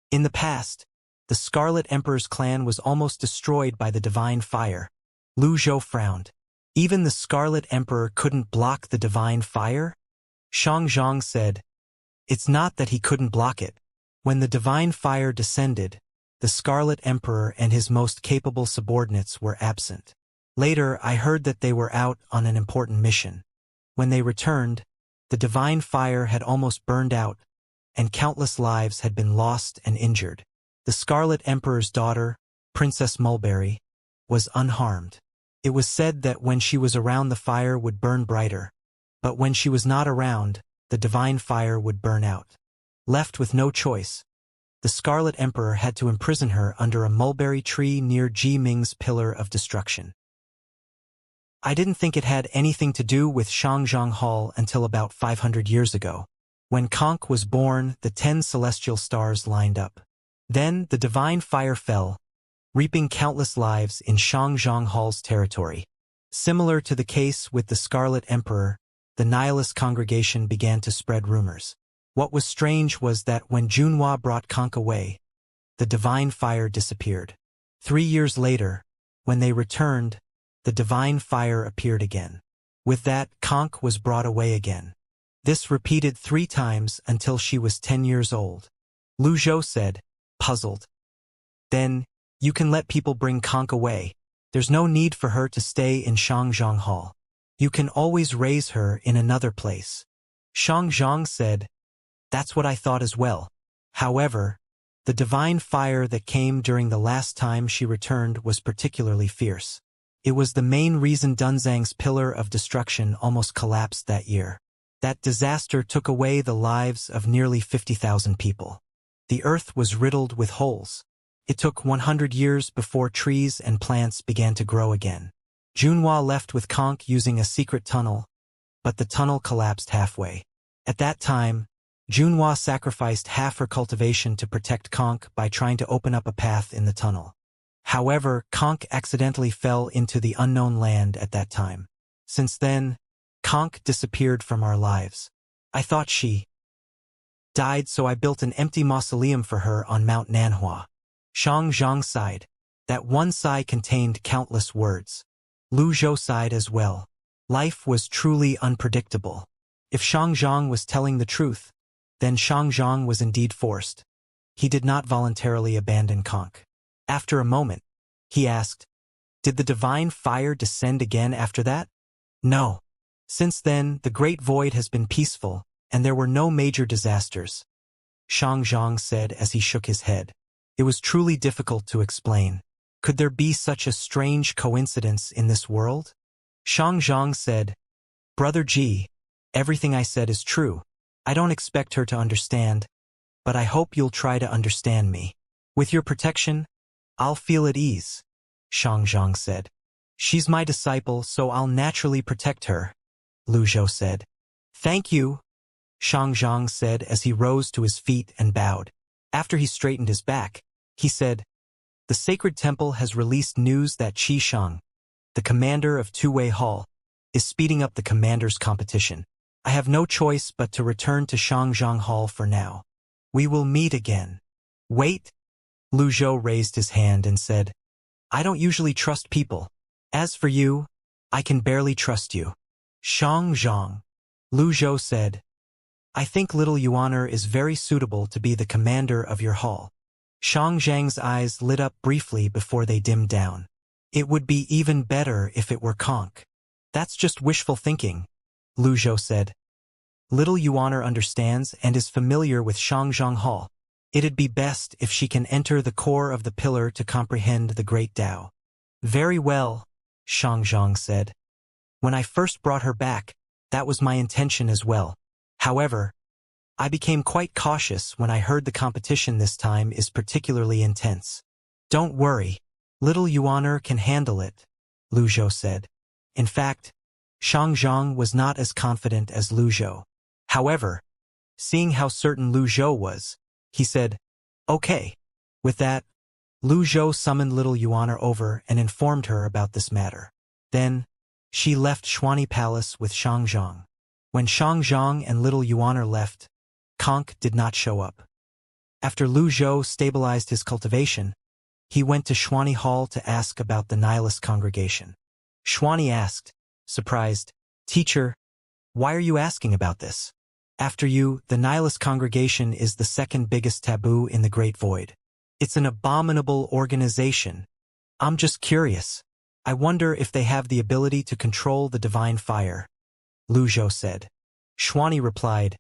"In the past, the Scarlet Emperor's clan was almost destroyed by the divine fire." Lu Zhou frowned. "Even the Scarlet Emperor couldn't block the divine fire?" Xianxia said, "It's not that he couldn't block it. When the divine fire descended, the Scarlet Emperor and his most capable subordinates were absent. Later, I heard that they were out on an important mission. When they returned, the divine fire had almost burned out, and countless lives had been lost and injured. The Scarlet Emperor's daughter, Princess Mulberry, was unharmed. It was said that when she was around the fire would burn brighter, but when she was not around, the divine fire would burn out. Left with no choice, the Scarlet Emperor had to imprison her under a mulberry tree near Ji Ming's Pillar of Destruction. I didn't think it had anything to do with Xianxia Hall until about 500 years ago. When Conk was born, the 10 celestial stars lined up. Then the divine fire fell, reaping countless lives in Xianxia Hall's territory. Similar to the case with the Scarlet Emperor, the Nihilist Congregation began to spread rumors. What was strange was that when Junhua brought Conk away, the divine fire disappeared. 3 years later, when they returned, the divine fire appeared again. With that, Conk was brought away again. This repeated 3 times until she was 10 years old. Lu Zhou said, puzzled. "Then, you can let people bring Conk away. There's no need for her to stay in Xianxia Hall. You can always raise her in another place." Xianxia said, "That's what I thought as well. However, the divine fire that came during the last time she returned was particularly fierce. It was the main reason Dunzang's Pillar of Destruction almost collapsed that year. That disaster took away the lives of nearly 50,000 people. The earth was riddled with holes. It took 100 years before trees and plants began to grow again. Junhua left with Conk using a secret tunnel, but the tunnel collapsed halfway. At that time, Junhua sacrificed half her cultivation to protect Conk by trying to open up a path in the tunnel. However, Conk accidentally fell into the unknown land at that time. Since then, Conk disappeared from our lives. I thought she died, so I built an empty mausoleum for her on Mount Nanhua." Xianxia sighed. That one sigh contained countless words. Lu Zhou sighed as well. Life was truly unpredictable. If Xianxia was telling the truth, then Xianxia was indeed forced. He did not voluntarily abandon Conk. After a moment, he asked, "Did the divine fire descend again after that?" "No. Since then, the Great Void has been peaceful, and there were no major disasters," Xianxia said as he shook his head. It was truly difficult to explain. Could there be such a strange coincidence in this world? Xianxia said, "Brother Ji, everything I said is true. I don't expect her to understand, but I hope you'll try to understand me. With your protection, I'll feel at ease," Xianxia said. She's my disciple, so I'll naturally protect her, Lu Zhou said. Thank you, Xianxia said as he rose to his feet and bowed. After he straightened his back, he said, the sacred temple has released news that Qi Shang, the commander of Two-Way Hall, is speeding up the commander's competition. I have no choice but to return to Xianxia Hall for now. We will meet again. Wait. Lu Zhou raised his hand and said, I don't usually trust people. As for you, I can barely trust you. Xianxia, Lu Zhou said, I think little Yuaner is very suitable to be the commander of your hall. Xianxia's eyes lit up briefly before they dimmed down. It would be even better if it were Conk. That's just wishful thinking, Lu Zhou said. Little Yuaner understands and is familiar with Xianxia Hall. It'd be best if she can enter the core of the pillar to comprehend the great Tao. Very well, Xianxia said. When I first brought her back, that was my intention as well. However, I became quite cautious when I heard the competition this time is particularly intense. Don't worry, little Yuaner can handle it, Lu Zhou said. In fact, Xianxia was not as confident as Lu Zhou. However, seeing how certain Lu Zhou was, he said, okay. With that, Lu Zhou summoned little Yuaner over and informed her about this matter. Then, she left Xuanyi Palace with Xianxia. When Xianxia and little Yuaner left, Conk did not show up. After Lu Zhou stabilized his cultivation, he went to Xuanyi Hall to ask about the nihilist congregation. Xuanyi asked, surprised, Teacher, why are you asking about this? After you, the nihilist congregation is the second biggest taboo in the Great Void. It's an abominable organization. I'm just curious. I wonder if they have the ability to control the divine fire, Lu Zhou said. Xuanyi replied,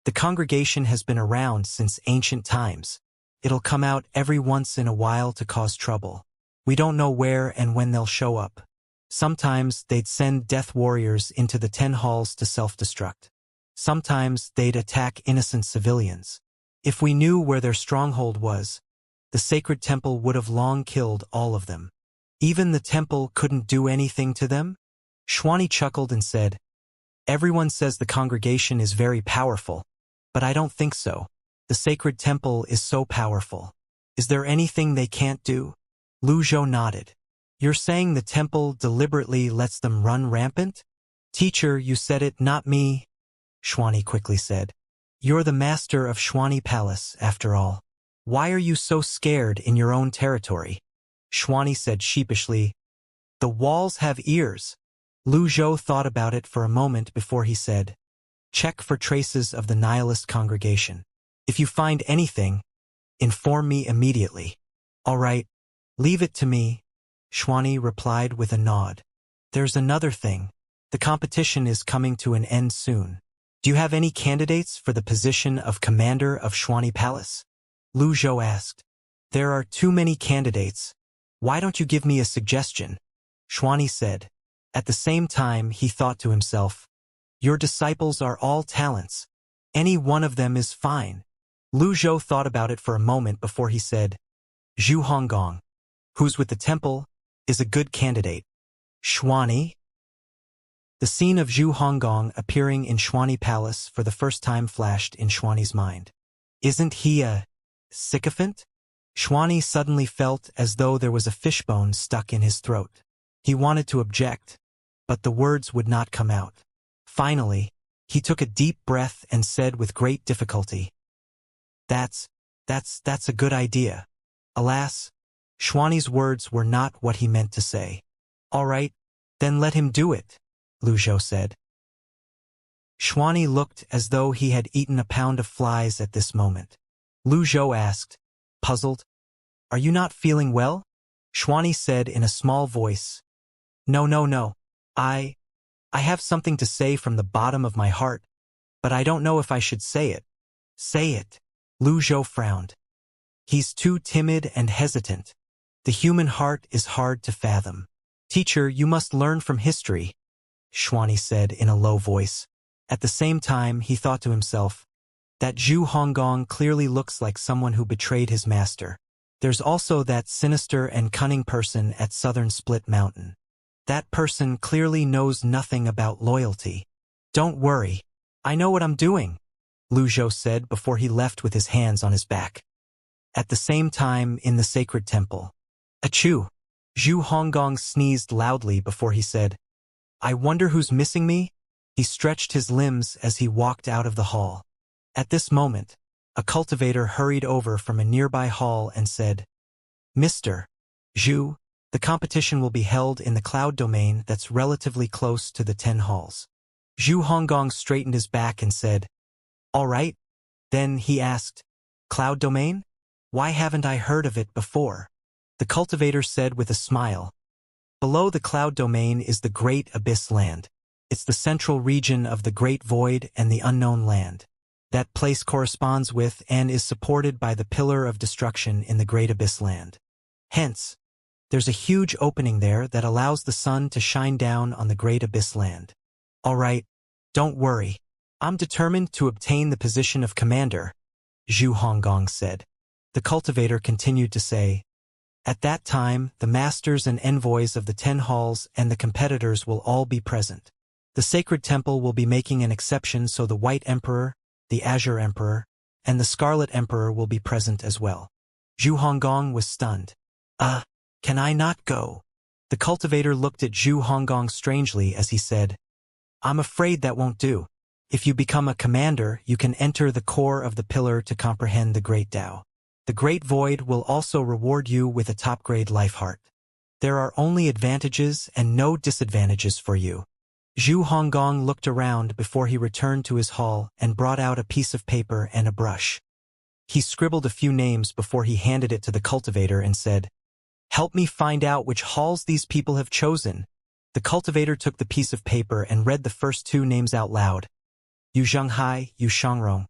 the congregation has been around since ancient times. It'll come out every once in a while to cause trouble. We don't know where and when they'll show up. Sometimes they'd send death warriors into the 10 halls to self-destruct. Sometimes they'd attack innocent civilians. If we knew where their stronghold was, the sacred temple would have long killed all of them. Even the temple couldn't do anything to them? Xuanyi chuckled and said, everyone says the congregation is very powerful, but I don't think so. The sacred temple is so powerful. Is there anything they can't do? Lu Zhou nodded. You're saying the temple deliberately lets them run rampant? Teacher, you said it, not me, Xuanyi quickly said. You're the master of Xuanyi Palace, after all. Why are you so scared in your own territory? Xuanyi said sheepishly. The walls have ears. Lu Zhou thought about it for a moment before he said, check for traces of the nihilist congregation. If you find anything, inform me immediately. All right, leave it to me, Xuanyi replied with a nod. There's another thing. The competition is coming to an end soon. Do you have any candidates for the position of commander of Xuanyi Palace? Lu Zhou asked. There are too many candidates. Why don't you give me a suggestion? Xuanyi said. At the same time, he thought to himself, your disciples are all talents. Any one of them is fine. Lu Zhou thought about it for a moment before he said, Zhu Honggong, who's with the temple, is a good candidate. Xuanyi? The scene of Zhu Honggong appearing in Xuanyi Palace for the first time flashed in Xuanyi's mind. Isn't he a sycophant? Xuanyi suddenly felt as though there was a fishbone stuck in his throat. He wanted to object, but the words would not come out. Finally, he took a deep breath and said with great difficulty, That's a good idea. Alas, Xuanyi's words were not what he meant to say. All right, then let him do it, Lu Zhou said. Xuanyi looked as though he had eaten a pound of flies at this moment. Lu Zhou asked, puzzled, Are you not feeling well? Xuanyi said in a small voice, No. I have something to say from the bottom of my heart, but I don't know if I should say it. Say it. Lu Zhou frowned. He's too timid and hesitant. The human heart is hard to fathom. Teacher, you must learn from history, Xuanyi said in a low voice. At the same time, he thought to himself, that Zhu Honggong clearly looks like someone who betrayed his master. There's also that sinister and cunning person at Southern Split Mountain. That person clearly knows nothing about loyalty. Don't worry. I know what I'm doing, Lu Zhou said before he left with his hands on his back. At the same time, in the sacred temple. Achoo! Zhu Honggong sneezed loudly before he said, I wonder who's missing me? He stretched his limbs as he walked out of the hall. At this moment, a cultivator hurried over from a nearby hall and said, Mr. Zhu, the competition will be held in the cloud domain that's relatively close to the 10 halls. Zhu Honggong straightened his back and said, All right. Then he asked, Cloud domain? Why haven't I heard of it before? The cultivator said with a smile, Below the cloud domain is the Great Abyss Land. It's the central region of the Great Void and the Unknown Land. That place corresponds with and is supported by the Pillar of Destruction in the Great Abyss Land. Hence, there's a huge opening there that allows the sun to shine down on the Great Abyss Land. All right, don't worry. I'm determined to obtain the position of commander, Zhu Honggong said. The cultivator continued to say, At that time, the masters and envoys of the 10 halls and the competitors will all be present. The sacred temple will be making an exception so the White Emperor, the Azure Emperor, and the Scarlet Emperor will be present as well. Zhu Honggong was stunned. Can I not go? The cultivator looked at Zhu Honggong strangely as he said, I'm afraid that won't do. If you become a commander, you can enter the core of the pillar to comprehend the Great Tao. The Great Void will also reward you with a top-grade life heart. There are only advantages and no disadvantages for you. Zhu Honggong looked around before he returned to his hall and brought out a piece of paper and a brush. He scribbled a few names before he handed it to the cultivator and said, Help me find out which halls these people have chosen. The cultivator took the piece of paper and read the first 2 names out loud. Yu Zhenghai, Yu Shangrong.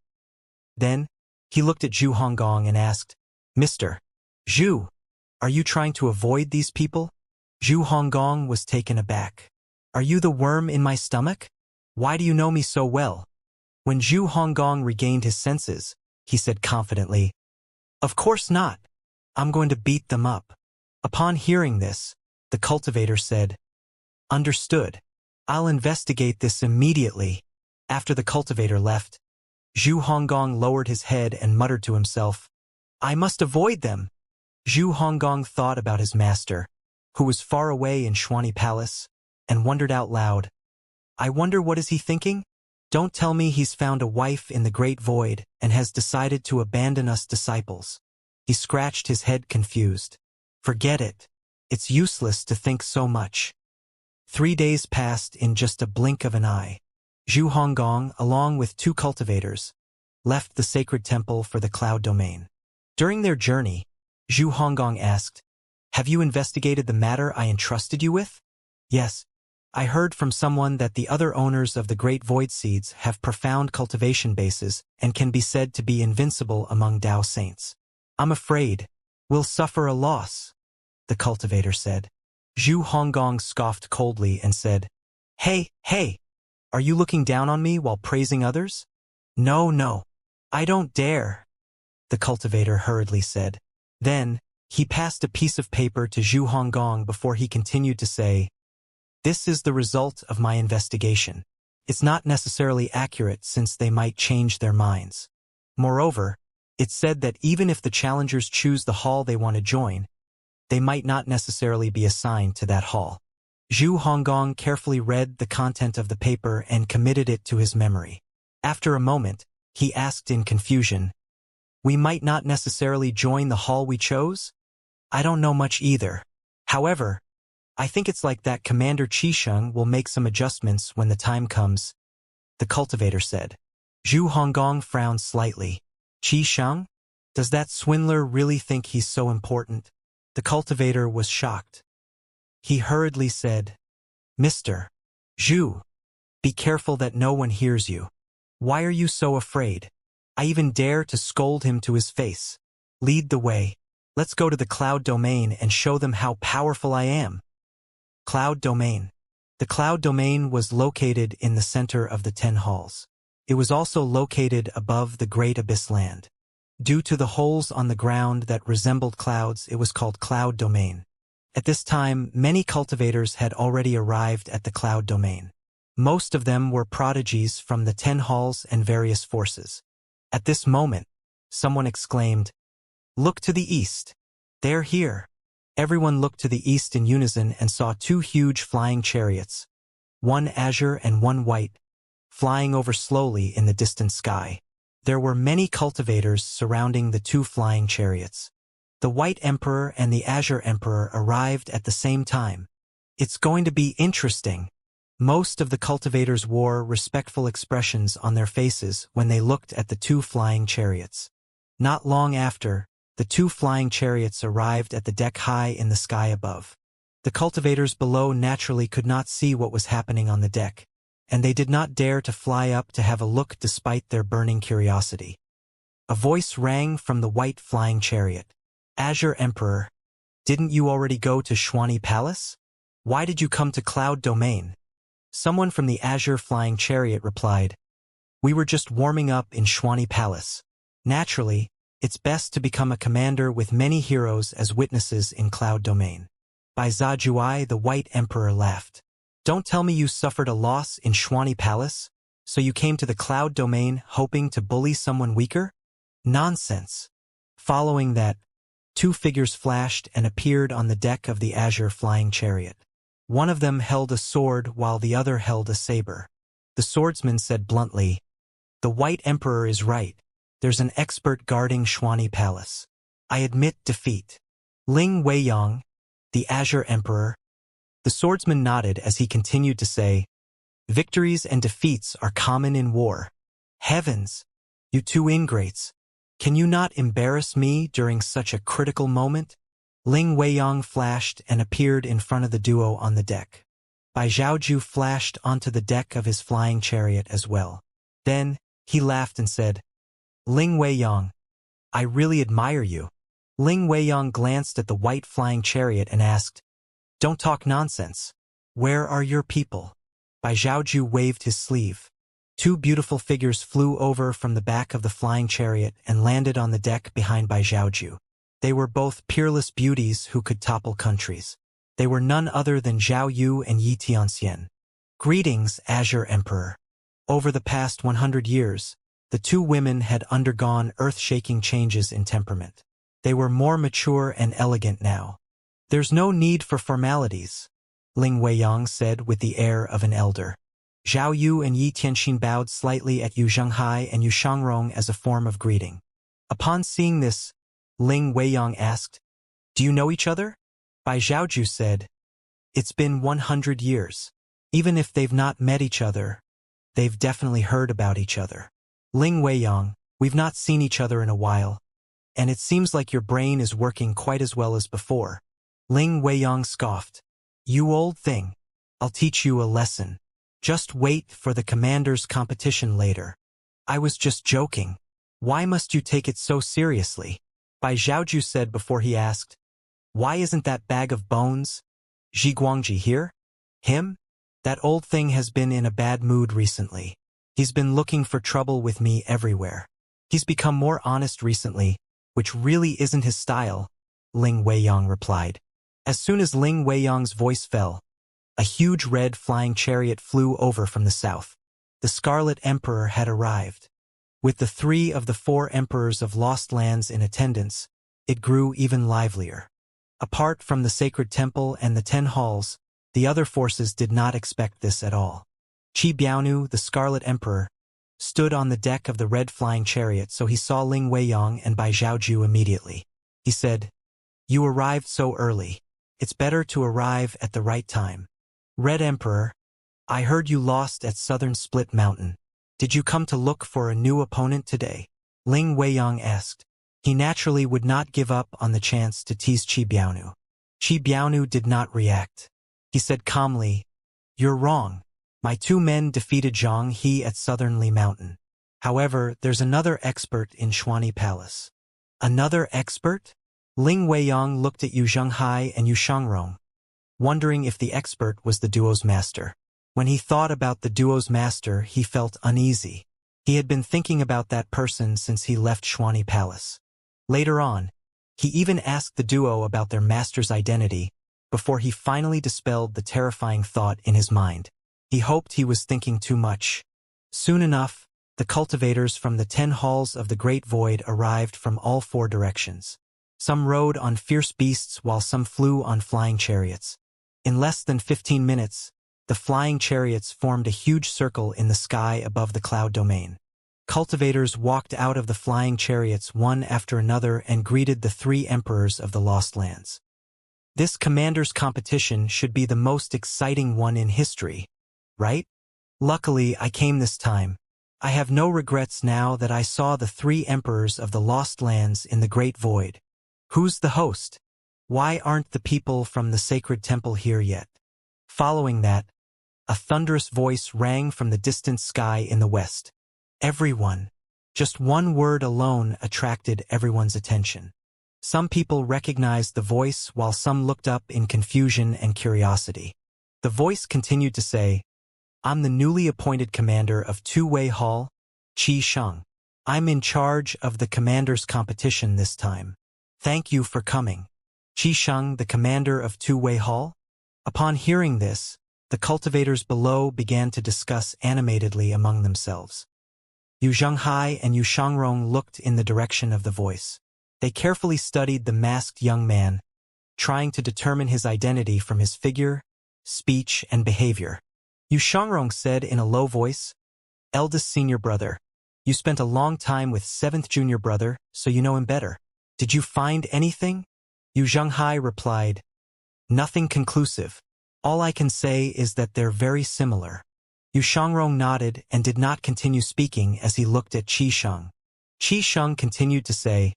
Then, he looked at Zhu Honggong and asked, Mr. Zhu, are you trying to avoid these people? Zhu Honggong was taken aback. Are you the worm in my stomach? Why do you know me so well? When Zhu Honggong regained his senses, he said confidently, Of course not. I'm going to beat them up. Upon hearing this, the cultivator said, Understood. I'll investigate this immediately. After the cultivator left, Zhu Honggong lowered his head and muttered to himself, I must avoid them. Zhu Honggong thought about his master, who was far away in Xuanyi Palace, and wondered out loud, I wonder what is he thinking? Don't tell me he's found a wife in the Great Void and has decided to abandon us disciples. He scratched his head confused. Forget it. It's useless to think so much. 3 days passed in just a blink of an eye. Zhu Honggong, along with 2 cultivators, left the sacred temple for the cloud domain. During their journey, Zhu Honggong asked, Have you investigated the matter I entrusted you with? Yes. I heard from someone that the other owners of the Great Void Seeds have profound cultivation bases and can be said to be invincible among Dao saints. I'm afraid we'll suffer a loss, the cultivator said. Zhu Honggong scoffed coldly and said, Hey, are you looking down on me while praising others? No, I don't dare, the cultivator hurriedly said. Then, he passed a piece of paper to Zhu Honggong before he continued to say, This is the result of my investigation. It's not necessarily accurate since they might change their minds. Moreover, it's said that even if the challengers choose the hall they want to join, they might not necessarily be assigned to that hall. Zhu Honggong carefully read the content of the paper and committed it to his memory. After a moment, he asked in confusion, We might not necessarily join the hall we chose? I don't know much either. However, I think it's like that Commander Qisheng will make some adjustments when the time comes, the cultivator said. Zhu Honggong frowned slightly. Qisheng? Does that swindler really think he's so important? The cultivator was shocked. He hurriedly said, Mr. Zhu, be careful that no one hears you. Why are you so afraid? I even dare to scold him to his face. Lead the way. Let's go to the cloud domain and show them how powerful I am. Cloud domain. The cloud domain was located in the center of the 10 halls. It was also located above the Great Abyss Land. Due to the holes on the ground that resembled clouds, it was called cloud domain. At this time, many cultivators had already arrived at the cloud domain. Most of them were prodigies from the 10 halls and various forces. At this moment, someone exclaimed, "Look to the east. They're here." Everyone looked to the east in unison and saw 2 huge flying chariots, one azure and one white, flying over slowly in the distant sky. There were many cultivators surrounding the 2 flying chariots. The White Emperor and the Azure Emperor arrived at the same time. "It's going to be interesting." Most of the cultivators wore respectful expressions on their faces when they looked at the 2 flying chariots. Not long after, the 2 flying chariots arrived at the deck high in the sky above. The cultivators below naturally could not see what was happening on the deck, and they did not dare to fly up to have a look despite their burning curiosity. A voice rang from the white flying chariot. "Azure Emperor, didn't you already go to Xuani Palace? Why did you come to Cloud Domain?" Someone from the Azure flying chariot replied, "We were just warming up in Xuani Palace. Naturally, it's best to become a commander with many heroes as witnesses in Cloud Domain." By Zajuai, the White Emperor laughed. "Don't tell me you suffered a loss in Xuani Palace, so you came to the Cloud Domain hoping to bully someone weaker? Nonsense." Following that, 2 figures flashed and appeared on the deck of the Azure flying chariot. One of them held a sword while the other held a saber. The swordsman said bluntly, "The White Emperor is right. There's an expert guarding Xuani Palace. I admit defeat. Ling Weiyang, the Azure Emperor." The swordsman nodded as he continued to say, "Victories and defeats are common in war. Heavens, you 2 ingrates. Can you not embarrass me during such a critical moment?" Ling Weiyang flashed and appeared in front of the duo on the deck. Bai Zhaoju flashed onto the deck of his flying chariot as well. Then, he laughed and said, "Ling Weiyang, I really admire you." Ling Weiyang glanced at the white flying chariot and asked, "Don't talk nonsense. Where are your people?" Bai Zhaoju waved his sleeve. 2 beautiful figures flew over from the back of the flying chariot and landed on the deck behind Bai Zhaoju. They were both peerless beauties who could topple countries. They were none other than Zhao Yu and Yi Tianxian. "Greetings, Azure Emperor." Over the past 100 years, the 2 women had undergone earth-shaking changes in temperament. They were more mature and elegant now. "There's no need for formalities," Ling Weiyang said with the air of an elder. Zhao Yu and Yi Tianxin bowed slightly at Yu Zhenghai and Yu Shangrong as a form of greeting. Upon seeing this, Ling Weiyang asked, "Do you know each other?" Bai Zhaoju said, "It's been 100 years. Even if they've not met each other, they've definitely heard about each other." Ling Weiyang, "We've not seen each other in a while, and it seems like your brain is working quite as well as before." Ling Weiyang scoffed, "You old thing. I'll teach you a lesson. Just wait for the commander's competition later." "I was just joking. Why must you take it so seriously?" Bai Zhaoju said before he asked, "Why isn't that bag of bones, Zhi Guangji, here?" "Him? That old thing has been in a bad mood recently. He's been looking for trouble with me everywhere. He's become more honest recently, which really isn't his style," Ling Weiyang replied. As soon as Ling Weiyang's voice fell, a huge red flying chariot flew over from the south. The Scarlet Emperor had arrived. With the 3 of the 4 emperors of Lost Lands in attendance, it grew even livelier. Apart from the Sacred Temple and the 10 halls, the other forces did not expect this at all. Qi Biaonu, the Scarlet Emperor, stood on the deck of the red flying chariot, so he saw Ling Weiyang and Bai Zhaoju immediately. He said, "You arrived so early. It's better to arrive at the right time." "Red Emperor, I heard you lost at Southern Split Mountain. Did you come to look for a new opponent today?" Ling Weiyang asked. He naturally would not give up on the chance to tease Qi Biaonu. Qi Biaonu did not react. He said calmly, "You're wrong. My 2 men defeated Zhang He at Southern Li Mountain. However, there's another expert in Xuani Palace." "Another expert?" Ling Weiyang looked at Yu Zhenghai and Yu Shangrong, wondering if the expert was the duo's master. When he thought about the duo's master, he felt uneasy. He had been thinking about that person since he left Xuani Palace. Later on, he even asked the duo about their master's identity, before he finally dispelled the terrifying thought in his mind. He hoped he was thinking too much. Soon enough, the cultivators from the 10 halls of the Great Void arrived from all 4 directions. Some rode on fierce beasts while some flew on flying chariots. In less than 15 minutes, the flying chariots formed a huge circle in the sky above the cloud domain. Cultivators walked out of the flying chariots one after another and greeted the 3 emperors of the Lost Lands. This commander's competition should be the most exciting one in history, right? Luckily, I came this time. I have no regrets now that I saw the 3 emperors of the Lost Lands in the Great Void. Who's the host? Why aren't the people from the sacred temple here yet? Following that, a thunderous voice rang from the distant sky in the west. Everyone. Just one word alone attracted everyone's attention. Some people recognized the voice while some looked up in confusion and curiosity. The voice continued to say, "I'm the newly appointed commander of Two-Way Hall, Qi Sheng. I'm in charge of the commander's competition this time. Thank you for coming." Qi Sheng, the commander of Two-Way Hall? Upon hearing this, the cultivators below began to discuss animatedly among themselves. Yu Zhenghai and Yu Shangrong looked in the direction of the voice. They carefully studied the masked young man, trying to determine his identity from his figure, speech, and behavior. Yu Shangrong said in a low voice, "Eldest senior brother, you spent a long time with 7th junior brother, so you know him better. Did you find anything?" Yu Zhenghai replied, "Nothing conclusive. All I can say is that they're very similar." Yu Shangrong nodded and did not continue speaking as he looked at Qi Sheng. Qi Sheng continued to say,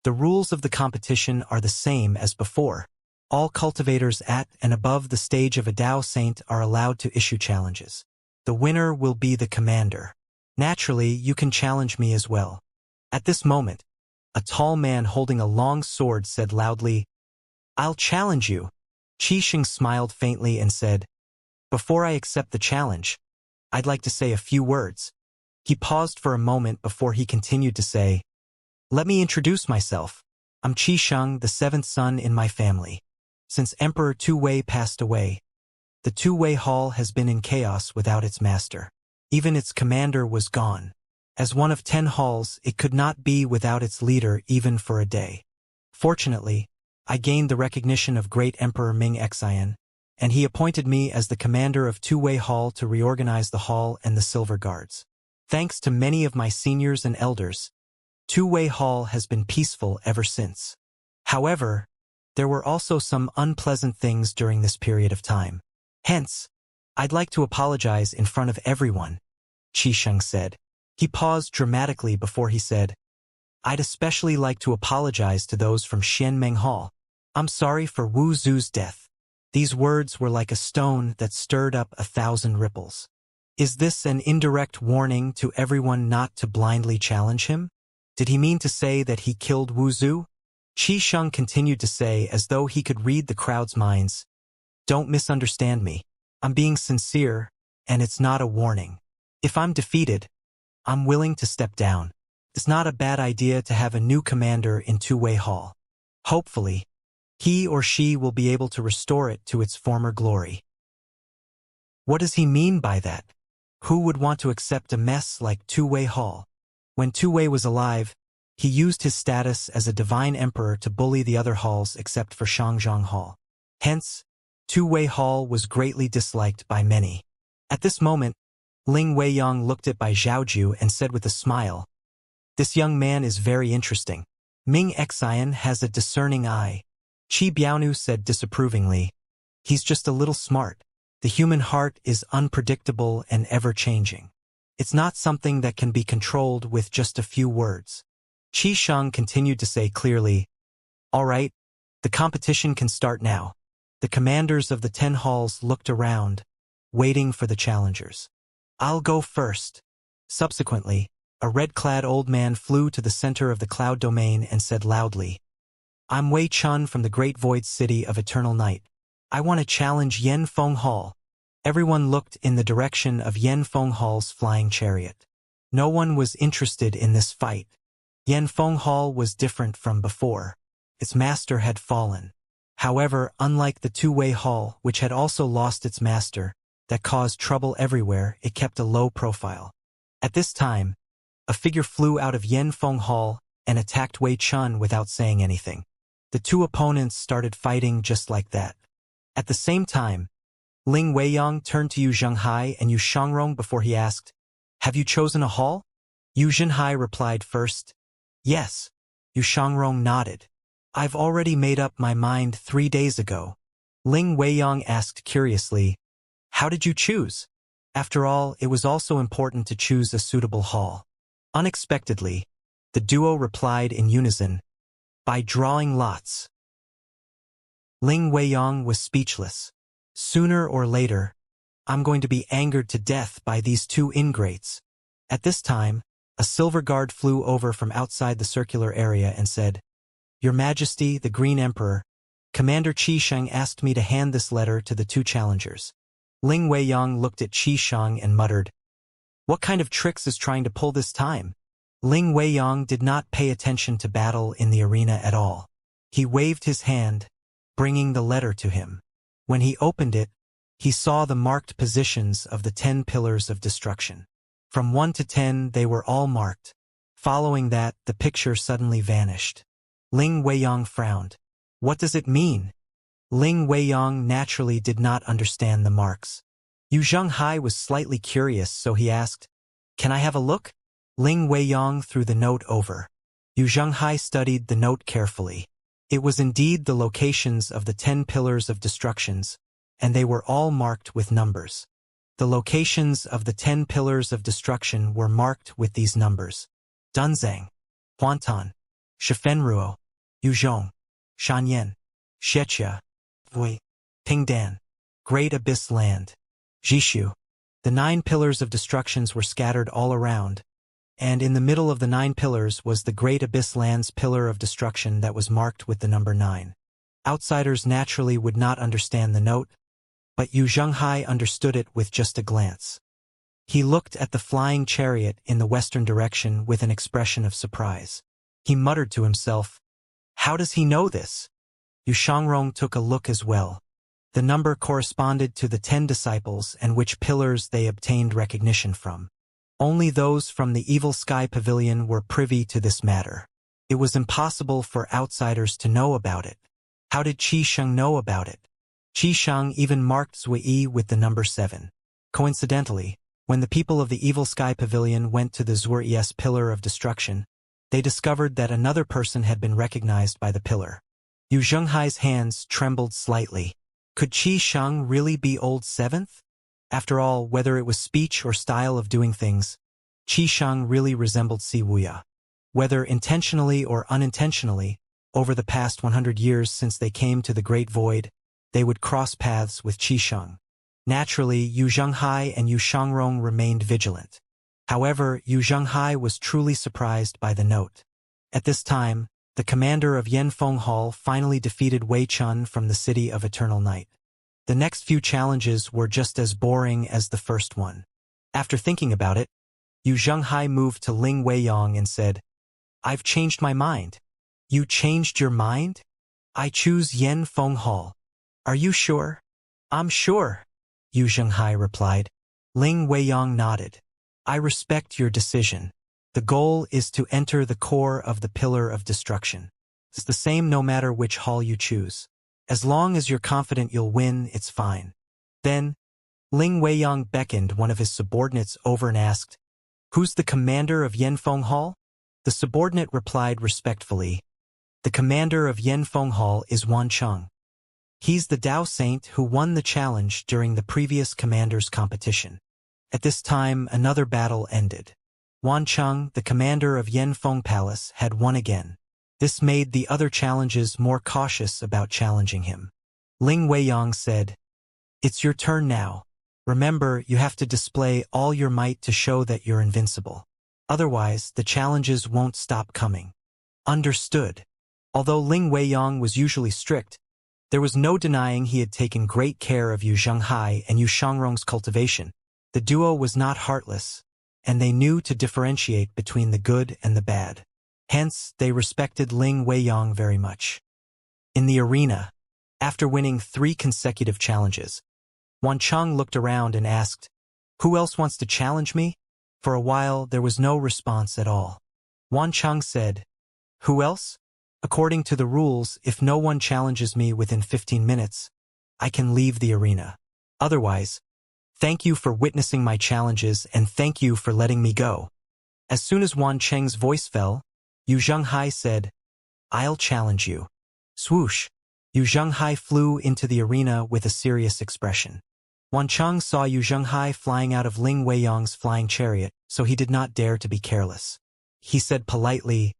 "The rules of the competition are the same as before. All cultivators at and above the stage of a Dao Saint are allowed to issue challenges. The winner will be the commander. Naturally, you can challenge me as well." At this moment, a tall man holding a long sword said loudly, "I'll challenge you." Qi Sheng smiled faintly and said, "Before I accept the challenge, I'd like to say a few words." He paused for a moment before he continued to say, "Let me introduce myself. I'm Qi Sheng, the 7th son in my family. Since Emperor Two-Wei passed away, the Two-Wei Hall has been in chaos without its master. Even its commander was gone. As one of 10 halls, it could not be without its leader even for a day. Fortunately, I gained the recognition of Great Emperor Ming Xian, and he appointed me as the commander of Two-Way Hall to reorganize the hall and the Silver Guards. Thanks to many of my seniors and elders, Two-Way Hall has been peaceful ever since. However, there were also some unpleasant things during this period of time. Hence, I'd like to apologize in front of everyone," Qi Sheng said. He paused dramatically before he said, "I'd especially like to apologize to those from Xianmeng Hall. I'm sorry for Wu Zu's death." These words were like a stone that stirred up 1,000 ripples. Is this an indirect warning to everyone not to blindly challenge him? Did he mean to say that he killed Wu Zu? Qi Sheng continued to say as though he could read the crowd's minds, "Don't misunderstand me. I'm being sincere, and it's not a warning. If I'm defeated, I'm willing to step down. It's not a bad idea to have a new commander in Two-Way Hall. Hopefully, he or she will be able to restore it to its former glory." What does he mean by that? Who would want to accept a mess like Two-Way Hall? When Two-Way was alive, he used his status as a divine emperor to bully the other halls except for Shangzhong Hall. Hence, Two-Way Hall was greatly disliked by many. At this moment, Ling Weiyang looked at Bai Zhaoju and said with a smile, "This young man is very interesting. Ming Xian has a discerning eye." Qi Biaonu said disapprovingly, "He's just a little smart. The human heart is unpredictable and ever-changing. It's not something that can be controlled with just a few words." Qi Sheng continued to say clearly, "All right, the competition can start now." The commanders of the 10 halls looked around, waiting for the challengers. "I'll go first." Subsequently, a red-clad old man flew to the center of the cloud domain and said loudly, "I'm Wei Chun from the Great Void City of Eternal Night. I want to challenge Yen Feng Hall." Everyone looked in the direction of Yen Feng Hall's flying chariot. No one was interested in this fight. Yen Feng Hall was different from before. Its master had fallen. However, unlike the two-way hall, which had also lost its master, that caused trouble everywhere, it kept a low profile. At this time, a figure flew out of Yanfeng Hall and attacked Wei Chun without saying anything. The two opponents started fighting just like that. At the same time, Ling Weiyang turned to Yu Zhenghai and Yu Shangrong before he asked, "Have you chosen a hall?" Yu Zhenghai replied first, "Yes." Yu Shangrong nodded. "I've already made up my mind 3 days ago." Ling Weiyang asked curiously, "How did you choose?" After all, it was also important to choose a suitable hall. Unexpectedly, the duo replied in unison, "By drawing lots." Ling Weiyang was speechless. Sooner or later, I'm going to be angered to death by these two ingrates. At this time, a silver guard flew over from outside the circular area and said, "Your Majesty, the Green Emperor, Commander Qi Sheng asked me to hand this letter to the two challengers." Ling Weiyang looked at Qi Sheng and muttered, "What kind of tricks is trying to pull this time?" Ling Weiyang did not pay attention to battle in the arena at all. He waved his hand, bringing the letter to him. When he opened it, he saw the marked positions of the 10 pillars of destruction. From 1 to 10, they were all marked. Following that, the picture suddenly vanished. Ling Weiyang frowned. What does it mean? Ling Weiyang naturally did not understand the marks. Yu Zhenghai was slightly curious, so he asked, "Can I have a look?" Ling Weiyang threw the note over. Yu Zhenghai studied the note carefully. It was indeed the locations of the 10 pillars of destructions, and they were all marked with numbers. The locations of the 10 pillars of destruction were marked with these numbers: Dunzang, Huantan, Shifenruo, Yuzhong, Shanyan, Xianxia, Wei, Pingdan, Great Abyss Land, Jishu. The 9 pillars of destructions were scattered all around, and in the middle of the 9 pillars was the Great Abyss Land's pillar of destruction that was marked with the number 9. Outsiders naturally would not understand the note, but Yu Zhenghai understood it with just a glance. He looked at the flying chariot in the western direction with an expression of surprise. He muttered to himself, "How does he know this?" Yu Shangrong took a look as well. The number corresponded to the 10 disciples and which pillars they obtained recognition from. Only those from the Evil Sky Pavilion were privy to this matter. It was impossible for outsiders to know about it. How did Qi Sheng know about it? Qi Sheng even marked Zui with the number 7. Coincidentally, when the people of the Evil Sky Pavilion went to the Zui's pillar of destruction, they discovered that another person had been recognized by the pillar. Yu Zhenghai's hands trembled slightly. Could Qi Sheng really be Old Seventh? After all, whether it was speech or style of doing things, Qi Sheng really resembled Si Wuya. Whether intentionally or unintentionally, over the past 100 years since they came to the Great Void, they would cross paths with Qi Sheng. Naturally, Yu Zhenghai and Yu Shangrong remained vigilant. However, Yu Zhenghai was truly surprised by the note. At this time, the commander of Yanfeng Hall finally defeated Wei Chun from the City of Eternal Night. The next few challenges were just as boring as the first one. After thinking about it, Yu Zhenghai moved to Ling Weiyang and said, "I've changed my mind." "You changed your mind?" "I choose Yanfeng Hall." "Are you sure?" "I'm sure," Yu Zhenghai replied. Ling Weiyang nodded. "I respect your decision. The goal is to enter the core of the Pillar of Destruction. It's the same no matter which hall you choose. As long as you're confident you'll win, it's fine." Then, Ling Weiyang beckoned one of his subordinates over and asked, "Who's the commander of Yanfeng Hall?" The subordinate replied respectfully, "The commander of Yanfeng Hall is Wan Cheng. He's the Dao Saint who won the challenge during the previous commander's competition." At this time, another battle ended. Wan Cheng, the commander of Yanfeng Palace, had won again. This made the other challenges more cautious about challenging him. Ling Weiyang said, "It's your turn now. Remember, you have to display all your might to show that you're invincible. Otherwise, the challenges won't stop coming." Understood. Although Ling Weiyang was usually strict, there was no denying he had taken great care of Yu Zhenghai and Yu Shangrong's cultivation. The duo was not heartless, and they knew to differentiate between the good and the bad. Hence, they respected Ling Weiyang very much. In the arena, After winning 3 consecutive challenges, Wan Cheng looked around and asked, "Who else wants to challenge me?" For a while, there was no response at all. Wan Cheng said, "Who else? According to the rules, if no one challenges me within 15 minutes, I can leave the arena. Otherwise, thank you for witnessing my challenges and thank you for letting me go." As soon as Wan Cheng's voice fell, Yu Zhenghai said, "I'll challenge you." Swoosh! Yu Zhenghai flew into the arena with a serious expression. Wan Cheng saw Yu Zhenghai flying out of Ling Weiyang's flying chariot, so he did not dare to be careless. He said politely,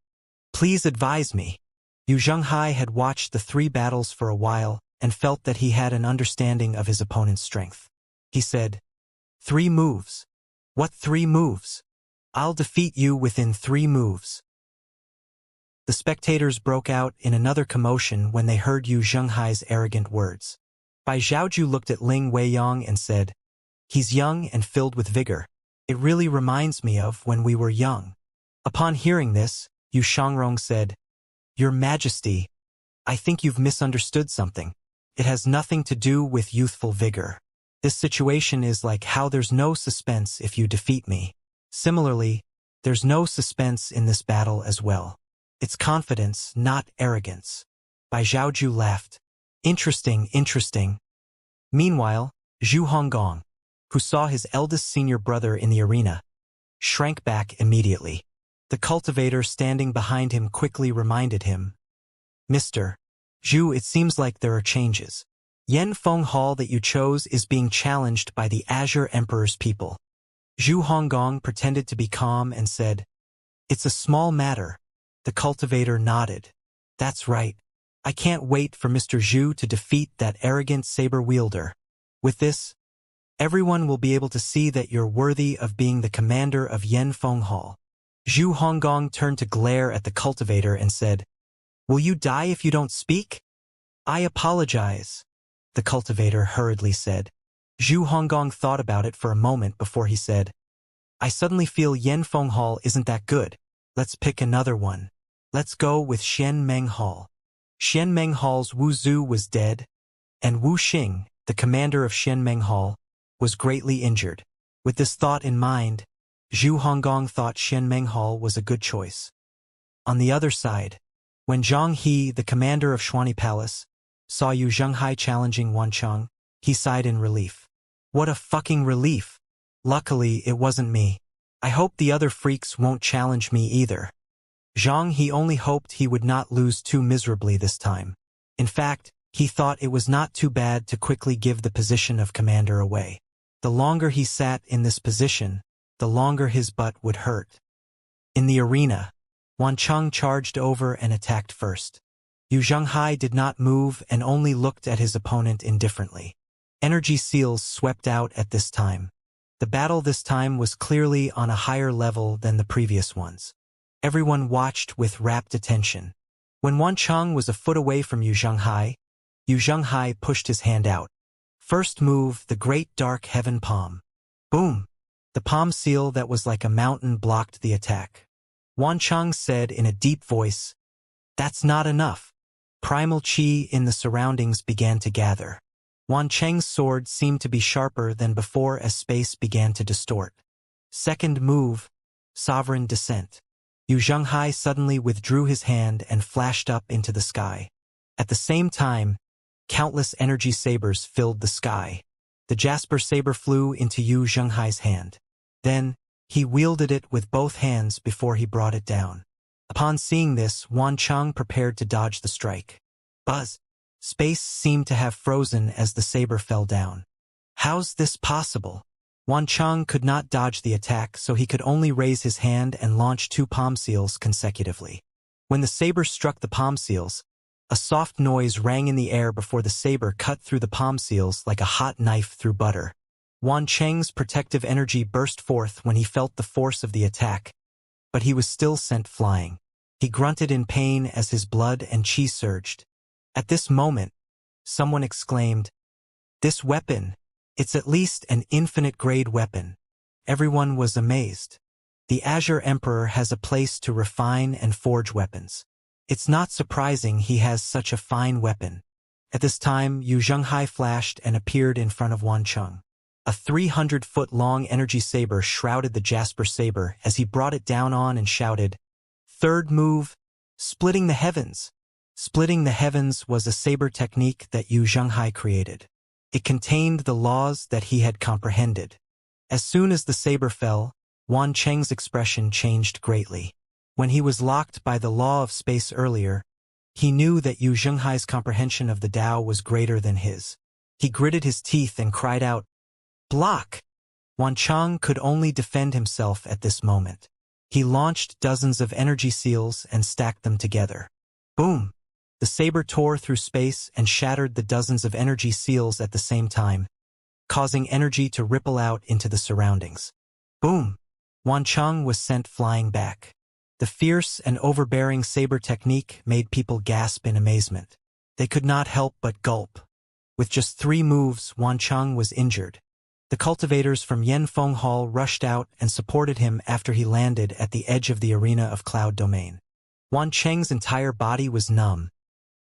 "Please advise me." Yu Zhenghai had watched the 3 battles for a while and felt that he had an understanding of his opponent's strength. He said, "3 moves. What 3 moves? I'll defeat you within 3 moves." The spectators broke out in another commotion when they heard Yu Zhenghai's arrogant words. Bai Zhaoju looked at Ling Weiyang and said, "He's young and filled with vigor. It really reminds me of when we were young." Upon hearing this, Yu Shangrong said, "Your Majesty, I think you've misunderstood something. It has nothing to do with youthful vigor. This situation is like how there's no suspense if you defeat me. Similarly, there's no suspense in this battle as well. It's confidence, not arrogance." Bai Zhaoju laughed. "Interesting, interesting." Meanwhile, Zhu Honggong, who saw his eldest senior brother in the arena, shrank back immediately. The cultivator standing behind him quickly reminded him, "Mr. Zhu, it seems like there are changes. Yen Feng Hall that you chose is being challenged by the Azure Emperor's people." Zhu Honggong pretended to be calm and said, "It's a small matter." The cultivator nodded. "That's right. I can't wait for Mr. Zhu to defeat that arrogant saber wielder. With this, everyone will be able to see that you're worthy of being the commander of Yen Feng Hall." Zhu Honggong turned to glare at the cultivator and said, "Will you die if you don't speak?" "I apologize," the cultivator hurriedly said. Zhu Honggong thought about it for a moment before he said, "I suddenly feel Yen Feng Hall isn't that good. Let's pick another one. Let's go with Xian Meng Hall." Xian Meng Hall's Wu Zhu was dead, and Wu Xing, the commander of Xian Meng Hall, was greatly injured. With this thought in mind, Zhu Honggong thought Xian Meng Hall was a good choice. On the other side, when Zhang He, the commander of Xuanyi Palace, saw Yu Zhenghai challenging Wan Cheng, he sighed in relief. "What a fucking relief! Luckily, it wasn't me. I hope the other freaks won't challenge me either." Zhang He only hoped he would not lose too miserably this time. In fact, he thought it was not too bad to quickly give the position of commander away. The longer he sat in this position, the longer his butt would hurt. In the arena, Wan Cheng charged over and attacked first. Yu Zhenghai did not move and only looked at his opponent indifferently. Energy seals swept out at this time. The battle this time was clearly on a higher level than the previous ones. Everyone watched with rapt attention. When Wan Cheng was a foot away from Yu Zhenghai pushed his hand out. First move, the Great Dark Heaven Palm. Boom! The palm seal that was like a mountain blocked the attack. Wan Cheng said in a deep voice, "That's not enough." Primal chi in the surroundings began to gather. Wan Cheng's sword seemed to be sharper than before as space began to distort. Second move, Sovereign Descent. Yu Zhenghai suddenly withdrew his hand and flashed up into the sky. At the same time, countless energy sabers filled the sky. The Jasper saber flew into Yu Zhenghai's hand. Then, he wielded it with both hands before he brought it down. Upon seeing this, Wan Cheng prepared to dodge the strike. Buzz! Space seemed to have frozen as the saber fell down. How's this possible? Wan Cheng could not dodge the attack, so he could only raise his hand and launch 2 palm seals consecutively. When the saber struck the palm seals, a soft noise rang in the air before the saber cut through the palm seals like a hot knife through butter. Wan Cheng's protective energy burst forth when he felt the force of the attack, but he was still sent flying. He grunted in pain as his blood and chi surged. At this moment, someone exclaimed, "This weapon, it's at least an infinite-grade weapon." Everyone was amazed. The Azure Emperor has a place to refine and forge weapons. It's not surprising he has such a fine weapon. At this time, Yu Zhenghai flashed and appeared in front of Wan Cheng. A 300-foot-long energy saber shrouded the Jasper saber as he brought it down on and shouted, "Third move, splitting the heavens." Splitting the heavens was a saber technique that Yu Zhenghai created. It contained the laws that he had comprehended. As soon as the saber fell, Wan Cheng's expression changed greatly. When he was locked by the law of space earlier, he knew that Yu Zhenghai's comprehension of the Tao was greater than his. He gritted his teeth and cried out, "Block!" Wan Cheng could only defend himself at this moment. He launched dozens of energy seals and stacked them together. Boom! The saber tore through space and shattered the dozens of energy seals at the same time, causing energy to ripple out into the surroundings. Boom! Wan Cheng was sent flying back. The fierce and overbearing saber technique made people gasp in amazement. They could not help but gulp. With just 3 moves, Wan Cheng was injured. The cultivators from Yanfeng Hall rushed out and supported him after he landed at the edge of the arena of Cloud Domain. Wan Cheng's entire body was numb,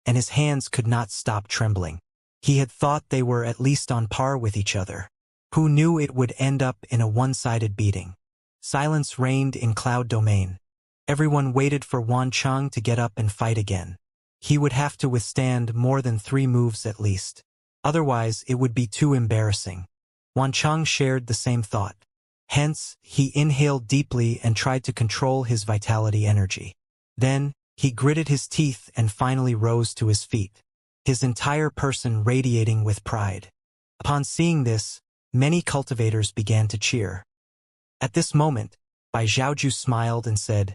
and his hands could not stop trembling. He had thought they were at least on par with each other. Who knew it would end up in a one-sided beating? Silence reigned in Cloud Domain. Everyone waited for Wan Cheng to get up and fight again. He would have to withstand more than 3 moves at least. Otherwise, it would be too embarrassing. Wan Cheng shared the same thought. Hence, he inhaled deeply and tried to control his vitality energy. Then, he gritted his teeth and finally rose to his feet, his entire person radiating with pride. Upon seeing this, many cultivators began to cheer. At this moment, Bai Zhaoju smiled and said,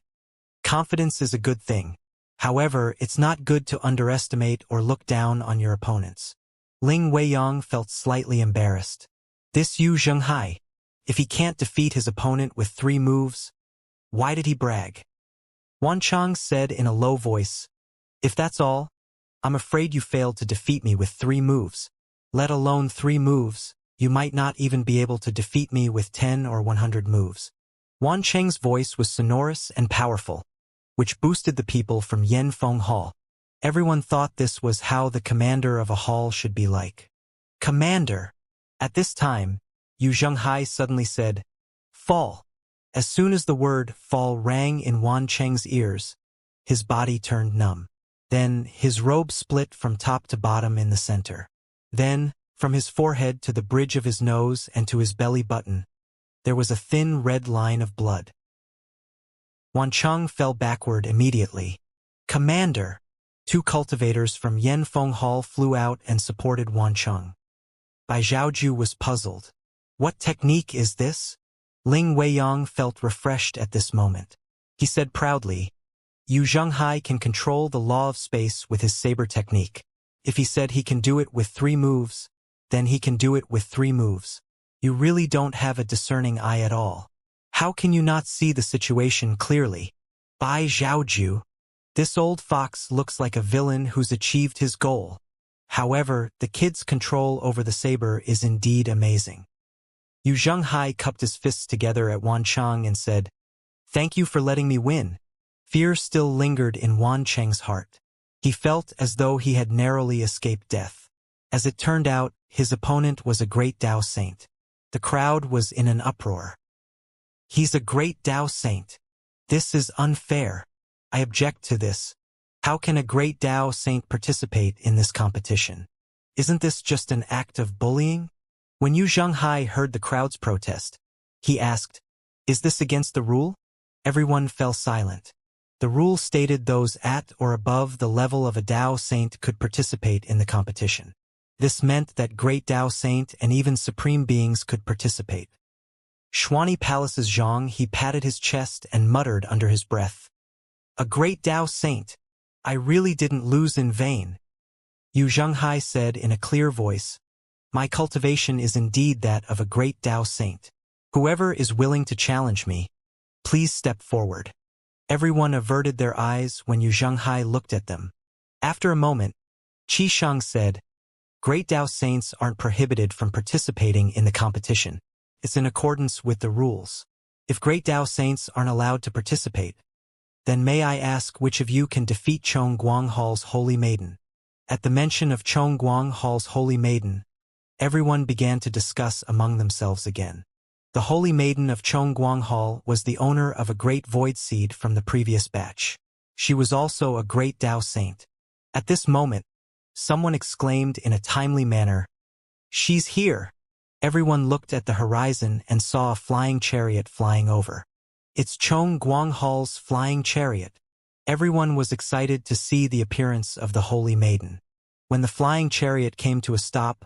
"Confidence is a good thing. However, it's not good to underestimate or look down on your opponents." Ling Weiyang felt slightly embarrassed. This Yu Zhenghai, if he can't defeat his opponent with 3 moves, why did he brag? Wan Cheng said in a low voice, "If that's all, I'm afraid you failed to defeat me with 3 moves. Let alone 3 moves, you might not even be able to defeat me with 10 or 100 moves." Wan Cheng's voice was sonorous and powerful, which boosted the people from Yanfeng Hall. Everyone thought this was how the commander of a hall should be like. "Commander!" At this time, Yu Zhenghai suddenly said, "Fall." As soon as the word "fall" rang in Wan Cheng's ears, his body turned numb. Then, his robe split from top to bottom in the center. Then, from his forehead to the bridge of his nose and to his belly button, there was a thin red line of blood. Wan Cheng fell backward immediately. "Commander!" 2 cultivators from Yanfeng Hall flew out and supported Wan Cheng. Bai Zhaoju was puzzled. What technique is this? Ling Weiyang felt refreshed at this moment. He said proudly, "Yu Zhenghai can control the law of space with his saber technique. If he said he can do it with 3 moves, then he can do it with 3 moves. You really don't have a discerning eye at all. How can you not see the situation clearly? Bai Zhaoju, this old fox looks like a villain who's achieved his goal. However, the kid's control over the saber is indeed amazing." Yu Zhenghai cupped his fists together at Wan Cheng and said, "Thank you for letting me win." Fear still lingered in Wan Cheng's heart. He felt as though he had narrowly escaped death. As it turned out, his opponent was a great Tao saint. The crowd was in an uproar. "He's a great Tao saint. This is unfair. I object to this. How can a great Tao saint participate in this competition? Isn't this just an act of bullying?" When Yu Zhenghai heard the crowd's protest, he asked, "Is this against the rule?" Everyone fell silent. The rule stated those at or above the level of a Tao saint could participate in the competition. This meant that great Tao saint and even supreme beings could participate. Xuani Palace's Zhang, he patted his chest and muttered under his breath, "A great Tao saint. I really didn't lose in vain." Yu Zhenghai said in a clear voice, "My cultivation is indeed that of a great Tao saint. Whoever is willing to challenge me, please step forward." Everyone averted their eyes when Yu Zhenghai looked at them. After a moment, Qi Shang said, "Great Tao saints aren't prohibited from participating in the competition. It's in accordance with the rules. If great Tao saints aren't allowed to participate, then may I ask which of you can defeat Chong Guang Hall's holy maiden?" At the mention of Chongguang Hall's holy maiden, everyone began to discuss among themselves again. The holy maiden of Chongguang Hall was the owner of a great void seed from the previous batch. She was also a great Tao saint. At this moment, someone exclaimed in a timely manner, "She's here!" Everyone looked at the horizon and saw a flying chariot flying over. It's Chongguang Hall's flying chariot. Everyone was excited to see the appearance of the holy maiden. When the flying chariot came to a stop,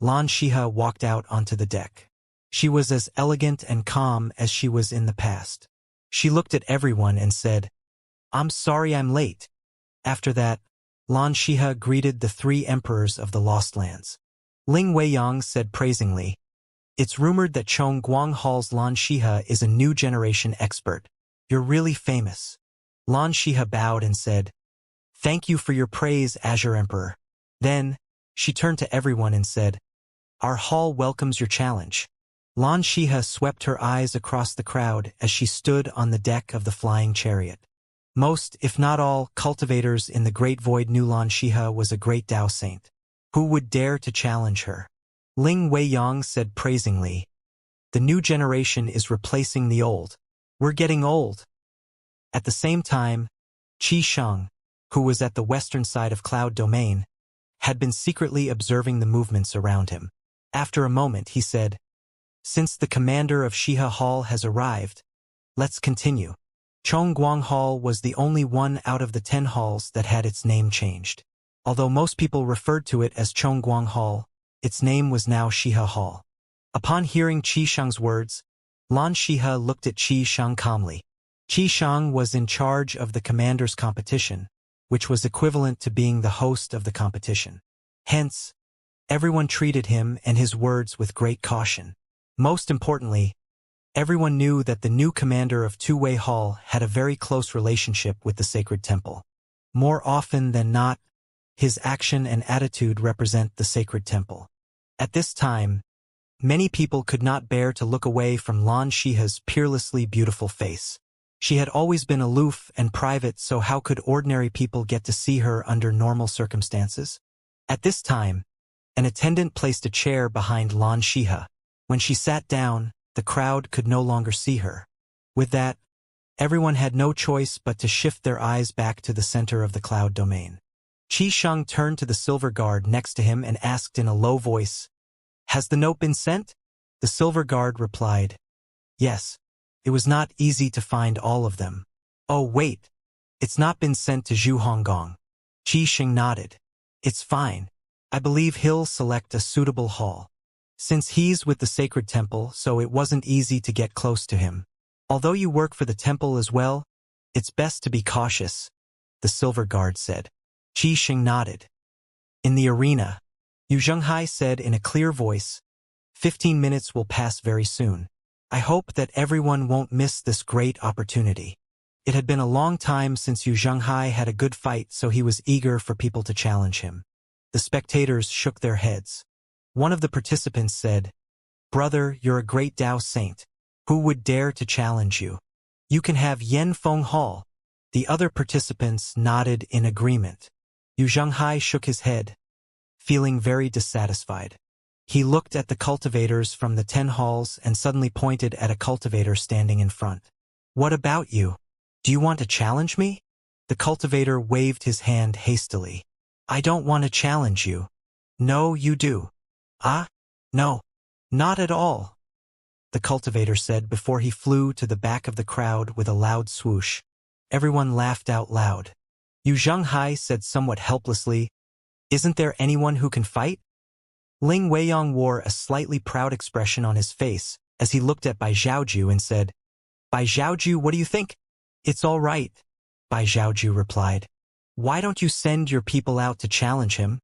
Lan Shiha walked out onto the deck. She was as elegant and calm as she was in the past. She looked at everyone and said, "I'm sorry I'm late." After that, Lan Shiha greeted the 3 emperors of the Lost Lands. Ling Weiyang said praisingly, "It's rumored that Chongguang Hall's Lan Shiha is a new generation expert. You're really famous." Lan Shiha bowed and said, "Thank you for your praise, Azure Emperor." Then, she turned to everyone and said, "Our hall welcomes your challenge." Lan Shiha swept her eyes across the crowd as she stood on the deck of the flying chariot. Most, if not all, cultivators in the Great Void knew Lan Shiha was a great Tao saint. Who would dare to challenge her? Ling Weiyang said praisingly, "The new generation is replacing the old. We're getting old." At the same time, Qi Sheng, who was at the western side of Cloud Domain, had been secretly observing the movements around him. After a moment, he said, "Since the commander of Shiha Hall has arrived, let's continue." Chongguang Hall was the only one out of the 10 halls that had its name changed. Although most people referred to it as Chongguang Hall, its name was now Shiha Hall. Upon hearing Qi Sheng's words, Lan Shiha looked at Qi Sheng calmly. Qi Sheng was in charge of the commander's competition, which was equivalent to being the host of the competition. Hence, everyone treated him and his words with great caution. Most importantly, everyone knew that the new commander of Two-Way Hall had a very close relationship with the sacred temple. More often than not, his action and attitude represent the sacred temple. At this time, many people could not bear to look away from Lan Shiha's peerlessly beautiful face. She had always been aloof and private, so how could ordinary people get to see her under normal circumstances? At this time, an attendant placed a chair behind Lan Shiha. When she sat down, the crowd could no longer see her. With that, everyone had no choice but to shift their eyes back to the center of the cloud domain. Qi Sheng turned to the silver guard next to him and asked in a low voice, "Has the note been sent?" The silver guard replied, "Yes. It was not easy to find all of them." "Oh wait, it's not been sent to Zhu Honggong." Qi Sheng nodded. "It's fine. I believe he'll select a suitable hall. Since he's with the sacred temple, so it wasn't easy to get close to him. Although you work for the temple as well, it's best to be cautious," the silver guard said. Qi Sheng nodded. In the arena, Yu Zhenghai said in a clear voice, 15 minutes will pass very soon. I hope that everyone won't miss this great opportunity." It had been a long time since Yu Zhenghai had a good fight, so he was eager for people to challenge him. The spectators shook their heads. One of the participants said, "Brother, you're a great Tao saint. Who would dare to challenge you? You can have Yen Feng Hall." The other participants nodded in agreement. Yu Zhenghai shook his head, feeling very dissatisfied. He looked at the cultivators from the 10 halls and suddenly pointed at a cultivator standing in front. "What about you? Do you want to challenge me?" The cultivator waved his hand hastily. "I don't want to challenge you." "No, you do." "Ah? No. Not at all," the cultivator said before he flew to the back of the crowd with a loud swoosh. Everyone laughed out loud. Yu Zhenghai said somewhat helplessly, "Isn't there anyone who can fight?" Ling Weiyang wore a slightly proud expression on his face as he looked at Bai Zhaoju and said, "Bai Zhaoju, what do you think?" "It's all right," Bai Zhaoju replied. "Why don't you send your people out to challenge him?"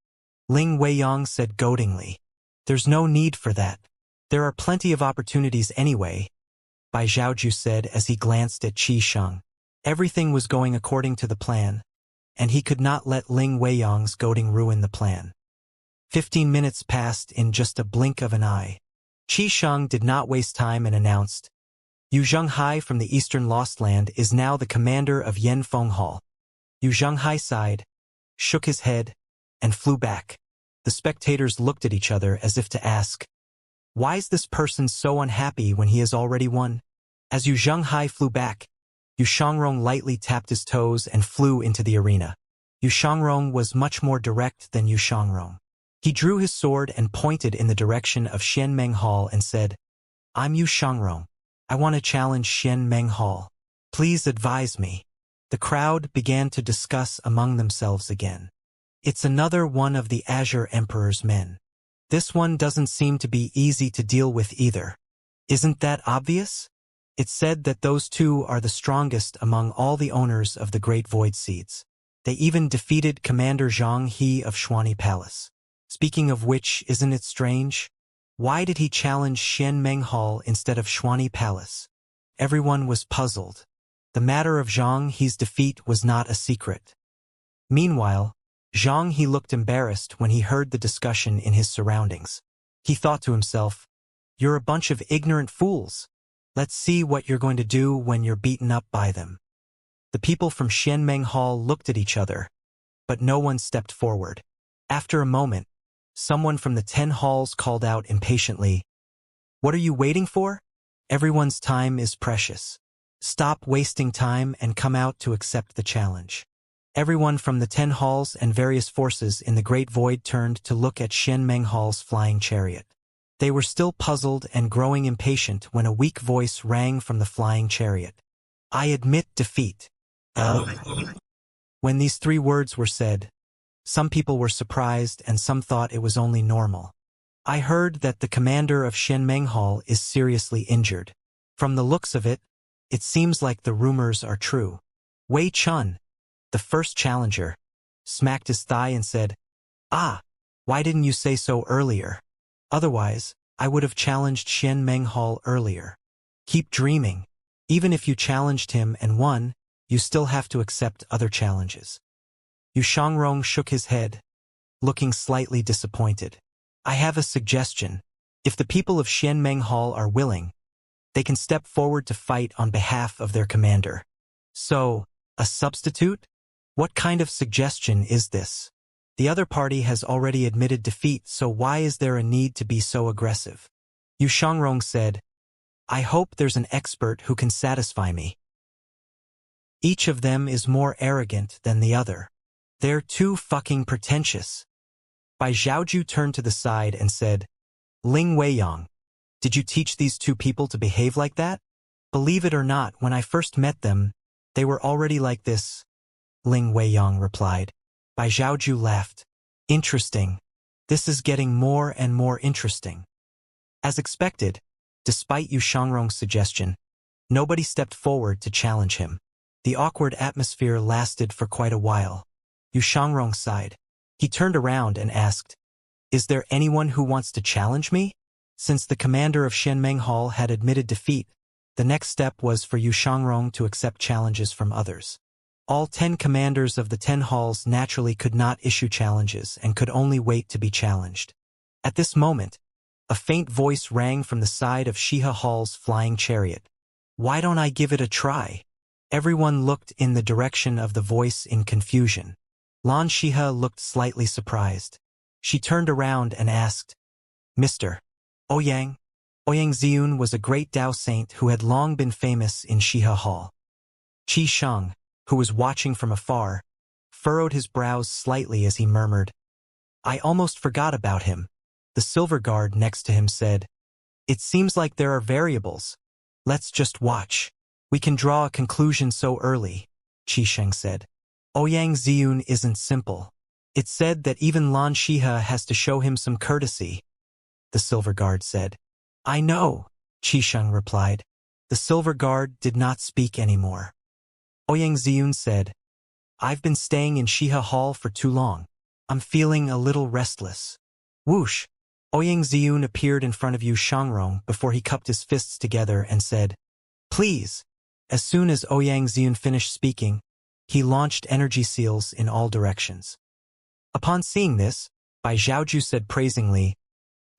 Ling Weiyang said goadingly. "There's no need for that. There are plenty of opportunities anyway," Bai Zhaoju said as he glanced at Qi Sheng. Everything was going according to the plan, and he could not let Ling Weiyang's goading ruin the plan. 15 minutes passed in just a blink of an eye. Qi Sheng did not waste time and announced, "Yu Zhenghai from the Eastern Lost Land is now the commander of Yen Feng Hall." Yu Zhenghai sighed, shook his head, and flew back. The spectators looked at each other as if to ask, why is this person so unhappy when he has already won? As Yu Zhenghai flew back, Yu Shangrong lightly tapped his toes and flew into the arena. Yu Shangrong was much more direct than Yu Shangrong. He drew his sword and pointed in the direction of Xianmeng Hall and said, I'm Yu Shangrong. I want to challenge Xianmeng Hall. Please advise me. The crowd began to discuss among themselves again. It's another one of the Azure Emperor's men. This one doesn't seem to be easy to deal with either. Isn't that obvious? It's said that those two are the strongest among all the owners of the Great Void Seeds. They even defeated Commander Zhang He of Shuani Palace. Speaking of which, isn't it strange? Why did he challenge Xianmeng Hall instead of Shuani Palace? Everyone was puzzled. The matter of Zhang He's defeat was not a secret. Meanwhile, Zhang He looked embarrassed when he heard the discussion in his surroundings. He thought to himself, you're a bunch of ignorant fools. Let's see what you're going to do when you're beaten up by them. The people from Xianmeng Hall looked at each other, but no one stepped forward. After a moment, someone from the 10 halls called out impatiently, what are you waiting for? Everyone's time is precious. Stop wasting time and come out to accept the challenge. Everyone from the 10 halls and various forces in the Great Void turned to look at Xianmeng Hall's flying chariot. They were still puzzled and growing impatient when a weak voice rang from the flying chariot. I admit defeat. When these 3 words were said, some people were surprised and some thought it was only normal. I heard that the commander of Xianmeng Hall is seriously injured. From the looks of it, it seems like the rumors are true. Wei Chun, the first challenger, smacked his thigh and said, why didn't you say so earlier? Otherwise, I would have challenged Xianmeng Hall earlier. Keep dreaming. Even if you challenged him and won, you still have to accept other challenges. Yu Shangrong shook his head, looking slightly disappointed. I have a suggestion. If the people of Xianmeng Hall are willing, they can step forward to fight on behalf of their commander. So, a substitute? What kind of suggestion is this? The other party has already admitted defeat, so why is there a need to be so aggressive? Yu Shangrong said, I hope there's an expert who can satisfy me. Each of them is more arrogant than the other. They're too fucking pretentious. Bai Zhaoju turned to the side and said, Ling Weiyang, did you teach these 2 people to behave like that? Believe it or not, when I first met them, they were already like this. Ling Weiyang replied. Bai Zhaoju laughed. Interesting. This is getting more and more interesting. As expected, despite Yu Shangrong's suggestion, nobody stepped forward to challenge him. The awkward atmosphere lasted for quite a while. Yu Shangrong sighed. He turned around and asked, Is there anyone who wants to challenge me? Since the commander of Xianmeng Hall had admitted defeat, the next step was for Yu Shangrong to accept challenges from others. All 10 commanders of the 10 halls naturally could not issue challenges and could only wait to be challenged. At this moment, a faint voice rang from the side of Shiha Hall's flying chariot. Why don't I give it a try? Everyone looked in the direction of the voice in confusion. Lan Shiha looked slightly surprised. She turned around and asked, Mr. Ouyang? Ouyang Ziyun was a great Tao saint who had long been famous in Shiha Hall. Qi Shang, who was watching from afar, furrowed his brows slightly as he murmured, I almost forgot about him. The silver guard next to him said, It seems like there are variables. Let's just watch. We can draw a conclusion so early, Qi Sheng said. Ouyang Ziyun isn't simple. It's said that even Lan Shiha has to show him some courtesy, the silver guard said. I know, Qi Sheng replied. The silver guard did not speak anymore. Ouyang Ziyun said, I've been staying in Shiha Hall for too long. I'm feeling a little restless. Whoosh! Ouyang Ziyun appeared in front of Yu Shangrong before he cupped his fists together and said, Please! As soon as Ouyang Ziyun finished speaking, he launched energy seals in all directions. Upon seeing this, Bai Zhaoju said praisingly,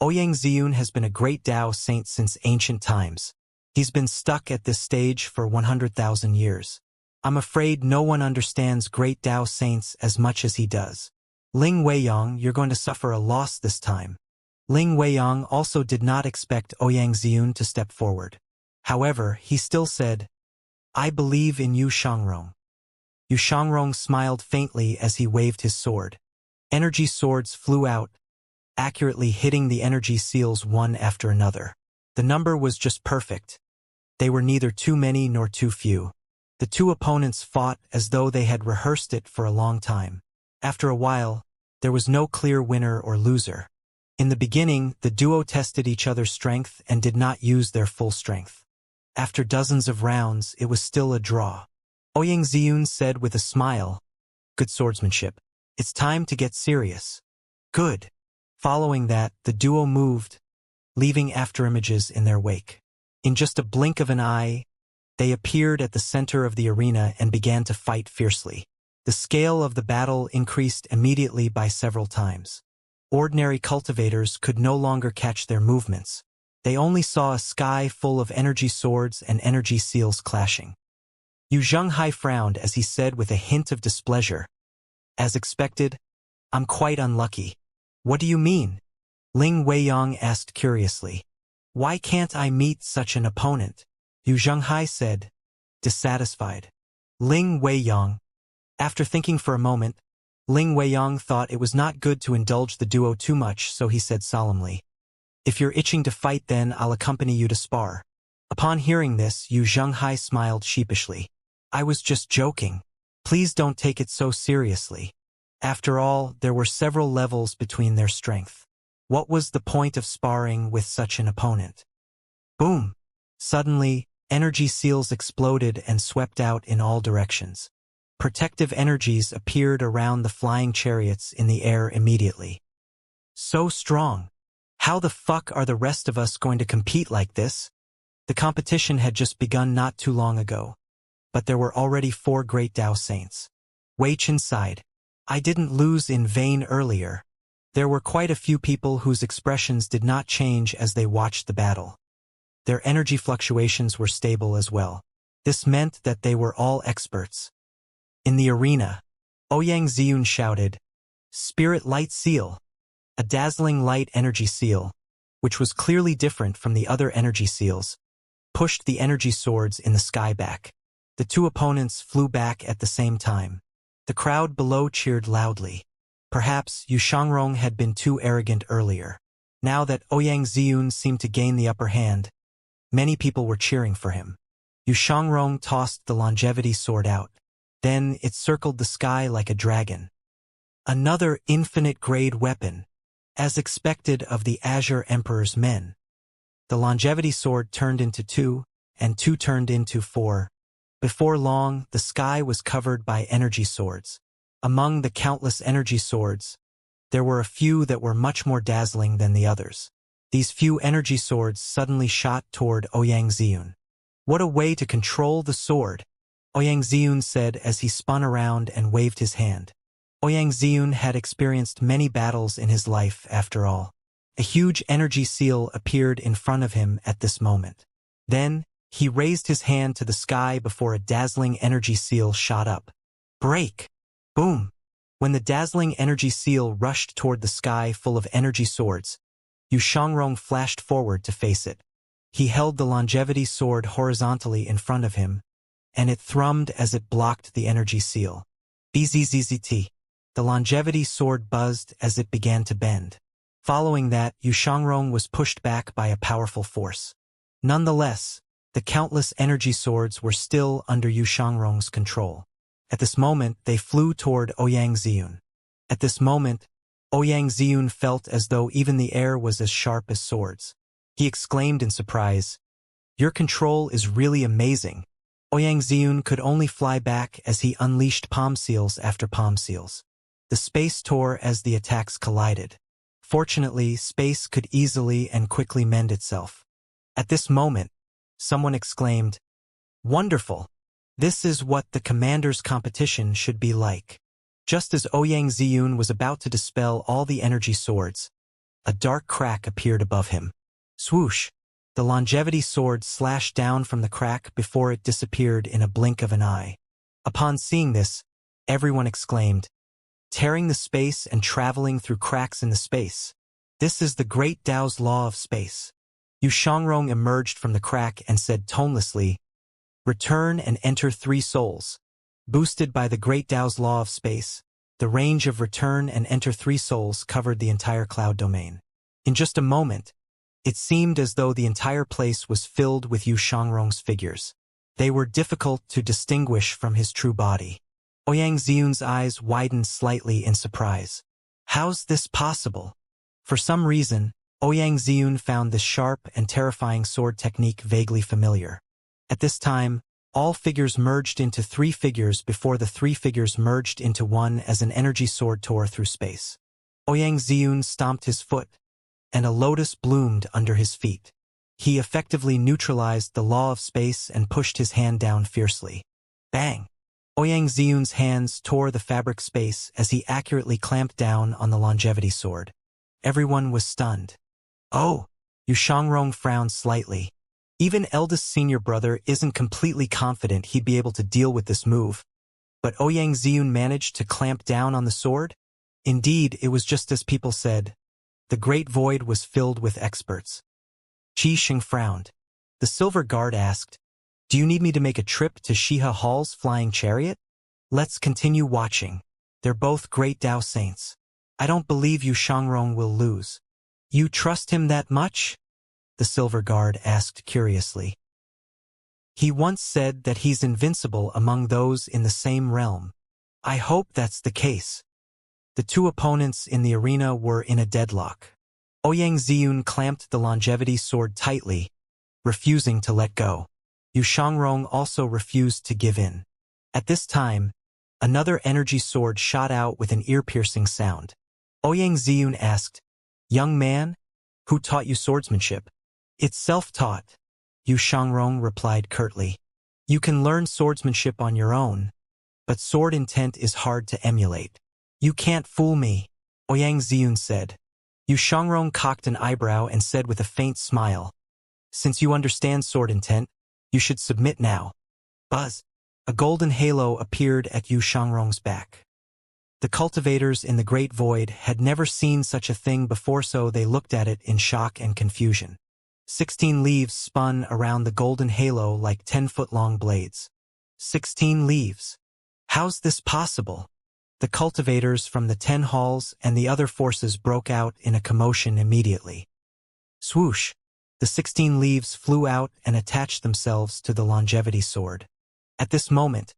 Ouyang Ziyun has been a great Tao saint since ancient times. He's been stuck at this stage for 100,000 years. I'm afraid no one understands great Tao saints as much as he does. Ling Weiyang, you're going to suffer a loss this time. Ling Weiyang also did not expect Ouyang Ziyun to step forward. However, he still said, I believe in Yu Shangrong. Yu Shangrong smiled faintly as he waved his sword. Energy swords flew out, accurately hitting the energy seals one after another. The number was just perfect. They were neither too many nor too few. The two opponents fought as though they had rehearsed it for a long time. After a while, there was no clear winner or loser. In the beginning, the duo tested each other's strength and did not use their full strength. After dozens of rounds, it was still a draw. Ouyang Ziyun said with a smile, Good swordsmanship. It's time to get serious. Good. Following that, the duo moved, leaving afterimages in their wake. In just a blink of an eye, they appeared at the center of the arena and began to fight fiercely. The scale of the battle increased immediately by several times. Ordinary cultivators could no longer catch their movements. They only saw a sky full of energy swords and energy seals clashing. Yu Zhenghai frowned as he said with a hint of displeasure, As expected, I'm quite unlucky. What do you mean? Ling Weiyang asked curiously. Why can't I meet such an opponent? Yu Zhenghai said, dissatisfied. Ling Weiyang. After thinking for a moment, Ling Weiyang thought it was not good to indulge the duo too much, so he said solemnly, If you're itching to fight, then I'll accompany you to spar. Upon hearing this, Yu Zhenghai smiled sheepishly. I was just joking. Please don't take it so seriously. After all, there were several levels between their strength. What was the point of sparring with such an opponent? Boom! Suddenly, energy seals exploded and swept out in all directions. Protective energies appeared around the flying chariots in the air immediately. So strong! How the fuck are the rest of us going to compete like this? The competition had just begun not too long ago. But there were already 4 great Dao Saints. Wei Chen sighed. I didn't lose in vain earlier. There were quite a few people whose expressions did not change as they watched the battle. Their energy fluctuations were stable as well. This meant that they were all experts. In the arena, Ouyang Ziyun shouted, Spirit Light Seal, a dazzling light energy seal, which was clearly different from the other energy seals, pushed the energy swords in the sky back. The two opponents flew back at the same time. The crowd below cheered loudly. Perhaps Yu Shangrong had been too arrogant earlier. Now that Ouyang Ziyun seemed to gain the upper hand, many people were cheering for him. Yu Shangrong tossed the longevity sword out. Then it circled the sky like a dragon. Another infinite-grade weapon, as expected of the Azure Emperor's men. The longevity sword turned into 2, and 2 turned into 4. Before long, the sky was covered by energy swords. Among the countless energy swords, there were a few that were much more dazzling than the others. These few energy swords suddenly shot toward Ouyang Ziyun. What a way to control the sword! Ouyang Ziyun said as he spun around and waved his hand. Ouyang Ziyun had experienced many battles in his life, after all. A huge energy seal appeared in front of him at this moment. Then, he raised his hand to the sky before a dazzling energy seal shot up. Break! Boom! When the dazzling energy seal rushed toward the sky full of energy swords, Yu Shangrong flashed forward to face it. He held the longevity sword horizontally in front of him, and it thrummed as it blocked the energy seal. Bzzzt. The longevity sword buzzed as it began to bend. Following that, Yu Shangrong was pushed back by a powerful force. Nonetheless, the countless energy swords were still under Yu Shangrong's control. At this moment, they flew toward Ouyang Ziyun. At this moment, Ouyang Ziyun felt as though even the air was as sharp as swords. He exclaimed in surprise, Your control is really amazing. Ouyang Ziyun could only fly back as he unleashed palm seals after palm seals. The space tore as the attacks collided. Fortunately, space could easily and quickly mend itself. At this moment, someone exclaimed, Wonderful! This is what the commander's competition should be like. Just as Ouyang Ziyun was about to dispel all the energy swords, a dark crack appeared above him. Swoosh! The longevity sword slashed down from the crack before it disappeared in a blink of an eye. Upon seeing this, everyone exclaimed, tearing the space and traveling through cracks in the space. This is the great Tao's law of space. Yu Shangrong emerged from the crack and said tonelessly, "Return and enter 3 souls." Boosted by the great Tao's law of space, the range of return and enter 3 souls covered the entire cloud domain. In just a moment, it seemed as though the entire place was filled with Yu Shangrong's figures. They were difficult to distinguish from his true body. Ouyang Ziyun's eyes widened slightly in surprise. How's this possible? For some reason, Ouyang Ziyun found this sharp and terrifying sword technique vaguely familiar. At this time, all figures merged into 3 figures before the 3 figures merged into one as an energy sword tore through space. Ouyang Ziyun stomped his foot, and a lotus bloomed under his feet. He effectively neutralized the law of space and pushed his hand down fiercely. Bang! Ouyang Ziyun's hands tore the fabric space as he accurately clamped down on the longevity sword. Everyone was stunned. Oh! Yu Shangrong frowned slightly. Even eldest senior brother isn't completely confident he'd be able to deal with this move. But Ouyang Ziyun managed to clamp down on the sword? Indeed, it was just as people said. The great void was filled with experts. Qi Sheng frowned. The silver guard asked, "Do you need me to make a trip to Shiha Hall's flying chariot?" "Let's continue watching. They're both great Tao saints. I don't believe Yu Shangrong will lose." "You trust him that much?" the silver guard asked curiously. "He once said that he's invincible among those in the same realm. I hope that's the case." The 2 opponents in the arena were in a deadlock. Ouyang Ziyun clamped the longevity sword tightly, refusing to let go. Yu Shangrong also refused to give in. At this time, another energy sword shot out with an ear-piercing sound. Ouyang Ziyun asked, "Young man, who taught you swordsmanship?" "It's self-taught," Yu Shangrong replied curtly. "You can learn swordsmanship on your own, but sword intent is hard to emulate." "You can't fool me," Ouyang Ziyun said. Yu Shangrong cocked an eyebrow and said with a faint smile, "Since you understand sword intent, you should submit now." Buzz! A golden halo appeared at Yu Shangrong's back. The cultivators in the Great Void had never seen such a thing before, so they looked at it in shock and confusion. 16 leaves spun around the golden halo like 10-foot-long blades. 16 leaves. How's this possible? The cultivators from the 10 halls and the other forces broke out in a commotion immediately. Swoosh! The 16 leaves flew out and attached themselves to the longevity sword. At this moment,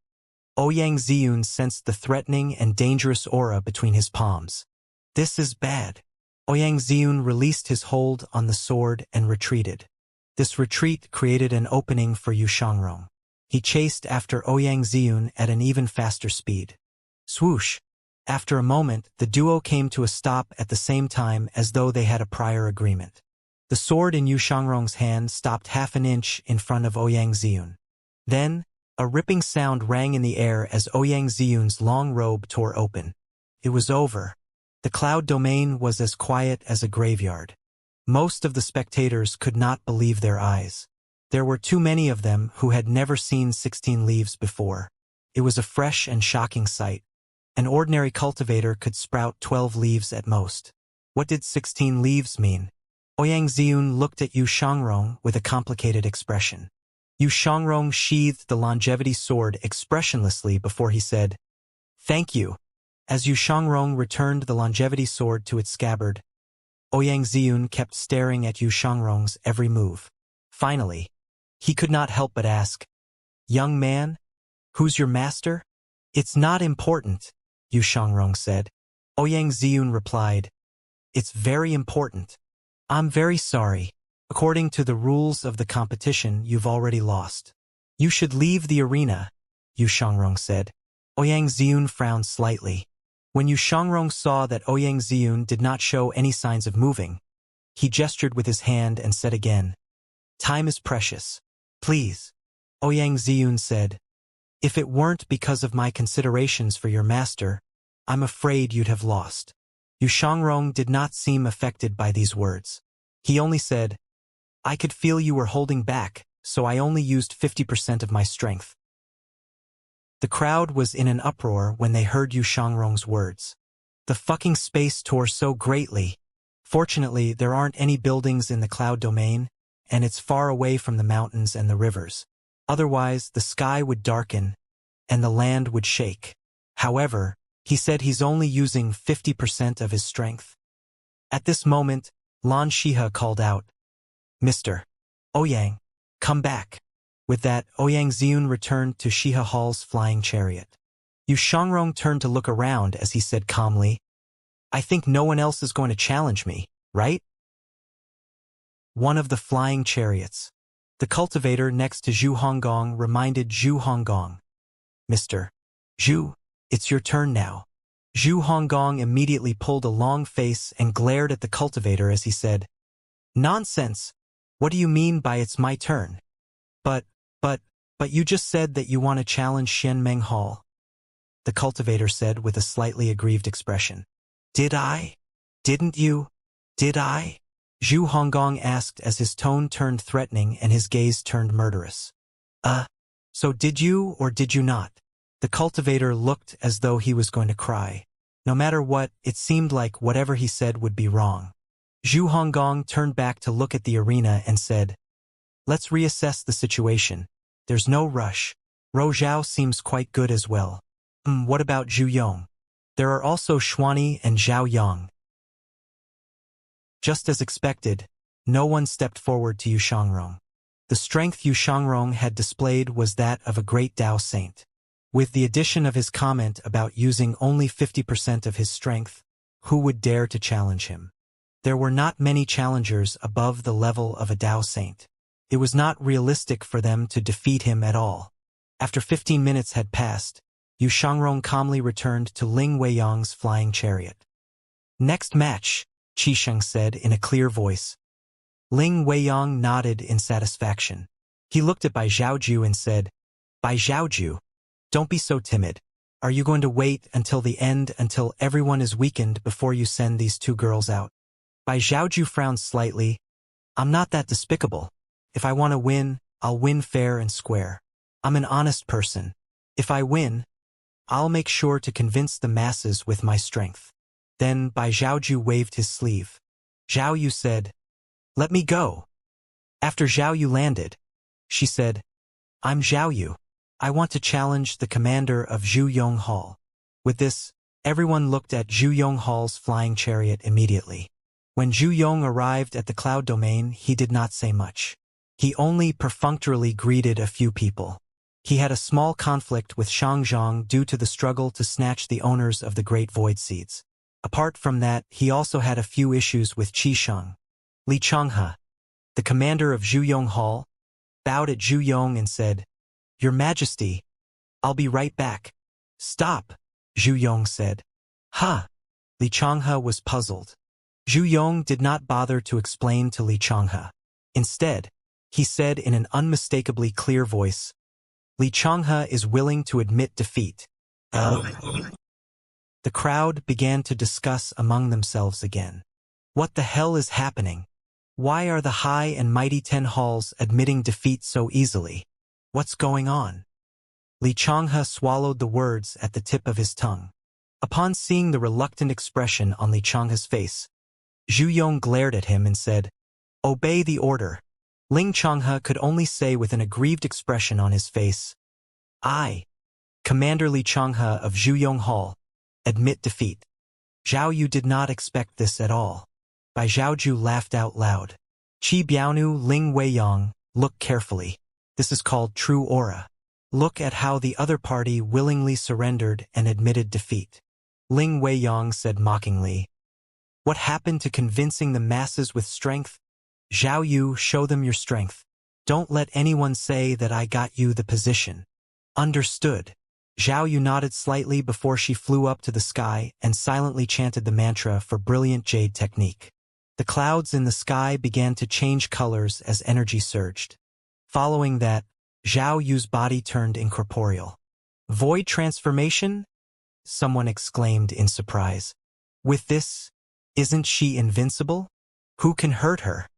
Ouyang Ziyun sensed the threatening and dangerous aura between his palms. This is bad. Ouyang Ziyun released his hold on the sword and retreated. This retreat created an opening for Yu Shangrong. He chased after Ouyang Ziyun at an even faster speed. Swoosh! After a moment, the duo came to a stop at the same time as though they had a prior agreement. The sword in Yu Shangrong's hand stopped half an inch in front of Ouyang Ziyun. Then, a ripping sound rang in the air as Ouyang Ziyun's long robe tore open. It was over. The cloud domain was as quiet as a graveyard. Most of the spectators could not believe their eyes. There were too many of them who had never seen 16 leaves before. It was a fresh and shocking sight. An ordinary cultivator could sprout 12 leaves at most. What did 16 leaves mean? Ouyang Ziyun looked at Yu Shangrong with a complicated expression. Yu Shangrong sheathed the longevity sword expressionlessly before he said, "Thank you." As Yu Shangrong returned the longevity sword to its scabbard, Ouyang Ziyun kept staring at Yu Shangrong's every move. Finally, he could not help but ask, "Young man, who's your master?" "It's not important," Yu Shangrong said. Ouyang Ziyun replied, "It's very important. I'm very sorry. According to the rules of the competition, you've already lost. You should leave the arena," Yu Shangrong said. Ouyang Ziyun frowned slightly. When Yu Shangrong saw that Ouyang Ziyun did not show any signs of moving, he gestured with his hand and said again, "Time is precious. Please." Ouyang Ziyun said, "If it weren't because of my considerations for your master, I'm afraid you'd have lost." Yu Shangrong did not seem affected by these words. He only said, "I could feel you were holding back, so I only used 50% of my strength." The crowd was in an uproar when they heard Yu Shangrong's words. The fucking space tore so greatly. Fortunately, there aren't any buildings in the cloud domain, and it's far away from the mountains and the rivers. Otherwise, the sky would darken, and the land would shake. However, he said he's only using 50% of his strength. At this moment, Lan Shihe called out, "Mr. Ouyang, come back." With that, Ouyang Xiun returned to Shihe Hall's flying chariot. Yu Shangrong turned to look around as he said calmly, "I think no one else is going to challenge me, right?" One of the flying chariots. The cultivator next to Zhu Honggong reminded Zhu Honggong, "Mr. Zhu, it's your turn now." Zhu Honggong immediately pulled a long face and glared at the cultivator as he said, "Nonsense! What do you mean by it's my turn? But you just said that you want to challenge Xianmeng Hall." The cultivator said with a slightly aggrieved expression. "Did I? Didn't you? Did I?" Zhu Honggong asked as his tone turned threatening and his gaze turned murderous. So did you or did you not?" The cultivator looked as though he was going to cry. No matter what, it seemed like whatever he said would be wrong. Zhu Honggong turned back to look at the arena and said, "Let's reassess the situation. There's no rush. Ro Zhao seems quite good as well. What about Zhu Yong? There are also Xuani and Zhao Yang." Just as expected, no one stepped forward to Yu Shangrong. The strength Yu Shangrong had displayed was that of a great Tao saint. With the addition of his comment about using only 50% of his strength, who would dare to challenge him? There were not many challengers above the level of a Tao saint. It was not realistic for them to defeat him at all. After 15 minutes had passed, Yu Shangrong calmly returned to Ling Weiyang's flying chariot. "Next match," Qi Sheng said in a clear voice. Ling Weiyang nodded in satisfaction. He looked at Bai Zhaoju and said, "Bai Zhaoju, don't be so timid. Are you going to wait until the end until everyone is weakened before you send these two girls out?" Bai Zhaoju frowned slightly. "I'm not that despicable. If I want to win, I'll win fair and square. I'm an honest person. If I win, I'll make sure to convince the masses with my strength." Then Bai Zhaoju waved his sleeve. Zhao Yu said, "Let me go." After Zhao Yu landed, she said, "I'm Zhao Yu. I want to challenge the commander of Zhu Yong Hall." With this, everyone looked at Zhu Yong Hall's flying chariot immediately. When Zhu Yong arrived at the cloud domain, he did not say much. He only perfunctorily greeted a few people. He had a small conflict with Shangzhang due to the struggle to snatch the owners of the Great Void Seeds. Apart from that, he also had a few issues with Qisheng. Li Changhe, the commander of Zhu Yong Hall, bowed at Zhu Yong and said, "Your Majesty, I'll be right back." "Stop," Zhu Yong said. "Huh." Li Changhe was puzzled. Zhu Yong did not bother to explain to Li Changhe. Instead, he said in an unmistakably clear voice, "Li Changhe is willing to admit defeat." The crowd began to discuss among themselves again. What the hell is happening? Why are the high and mighty 10 halls admitting defeat so easily? What's going on? Li Changhe swallowed the words at the tip of his tongue. Upon seeing the reluctant expression on Li Changhe's face, Zhu Yong glared at him and said, "Obey the order." Ling Changhe could only say with an aggrieved expression on his face, "I, Commander Li Changhe of Zhu Yong Hall, admit defeat." Zhao Yu did not expect this at all. Bai Zhaoju laughed out loud. "Qi Biaonu, Ling Weiyang, look carefully. This is called true aura. Look at how the other party willingly surrendered and admitted defeat." Ling Weiyang said mockingly, "What happened to convincing the masses with strength? Zhao Yu, show them your strength. Don't let anyone say that I got you the position." "Understood." Zhao Yu nodded slightly before she flew up to the sky and silently chanted the mantra for brilliant jade technique. The clouds in the sky began to change colors as energy surged. Following that, Zhao Yu's body turned incorporeal. "Void transformation?" someone exclaimed in surprise. "With this, isn't she invincible? Who can hurt her?"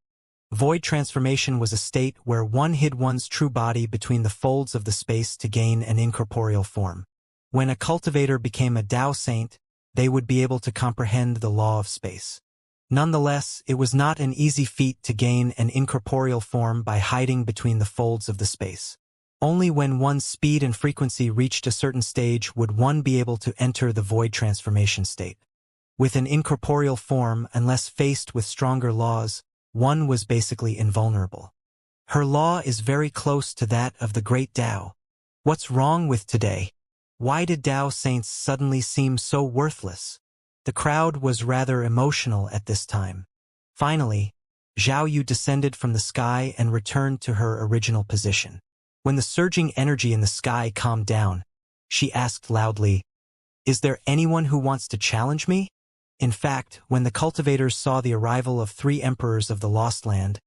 Void transformation was a state where one hid one's true body between the folds of the space to gain an incorporeal form. When a cultivator became a Tao saint, they would be able to comprehend the law of space. Nonetheless, it was not an easy feat to gain an incorporeal form by hiding between the folds of the space. Only when one's speed and frequency reached a certain stage would one be able to enter the void transformation state. With an incorporeal form, unless faced with stronger laws, one was basically invulnerable. Her law is very close to that of the great Tao. What's wrong with today? Why did Tao saints suddenly seem so worthless? The crowd was rather emotional at this time. Finally, Zhao Yu descended from the sky and returned to her original position. When the surging energy in the sky calmed down, she asked loudly, "Is there anyone who wants to challenge me?" In fact, when the cultivators saw the arrival of 3 emperors of the Lost Land,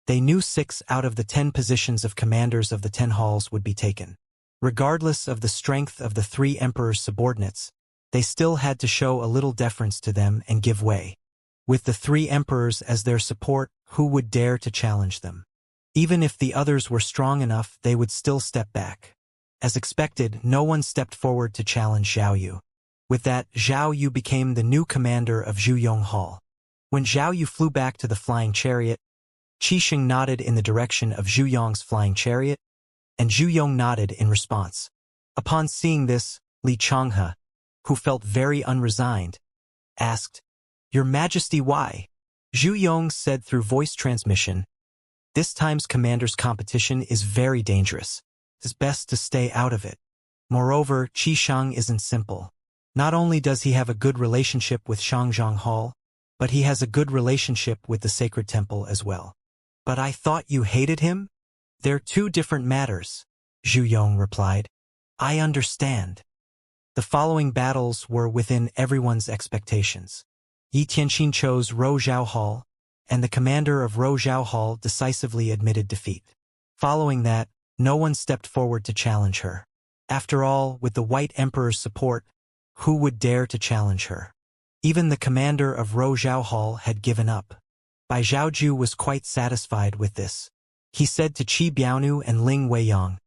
they knew 6 out of the 10 positions of commanders of the 10 halls would be taken. Regardless of the strength of the 3 emperors' subordinates, they still had to show a little deference to them and give way. With the 3 emperors as their support, who would dare to challenge them? Even if the others were strong enough, they would still step back. As expected, no one stepped forward to challenge Zhao Yu. With that, Zhao Yu became the new commander of Zhuyong Hall. When Zhao Yu flew back to the flying chariot, Qixing nodded in the direction of Zhuyong's flying chariot, and Zhuyong nodded in response. Upon seeing this, Li Changhe, who felt very unresigned, asked, "Your Majesty, why?" Zhuyong said through voice transmission, "This time's commander's competition is very dangerous. It's best to stay out of it. Moreover, Qixing isn't simple. Not only does he have a good relationship with Xianxia Hall, but he has a good relationship with the Sacred Temple as well." "But I thought you hated him?" "They're 2 different matters," Zhuyong replied. "I understand." The following battles were within everyone's expectations. Yi Tianqin chose Rozhao Hall, and the commander of Rozhao Hall decisively admitted defeat. Following that, no one stepped forward to challenge her. After all, with the White Emperor's support, who would dare to challenge her? Even the commander of Rozhao Hall had given up. Bai Zhaoju was quite satisfied with this. He said to Qi Biaonu and Ling Weiyang,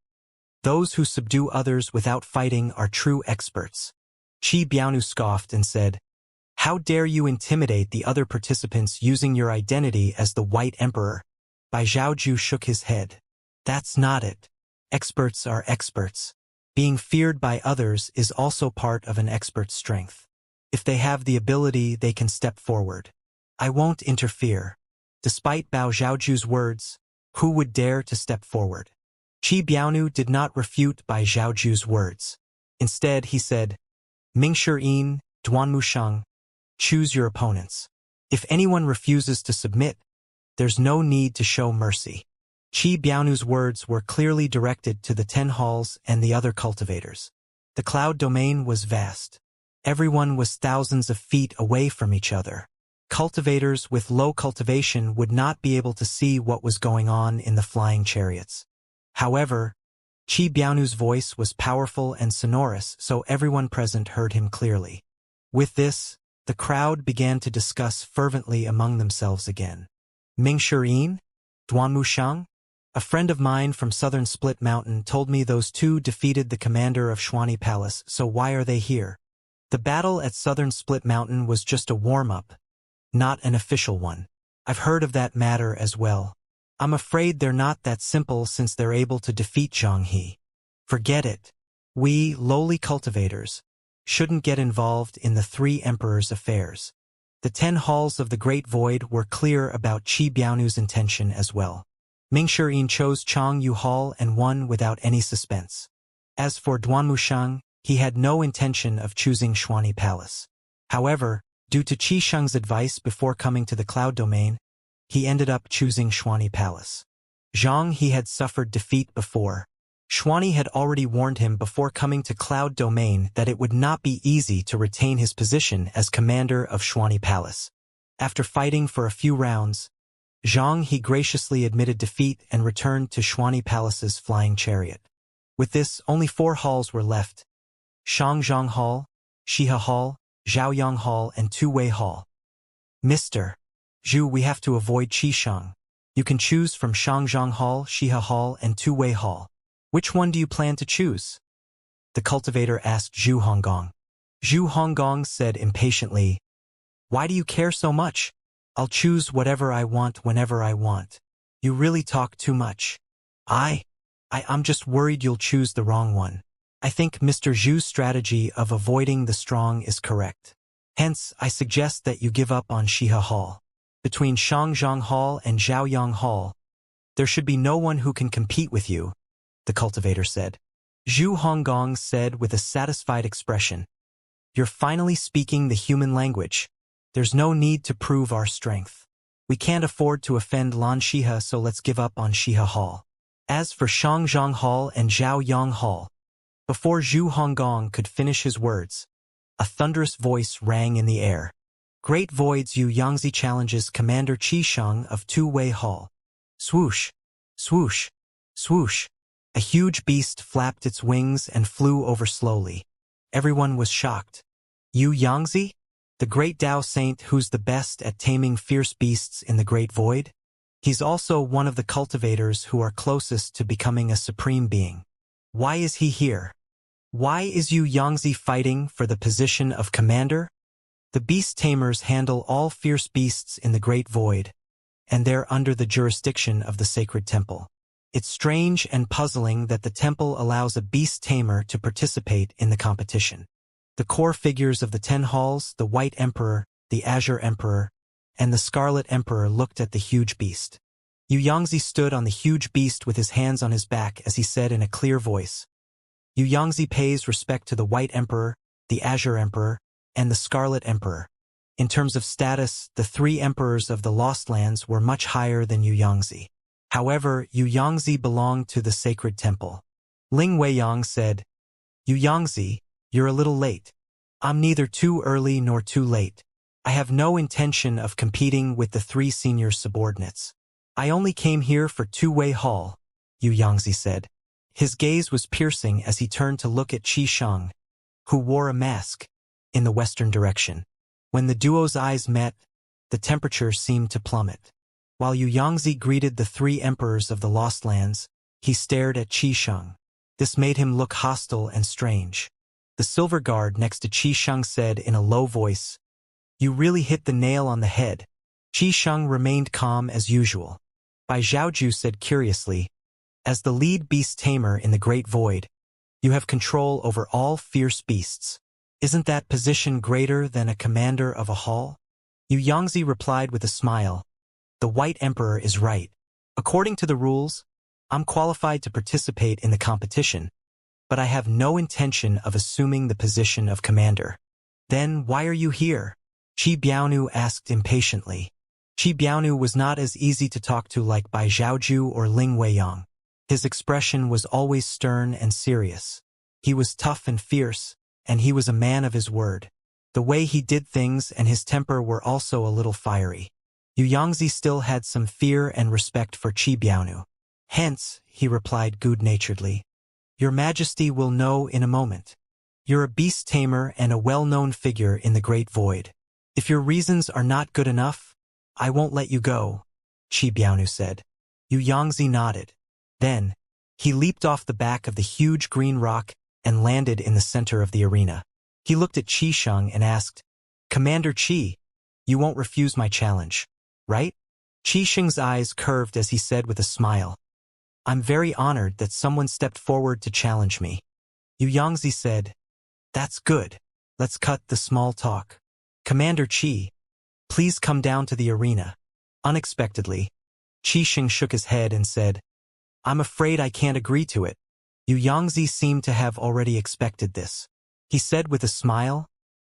"Those who subdue others without fighting are true experts." Qi Biaonu scoffed and said, "How dare you intimidate the other participants using your identity as the White Emperor?" Bai Zhaoju shook his head. "That's not it. Experts are experts. Being feared by others is also part of an expert's strength. If they have the ability, they can step forward. I won't interfere." Despite Bao Zhaoju's words, who would dare to step forward? Qi Biaonu did not refute Bai Zhaoju's words. Instead, he said, "Mingshi Yin, Duanmu Sheng, choose your opponents. If anyone refuses to submit, there's no need to show mercy." Qi Biaonu's words were clearly directed to the 10 halls and the other cultivators. The cloud domain was vast. Everyone was thousands of feet away from each other. Cultivators with low cultivation would not be able to see what was going on in the flying chariots. However, Qi Biaonu's voice was powerful and sonorous, so everyone present heard him clearly. With this, the crowd began to discuss fervently among themselves again. "Mingshi Yin? Duanmu Sheng? A friend of mine from southern Split Mountain told me those 2 defeated the commander of Xuani Palace, so why are they here?" The battle at southern Split Mountain was just a warm-up, not an official one. "I've heard of that matter as well. I'm afraid they're not that simple since they're able to defeat Zhang He. Forget it. We, lowly cultivators, shouldn't get involved in the 3 emperors' affairs." The 10 halls of the Great Void were clear about Qi Biaonu's intention as well. Mingshi Yin chose Chang Yu Hall and won without any suspense. As for Duanmu Sheng, he had no intention of choosing Xuani Palace. However, due to Qi Sheng's advice before coming to the Cloud Domain, he ended up choosing Xuani Palace. Zhang He had suffered defeat before. Xuani had already warned him before coming to Cloud Domain that it would not be easy to retain his position as commander of Xuani Palace. After fighting for a few rounds, Zhang He graciously admitted defeat and returned to Xuani Palace's flying chariot. With this, only 4 halls were left: Shangzhang Hall, Shihe Hall, Zhaoyang Hall, and Tuwei Hall. "Mr. Zhu, we have to avoid Qixing. You can choose from Shangzhang Hall, Shihe Hall, and Tuwei Hall. Which one do you plan to choose?" the cultivator asked Zhu Honggong. Zhu Honggong said impatiently. Why do you care so much? I'll choose whatever I want whenever I want. You really talk too much. I'm just worried you'll choose the wrong one. I think Mr. Zhu's strategy of avoiding the strong is correct. Hence, I suggest that you give up on Shihe Hall. Between Shangzhang Hall and Zhaoyang Hall, there should be no one who can compete with you, the cultivator said. Zhu Honggong said with a satisfied expression. You're finally speaking the human language. There's no need to prove our strength. We can't afford to offend Lan Shihe, so let's give up on Shihe Hall. As for Shangzhang Hall and Zhaoyang Hall, before Zhu Honggong could finish his words, a thunderous voice rang in the air. Great Void's Xianxia challenges Commander Qisheng of Two-Way Hall. Swoosh, swoosh, swoosh. A huge beast flapped its wings and flew over slowly. Everyone was shocked. Xianxia? The great Tao Saint who's the best at taming fierce beasts in the Great Void? He's also one of the cultivators who are closest to becoming a supreme being. Why is he here? Why is Xianxia fighting for the position of commander? The beast tamers handle all fierce beasts in the Great Void, and they're under the jurisdiction of the sacred temple. It's strange and puzzling that the temple allows a beast tamer to participate in the competition. The core figures of the 10 halls, the White Emperor, the Azure Emperor, and the Scarlet Emperor looked at the huge beast. Xianxia stood on the huge beast with his hands on his back as he said in a clear voice. Xianxia pays respect to the White Emperor, the Azure Emperor, and the Scarlet Emperor. In terms of status, the 3 emperors of the Lost Lands were much higher than Xianxia. However, Xianxia belonged to the sacred temple. Ling Weiyang said, Xianxia, you're a little late. I'm neither too early nor too late. I have no intention of competing with the 3 senior subordinates. I only came here for Two-Way Hall, Xianxia said. His gaze was piercing as he turned to look at Qisheng, who wore a mask, in the western direction. When the duo's eyes met, the temperature seemed to plummet. While Xianxia greeted the 3 emperors of the Lost Lands, he stared at Qisheng. This made him look hostile and strange. The silver guard next to Qisheng said in a low voice, You really hit the nail on the head. Qisheng remained calm as usual. Bai Zhaoju said curiously, As the lead beast tamer in the Great Void, you have control over all fierce beasts. Isn't that position greater than a commander of a hall? Xianxia replied with a smile. The White Emperor is right. According to the rules, I'm qualified to participate in the competition, but I have no intention of assuming the position of commander. Then why are you here? Qi Biaonu asked impatiently. Qi Biaonu was not as easy to talk to like Bai Zhaoju or Ling Weiyang. His expression was always stern and serious. He was tough and fierce, and he was a man of his word. The way he did things and his temper were also a little fiery. Xianxia still had some fear and respect for Qi Biaonu. Hence, he replied good-naturedly, Your Majesty will know in a moment. You're a beast tamer and a well-known figure in the Great Void. If your reasons are not good enough, I won't let you go, Qi Biaonu said. Xianxia nodded. Then, he leaped off the back of the huge green rock and landed in the center of the arena. He looked at Qisheng and asked, Commander Qi, you won't refuse my challenge, right? Qisheng's eyes curved as he said with a smile, I'm very honored that someone stepped forward to challenge me. Xianxia said, That's good. Let's cut the small talk. Commander Qi, please come down to the arena. Unexpectedly, Qisheng shook his head and said, I'm afraid I can't agree to it. Xianxia seemed to have already expected this. He said with a smile,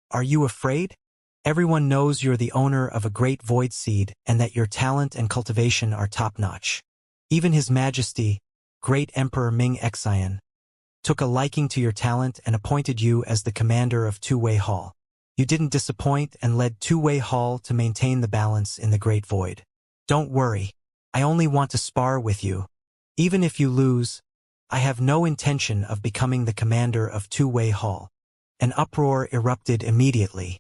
Are you afraid? Everyone knows you're the owner of a great void seed and that your talent and cultivation are top-notch. Even His Majesty, Great Emperor Ming Xian, took a liking to your talent and appointed you as the commander of Two-Way Hall. You didn't disappoint and led Two-Way Hall to maintain the balance in the Great Void. Don't worry, I only want to spar with you. Even if you lose, I have no intention of becoming the commander of Two-Way Hall. An uproar erupted immediately.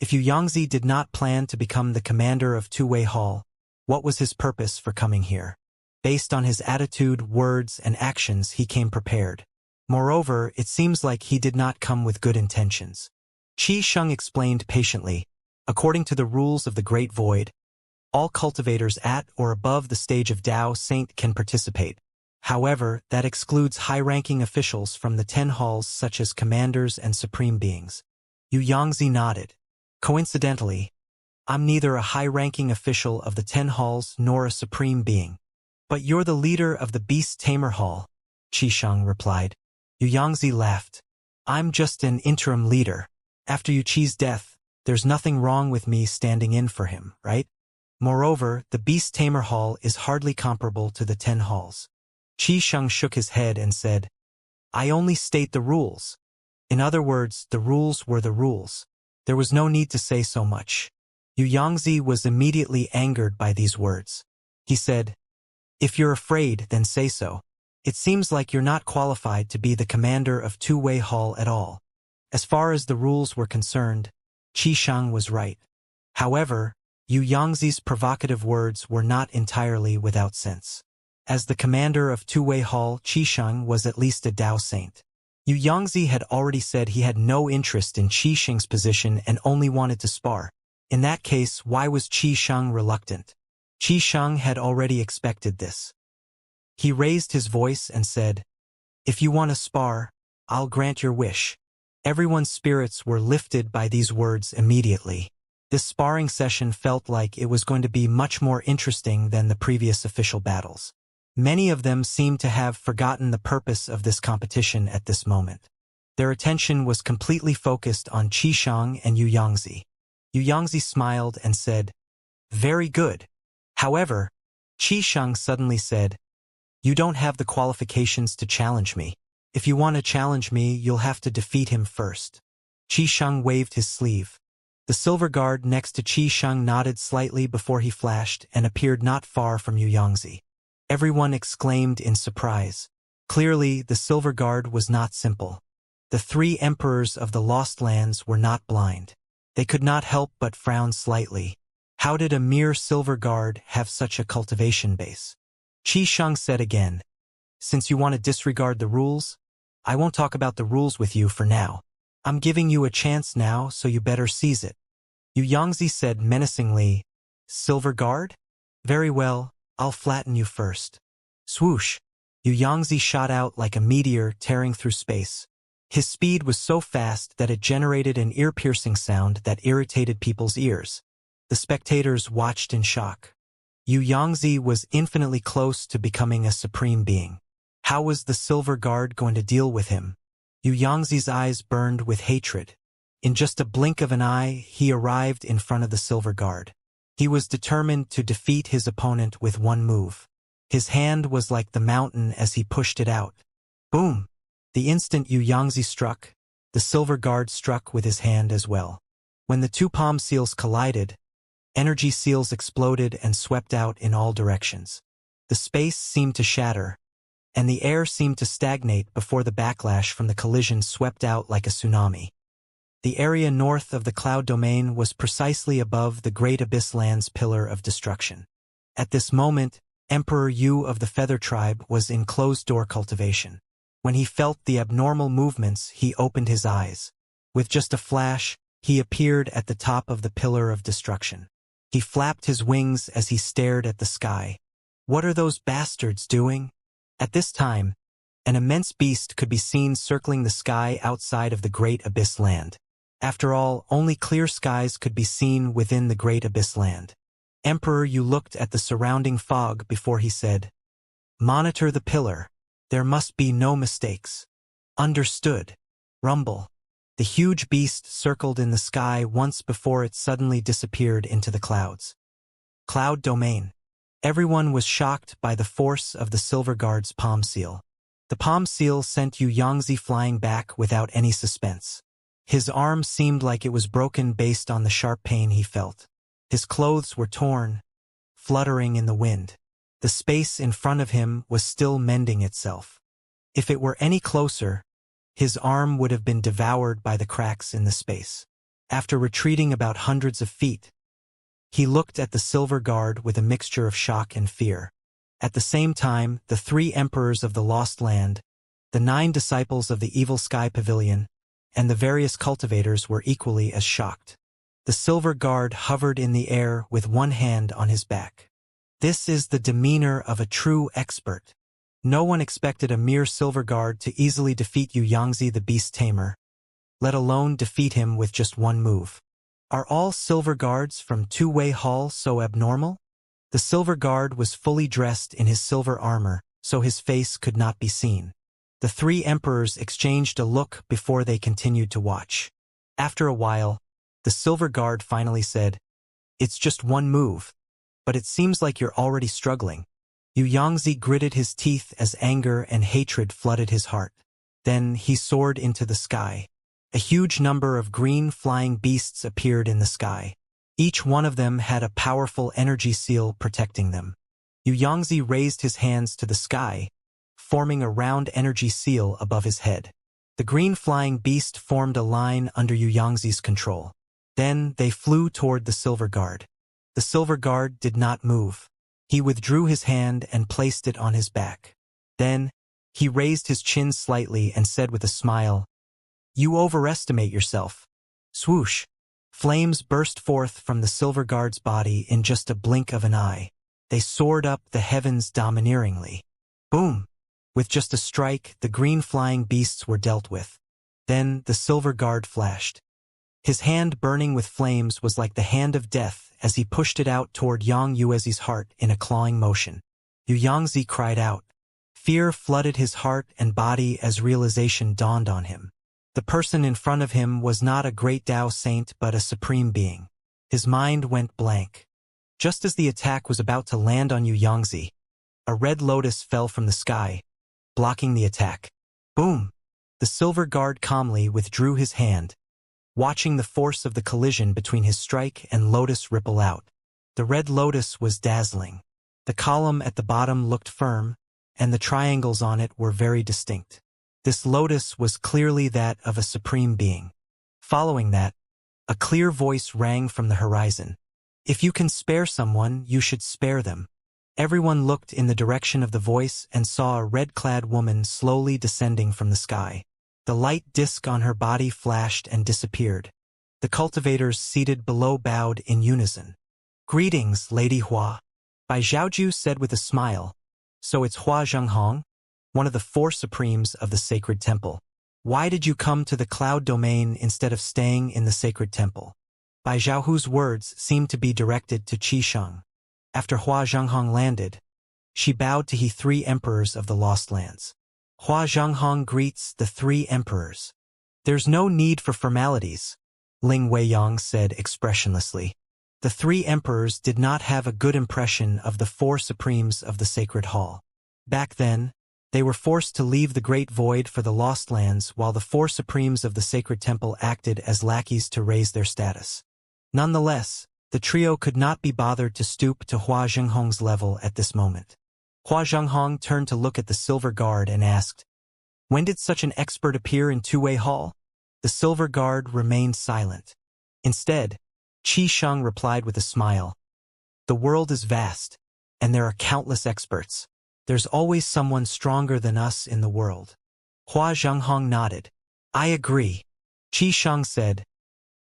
If Xianxia did not plan to become the commander of Two-Way Hall, what was his purpose for coming here? Based on his attitude, words, and actions, he came prepared. Moreover, it seems like he did not come with good intentions. Qi Sheng explained patiently. According to the rules of the Great Void, all cultivators at or above the stage of Dao Saint can participate. However, that excludes high-ranking officials from the 10 halls such as commanders and supreme beings. Xianxia nodded. Coincidentally, I'm neither a high-ranking official of the 10 halls nor a supreme being. But you're the leader of the Beast Tamer Hall, Qi Sheng replied. Xianxia laughed. I'm just an interim leader. After Yu Qi's death, there's nothing wrong with me standing in for him, right? Moreover, the Beast Tamer Hall is hardly comparable to the 10 halls. Qi Sheng shook his head and said, I only state the rules. In other words, the rules were the rules. There was no need to say so much. Xianxia was immediately angered by these words. He said, If you're afraid, then say so. It seems like you're not qualified to be the commander of Two-Way Hall at all. As far as the rules were concerned, Qi Sheng was right. However, Xianxia's provocative words were not entirely without sense. As the commander of Two-Way Hall, Qi Sheng was at least a Dao Saint. Xianxia had already said he had no interest in Qi Sheng's position and only wanted to spar. In that case, why was Qi Sheng reluctant? Qi Sheng had already expected this. He raised his voice and said, If you want to spar, I'll grant your wish. Everyone's spirits were lifted by these words immediately. This sparring session felt like it was going to be much more interesting than the previous official battles. Many of them seemed to have forgotten the purpose of this competition at this moment. Their attention was completely focused on Qi Sheng and Xianxia. Xianxia smiled and said, Very good. However, Qi Sheng suddenly said, You don't have the qualifications to challenge me. If you want to challenge me, you'll have to defeat him first. Qi Sheng waved his sleeve. The silver guard next to Qi Sheng nodded slightly before he flashed and appeared not far from Xianxia. Everyone exclaimed in surprise. Clearly, the silver guard was not simple. The 3 emperors of the Lost Lands were not blind. They could not help but frown slightly. How did a mere silver guard have such a cultivation base? Qi Sheng said again, Since you want to disregard the rules, I won't talk about the rules with you for now. I'm giving you a chance now, so you better seize it. Xianxia said menacingly, Silver guard? Very well, I'll flatten you first. Swoosh! Xianxia shot out like a meteor tearing through space. His speed was so fast that it generated an ear-piercing sound that irritated people's ears. The spectators watched in shock. Xianxia was infinitely close to becoming a supreme being. How was the silver guard going to deal with him? Xianxia's eyes burned with hatred. In just a blink of an eye, he arrived in front of the silver guard. He was determined to defeat his opponent with one move. His hand was like the mountain as he pushed it out. Boom! The instant Xianxia struck, the silver guard struck with his hand as well. When the 2 palm seals collided, energy seals exploded and swept out in all directions. The space seemed to shatter, and the air seemed to stagnate before the backlash from the collision swept out like a tsunami. The area north of the cloud domain was precisely above the Great Abyss Land's pillar of destruction. At this moment, Emperor Yu of the Feather Tribe was in closed-door cultivation. When he felt the abnormal movements, he opened his eyes. With just a flash, he appeared at the top of the pillar of destruction. He flapped his wings as he stared at the sky. What are those bastards doing? At this time, an immense beast could be seen circling the sky outside of the Great Abyss Land. After all, only clear skies could be seen within the Great Abyss Land. Emperor Yu looked at the surrounding fog before he said, Monitor the pillar. There must be no mistakes. Understood. Rumble. The huge beast circled in the sky once before it suddenly disappeared into the clouds. Cloud domain. Everyone was shocked by the force of the silver guard's palm seal. The palm seal sent Xianxia flying back without any suspense. His arm seemed like it was broken based on the sharp pain he felt. His clothes were torn, fluttering in the wind. The space in front of him was still mending itself. If it were any closer, his arm would have been devoured by the cracks in the space. After retreating about hundreds of feet, he looked at the silver guard with a mixture of shock and fear. At the same time, the 3 emperors of the Lost Land, the 9 disciples of the Evil Sky Pavilion, and the various cultivators were equally as shocked. The silver guard hovered in the air with one hand on his back. This is the demeanor of a true expert. No one expected a mere silver guard to easily defeat Xianxia the beast tamer, let alone defeat him with just one move. Are all silver guards from Two-Way Hall so abnormal? The silver guard was fully dressed in his silver armor, so his face could not be seen. The three emperors exchanged a look before they continued to watch. After a while, the silver guard finally said, "It's just one move, but it seems like you're already struggling." Xianxia gritted his teeth as anger and hatred flooded his heart. Then he soared into the sky. A huge number of green flying beasts appeared in the sky. Each one of them had a powerful energy seal protecting them. Xianxia raised his hands to the sky, forming a round energy seal above his head. The green flying beast formed a line under Xianxia's control. Then they flew toward the silver guard. The silver guard did not move. He withdrew his hand and placed it on his back. Then, he raised his chin slightly and said with a smile, "You overestimate yourself." Swoosh! Flames burst forth from the silver guard's body in just a blink of an eye. They soared up the heavens domineeringly. Boom! With just a strike, the green flying beasts were dealt with. Then the silver guard flashed. His hand burning with flames was like the hand of death as he pushed it out toward Yang Yuezi's heart in a clawing motion. Xianxia cried out. Fear flooded his heart and body as realization dawned on him. The person in front of him was not a great Tao saint but a supreme being. His mind went blank. Just as the attack was about to land on Xianxia, a red lotus fell from the sky, blocking the attack. Boom! The silver guard calmly withdrew his hand, watching the force of the collision between his strike and lotus ripple out. The red lotus was dazzling. The column at the bottom looked firm, and the triangles on it were very distinct. This lotus was clearly that of a supreme being. Following that, a clear voice rang from the horizon. If you can spare someone, you should spare them. Everyone looked in the direction of the voice and saw a red-clad woman slowly descending from the sky. The light disk on her body flashed and disappeared. The cultivators seated below bowed in unison. "Greetings, Lady Hua," Bai Zhaoju said with a smile. "So it's Hua Zhenghong, one of the four supremes of the sacred temple. Why did you come to the cloud domain instead of staying in the sacred temple?" Bai Zhaohu's words seemed to be directed to Qi Sheng. After Hua Zhenghong landed, she bowed to he three emperors of the Lost Lands. Hua Zhenghong greets the three emperors. "There's no need for formalities," Ling Weiyang said expressionlessly. The three emperors did not have a good impression of the four supremes of the Sacred Hall. Back then, they were forced to leave the Great Void for the Lost Lands while the four supremes of the Sacred Temple acted as lackeys to raise their status. Nonetheless, the trio could not be bothered to stoop to Hua Zhenghong's level at this moment. Hua Zhenghong turned to look at the silver guard and asked, "When did such an expert appear in Two-Way Hall?" The silver guard remained silent. Instead, Qi Sheng replied with a smile, "The world is vast, and there are countless experts. There's always someone stronger than us in the world." Hua Zhenghong nodded. "I agree." Qi Sheng said,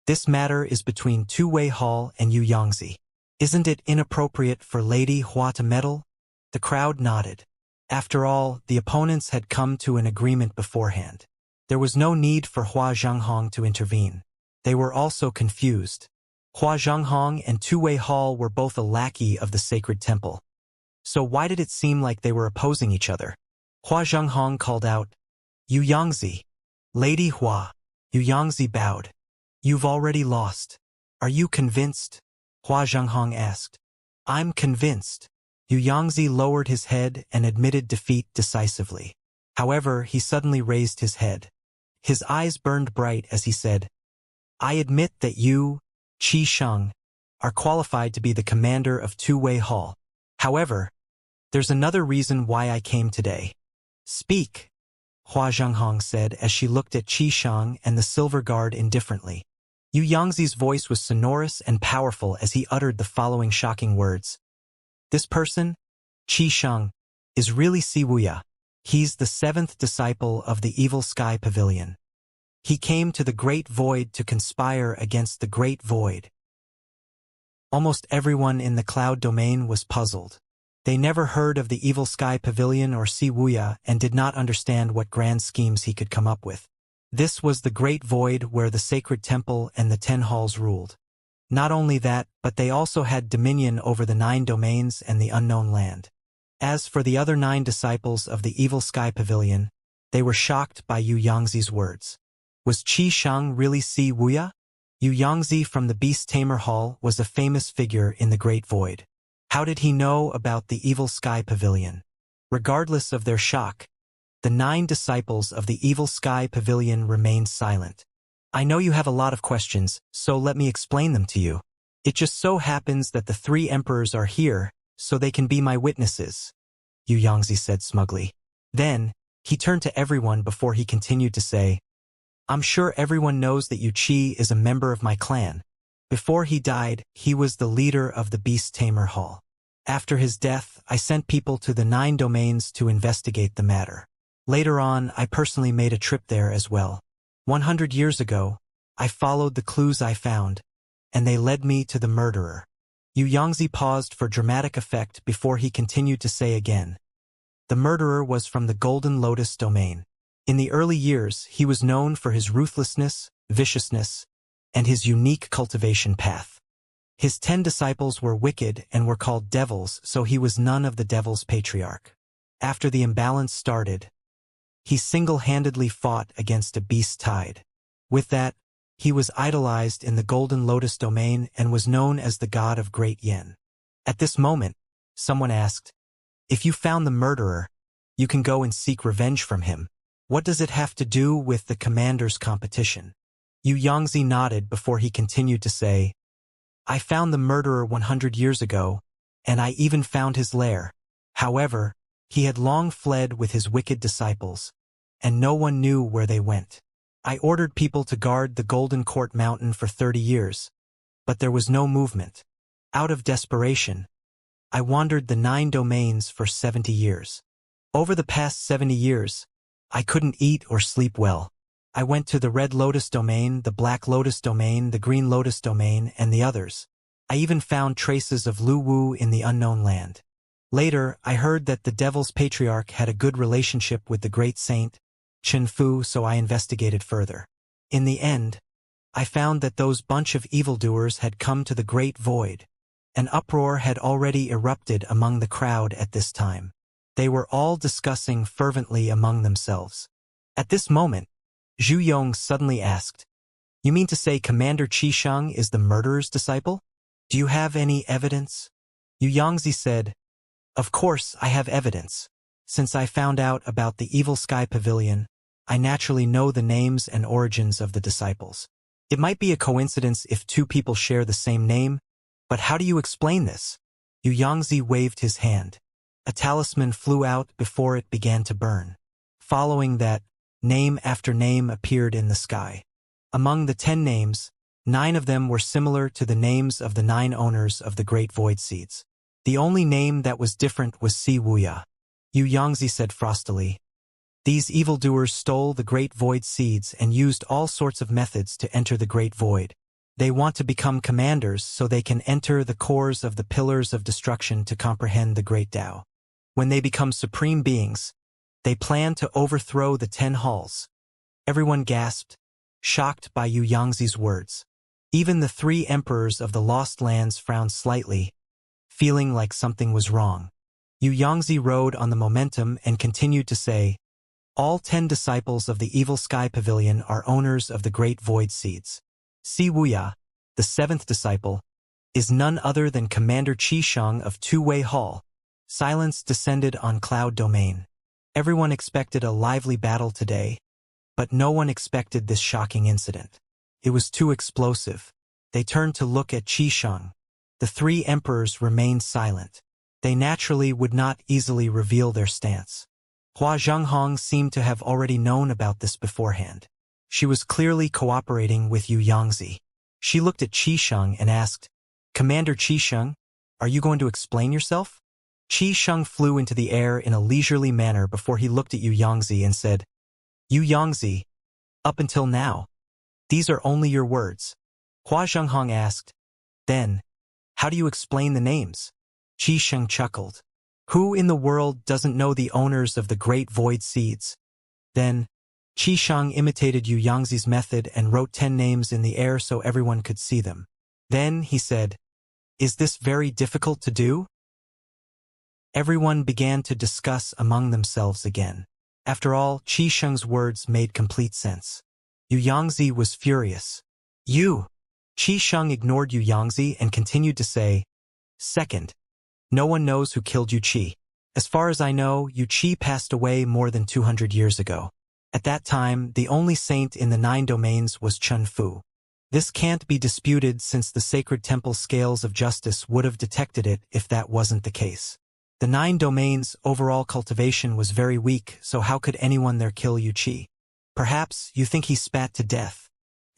"This matter is between Two-Way Hall and Xianxia. Isn't it inappropriate for Lady Hua to meddle?" The crowd nodded. After all, the opponents had come to an agreement beforehand. There was no need for Hua Zhenghong to intervene. They were also confused. Hua Zhenghong and Two-Way Hall were both a lackey of the sacred temple. So why did it seem like they were opposing each other? Hua Zhenghong called out, "Xianxia." "Lady Hua." Xianxia bowed. "You've already lost. Are you convinced?" Hua Zhenghong asked. "I'm convinced." Xianxia lowered his head and admitted defeat decisively. However, he suddenly raised his head. His eyes burned bright as he said, "I admit that you, Qi Sheng, are qualified to be the commander of Two-Way Hall. However, there's another reason why I came today." "Speak," Hua Zhenghong said as she looked at Qi Sheng and the silver guard indifferently. Xianxia's voice was sonorous and powerful as he uttered the following shocking words. "This person, Qi Sheng, is really Wuxia. He's the seventh disciple of the Evil Sky Pavilion. He came to the Great Void to conspire against the Great Void. Almost everyone in the cloud domain was puzzled. They never heard of the Evil Sky Pavilion or Wuxia and did not understand what grand schemes he could come up with. This was the Great Void where the Sacred Temple and the 10 Halls ruled. Not only that, but they also had dominion over the 9 domains and the unknown land. As for the other 9 disciples of the Evil Sky Pavilion, they were shocked by Xianxia's words. Was Qi Shang really Wuxia? Xianxia from the Beast Tamer Hall was a famous figure in the Great Void. How did he know about the Evil Sky Pavilion? Regardless of their shock, the 9 disciples of the Evil Sky Pavilion remained silent. I know you have a lot of questions, so let me explain them to you. It just so happens that the 3 emperors are here, so they can be my witnesses, Xianxia said smugly. Then, he turned to everyone before he continued to say, I'm sure everyone knows that Yu Qi is a member of my clan. Before he died, he was the leader of the Beast Tamer Hall. After his death, I sent people to the 9 domains to investigate the matter. Later on, I personally made a trip there as well. 100 years ago, I followed the clues I found, and they led me to the murderer. Xianxia paused for dramatic effect before he continued to say again. The murderer was from the Golden Lotus domain. In the early years, he was known for his ruthlessness, viciousness, and his unique cultivation path. His 10 disciples were wicked and were called devils, so he was none of the devils' patriarch. After the imbalance started, he single-handedly fought against a beast tide. With that, he was idolized in the Golden Lotus domain and was known as the god of Great Yen. At this moment, someone asked, if you found the murderer, you can go and seek revenge from him. What does it have to do with the commander's competition? Xianxia nodded before he continued to say, I found the murderer 100 years ago, and I even found his lair. However, he had long fled with his wicked disciples, and no one knew where they went. I ordered people to guard the Golden Court Mountain for 30 years, but there was no movement. Out of desperation, I wandered the 9 domains for 70 years. Over the past 70 years, I couldn't eat or sleep well. I went to the Red Lotus domain, the Black Lotus domain, the Green Lotus domain, and the others. I even found traces of Lu Wu in the unknown land. Later, I heard that the Devil's Patriarch had a good relationship with the great saint, Chen Fu, so I investigated further. In the end, I found that those bunch of evildoers had come to the Great Void. An uproar had already erupted among the crowd at this time. They were all discussing fervently among themselves. At this moment, Zhu Yong suddenly asked, You mean to say Commander Qi Shang is the murderer's disciple? Do you have any evidence? Xianxia said, Of course I have evidence. Since I found out about the Evil Sky Pavilion, I naturally know the names and origins of the disciples. It might be a coincidence if 2 people share the same name, but how do you explain this? Xianxia waved his hand. A talisman flew out before it began to burn. Following that, name after name appeared in the sky. Among the 10 names, 9 of them were similar to the names of the 9 owners of the Great Void Seeds. The only name that was different was Wuxia. Xianxia said frostily, These evildoers stole the Great Void Seeds and used all sorts of methods to enter the Great Void. They want to become commanders so they can enter the cores of the pillars of destruction to comprehend the Great Tao. When they become supreme beings, they plan to overthrow the 10 halls. Everyone gasped, shocked by Xianxia's words. Even the 3 emperors of the Lost Lands frowned slightly, feeling like something was wrong. Xianxia rode on the momentum and continued to say, All 10 disciples of the Evil Sky Pavilion are owners of the Great Void Seeds. Wuxia, the 7th disciple, is none other than Commander Qi Shang of Two-Way Hall. Silence descended on Cloud Domain. Everyone expected a lively battle today, but no one expected this shocking incident. It was too explosive. They turned to look at Qi Shang. The 3 emperors remained silent. They naturally would not easily reveal their stance. Hua Zhenghong seemed to have already known about this beforehand. She was clearly cooperating with Xianxia. She looked at Qi Shang and asked, Commander Qi Shang, are you going to explain yourself? Qi Shang flew into the air in a leisurely manner before he looked at Xianxia and said, Xianxia, Up until now. These are only your words. Hua Zhenghong asked. Then, how do you explain the names? Qi Sheng chuckled. Who in the world doesn't know the owners of the great void seeds? Then, Qi Sheng imitated Yu Yangzi's method and wrote 10 names in the air so everyone could see them. Then, he said, is this very difficult to do? Everyone began to discuss among themselves again. After all, Qi Sheng's words made complete sense. Yu Yangzi was furious. You! Qi Sheng ignored Yu Yangzi and continued to say, Second, no one knows who killed Yu Qi. As far as I know, Yu Qi passed away more than 200 years ago. At that time, the only saint in the 9 domains was Chun Fu. This can't be disputed since the sacred temple scales of justice would have detected it if that wasn't the case. The 9 domains' overall cultivation was very weak, so how could anyone there kill Yu Qi? Perhaps you think he spat to death.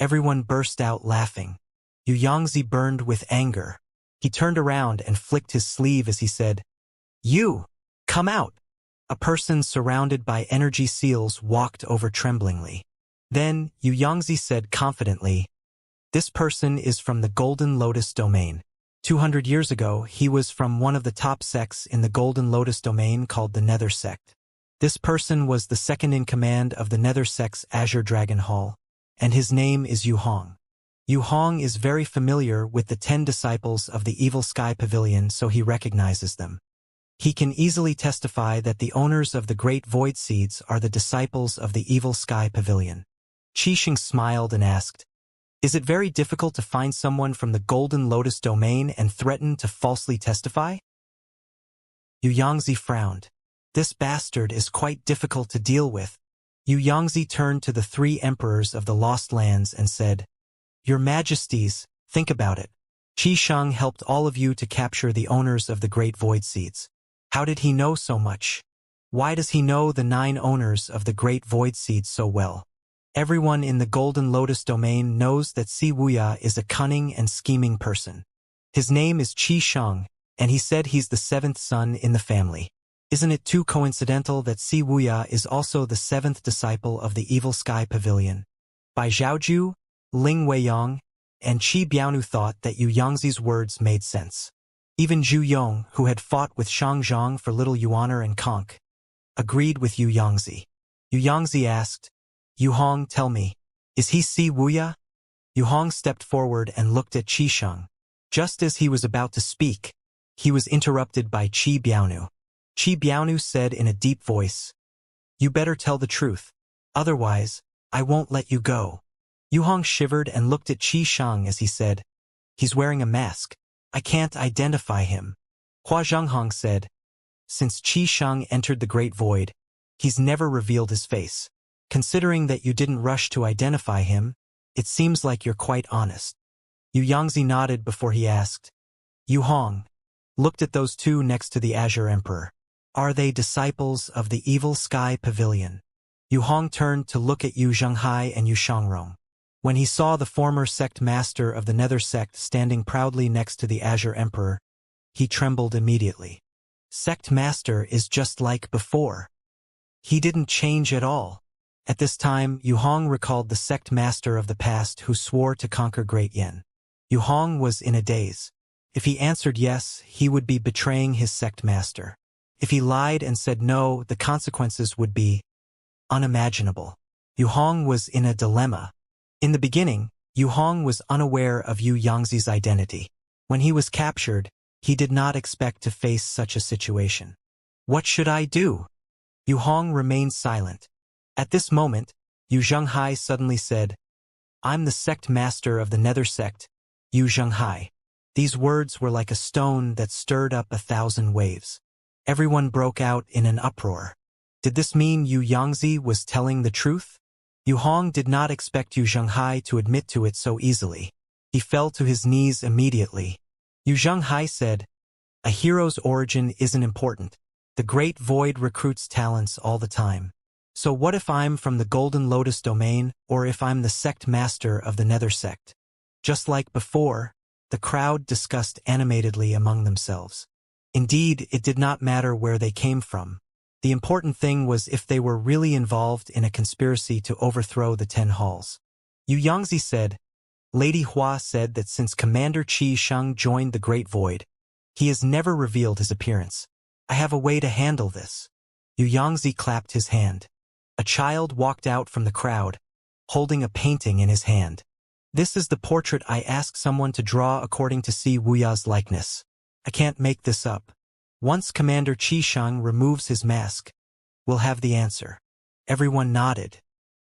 Everyone burst out laughing. Yu Yangzi burned with anger. He turned around and flicked his sleeve as he said, You! Come out! A person surrounded by energy seals walked over tremblingly. Then, Yu Yangzi said confidently, This person is from the Golden Lotus domain. 200 years ago, he was from one of the top sects in the Golden Lotus domain called the Nether sect. This person was the second in command of the Nether sect's Azure Dragon Hall, and his name is Yu Hong. Yu Hong is very familiar with the 10 disciples of the Evil Sky Pavilion, so he recognizes them. He can easily testify that the owners of the Great Void Seeds are the disciples of the Evil Sky Pavilion. Qi Sheng smiled and asked, Is it very difficult to find someone from the Golden Lotus domain and threaten to falsely testify? Yu Yangzi frowned. This bastard is quite difficult to deal with. Yu Yangzi turned to the 3 emperors of the Lost Lands and said, Your Majesties, think about it. Qi Sheng helped all of you to capture the owners of the Great Void Seeds. How did he know so much? Why does he know the 9 owners of the Great Void Seeds so well? Everyone in the Golden Lotus domain knows that Si Wuya is a cunning and scheming person. His name is Qi Sheng, and he said he's the 7th son in the family. Isn't it too coincidental that Si Wuya is also the 7th disciple of the Evil Sky Pavilion? Bai Zhaoju, Ling Weiyang, and Qi Biaonu thought that Yu Yangzi's words made sense. Even Zhu Yong, who had fought with Shang Zhang for Little Yuaner and Conk, agreed with Yu Yangzi. Yu Yangzi asked, Yu Hong, tell me, is he Si Wuya? Yu Hong stepped forward and looked at Qi Sheng. Just as he was about to speak, he was interrupted by Qi Biaonu. Qi Biaonu said in a deep voice, You better tell the truth. Otherwise, I won't let you go. Yu Hong shivered and looked at Qi Sheng as he said, He's wearing a mask. I can't identify him. Hua Zhenghong said, Since Qi Sheng entered the Great Void, he's never revealed his face. Considering that you didn't rush to identify him, it seems like you're quite honest. Yu Yangzi nodded before he asked, Yu Hong looked at those 2 next to the Azure Emperor. Are they disciples of the Evil Sky Pavilion? Yu Hong turned to look at Yu Zhenghai and Yu Shangrong. When he saw the former sect master of the Nether sect standing proudly next to the Azure Emperor, he trembled immediately. Sect master is just like before. He didn't change at all. At this time, Yu Hong recalled the sect master of the past who swore to conquer Great Yen. Yu Hong was in a daze. If he answered yes, he would be betraying his sect master. If he lied and said no, the consequences would be unimaginable. Yu Hong was in a dilemma. In the beginning, Yu Hong was unaware of Yu Yangzi's identity. When he was captured, he did not expect to face such a situation. What should I do? Yu Hong remained silent. At this moment, Yu Zhenghai suddenly said, I'm the sect master of the Nether sect, Yu Zhenghai. These words were like a stone that stirred up 1,000 waves. Everyone broke out in an uproar. Did this mean Yu Yangzi was telling the truth? Yu Hong did not expect Yu Zhenghai to admit to it so easily. He fell to his knees immediately. Yu Zhenghai said, A hero's origin isn't important. The Great Void recruits talents all the time. So what if I'm from the Golden Lotus domain, or if I'm the sect master of the Nether sect? Just like before, the crowd discussed animatedly among themselves. Indeed, it did not matter where they came from. The important thing was if they were really involved in a conspiracy to overthrow the 10 halls. Xianxia said, Lady Hua said that since Commander Qi Sheng joined the Great Void, he has never revealed his appearance. I have a way to handle this. Xianxia clapped his hand. A child walked out from the crowd, holding a painting in his hand. This is the portrait I asked someone to draw according to Si Wuya's likeness. I can't make this up. Once Commander Qi Sheng removes his mask, we'll have the answer. Everyone nodded.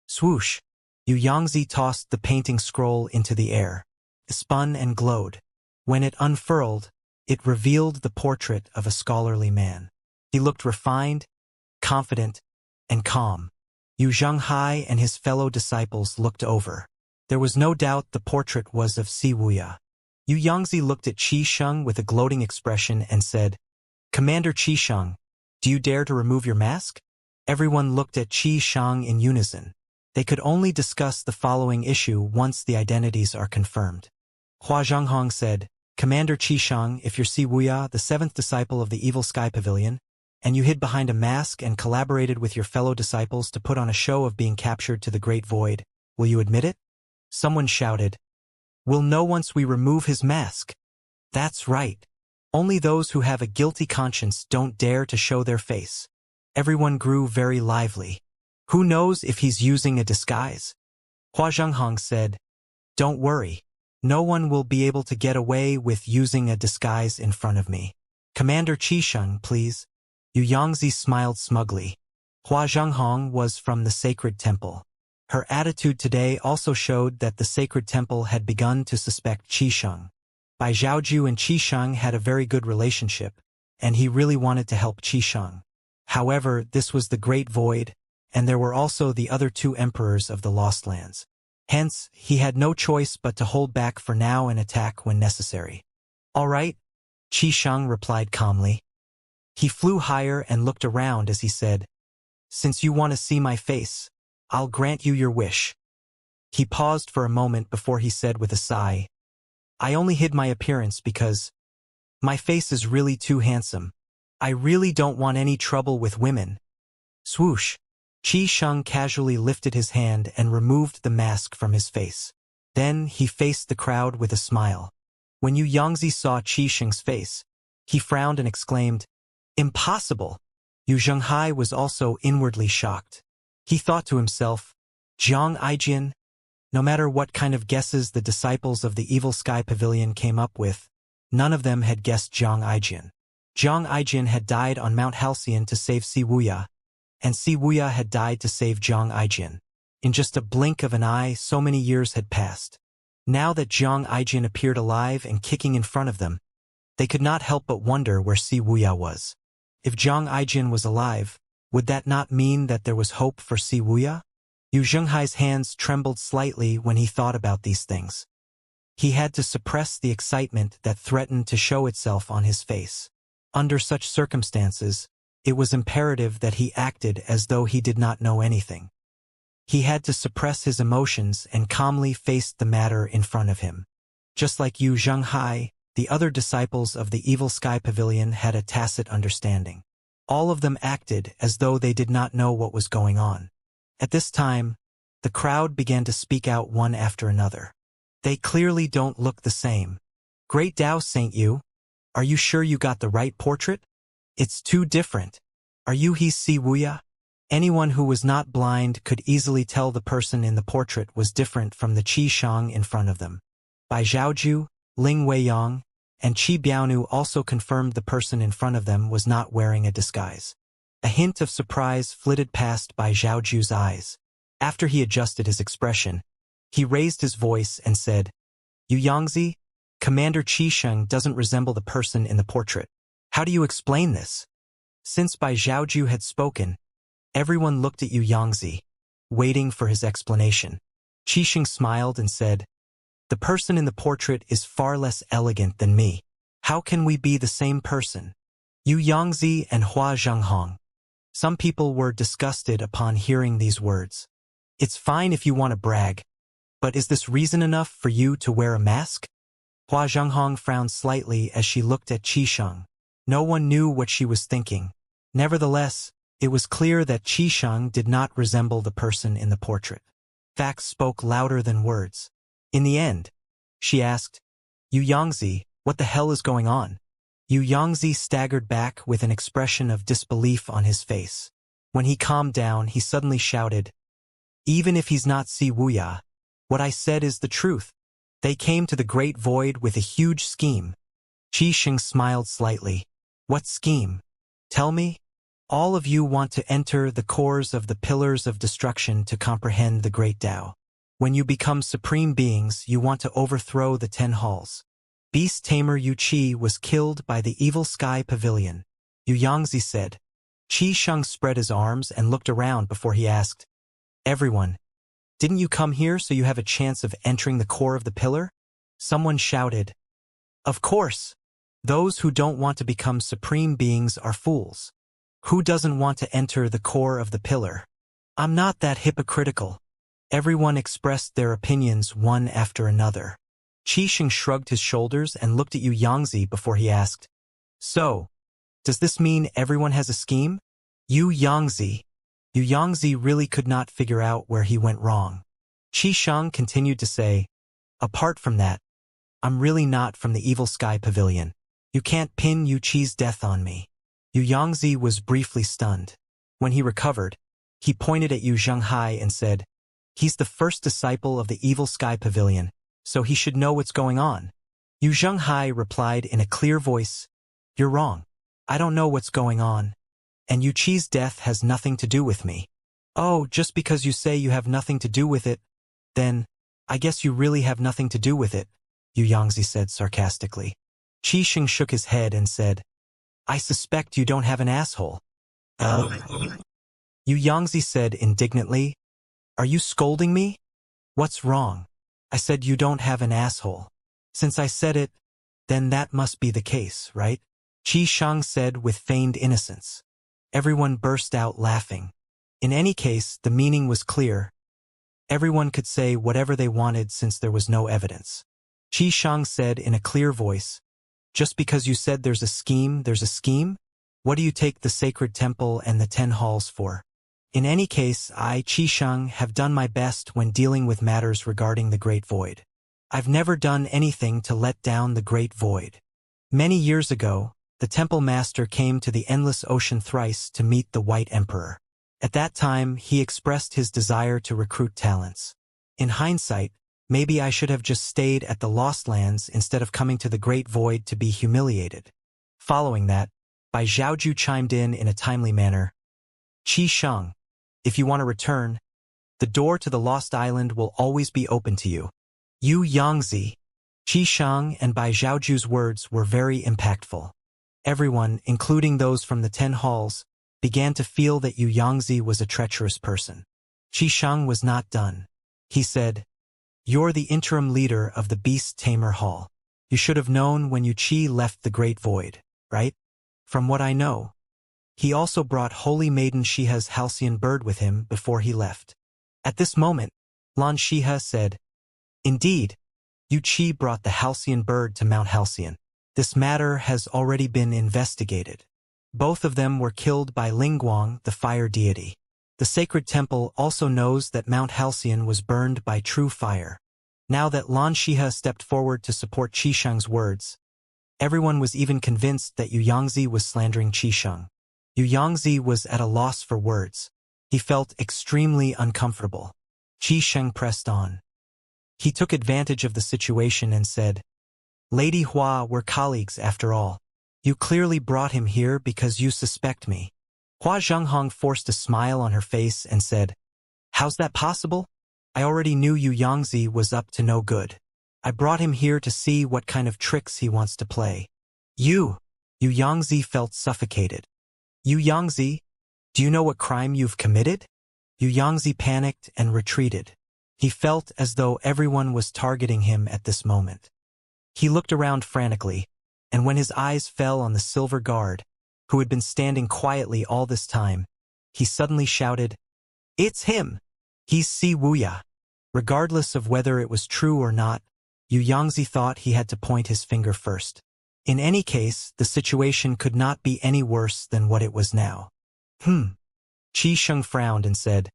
Swoosh! Xianxia tossed the painting scroll into the air. It spun and glowed. When it unfurled, it revealed the portrait of a scholarly man. He looked refined, confident, and calm. Yu Zhenghai and his fellow disciples looked over. There was no doubt the portrait was of Si Wuya. Xianxia looked at Qi Sheng with a gloating expression and said, Commander Qi Sheng, do you dare to remove your mask? Everyone looked at Qi Sheng in unison. They could only discuss the following issue once the identities are confirmed. Hua Zhenghong said, Commander Qi Sheng, if you're Si Wuya, the 7th disciple of the Evil Sky Pavilion, and you hid behind a mask and collaborated with your fellow disciples to put on a show of being captured to the Great Void, will you admit it? Someone shouted, We'll know once we remove his mask. That's right. Only those who have a guilty conscience don't dare to show their face. Everyone grew very lively. Who knows if he's using a disguise? Hua Zhenghong said, Don't worry. No one will be able to get away with using a disguise in front of me. Commander Qi Sheng, please. Xianxia smiled smugly. Hua Zhenghong was from the sacred temple. Her attitude today also showed that the sacred temple had begun to suspect Qi Sheng. Bai Zhaoju and Qi Sheng had a very good relationship, and he really wanted to help Qi Sheng. However, this was the Great Void, and there were also the other 2 emperors of the Lost Lands. Hence, he had no choice but to hold back for now and attack when necessary. All right, Qi Sheng replied calmly. He flew higher and looked around as he said, Since you want to see my face, I'll grant you your wish. He paused for a moment before he said with a sigh, I only hid my appearance because my face is really too handsome. I really don't want any trouble with women. Swoosh! Qi Sheng casually lifted his hand and removed the mask from his face. Then he faced the crowd with a smile. When Xianxia saw Qi Sheng's face, he frowned and exclaimed, Impossible! Yu Zhenghai was also inwardly shocked. He thought to himself, Zhang Aijian, no matter what kind of guesses the disciples of the Evil Sky Pavilion came up with, none of them had guessed Zhang Aijian. Zhang Aijian had died on Mount Halcyon to save Si Wuya, and Si Wuya had died to save Zhang Aijian. In just a blink of an eye, so many years had passed. Now that Zhang Aijian appeared alive and kicking in front of them, they could not help but wonder where Si Wuya was. If Zhang Aijian was alive, would that not mean that there was hope for Si Wuya? Yu Zhenghai's hands trembled slightly when he thought about these things. He had to suppress the excitement that threatened to show itself on his face. Under such circumstances, it was imperative that he acted as though he did not know anything. He had to suppress his emotions and calmly faced the matter in front of him. Just like Yu Zhenghai, the other disciples of the Evil Sky Pavilion had a tacit understanding. All of them acted as though they did not know what was going on. At this time, the crowd began to speak out one after another. They clearly don't look the same. Great Tao Saint Yu, are you sure you got the right portrait? It's too different. Are you Si Wuya? Anyone who was not blind could easily tell the person in the portrait was different from the Qi Sheng in front of them. Bai Zhaoju, Ling Weiyang, and Qi Biaonu also confirmed the person in front of them was not wearing a disguise. A hint of surprise flitted past Bai Zhaoju's eyes. After he adjusted his expression, he raised his voice and said, Xianxia, Commander Qi Sheng doesn't resemble the person in the portrait. How do you explain this? Since Bai Zhaoju had spoken, everyone looked at Xianxia, waiting for his explanation. Qi Sheng smiled and said, The person in the portrait is far less elegant than me. How can we be the same person? Xianxia and Hua Zhenghong. Some people were disgusted upon hearing these words. It's fine if you want to brag, but is this reason enough for you to wear a mask? Hua Zhenghong frowned slightly as she looked at Qi Sheng. No one knew what she was thinking. Nevertheless, It was clear that Qisheng did not resemble the person in the portrait. Facts spoke louder than words. In the end, she asked, "Yu Yangzi, what the hell is going on?" Yu Yangzi staggered back with an expression of disbelief on his face. When he calmed down, he suddenly shouted, "Even if he's not Si Wuya, what I said is the truth. They came to the Great Void with a huge scheme." Qisheng smiled slightly. "What scheme? Tell me?" "All of you want to enter the cores of the pillars of destruction to comprehend the Great Tao. When you become supreme beings, you want to overthrow the 10 halls. Beast tamer Yu Qi was killed by the evil sky pavilion," Yu Yangzi said. Qisheng spread his arms and looked around before he asked, "Everyone, didn't you come here so you have a chance of entering the core of the pillar?" Someone shouted, "Of course. Those who don't want to become supreme beings are fools. Who doesn't want to enter the core of the pillar?" "I'm not that hypocritical." Everyone expressed their opinions one after another. Qisheng shrugged his shoulders and looked at Yu Yangzi before he asked, "So, does this mean everyone has a scheme?" Yu Yangzi really could not figure out where he went wrong. Qisheng continued to say, "Apart from that, I'm really not from the evil sky pavilion. You can't pin Yu Qi's death on me." Yu Yangzi was briefly stunned. When he recovered, he pointed at Yu Zhenghai and said, "He's the first disciple of the evil sky pavilion, so he should know what's going on." Yu Zhenghai replied in a clear voice, "You're wrong. I don't know what's going on. And Yu Qi's death has nothing to do with me." "Oh, just because you say you have nothing to do with it, then I guess you really have nothing to do with it," Yu Yangzi said sarcastically. Qisheng shook his head and said, "I suspect you don't have an asshole." Yu Yangzi said indignantly, "Are you scolding me? What's wrong? I said you don't have an asshole. Since I said it, then that must be the case, right?" Qisheng said with feigned innocence. Everyone burst out laughing. In any case, the meaning was clear. Everyone could say whatever they wanted since there was no evidence. Qisheng said in a clear voice, "Just because you said there's a scheme, there's a scheme? What do you take the sacred temple and the 10 halls for? In any case, I, Qisheng, have done my best when dealing with matters regarding the Great Void. I've never done anything to let down the Great Void. Many years ago, the Temple Master came to the Endless Ocean thrice to meet the White Emperor. At that time, he expressed his desire to recruit talents. In hindsight, maybe I should have just stayed at the Lost Lands instead of coming to the Great Void to be humiliated." Following that, Bai Zhaoju chimed in a timely manner, "Qisheng, if you want to return, the door to the Lost Island will always be open to you." Yu Yangzi, Qisheng, and Bai Zhaoju's words were very impactful. Everyone, including those from the 10 halls, began to feel that Yu Yangzi was a treacherous person. Qisheng was not done. He said, "You're the interim leader of the Beast Tamer Hall. You should have known when Yu Qi left the Great Void, right? From what I know, he also brought Holy Maiden Shiha's halcyon bird with him before he left." At this moment, Lan Shiha said, "Indeed, Yu Qi brought the halcyon bird to Mount Halcyon. This matter has already been investigated. Both of them were killed by Lingguang, the fire deity. The sacred temple also knows that Mount Halcyon was burned by true fire." Now that Lan Shiha stepped forward to support Qisheng's words, everyone was even convinced that Yu Yangzi was slandering Qisheng. Yu Yangzi was at a loss for words. He felt extremely uncomfortable. Qisheng pressed on. He took advantage of the situation and said, "Lady Hua, we're colleagues after all. You clearly brought him here because you suspect me." Hua Zhenghong forced a smile on her face and said, "How's that possible? I already knew Yu Yangzi was up to no good. I brought him here to see what kind of tricks he wants to play." Yu Yangzi felt suffocated. "Yu Yangzi, do you know what crime you've committed?" Yu Yangzi panicked and retreated. He felt as though everyone was targeting him at this moment. He looked around frantically, and when his eyes fell on the silver guard, who had been standing quietly all this time, he suddenly shouted, "It's him! He's Si Wuya." Regardless of whether it was true or not, Yu Yangzi thought he had to point his finger first. In any case, the situation could not be any worse than what it was now. Qi Sheng frowned and said,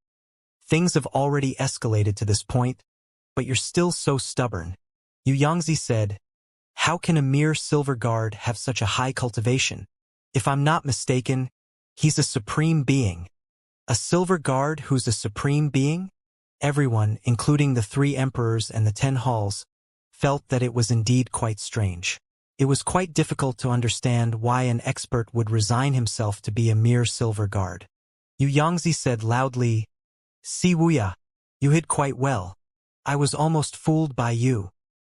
"Things have already escalated to this point, but you're still so stubborn." Xianxia said, "How can a mere silver guard have such a high cultivation? If I'm not mistaken, he's a supreme being." "A silver guard who's a supreme being?" Everyone, including the 3 emperors and the 10 halls, felt that it was indeed quite strange. It was quite difficult to understand why an expert would resign himself to be a mere silver guard. Xianxia said loudly, "Si Wuya, you hid quite well. I was almost fooled by you."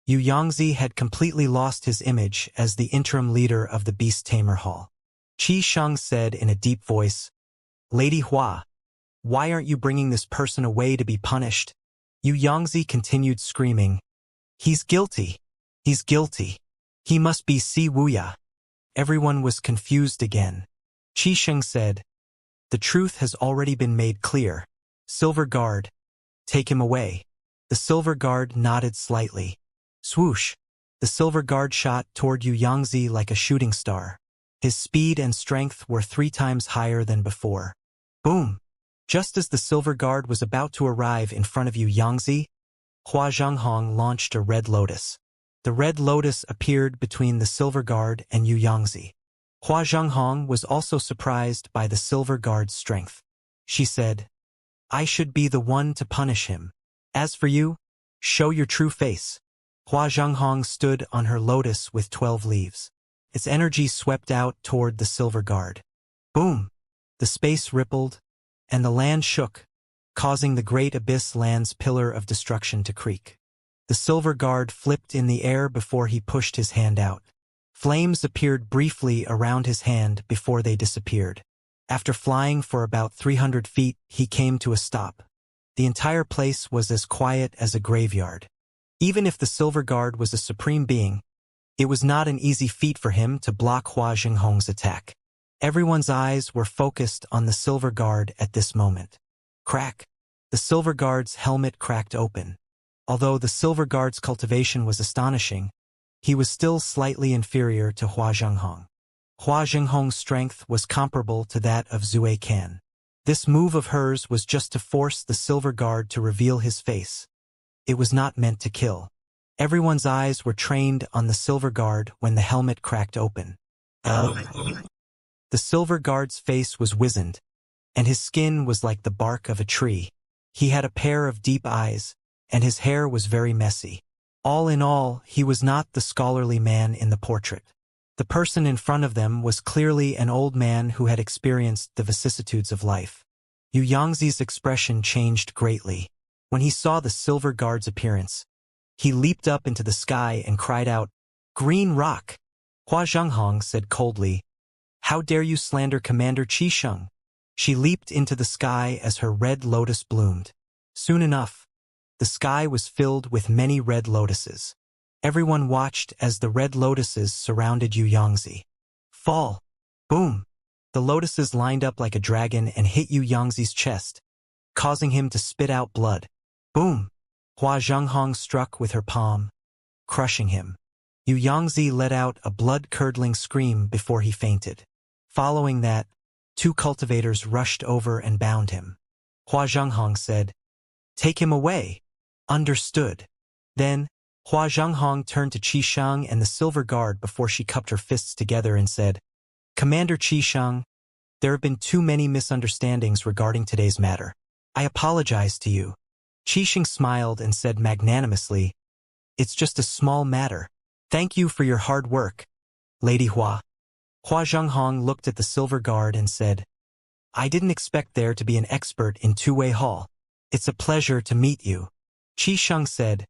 Xianxia had completely lost his image as the interim leader of the Beast Tamer Hall. Qi Sheng said in a deep voice, "Lady Hua, why aren't you bringing this person away to be punished?" Xianxia continued screaming, "He's guilty. He's guilty. He must be Si Wuya." Everyone was confused again. Qi Sheng said, "The truth has already been made clear. Silver Guard, take him away." The Silver Guard nodded slightly. Swoosh! The Silver Guard shot toward Xianxia like a shooting star. His speed and strength were 3 times higher than before. Boom! Just as the Silver Guard was about to arrive in front of Xianxia, Hua Zhenghong launched a red lotus. The red lotus appeared between the Silver Guard and Xianxia. Hua Zhenghong was also surprised by the Silver Guard's strength. She said, "I should be the one to punish him. As for you, show your true face." Hua Zhenghong stood on her lotus with 12 leaves. Its energy swept out toward the Silver Guard. Boom! The space rippled, and the land shook, causing the great abyss land's pillar of destruction to creak. The Silver Guard flipped in the air before he pushed his hand out. Flames appeared briefly around his hand before they disappeared. After flying for about 300 feet, he came to a stop. The entire place was as quiet as a graveyard. Even if the Silver Guard was a supreme being, it was not an easy feat for him to block Hua Zhenghong's attack. Everyone's eyes were focused on the Silver Guard at this moment. Crack! The Silver Guard's helmet cracked open. Although the Silver Guard's cultivation was astonishing, he was still slightly inferior to Hua Zhenghong. Hua Zhenghong's strength was comparable to that of Zui Can. This move of hers was just to force the Silver Guard to reveal his face. It was not meant to kill. Everyone's eyes were trained on the Silver Guard when the helmet cracked open. The Silver Guard's face was wizened, and his skin was like the bark of a tree. He had a pair of deep eyes, and his hair was very messy. All in all, he was not the scholarly man in the portrait. The person in front of them was clearly an old man who had experienced the vicissitudes of life. Xianxia's expression changed greatly. When he saw the Silver Guard's appearance, he leaped up into the sky and cried out, "Green Rock!" Hua Zhenghong said coldly, "How dare you slander Commander Qi Sheng?" She leaped into the sky as her red lotus bloomed. Soon enough, the sky was filled with many red lotuses. Everyone watched as the red lotuses surrounded Xianxia. Fall! Boom! The lotuses lined up like a dragon and hit Xianxia's chest, causing him to spit out blood. Boom! Hua Zhenghong struck with her palm, crushing him. Xianxia let out a blood-curdling scream before he fainted. Following that, 2 cultivators rushed over and bound him. Hua Zhenghong said, "Take him away." Understood. Then, Hua Zhenghong turned to Qi Sheng and the Silver Guard before she cupped her fists together and said, "Commander Qi Sheng, there have been too many misunderstandings regarding today's matter. I apologize to you." Qi Sheng smiled and said magnanimously, "It's just a small matter. Thank you for your hard work, Lady Hua." Hua Zhenghong looked at the Silver Guard and said, "I didn't expect there to be an expert in Two-Way Hall. It's a pleasure to meet you." Qi Sheng said,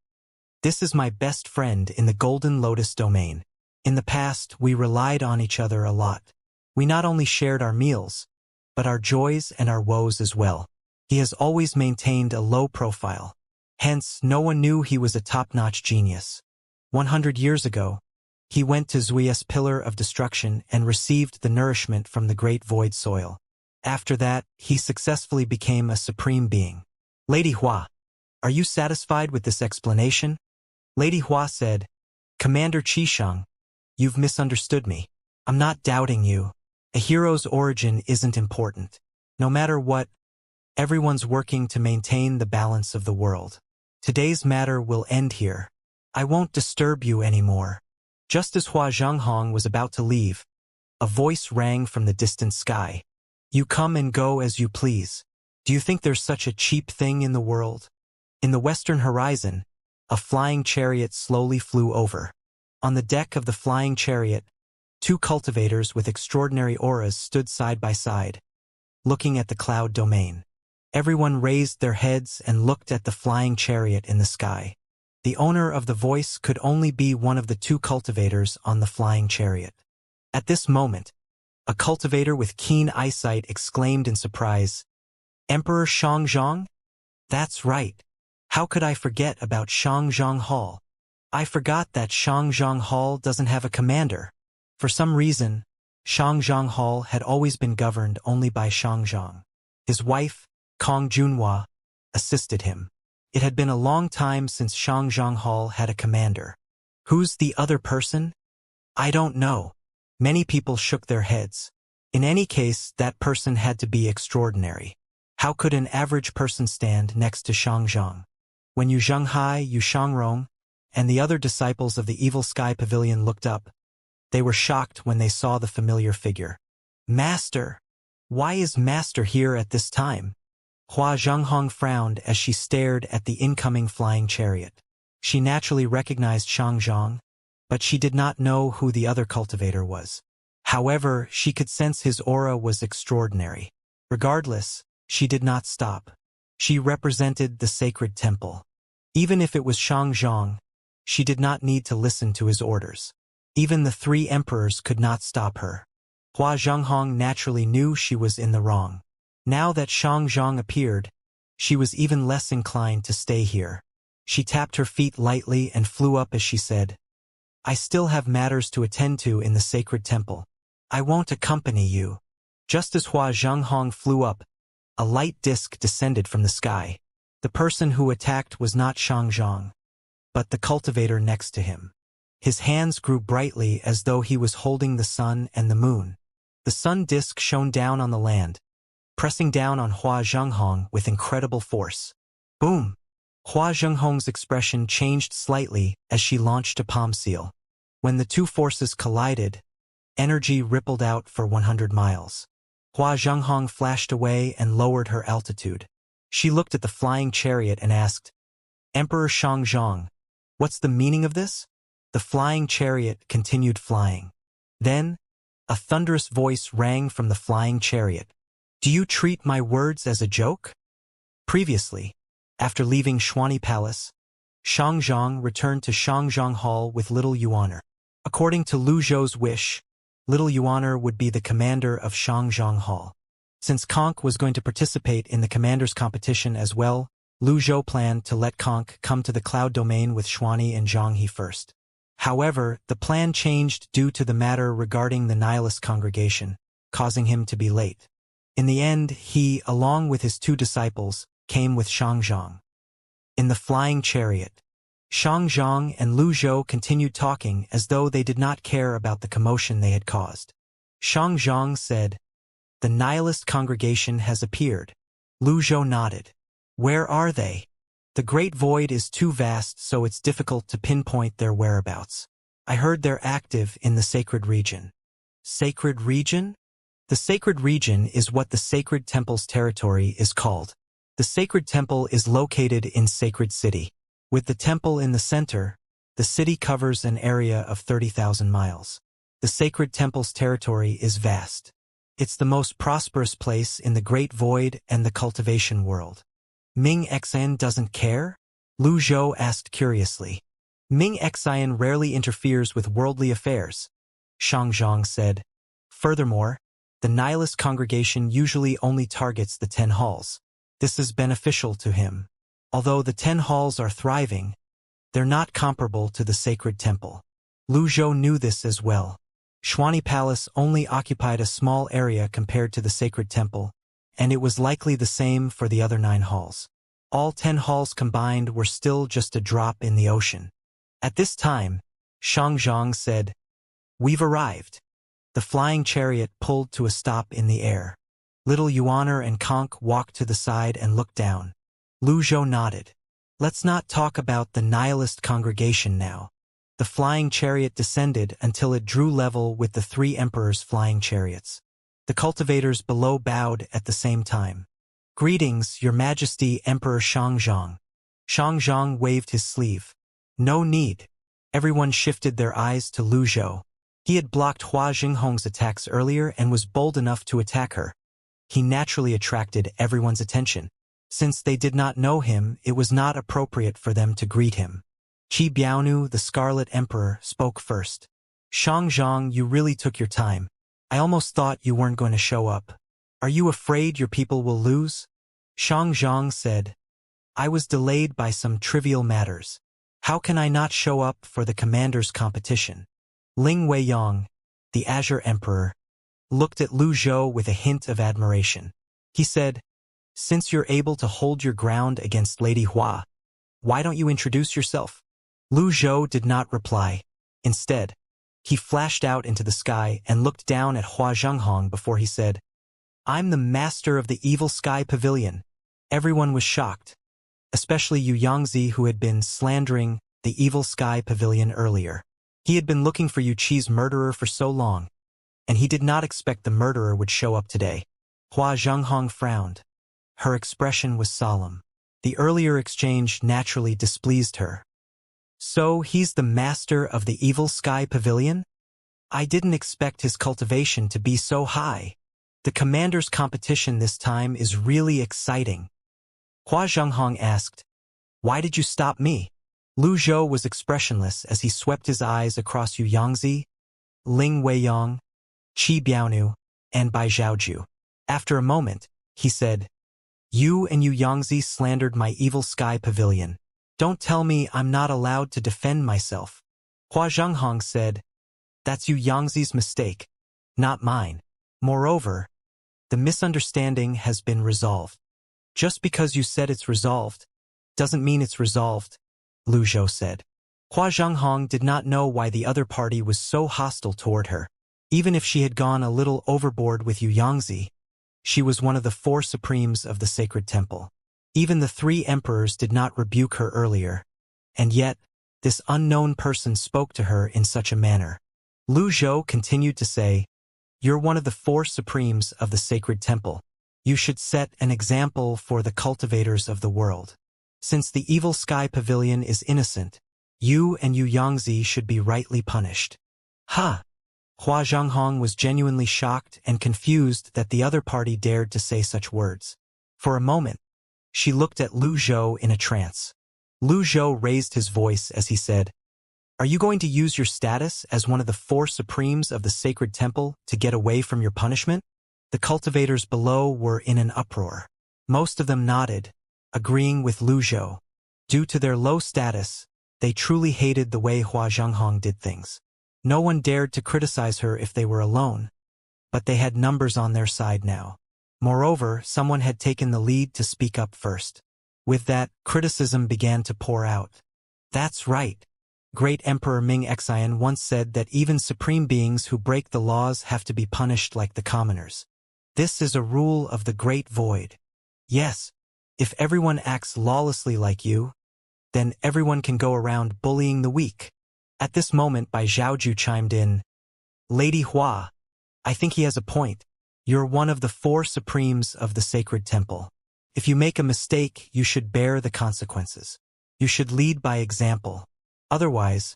"This is my best friend in the Golden Lotus domain. In the past, we relied on each other a lot. We not only shared our meals, but our joys and our woes as well. He has always maintained a low profile. Hence, no one knew he was a top-notch genius. 100 years ago, he went to Zui's Pillar of Destruction and received the nourishment from the Great Void Soil. After that, he successfully became a supreme being." Lady Hua, are you satisfied with this explanation? Lady Hua said, "Commander Qi Sheng, you've misunderstood me. I'm not doubting you. A hero's origin isn't important. No matter what, everyone's working to maintain the balance of the world. Today's matter will end here. I won't disturb you anymore. Just as Hua Zhenghong was about to leave, a voice rang from the distant sky. You come and go as you please. Do you think there's such a cheap thing in the world? In the western horizon, a flying chariot slowly flew over. On the deck of the flying chariot, two cultivators with extraordinary auras stood side by side, looking at the cloud domain. Everyone raised their heads and looked at the flying chariot in the sky. The owner of the voice could only be one of the two cultivators on the flying chariot. At this moment, a cultivator with keen eyesight exclaimed in surprise, Emperor Xianxia? That's right. How could I forget about Xianxia Hall? I forgot that Xianxia Hall doesn't have a commander. For some reason, Xianxia Hall had always been governed only by Xianxia. His wife, Kong Junhua, assisted him. It had been a long time since Xianxia Hall had a commander. Who's the other person? I don't know. Many people shook their heads. In any case, that person had to be extraordinary. How could an average person stand next to Xianxia? When Yu Zhenghai, Yu Shangrong, and the other disciples of the Evil Sky Pavilion looked up, they were shocked when they saw the familiar figure. Master! Why is Master here at this time? Hua Zhenghong frowned as she stared at the incoming flying chariot. She naturally recognized Xianxia, but she did not know who the other cultivator was. However, she could sense his aura was extraordinary. Regardless, she did not stop. She represented the sacred temple. Even if it was Xianxia, she did not need to listen to his orders. Even the three emperors could not stop her. Hua Zhenghong naturally knew she was in the wrong. Now that Xianxia appeared, she was even less inclined to stay here. She tapped her feet lightly and flew up as she said, I still have matters to attend to in the sacred temple. I won't accompany you. Just as Hua Zhenghong flew up, a light disk descended from the sky. The person who attacked was not Xianxia, but the cultivator next to him. His hands grew brightly as though he was holding the sun and the moon. The sun disk shone down on the land, pressing down on Hua Zhenghong with incredible force. Boom! Hua Zhenghong's expression changed slightly as she launched a palm seal. When the two forces collided, energy rippled out for 100 miles. Hua Zhenghong flashed away and lowered her altitude. She looked at the flying chariot and asked, Emperor Xianxia, what's the meaning of this? The flying chariot continued flying. Then, a thunderous voice rang from the flying chariot. Do you treat my words as a joke? Previously, after leaving Xuanyi Palace, Xianxia returned to Xianxia Hall with Little Yuaner. According to Lu Zhou's wish, Little Yuaner would be the commander of Xianxia Hall. Since Conk was going to participate in the commander's competition as well, Lu Zhou planned to let Conk come to the cloud domain with Xuanyi and Zhang He first. However, the plan changed due to the matter regarding the nihilist congregation, causing him to be late. In the end, he, along with his two disciples, came with Xianxia. In the flying chariot, Xianxia and Lu Zhou continued talking as though they did not care about the commotion they had caused. Xianxia said, The nihilist congregation has appeared. Lu Zhou nodded. Where are they? The Great Void is too vast, so it's difficult to pinpoint their whereabouts. I heard they're active in the sacred region. Sacred region? The sacred region is what the sacred temple's territory is called. The sacred temple is located in Sacred City. With the temple in the center, the city covers an area of 30,000 miles. The sacred temple's territory is vast. It's the most prosperous place in the Great Void and the Cultivation world. Ming Xian doesn't care? Lu Zhou asked curiously. Ming Xian rarely interferes with worldly affairs, Xianxia said. Furthermore, the nihilist congregation usually only targets the 10 halls. This is beneficial to him. Although the 10 halls are thriving, they're not comparable to the sacred temple. Lu Zhou knew this as well. Xuanyi Palace only occupied a small area compared to the sacred temple, and it was likely the same for the other 9 halls. All 10 halls combined were still just a drop in the ocean. At this time, Xianxia said, We've arrived. The flying chariot pulled to a stop in the air. Little Yuaner and Conk walked to the side and looked down. Lu Zhou nodded. Let's not talk about the nihilist congregation now. The flying chariot descended until it drew level with the three emperors' flying chariots. The cultivators below bowed at the same time. Greetings, Your Majesty, Emperor Xianxia. Xianxia waved his sleeve. No need. Everyone shifted their eyes to Lu Zhou. He had blocked Hua Jinghong's attacks earlier and was bold enough to attack her. He naturally attracted everyone's attention. Since they did not know him, it was not appropriate for them to greet him. Qi Biaonu, the Scarlet Emperor, spoke first. Xianxia, you really took your time. I almost thought you weren't going to show up. Are you afraid your people will lose? Xianxia said. I was delayed by some trivial matters. How can I not show up for the commander's competition? Ling Weiyang, the Azure Emperor, looked at Lu Zhou with a hint of admiration. He said, since you're able to hold your ground against Lady Hua, why don't you introduce yourself? Lu Zhou did not reply. Instead, he flashed out into the sky and looked down at Hua Zhenghong before he said, I'm the master of the Evil Sky Pavilion. Everyone was shocked, especially Yu Yangzi, who had been slandering the Evil Sky Pavilion earlier. He had been looking for Yu Qi's murderer for so long, and he did not expect the murderer would show up today. Hua Zhenghong frowned. Her expression was solemn. The earlier exchange naturally displeased her. So he's the master of the Evil Sky Pavilion? I didn't expect his cultivation to be so high. The commander's competition this time is really exciting. Hua Zhenghong asked, why did you stop me? Lu Zhou was expressionless as he swept his eyes across Yu Yangzi, Ling Weiyang, Qi Biaonu, and Bai Zhaoju. After a moment, he said, you and Yu Yangzi slandered my Evil Sky Pavilion. Don't tell me I'm not allowed to defend myself. Hua Zhenghong said, that's Yu Yangzi's mistake, not mine. Moreover, the misunderstanding has been resolved. Just because you said it's resolved, doesn't mean it's resolved, Lu Zhou said. Hua Zhenghong did not know why the other party was so hostile toward her. Even if she had gone a little overboard with Yu Yangzi, she was one of the four supremes of the sacred temple. Even the three emperors did not rebuke her earlier, and yet, this unknown person spoke to her in such a manner. Lu Zhou continued to say, you're one of the four supremes of the sacred temple. You should set an example for the cultivators of the world. Since the Evil Sky Pavilion is innocent, you and Yu Yangzi should be rightly punished. Ha! Hua Zhenghong was genuinely shocked and confused that the other party dared to say such words. For a moment, she looked at Lu Zhou in a trance. Lu Zhou raised his voice as he said, are you going to use your status as one of the four supremes of the sacred temple to get away from your punishment? The cultivators below were in an uproar. Most of them nodded, agreeing with Lu Zhou. Due to their low status, they truly hated the way Hua Zhenghong did things. No one dared to criticize her if they were alone, but they had numbers on their side now. Moreover, someone had taken the lead to speak up first. With that, criticism began to pour out. That's right. Great Emperor Ming Xian once said that even supreme beings who break the laws have to be punished like the commoners. This is a rule of the Great Void. Yes, if everyone acts lawlessly like you, then everyone can go around bullying the weak. At this moment, Bai Zhaoju chimed in, Lady Hua, I think he has a point. You're one of the four supremes of the sacred temple. If you make a mistake, you should bear the consequences. You should lead by example. Otherwise,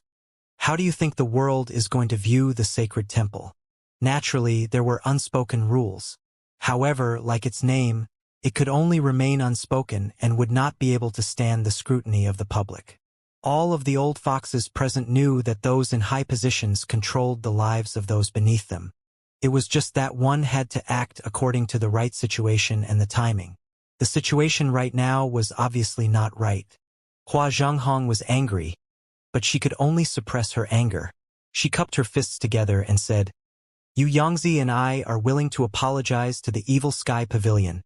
how do you think the world is going to view the sacred temple? Naturally, there were unspoken rules. However, like its name, it could only remain unspoken and would not be able to stand the scrutiny of the public. All of the old foxes present knew that those in high positions controlled the lives of those beneath them. It was just that one had to act according to the right situation and the timing. The situation right now was obviously not right. Hua Zhenghong was angry, but she could only suppress her anger. She cupped her fists together and said, Yu Yangzi and I are willing to apologize to the Evil Sky Pavilion.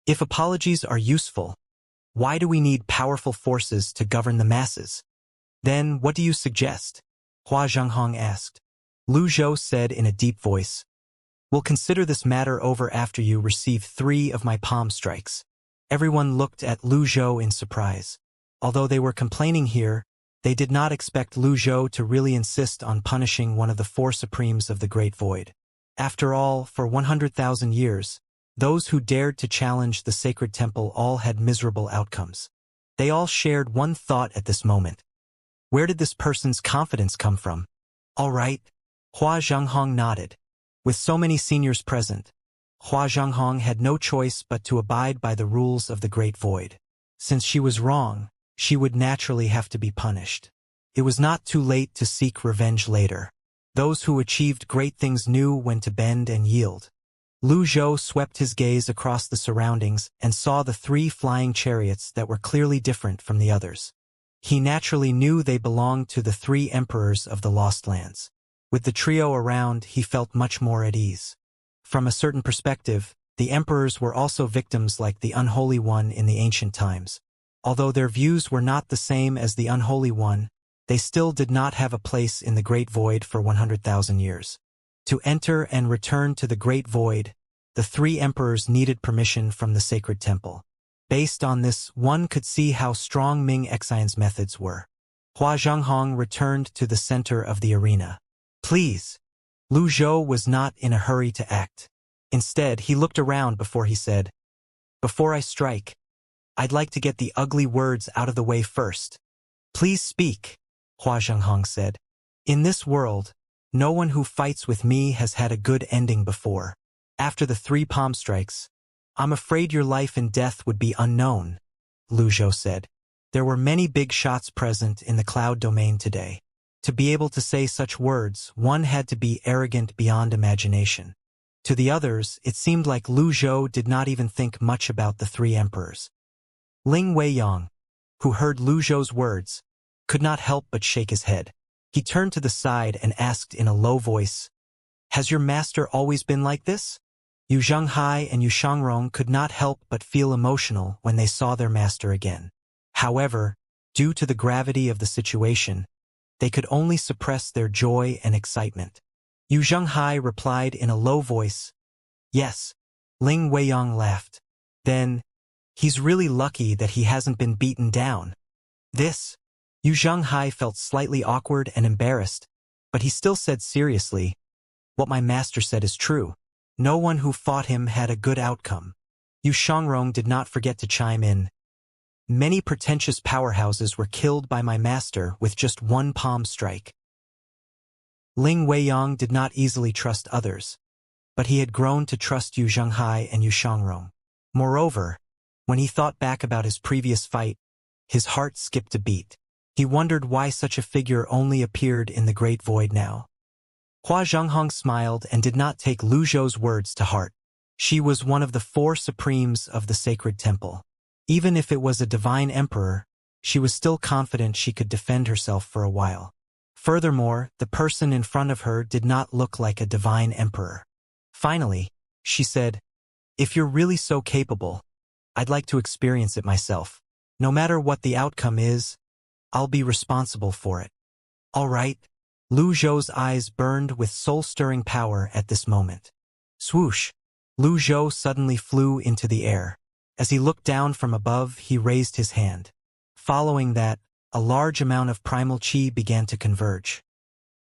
If apologies are useful, why do we need powerful forces to govern the masses? Then what do you suggest? Hua Zhenghong asked. Lu Zhou said in a deep voice, We'll consider this matter over after you receive 3 of my palm strikes. Everyone looked at Lu Zhou in surprise. Although they were complaining here, they did not expect Lu Zhou to really insist on punishing one of the 4 supremes of the Great Void. After all, for 100,000 years, those who dared to challenge the sacred temple all had miserable outcomes. They all shared one thought at this moment. Where did this person's confidence come from? All right. Hua Zhenghong nodded. With so many seniors present, Hua Zhenghong had no choice but to abide by the rules of the Great Void. Since she was wrong, she would naturally have to be punished. It was not too late to seek revenge later. Those who achieved great things knew when to bend and yield. Lu Zhou swept his gaze across the surroundings and saw the 3 flying chariots that were clearly different from the others. He naturally knew they belonged to the 3 emperors of the Lost Lands. With the trio around, he felt much more at ease. From a certain perspective, the emperors were also victims like the Unholy One in the ancient times. Although their views were not the same as the Unholy One, they still did not have a place in the Great Void for 100,000 years. To enter and return to the Great Void, the 3 emperors needed permission from the sacred temple. Based on this, one could see how strong Ming Xian's methods were. Hua Zhenghong returned to the center of the arena. Please. Lu Zhou was not in a hurry to act. Instead, he looked around before he said, "Before I strike, I'd like to get the ugly words out of the way first." "Please speak," Hua Zhenghong said. "In this world, no one who fights with me has had a good ending before. After the 3 palm strikes, I'm afraid your life and death would be unknown," Lu Zhou said. There were many big shots present in the cloud domain today. To be able to say such words, one had to be arrogant beyond imagination. To the others, it seemed like Lu Zhou did not even think much about the 3 emperors. Ling Weiyang, who heard Lu Zhou's words, could not help but shake his head. He turned to the side and asked in a low voice, "Has your master always been like this?" Yu Zhenghai and Yu Shangrong could not help but feel emotional when they saw their master again. However, due to the gravity of the situation, they could only suppress their joy and excitement. Yu Zhenghai replied in a low voice, "Yes." Ling Weiyang laughed. "Then, he's really lucky that he hasn't been beaten down." This, Yu Zhenghai felt slightly awkward and embarrassed, but he still said seriously, "What my master said is true. No one who fought him had a good outcome." Yu Shangrong did not forget to chime in. "Many pretentious powerhouses were killed by my master with just 1 palm strike." Ling Weiyang did not easily trust others, but he had grown to trust Yu Zhenghai and Yu Shangrong. Moreover, when he thought back about his previous fight, his heart skipped a beat. He wondered why such a figure only appeared in the Great Void now. Hua Zhenghong smiled and did not take Lu Zhou's words to heart. She was one of the 4 supremes of the sacred temple. Even if it was a divine emperor, she was still confident she could defend herself for a while. Furthermore, the person in front of her did not look like a divine emperor. Finally, she said, "If you're really so capable, I'd like to experience it myself. No matter what the outcome is, I'll be responsible for it." "All right." Lu Zhou's eyes burned with soul-stirring power at this moment. Swoosh! Lu Zhou suddenly flew into the air. As he looked down from above, he raised his hand. Following that, a large amount of primal chi began to converge.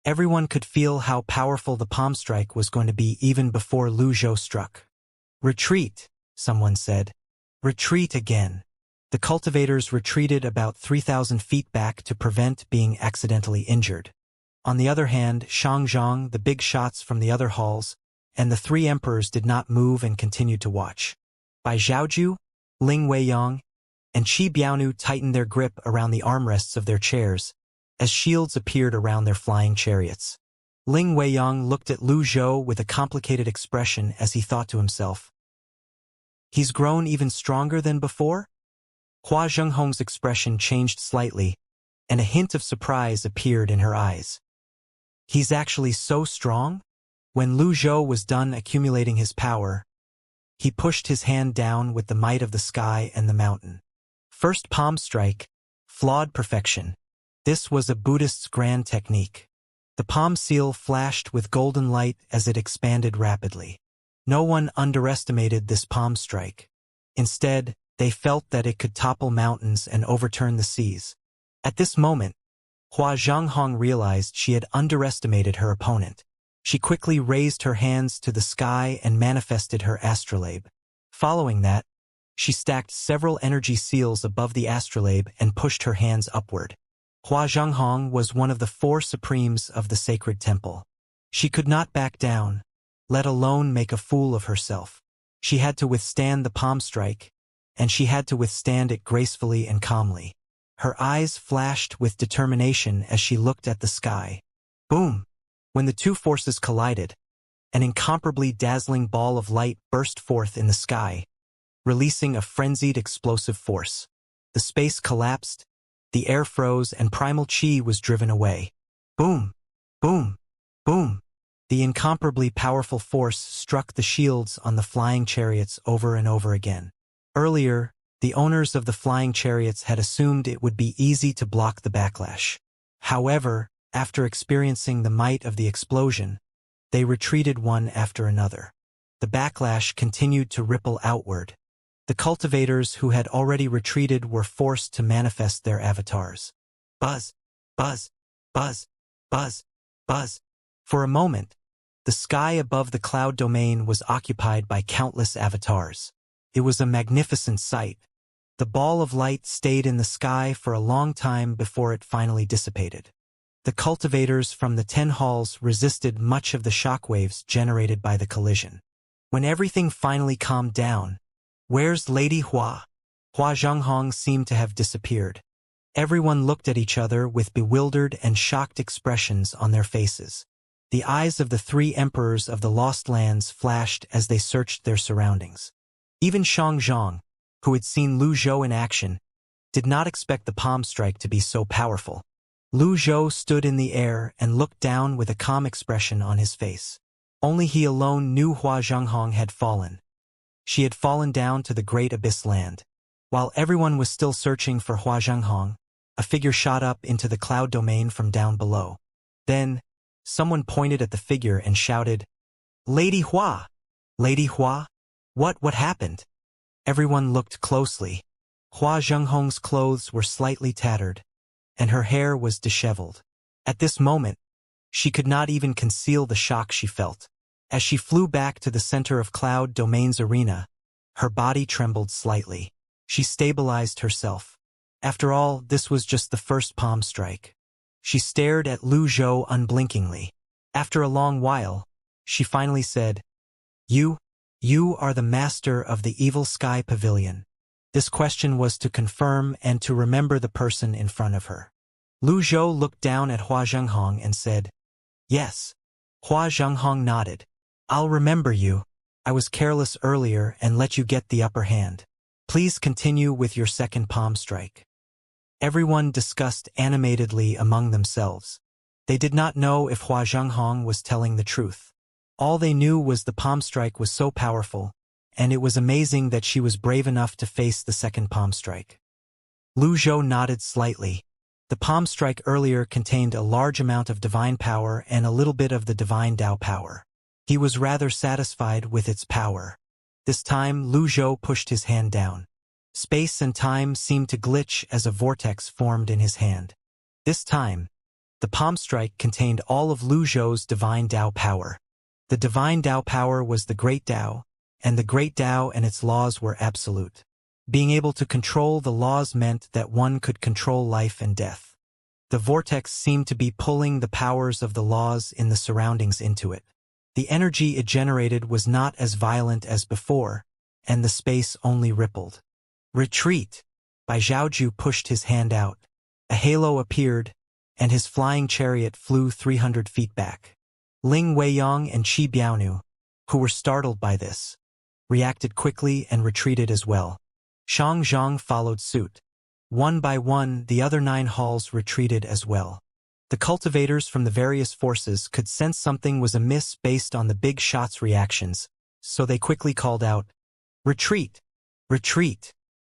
Everyone could feel how powerful the palm strike was going to be even before Lu Zhou struck. "Retreat," someone said. "Retreat again." The cultivators retreated about 3,000 feet back to prevent being accidentally injured. On the other hand, Shangzhang, the big shots from the other halls, and the 3 emperors did not move and continued to watch. Bai Zhaoju, Ling Weiyang, and Qi Biaonu tightened their grip around the armrests of their chairs, as shields appeared around their flying chariots. Ling Weiyang looked at Lu Zhou with a complicated expression as he thought to himself, "He's grown even stronger than before?" Hua Zhenghong's expression changed slightly, and a hint of surprise appeared in her eyes. "He's actually so strong?" When Lu Zhou was done accumulating his power, he pushed his hand down with the might of the sky and the mountain. First palm strike, flawed perfection. This was a Buddhist's grand technique. The palm seal flashed with golden light as it expanded rapidly. No one underestimated this palm strike. Instead, they felt that it could topple mountains and overturn the seas. At this moment, Hua Zhanghong realized she had underestimated her opponent. She quickly raised her hands to the sky and manifested her astrolabe. Following that, she stacked several energy seals above the astrolabe and pushed her hands upward. Hua Zhanghong was one of the 4 supremes of the sacred temple. She could not back down, let alone make a fool of herself. She had to withstand the palm strike, and she had to withstand it gracefully and calmly. Her eyes flashed with determination as she looked at the sky. Boom! When the 2 forces collided, an incomparably dazzling ball of light burst forth in the sky, releasing a frenzied explosive force. The space collapsed, the air froze, and primal chi was driven away. Boom! Boom! Boom! The incomparably powerful force struck the shields on the flying chariots over and over again. Earlier, the owners of the flying chariots had assumed it would be easy to block the backlash. However, after experiencing the might of the explosion, they retreated one after another. The backlash continued to ripple outward. The cultivators who had already retreated were forced to manifest their avatars. Buzz, buzz, buzz, buzz, buzz. For a moment, the sky above the cloud domain was occupied by countless avatars. It was a magnificent sight. The ball of light stayed in the sky for a long time before it finally dissipated. The cultivators from the 10 halls resisted much of the shockwaves generated by the collision. When everything finally calmed down, "Where's Lady Hua?" Hua Zhanghong seemed to have disappeared. Everyone looked at each other with bewildered and shocked expressions on their faces. The eyes of the 3 emperors of the Lost Lands flashed as they searched their surroundings. Even Xianxia, who had seen Lu Zhou in action, did not expect the palm strike to be so powerful. Lu Zhou stood in the air and looked down with a calm expression on his face. Only he alone knew Hua Zhanghong had fallen. She had fallen down to the great abyss land. While everyone was still searching for Hua Zhanghong, a figure shot up into the cloud domain from down below. Then, someone pointed at the figure and shouted, "Lady Hua! Lady Hua! What happened?" Everyone looked closely. Hua Zhanghong's clothes were slightly tattered, and her hair was disheveled. At this moment, she could not even conceal the shock she felt. As she flew back to the center of Cloud Domain's arena, her body trembled slightly. She stabilized herself. After all, this was just the first palm strike. She stared at Lu Zhou unblinkingly. After a long while, she finally said, You are the master of the Evil Sky Pavilion." This question was to confirm and to remember the person in front of her. Lu Zhou looked down at Hua Zhanghong and said, "Yes." Hua Zhanghong nodded. "I'll remember you. I was careless earlier and let you get the upper hand. Please continue with your second palm strike." Everyone discussed animatedly among themselves. They did not know if Hua Zhanghong was telling the truth. All they knew was the palm strike was so powerful, and it was amazing that she was brave enough to face the second palm strike. Lu Zhou nodded slightly. The palm strike earlier contained a large amount of divine power and a little bit of the divine Tao power. He was rather satisfied with its power. This time, Lu Zhou pushed his hand down. Space and time seemed to glitch as a vortex formed in his hand. This time, the palm strike contained all of Lu Zhou's divine Tao power. The divine Tao power was the great Tao, and the great Tao and its laws were absolute. Being able to control the laws meant that one could control life and death. The vortex seemed to be pulling the powers of the laws in the surroundings into it. The energy it generated was not as violent as before, and the space only rippled. "Retreat!" Bai Zhaoju pushed his hand out. A halo appeared, and his flying chariot flew 300 feet back. Ling Weiyang and Qi Biaonu, who were startled by this, reacted quickly and retreated as well. Shang Zhang followed suit. One by one, the other 9 halls retreated as well. The cultivators from the various forces could sense something was amiss based on the big shot's reactions, so they quickly called out, "Retreat! Retreat!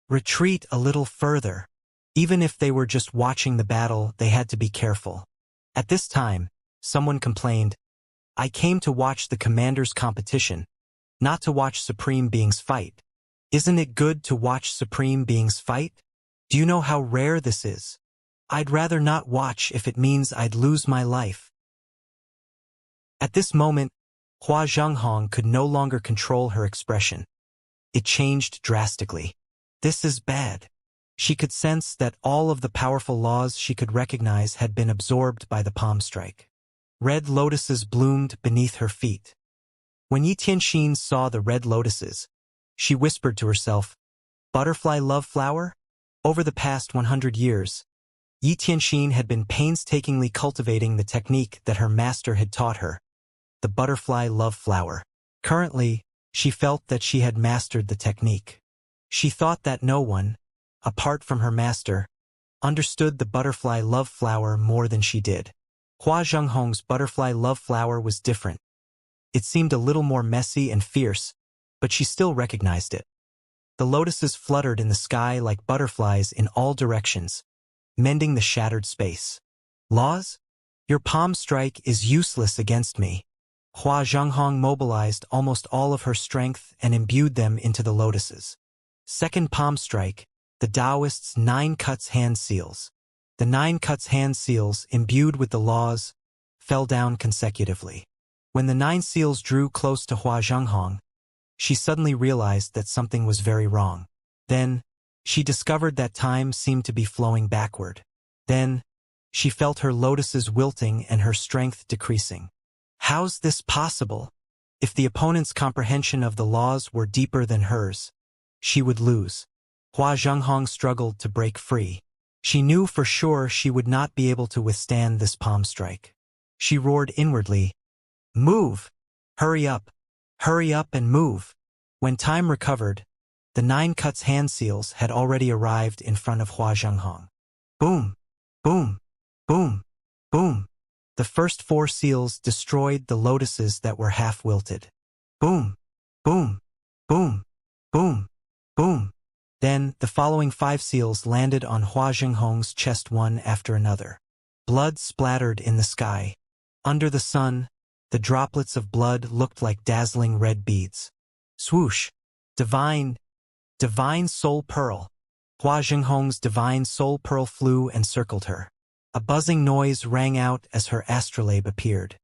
Retreat a little further." Even if they were just watching the battle, they had to be careful. At this time, Someone complained, "I came to watch the commander's competition, not to watch supreme beings fight. Isn't it good to watch supreme beings fight? Do you know how rare this is? I'd rather not watch if it means I'd lose my life." At this moment, Hua Zhenghong could no longer control her expression. It changed drastically. This is bad. She could sense that all of the powerful laws she could recognize had been absorbed by the palm strike. Red lotuses bloomed beneath her feet. When Yi Tianxin saw the red lotuses, she whispered to herself, "Butterfly love flower?" Over the past 100 years, Yi Tianxin had been painstakingly cultivating the technique that her master had taught her, the butterfly love flower. Currently, she felt that she had mastered the technique. She thought that no one, apart from her master, understood the butterfly love flower more than she did. Hua Zhenghong's butterfly love flower was different. It seemed a little more messy and fierce, but she still recognized it. The lotuses fluttered in the sky like butterflies in all directions, mending the shattered space. "Laws? Your palm strike is useless against me." Hua Zhenghong mobilized almost all of her strength and imbued them into the lotuses. Second palm strike, the Taoist's 9 cuts hand seals. The 9 cuts hand seals, imbued with the laws, fell down consecutively. When the 9 seals drew close to Hua Zhenghong, she suddenly realized that something was very wrong. Then, she discovered that time seemed to be flowing backward. Then, she felt her lotuses wilting and her strength decreasing. How's this possible? If the opponent's comprehension of the laws were deeper than hers, she would lose. Hua Zhenghong struggled to break free. She knew for sure she would not be able to withstand this palm strike. She roared inwardly, "Move! Hurry up and move!" When time recovered, the 9 cuts hand seals had already arrived in front of Hua Zhenghong. Boom! Boom! Boom! Boom! The first 4 seals destroyed the lotuses that were half wilted. Boom! Boom! Boom! Boom! Boom! Then, the following 5 seals landed on Hua Zhenghong's chest one after another. Blood splattered in the sky. Under the sun, the droplets of blood looked like dazzling red beads. Swoosh! Divine soul pearl! Hua Zhenghong's divine soul pearl flew and circled her. A buzzing noise rang out as her astrolabe appeared.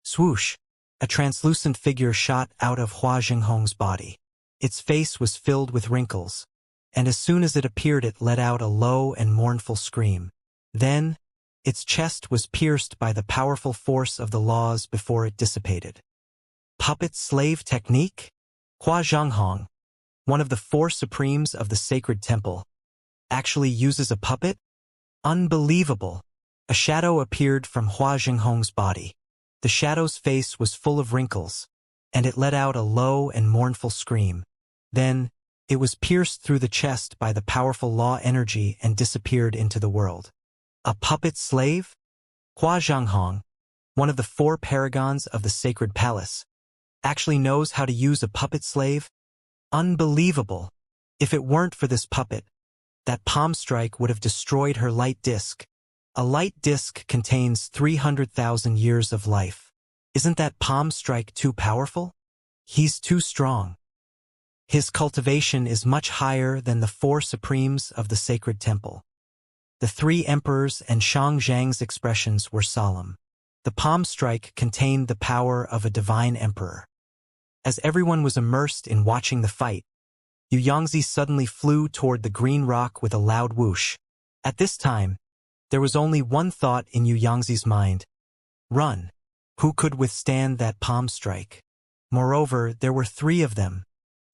Swoosh! A translucent figure shot out of Hua Zhenghong's body. Its face was filled with wrinkles, and as soon as it appeared it let out a low and mournful scream. Then, its chest was pierced by the powerful force of the laws before it dissipated. Puppet slave technique? Hua Zhenghong, one of the 4 supremes of the sacred temple, actually uses a puppet? Unbelievable! A shadow appeared from Hua Zhenghong's body. The shadow's face was full of wrinkles, and it let out a low and mournful scream. Then, it was pierced through the chest by the powerful law energy and disappeared into the world. A puppet slave? Hua Zhenghong, one of the 4 paragons of the sacred palace, actually knows how to use a puppet slave? Unbelievable! If it weren't for this puppet, that palm strike would have destroyed her light disc. A light disc contains 300,000 years of life. Isn't that palm strike too powerful? He's too strong. His cultivation is much higher than the 4 supremes of the sacred temple. The 3 emperors and Xianxia's expressions were solemn. The palm strike contained the power of a divine emperor. As everyone was immersed in watching the fight, Xianxia suddenly flew toward the green rock with a loud whoosh. At this time, there was only one thought in Xianxia's mind: run. Who could withstand that palm strike? Moreover, there were 3 of them.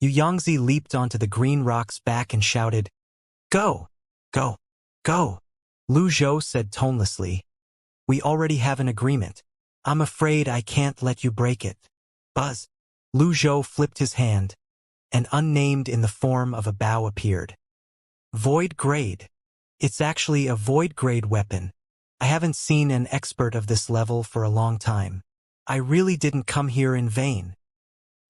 Xianxia leaped onto the green rock's back and shouted, "Go! Go! Go!" Lu Zhou said tonelessly, "We already have an agreement. I'm afraid I can't let you break it." Buzz! Lu Zhou flipped his hand, and unnamed in the form of a bow appeared. Void grade. It's actually a void grade weapon. I haven't seen an expert of this level for a long time. I really didn't come here in vain.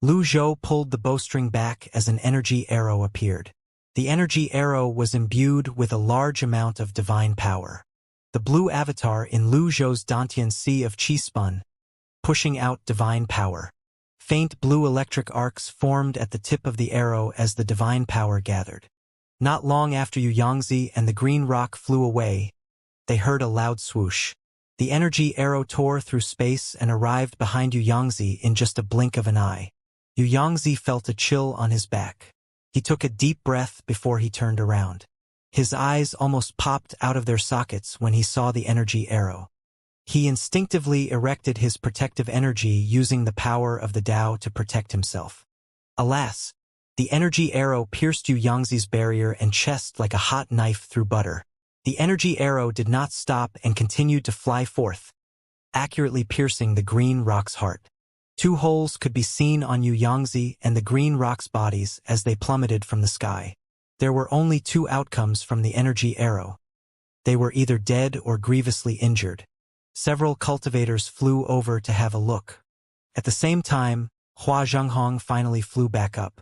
Lu Zhou pulled the bowstring back as an energy arrow appeared. The energy arrow was imbued with a large amount of divine power. the blue avatar in Lu Zhou's Dantian Sea of Qi spun, pushing out divine power. Faint blue electric arcs formed at the tip of the arrow as the divine power gathered. Not long after Xianxia and the green rock flew away, they heard a loud swoosh. The energy arrow tore through space and arrived behind Xianxia in just a blink of an eye. Xianxia felt a chill on his back. He took a deep breath before he turned around. His eyes almost popped out of their sockets when he saw the energy arrow. He instinctively erected his protective energy using the power of the Tao to protect himself. Alas, the energy arrow pierced Xianxia's barrier and chest like a hot knife through butter. The energy arrow did not stop and continued to fly forth, accurately piercing the green rock's heart. 2 holes could be seen on Xianxia and the green rock's bodies as they plummeted from the sky. There were only 2 outcomes from the energy arrow. They were either dead or grievously injured. Several cultivators flew over to have a look. At the same time, Hua Zhenghong finally flew back up.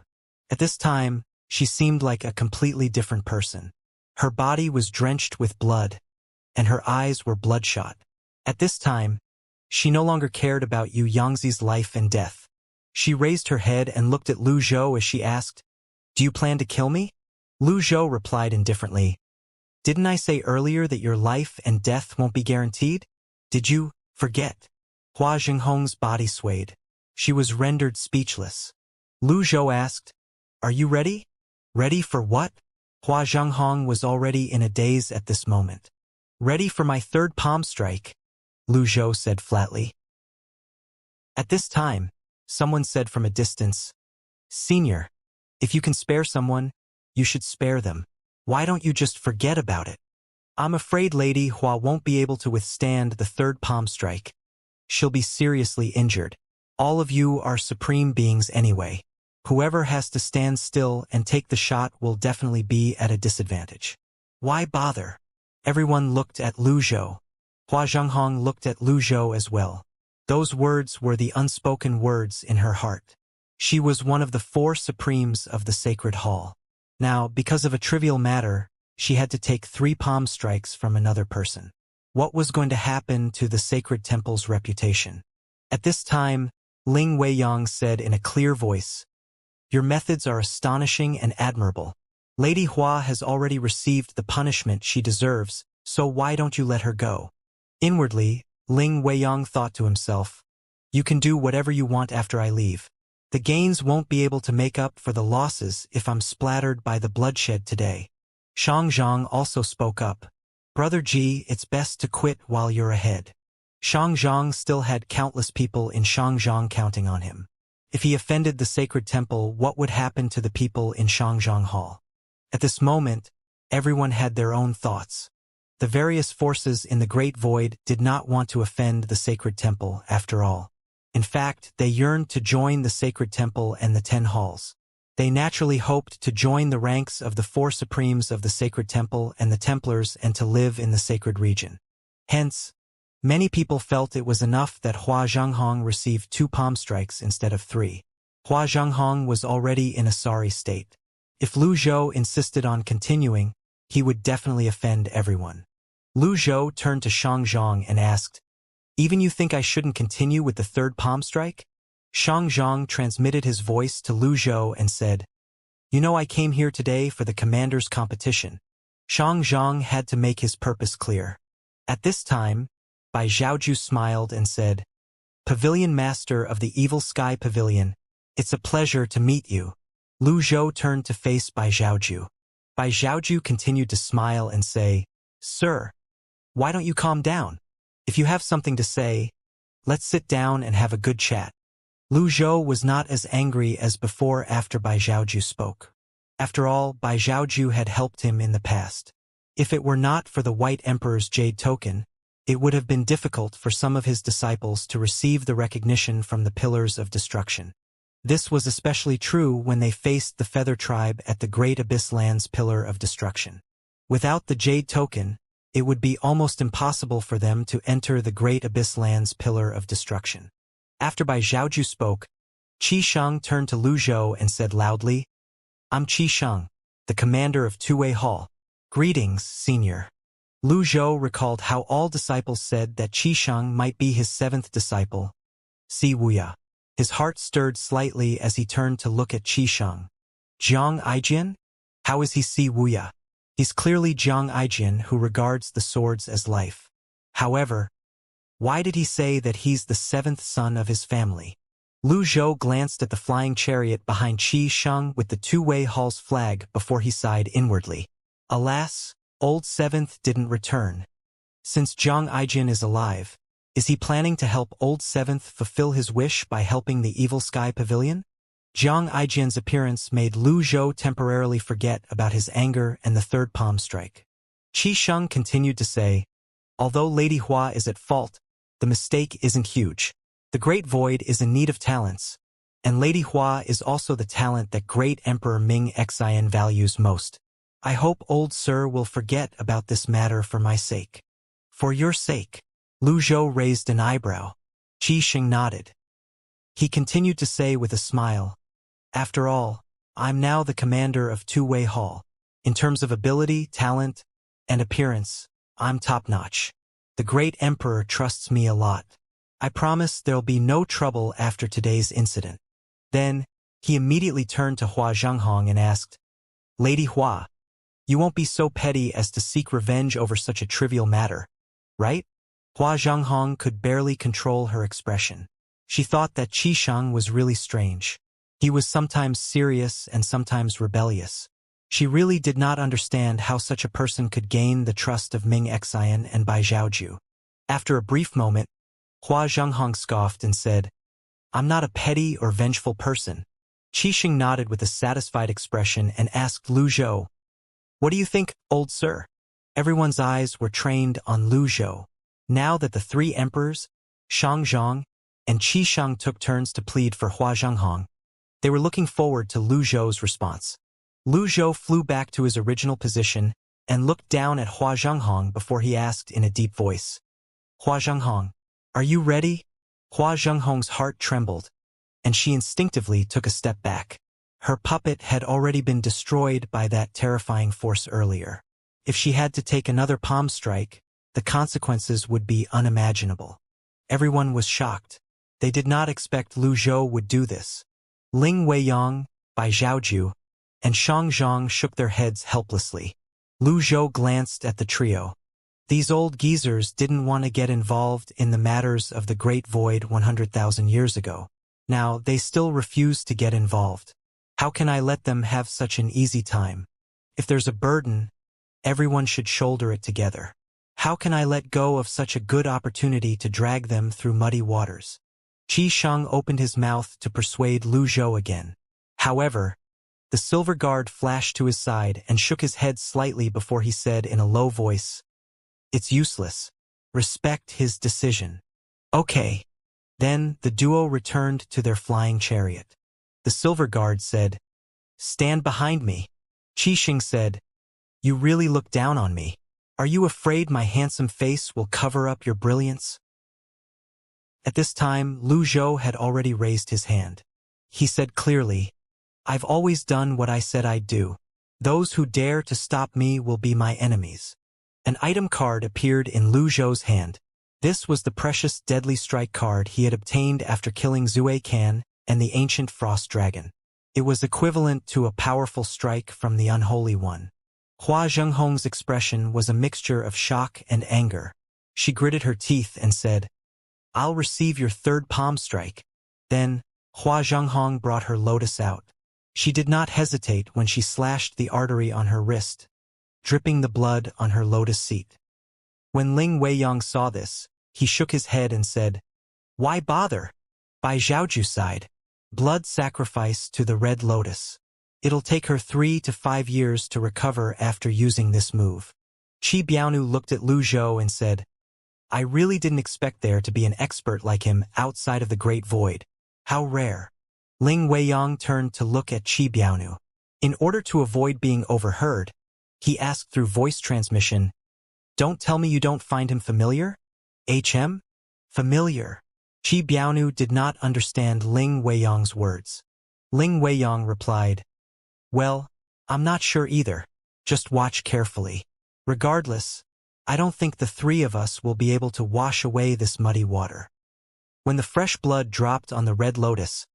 At this time, she seemed like a completely different person. Her body was drenched with blood, and her eyes were bloodshot. At this time, she no longer cared about Xianxia's life and death. She raised her head and looked at Lu Zhou as she asked, "Do you plan to kill me?" Lu Zhou replied indifferently, "Didn't I say earlier that your life and death won't be guaranteed? Did you forget?" Hua Zhenghong's body swayed. She was rendered speechless. Lu Zhou asked, "Are you ready?" "Ready for what?" Hua Zhenghong was already in a daze at this moment. "Ready for my 3rd palm strike," Lu Zhou said flatly. At this time, someone said from a distance, "Senior, if you can spare someone, you should spare them. Why don't you just forget about it?" "I'm afraid Lady Hua won't be able to withstand the 3rd palm strike. She'll be seriously injured. All of you are supreme beings anyway. Whoever has to stand still and take the shot will definitely be at a disadvantage. Why bother?" Everyone looked at Lu Zhou. Hua Zhenghong looked at Lu Zhou as well. Those words were the unspoken words in her heart. She was one of the 4 supremes of the sacred hall. Now, because of a trivial matter, she had to take 3 palm strikes from another person. What was going to happen to the sacred temple's reputation? At this time, Ling Weiyang said in a clear voice, "Your methods are astonishing and admirable. Lady Hua has already received the punishment she deserves, so why don't you let her go?" Inwardly, Ling Weiyang thought to himself, "You can do whatever you want after I leave. The gains won't be able to make up for the losses if I'm splattered by the bloodshed today." Shangzhang also spoke up. "Brother Ji, it's best to quit while you're ahead." Shangzhang still had countless people in Shangzhang counting on him. If he offended the sacred temple, what would happen to the people in Shangzhang Hall? At this moment, everyone had their own thoughts. The various forces in the Great Void did not want to offend the sacred temple, after all. In fact, they yearned to join the sacred temple and the 10 halls. They naturally hoped to join the ranks of the 4 supremes of the sacred temple and the Templars and to live in the sacred region. Hence, many people felt it was enough that Hua Zhenghong received 2 palm strikes instead of 3. Hua Zhenghong was already in a sorry state. If Lu Zhou insisted on continuing, he would definitely offend everyone. Lu Zhou turned to Shangzhang and asked, "Even you think I shouldn't continue with the 3rd palm strike?" Shangzhang transmitted his voice to Lu Zhou and said, "You know I came here today for the commander's competition." Shangzhang had to make his purpose clear. At this time, Bai Zhaoju smiled and said, "Pavilion Master of the Evil Sky Pavilion, it's a pleasure to meet you." Lu Zhou turned to face Bai Zhaoju. Bai Zhaoju continued to smile and say, "Sir, why don't you calm down? If you have something to say, let's sit down and have a good chat." Lu Zhou was not as angry as before after Bai Zhaoju spoke. After all, Bai Zhaoju had helped him in the past. If it were not for the White Emperor's jade token, it would have been difficult for some of his disciples to receive the recognition from the Pillars of Destruction. This was especially true when they faced the Feather Tribe at the Great Abyss Land's Pillar of Destruction. Without the jade token, it would be almost impossible for them to enter the Great Abyss Land's Pillar of Destruction. After Bai Zhaoju spoke, Qi Sheng turned to Lu Zhou and said loudly, "I'm Qi Sheng, the commander of Tuwei Hall. Greetings, senior." Lu Zhou recalled how all disciples said that Qisheng might be his seventh disciple, Si Wuya. His heart stirred slightly as he turned to look at Qisheng. Jiang Aijian? How is he Si Wuya? He's clearly Jiang Aijian who regards the swords as life. However, why did he say that he's the seventh son of his family? Lu Zhou glanced at the flying chariot behind Qisheng with the two-way hall's flag before he sighed inwardly. Alas, old seventh didn't return. Since Jiang Aijian is alive, is he planning to help old seventh fulfill his wish by helping the evil sky pavilion? Jiang Aijian's appearance made Lu Zhou temporarily forget about his anger and the third palm strike. Qisheng continued to say, although Lady Hua is at fault, the mistake isn't huge. The Great Void is in need of talents, and Lady Hua is also the talent that Great Emperor Ming Xian values most. I hope old sir will forget about this matter for my sake. For your sake. Lu Zhou raised an eyebrow. Qisheng nodded. He continued to say with a smile, after all, I'm now the commander of Two-Way Hall. In terms of ability, talent, and appearance, I'm top-notch. The Great Emperor trusts me a lot. I promise there'll be no trouble after today's incident. Then, he immediately turned to Hua Zhenghong and asked, Lady Hua, you won't be so petty as to seek revenge over such a trivial matter, right? Hua Zhenghong could barely control her expression. She thought that Qisheng was really strange. He was sometimes serious and sometimes rebellious. She really did not understand how such a person could gain the trust of Ming Xian and Bai Zhaoju. After a brief moment, Hua Zhenghong scoffed and said, I'm not a petty or vengeful person. Qisheng nodded with a satisfied expression and asked Lu Zhou, what do you think, old sir? Everyone's eyes were trained on Lu Zhou. Now that the three emperors, Shangzhong and Qisheng took turns to plead for Hua Zhenghong, they were looking forward to Lu Zhou's response. Lu Zhou flew back to his original position and looked down at Hua Zhenghong before he asked in a deep voice, Hua Zhenghong, are you ready? Hua Zhenghong's heart trembled, and she instinctively took a step back. Her puppet had already been destroyed by that terrifying force earlier. If she had to take another palm strike, the consequences would be unimaginable. Everyone was shocked. They did not expect Lu Zhou would do this. Ling Weiyang, Bai Zhaoju, and Shangzhong shook their heads helplessly. Lu Zhou glanced at the trio. These old geezers didn't want to get involved in the matters of the Great Void 100,000 years ago. Now, they still refuse to get involved. How can I let them have such an easy time? If there's a burden, everyone should shoulder it together. How can I let go of such a good opportunity to drag them through muddy waters? Qisheng opened his mouth to persuade Lu Zhou again. However, the silver guard flashed to his side and shook his head slightly before he said in a low voice, it's useless. Respect his decision. Okay. Then the duo returned to their flying chariot. The silver guard said, stand behind me. Qisheng said, you really look down on me. Are you afraid my handsome face will cover up your brilliance? At this time, Lu Zhou had already raised his hand. He said clearly, I've always done what I said I'd do. Those who dare to stop me will be my enemies. An item card appeared in Lu Zhou's hand. This was the precious Deadly Strike card he had obtained after killing Zue Kan and the ancient Frost Dragon. It was equivalent to a powerful strike from the Unholy One. Hua Zhenghong's expression was a mixture of shock and anger. She gritted her teeth and said, I'll receive your third palm strike. Then, Hua Zhenghong brought her lotus out. She did not hesitate when she slashed the artery on her wrist, dripping the blood on her lotus seat. When Ling Weiyang saw this, he shook his head and said, why bother? Bai Zhaoju sighed. Blood sacrifice to the red lotus. It'll take her 3 to 5 years to recover after using this move. Qi Biaonu looked at Lu Zhou and said, I really didn't expect there to be an expert like him outside of the Great Void. How rare. Ling Weiyang turned to look at Qi Biaonu. In order to avoid being overheard, he asked through voice transmission, don't tell me you don't find him familiar? HM? Familiar. Qi Biaonu did not understand Ling Weiyang's words. Ling Weiyang replied, well, I'm not sure either. Just watch carefully. Regardless, I don't think the three of us will be able to wash away this muddy water. When the fresh blood dropped on the red lotus,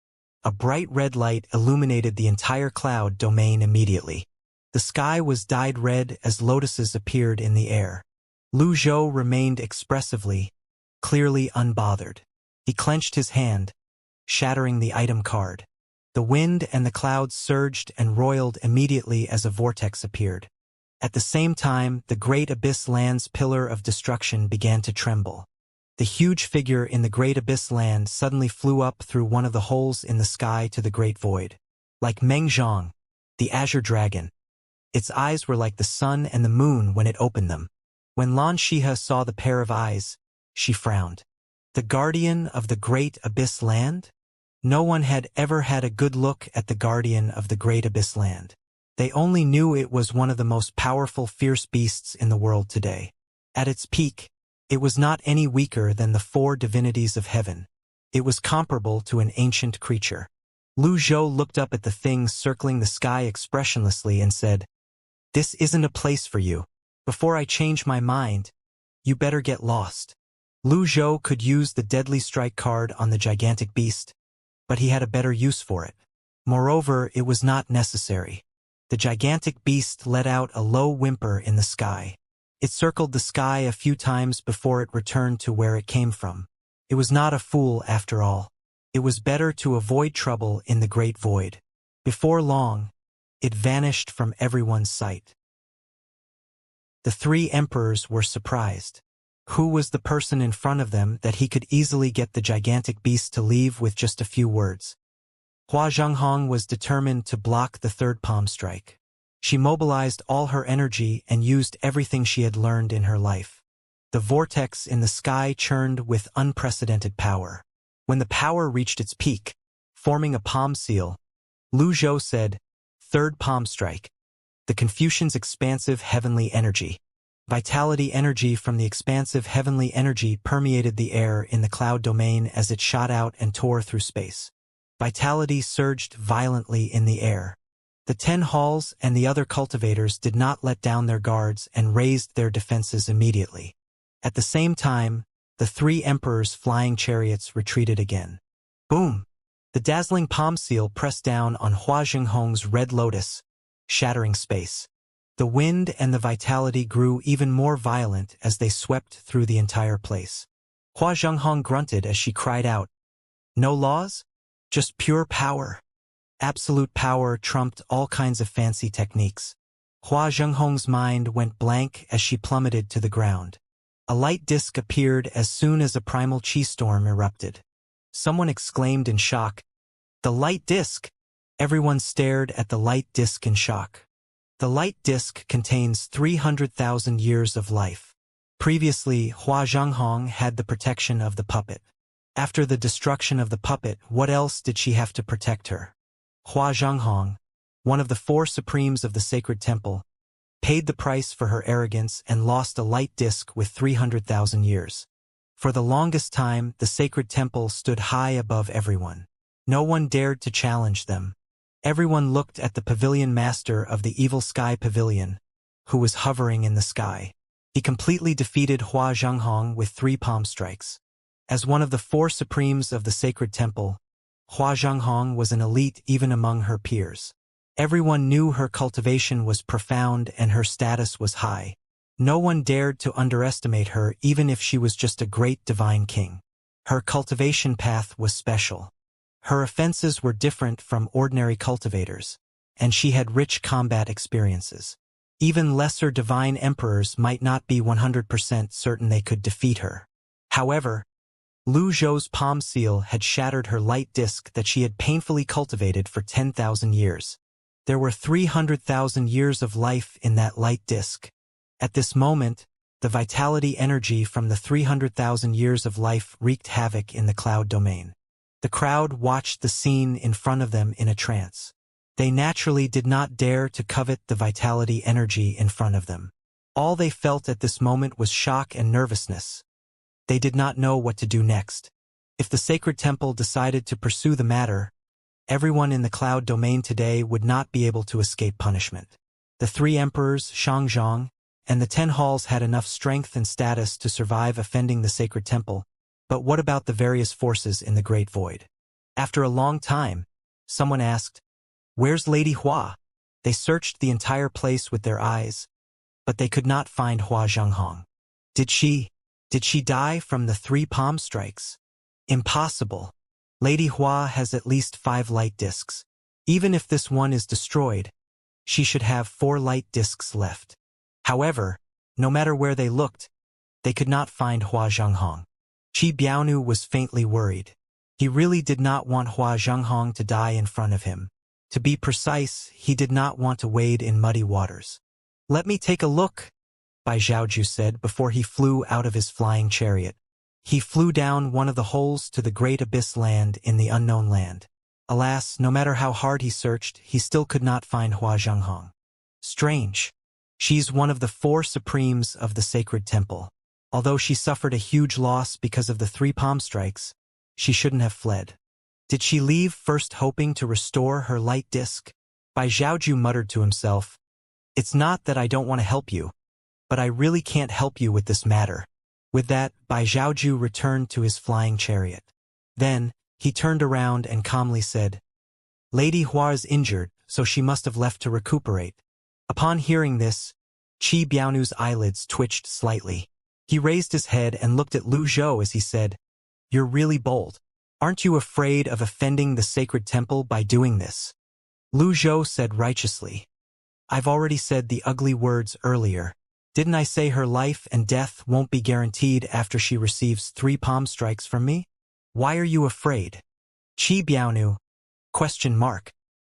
a bright red light illuminated the entire cloud domain immediately. The sky was dyed red as lotuses appeared in the air. Lu Zhou remained expressively, clearly unbothered. He clenched his hand, shattering the item card. The wind and the clouds surged and roiled immediately as a vortex appeared. At the same time, the great abyss land's pillar of destruction began to tremble. The huge figure in the great abyss land suddenly flew up through one of the holes in the sky to the great void. Like Meng Zhang, the azure dragon. Its eyes were like the sun and the moon when it opened them. When Lan Shiha saw the pair of eyes, she frowned. The guardian of the great abyss land? No one had ever had a good look at the guardian of the great abyss land. They only knew it was one of the most powerful fierce beasts in the world today. At its peak, it was not any weaker than the four divinities of heaven. It was comparable to an ancient creature. Lu Zhou looked up at the thing circling the sky expressionlessly and said, "This isn't a place for you. Before I change my mind, you better get lost." Lu Zhou could use the deadly strike card on the gigantic beast, but he had a better use for it. Moreover, it was not necessary. The gigantic beast let out a low whimper in the sky. It circled the sky a few times before it returned to where it came from. It was not a fool after all. It was better to avoid trouble in the great void. Before long, it vanished from everyone's sight. The three emperors were surprised. Who was the person in front of them that he could easily get the gigantic beast to leave with just a few words? Hua Zhenghong was determined to block the third palm strike. She mobilized all her energy and used everything she had learned in her life. The vortex in the sky churned with unprecedented power. When the power reached its peak, forming a palm seal, Lu Zhou said, "Third palm strike." The Confucian's expansive heavenly energy. Vitality energy from the expansive heavenly energy permeated the air in the cloud domain as it shot out and tore through space. Vitality surged violently in the air. The 10 halls and the other cultivators did not let down their guards and raised their defenses immediately. At the same time, the 3 emperors' flying chariots retreated again. Boom! The dazzling palm seal pressed down on Hua Zhenghong's red lotus, shattering space. The wind and the vitality grew even more violent as they swept through the entire place. Hua Zhenghong grunted as she cried out, "No laws? Just pure power." Absolute power trumped all kinds of fancy techniques. Hua Zhenghong's mind went blank as she plummeted to the ground. A light disk appeared as soon as a primal chi storm erupted. Someone exclaimed in shock, "The light disk!" Everyone stared at the light disk in shock. The light disk contains 300,000 years of life. Previously, Hua Zhenghong had the protection of the puppet. After the destruction of the puppet, what else did she have to protect her? Hua Zhenghong, one of the 4 supremes of the sacred temple, paid the price for her arrogance and lost a light disk with 300,000 years. For the longest time, the sacred temple stood high above everyone. No one dared to challenge them. Everyone looked at the pavilion master of the evil sky pavilion, who was hovering in the sky. He completely defeated Hua Zhenghong with 3 palm strikes. As one of the 4 supremes of the sacred temple, Hua Zhenghong was an elite even among her peers. Everyone knew her cultivation was profound and her status was high. No one dared to underestimate her even if she was just a great divine king. Her cultivation path was special. Her offenses were different from ordinary cultivators, and she had rich combat experiences. Even lesser divine emperors might not be 100% certain they could defeat her. However, Lu Zhou's palm seal had shattered her light disk that she had painfully cultivated for 10,000 years. There were 300,000 years of life in that light disk. At this moment, the vitality energy from the 300,000 years of life wreaked havoc in the cloud domain. The crowd watched the scene in front of them in a trance. They naturally did not dare to covet the vitality energy in front of them. All they felt at this moment was shock and nervousness. They did not know what to do next. If the sacred temple decided to pursue the matter, everyone in the cloud domain today would not be able to escape punishment. The 3 emperors, Shangzhong, and the 10 halls had enough strength and status to survive offending the sacred temple. But what about the various forces in the Great Void? After a long time, someone asked, "Where's Lady Hua?" They searched the entire place with their eyes, but they could not find Hua Zhenghong. Did she die from the 3 palm strikes? Impossible. Lady Hua has at least 5 light discs. Even if this one is destroyed, she should have 4 light discs left. However, no matter where they looked, they could not find Hua Zhenghong. Qi Biaonu was faintly worried. He really did not want Hua Zhenghong to die in front of him. To be precise, he did not want to wade in muddy waters. "Let me take a look," Bai Zhaoju said before he flew out of his flying chariot. He flew down one of the holes to the great abyss land in the unknown land. Alas, no matter how hard he searched, he still could not find Hua Zhenghong. Strange. She's one of the 4 supremes of the sacred temple. Although she suffered a huge loss because of the 3 palm strikes, she shouldn't have fled. Did she leave first hoping to restore her light disc? Bai Zhaoju muttered to himself, "It's not that I don't want to help you, but I really can't help you with this matter." With that, Bai Zhaoju returned to his flying chariot. Then, he turned around and calmly said, "Lady Hua is injured, so she must have left to recuperate." Upon hearing this, Qi Biaonu's eyelids twitched slightly. He raised his head and looked at Lu Zhou as he said, "You're really bold. Aren't you afraid of offending the sacred temple by doing this?" Lu Zhou said righteously, "I've already said the ugly words earlier. Didn't I say her life and death won't be guaranteed after she receives 3 palm strikes from me? Why are you afraid?" Qi Biaonu?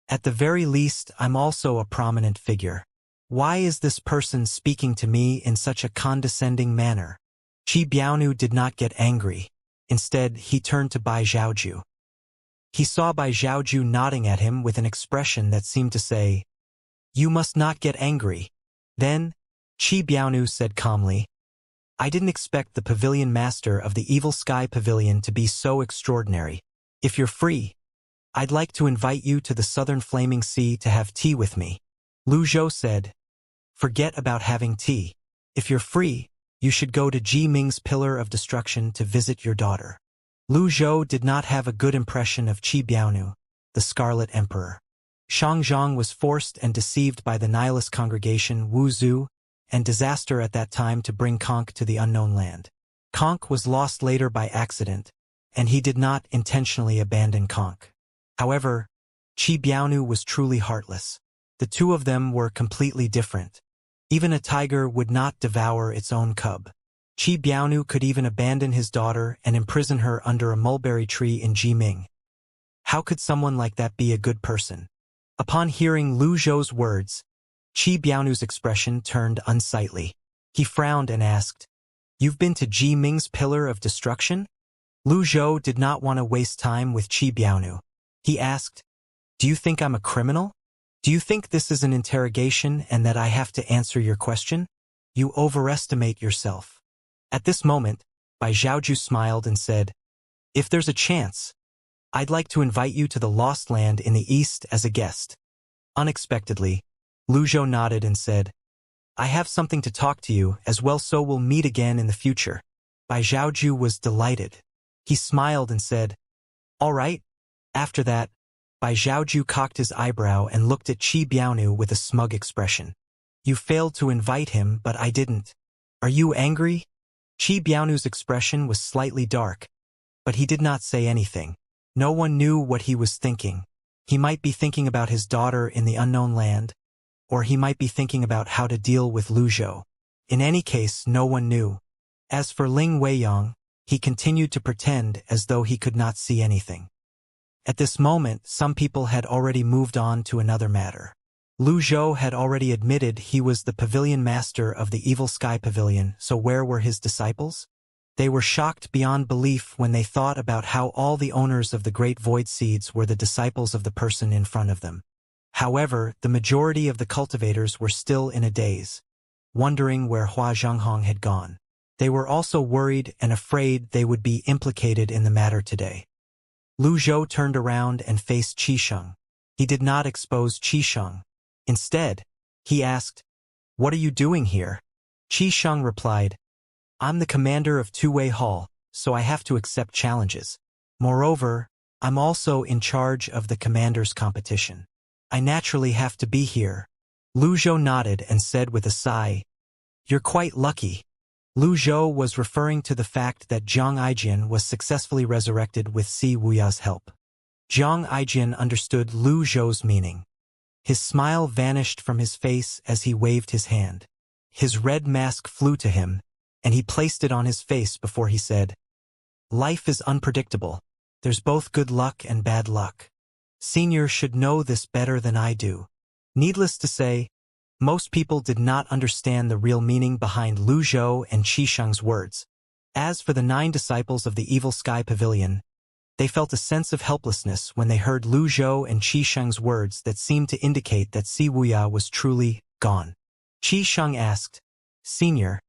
At the very least, I'm also a prominent figure. Why is this person speaking to me in such a condescending manner? Qi Biaonu did not get angry. Instead, he turned to Bai Zhaoju. He saw Bai Zhaoju nodding at him with an expression that seemed to say, "You must not get angry." Then, Qi Biaonu said calmly, "I didn't expect the pavilion master of the Evil Sky Pavilion to be so extraordinary. If you're free, I'd like to invite you to the Southern Flaming Sea to have tea with me." Lu Zhou said, "Forget about having tea. If you're free, you should go to Ji Ming's Pillar of Destruction to visit your daughter." Lu Zhou did not have a good impression of Qi Biaonu, the Scarlet Emperor. Xianxia was forced and deceived by the nihilist congregation Wuxia, and disaster at that time to bring Conk to the unknown land. Conk was lost later by accident, and he did not intentionally abandon Conk. However, Qi Biaonu was truly heartless. The two of them were completely different. Even a tiger would not devour its own cub. Qi Biaonu could even abandon his daughter and imprison her under a mulberry tree in Jiming. How could someone like that be a good person? Upon hearing Lu Zhou's words, Qi Biaonu's expression turned unsightly. He frowned and asked, "You've been to Ji Ming's Pillar of Destruction?" Lu Zhou did not want to waste time with Qi Biaonu. He asked, "Do you think I'm a criminal? Do you think this is an interrogation and that I have to answer your question? You overestimate yourself." At this moment, Bai Zhaoju smiled and said, "If there's a chance, I'd like to invite you to the Lost Land in the East as a guest." Unexpectedly, Lu Zhou nodded and said, "I have something to talk to you as well, so we'll meet again in the future." Bai Zhaoju was delighted. He smiled and said, "All right." After that, Bai Zhaoju cocked his eyebrow and looked at Qi Biaonu with a smug expression. "You failed to invite him, but I didn't. Are you angry?" Qi Biaonu's expression was slightly dark, but he did not say anything. No one knew what he was thinking. He might be thinking about his daughter in the unknown land, or he might be thinking about how to deal with Lu Zhou. In any case, no one knew. As for Ling Weiyang, he continued to pretend as though he could not see anything. At this moment, some people had already moved on to another matter. Lu Zhou had already admitted he was the pavilion master of the Evil Sky Pavilion, so where were his disciples? They were shocked beyond belief when they thought about how all the owners of the Great Void Seeds were the disciples of the person in front of them. However, the majority of the cultivators were still in a daze, wondering where Hua Zhenghong had gone. They were also worried and afraid they would be implicated in the matter today. Lu Zhou turned around and faced Qisheng. He did not expose Qisheng. Instead, he asked, "What are you doing here?" Qi Sheng replied, I'm the commander of Two-Way Hall, so I have to accept challenges. Moreover, I'm also in charge of the commander's competition. I naturally have to be here. Lu Zhou nodded and said with a sigh, You're quite lucky. Lu Zhou was referring to the fact that Zhang Aijian was successfully resurrected with Si Wuya's help. Zhang Aijian understood Lu Zhou's meaning. His smile vanished from his face as he waved his hand. His red mask flew to him, and he placed it on his face before he said, Life is unpredictable. There's both good luck and bad luck. Senior should know this better than I do. Needless to say, most people did not understand the real meaning behind Lu Zhou and Qi Sheng's words. As for the 9 disciples of the Evil Sky Pavilion, they felt a sense of helplessness when they heard Lu Zhou and Qi Sheng's words that seemed to indicate that Si Wuya was truly gone. Qi Sheng asked, Senior,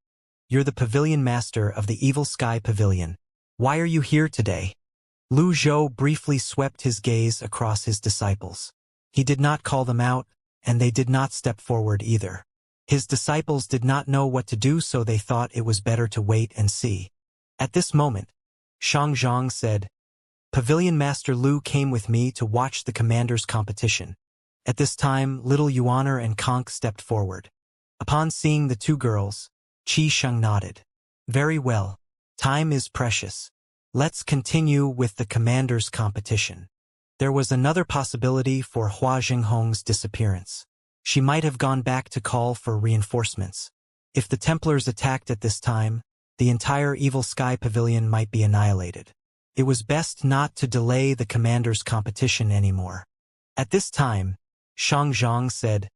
you're the pavilion master of the Evil Sky Pavilion. Why are you here today? Lu Zhou briefly swept his gaze across his disciples. He did not call them out, and they did not step forward either. His disciples did not know what to do, so they thought it was better to wait and see. At this moment, Shang Zhang said, Pavilion Master Lu came with me to watch the commander's competition. At this time, little Yuaner and Conk stepped forward. Upon seeing the 2 girls, Qi Sheng nodded. Very well. Time is precious. Let's continue with the commander's competition. There was another possibility for Hua Jinghong's disappearance. She might have gone back to call for reinforcements. If the Templars attacked at this time, the entire Evil Sky Pavilion might be annihilated. It was best not to delay the commander's competition anymore. At this time, Shang Zhang said,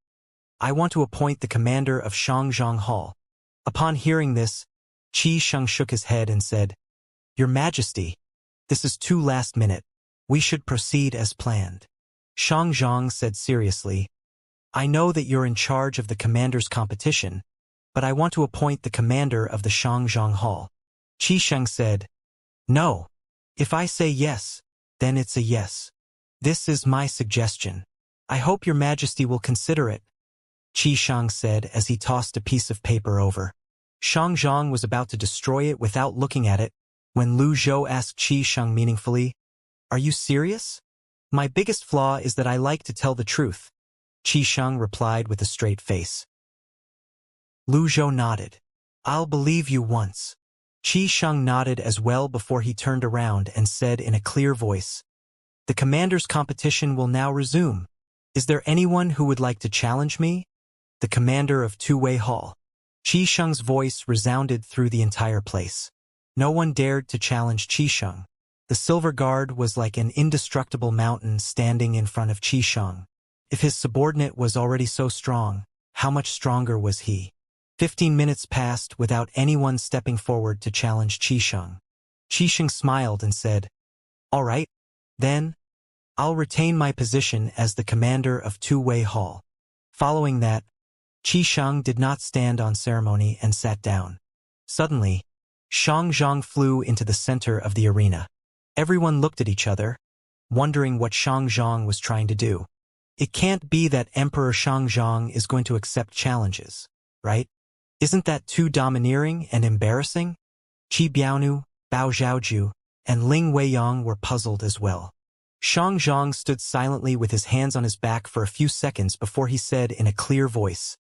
I want to appoint the commander of Shangzhang Hall. Upon hearing this, Qi Sheng shook his head and said, Your Majesty, this is too last minute. We should proceed as planned. Shang Zhang said seriously, I know that you're in charge of the commander's competition, but I want to appoint the commander of the Shangzhang Hall. Qi Sheng said, No. If I say yes, then it's a yes. This is my suggestion. I hope your Majesty will consider it. Qi Sheng said as he tossed a piece of paper over. Shang Zhang was about to destroy it without looking at it, when Lu Zhou asked Qi Sheng meaningfully, Are you serious? My biggest flaw is that I like to tell the truth. Qi Sheng replied with a straight face. Lu Zhou nodded. I'll believe you once. Qi Sheng nodded as well before he turned around and said in a clear voice, The commander's competition will now resume. Is there anyone who would like to challenge me? The commander of Two-Way Hall. Qi Sheng's voice resounded through the entire place. No one dared to challenge Qi Sheng. The Silver Guard was like an indestructible mountain standing in front of Qi Sheng. If his subordinate was already so strong, how much stronger was he? 15 minutes passed without anyone stepping forward to challenge Qi Sheng. Qi Sheng smiled and said, All right, then, I'll retain my position as the commander of Two-Way Hall. Following that, Qi Sheng did not stand on ceremony and sat down. Suddenly, Shang Zhang flew into the center of the arena. Everyone looked at each other, wondering what Shang Zhang was trying to do. It can't be that Emperor Shang Zhang is going to accept challenges, right? Isn't that too domineering and embarrassing? Qi Biaonu, Bao Zhaoju, and Ling Weiyang were puzzled as well. Shang Zhang stood silently with his hands on his back for a few seconds before he said in a clear voice,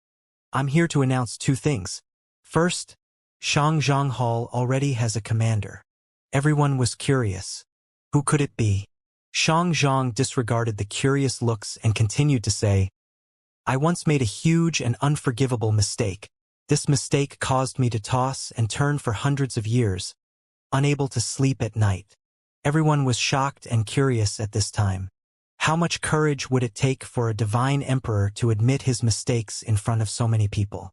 I'm here to announce 2 things. First, Shangzhang Hall already has a commander. Everyone was curious. Who could it be? Shang Zhang disregarded the curious looks and continued to say, I once made a huge and unforgivable mistake. This mistake caused me to toss and turn for hundreds of years, unable to sleep at night. Everyone was shocked and curious at this time. How much courage would it take for a divine emperor to admit his mistakes in front of so many people?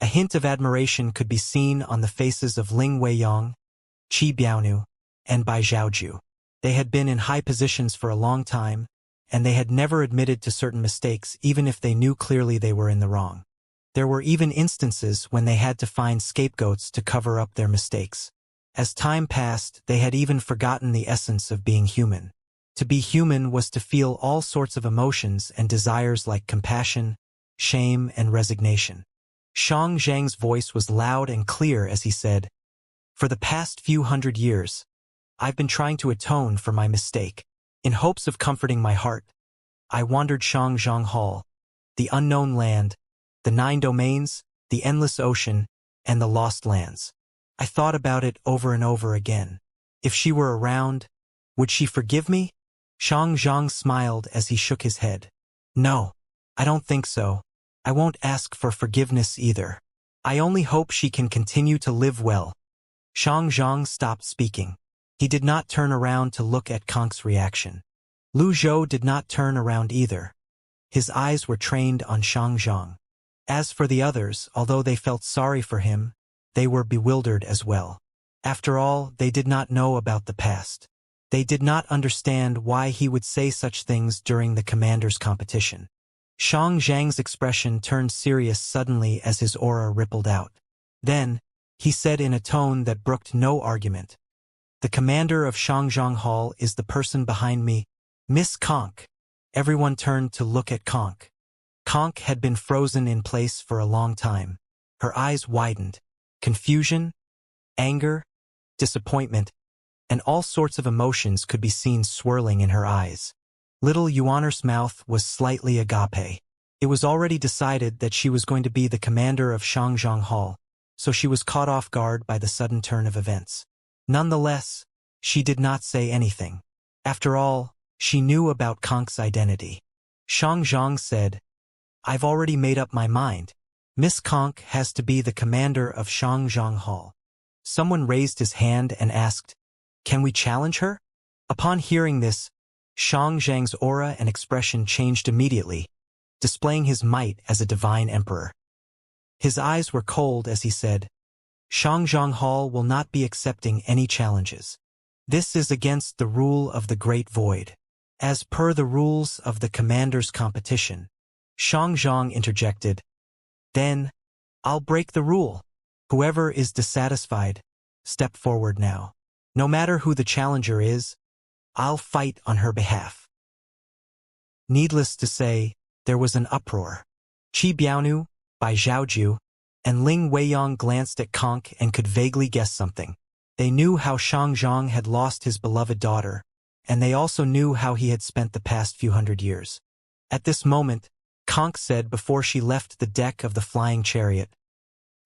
A hint of admiration could be seen on the faces of Ling Weiyang, Qi Biaonu, and Bai Zhaoju. They had been in high positions for a long time, and they had never admitted to certain mistakes even if they knew clearly they were in the wrong. There were even instances when they had to find scapegoats to cover up their mistakes. As time passed, they had even forgotten the essence of being human. To be human was to feel all sorts of emotions and desires like compassion, shame, and resignation. Shang Zhang's voice was loud and clear as he said, "For the past few hundred years, I've been trying to atone for my mistake. In hopes of comforting my heart, I wandered Shangzhang Hall, the unknown land, the 9 domains, the endless ocean, and the lost lands. I thought about it over and over again. If she were around, would she forgive me?" Shang Zhang smiled as he shook his head. "No, I don't think so. I won't ask for forgiveness either. I only hope she can continue to live well." Shang Zhang stopped speaking. He did not turn around to look at Kong's reaction. Lu Zhou did not turn around either. His eyes were trained on Shang Zhang. As for the others, although they felt sorry for him, they were bewildered as well. After all, they did not know about the past. They did not understand why he would say such things during the commander's competition. Shang Zhang's expression turned serious suddenly as his aura rippled out. Then, he said in a tone that brooked no argument, "The commander of Shangzhang Hall is the person behind me, Miss Conk." Everyone turned to look at Conk. Conk had been frozen in place for a long time. Her eyes widened. Confusion, anger, disappointment, and all sorts of emotions could be seen swirling in her eyes. Little Yuaner's mouth was slightly agape. It was already decided that she was going to be the commander of Shangzhang Hall, so she was caught off guard by the sudden turn of events. Nonetheless, she did not say anything. After all, she knew about Konk's identity. Shang Zhang said, "I've already made up my mind. Miss Conk has to be the commander of Shangzhang Hall." Someone raised his hand and asked, "Can we challenge her?" Upon hearing this, Shang Zhang's aura and expression changed immediately, displaying his might as a divine emperor. His eyes were cold as he said, "Shangzhang Hall will not be accepting any challenges. This is against the rule of the Great Void. As per the rules of the commander's competition." Shang Zhang interjected, "Then, I'll break the rule. Whoever is dissatisfied, step forward now. No matter who the challenger is, I'll fight on her behalf." Needless to say, there was an uproar. Qi Biaonu, Bai Zhaoju, and Ling Weiyang glanced at Conk and could vaguely guess something. They knew how Shang Zhang had lost his beloved daughter, and they also knew how he had spent the past few hundred years. At this moment, Conk said before she left the deck of the flying chariot,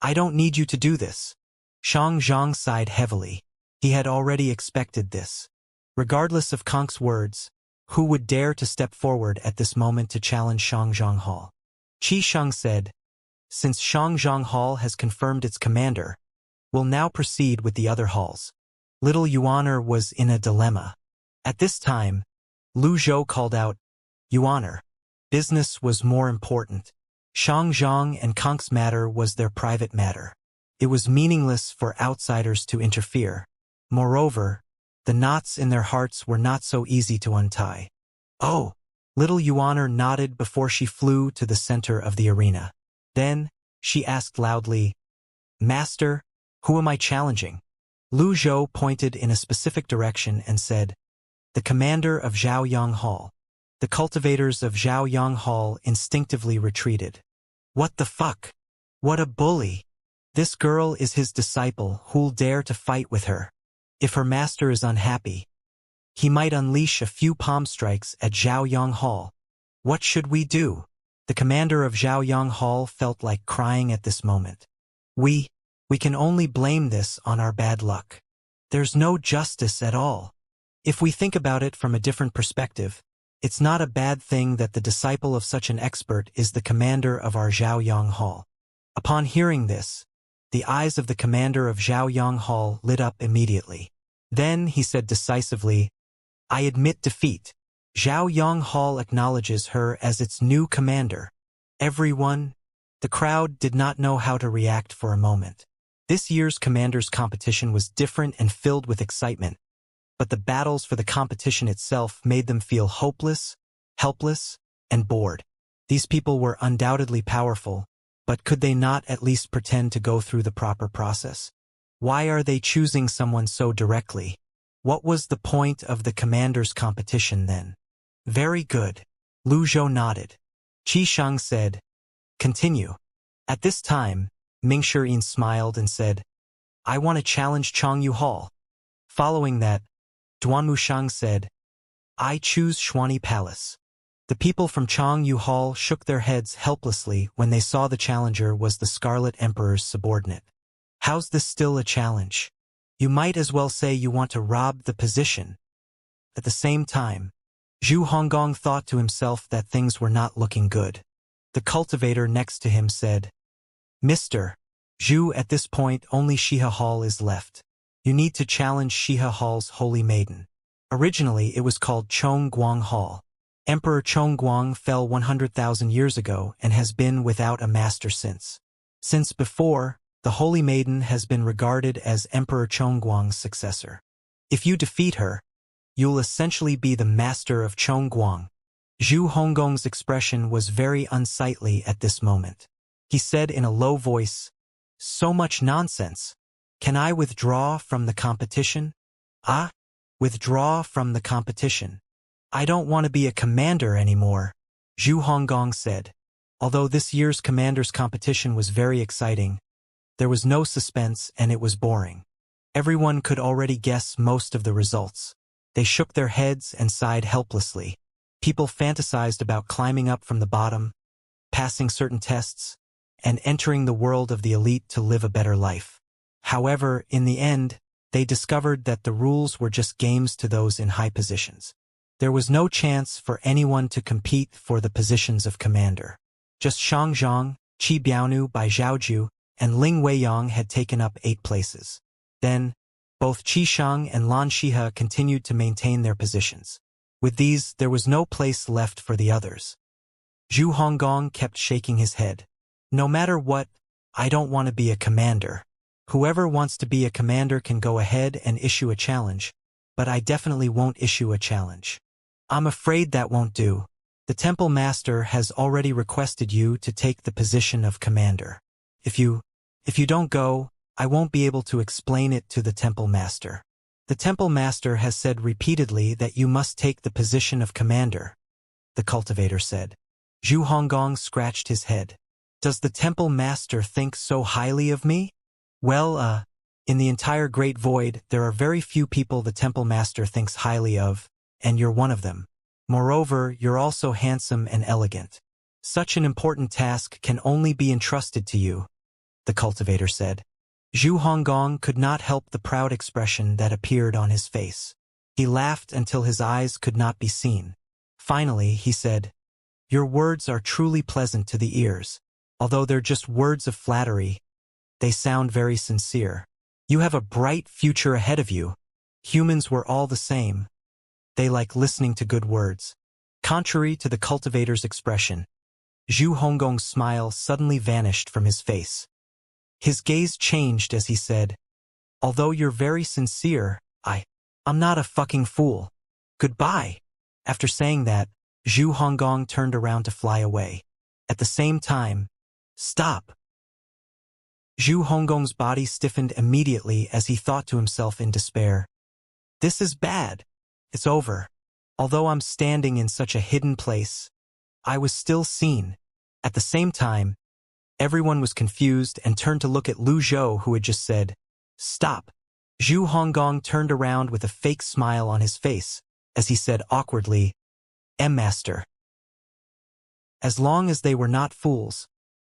"I don't need you to do this." Shang Zhang sighed heavily. He had already expected this. Regardless of Konk's words, who would dare to step forward at this moment to challenge Shangzhang Hall? Qi Shang said, "Since Shangzhang Hall has confirmed its commander, we'll now proceed with the other halls." Little Yuaner was in a dilemma. At this time, Lu Zhou called out, "Yuaner, business was more important. Shangzhang and Konk's matter was their private matter. It was meaningless for outsiders to interfere. Moreover, the knots in their hearts were not so easy to untie." "Oh!" Little Yuaner nodded before she flew to the center of the arena. Then, she asked loudly, "Master, who am I challenging?" Lu Zhou pointed in a specific direction and said, "The commander of Zhaoyang Hall." The cultivators of Zhaoyang Hall instinctively retreated. "What the fuck? What a bully! This girl is his disciple who'll dare to fight with her. If her master is unhappy, he might unleash a few palm strikes at Zhaoyang Hall. What should we do?" The commander of Zhaoyang Hall felt like crying at this moment. We can only blame this on our bad luck. There's no justice at all. If we think about it from a different perspective, it's not a bad thing that the disciple of such an expert is the commander of our Zhaoyang Hall." Upon hearing this, the eyes of the commander of Zhaoyang Hall lit up immediately. Then he said decisively, "I admit defeat. Zhaoyang Hall acknowledges her as its new commander." Everyone, the crowd did not know how to react for a moment. This year's commander's competition was different and filled with excitement, but the battles for the competition itself made them feel hopeless, helpless, and bored. These people were undoubtedly powerful, but could they not at least pretend to go through the proper process? Why are they choosing someone so directly? What was the point of the commander's competition then? "Very good." Lu Zhou nodded. Qi Shang said, "Continue." At this time, Ming Shirin smiled and said, I want to challenge Changyu Hall. Following that, Duanmu Shang said, I choose Xuanyi Palace. The people from Changyu Hall shook their heads helplessly when they saw the challenger was the Scarlet Emperor's subordinate. How's this still a challenge? You might as well say you want to rob the position. At the same time, Zhu Honggong thought to himself that things were not looking good. The cultivator next to him said, Mr. Zhu, at this point only Shihe Hall is left. You need to challenge Shihe Hall's Holy Maiden. Originally it was called Chongguang Hall. Emperor Chongguang fell 100,000 years ago and has been without a master since. Since before, the Holy Maiden has been regarded as Emperor Chongguang's successor. If you defeat her, you'll essentially be the master of Chongguang. Zhu Honggong's expression was very unsightly at this moment. He said in a low voice, So much nonsense. Can I withdraw from the competition? Ah? Withdraw from the competition. I don't want to be a commander anymore, Zhu Honggong said. Although this year's commander's competition was very exciting, there was no suspense and it was boring. Everyone could already guess most of the results. They shook their heads and sighed helplessly. People fantasized about climbing up from the bottom, passing certain tests, and entering the world of the elite to live a better life. However, in the end, they discovered that the rules were just games to those in high positions. There was no chance for anyone to compete for the positions of commander. Just Shang Zhang, Qi Biaonu, Bai Zhaoju, and Ling Weiyang had taken up 8 places. Then, both Qi Shang and Lan Shihe continued to maintain their positions. With these, there was no place left for the others. Zhu Honggong kept shaking his head. No matter what, I don't want to be a commander. Whoever wants to be a commander can go ahead and issue a challenge, but I definitely won't issue a challenge. I'm afraid that won't do. The Temple Master has already requested you to take the position of commander. If you don't go, I won't be able to explain it to the Temple Master. The Temple Master has said repeatedly that you must take the position of commander, the cultivator said. Zhu Honggong scratched his head. Does the Temple Master think so highly of me? Well, in the entire Great Void, there are very few people the Temple Master thinks highly of, and you're one of them. Moreover, you're also handsome and elegant. Such an important task can only be entrusted to you, the cultivator said. Zhu Honggong could not help the proud expression that appeared on his face. He laughed until his eyes could not be seen. Finally, he said, Your words are truly pleasant to the ears. Although they're just words of flattery, they sound very sincere. You have a bright future ahead of you. Humans were all the same. They like listening to good words. Contrary to the cultivator's expression, Zhu Honggong's smile suddenly vanished from his face. His gaze changed as he said, Although you're very sincere, I'm not a fucking fool. Goodbye. After saying that, Zhu Honggong turned around to fly away. At the same time, Stop. Zhu Honggong's body stiffened immediately as he thought to himself in despair. This is bad. It's over. Although I'm standing in such a hidden place, I was still seen. At the same time, everyone was confused and turned to look at Lu Zhou, who had just said, Stop. Zhu Honggong turned around with a fake smile on his face, as he said awkwardly, Master. As long as they were not fools,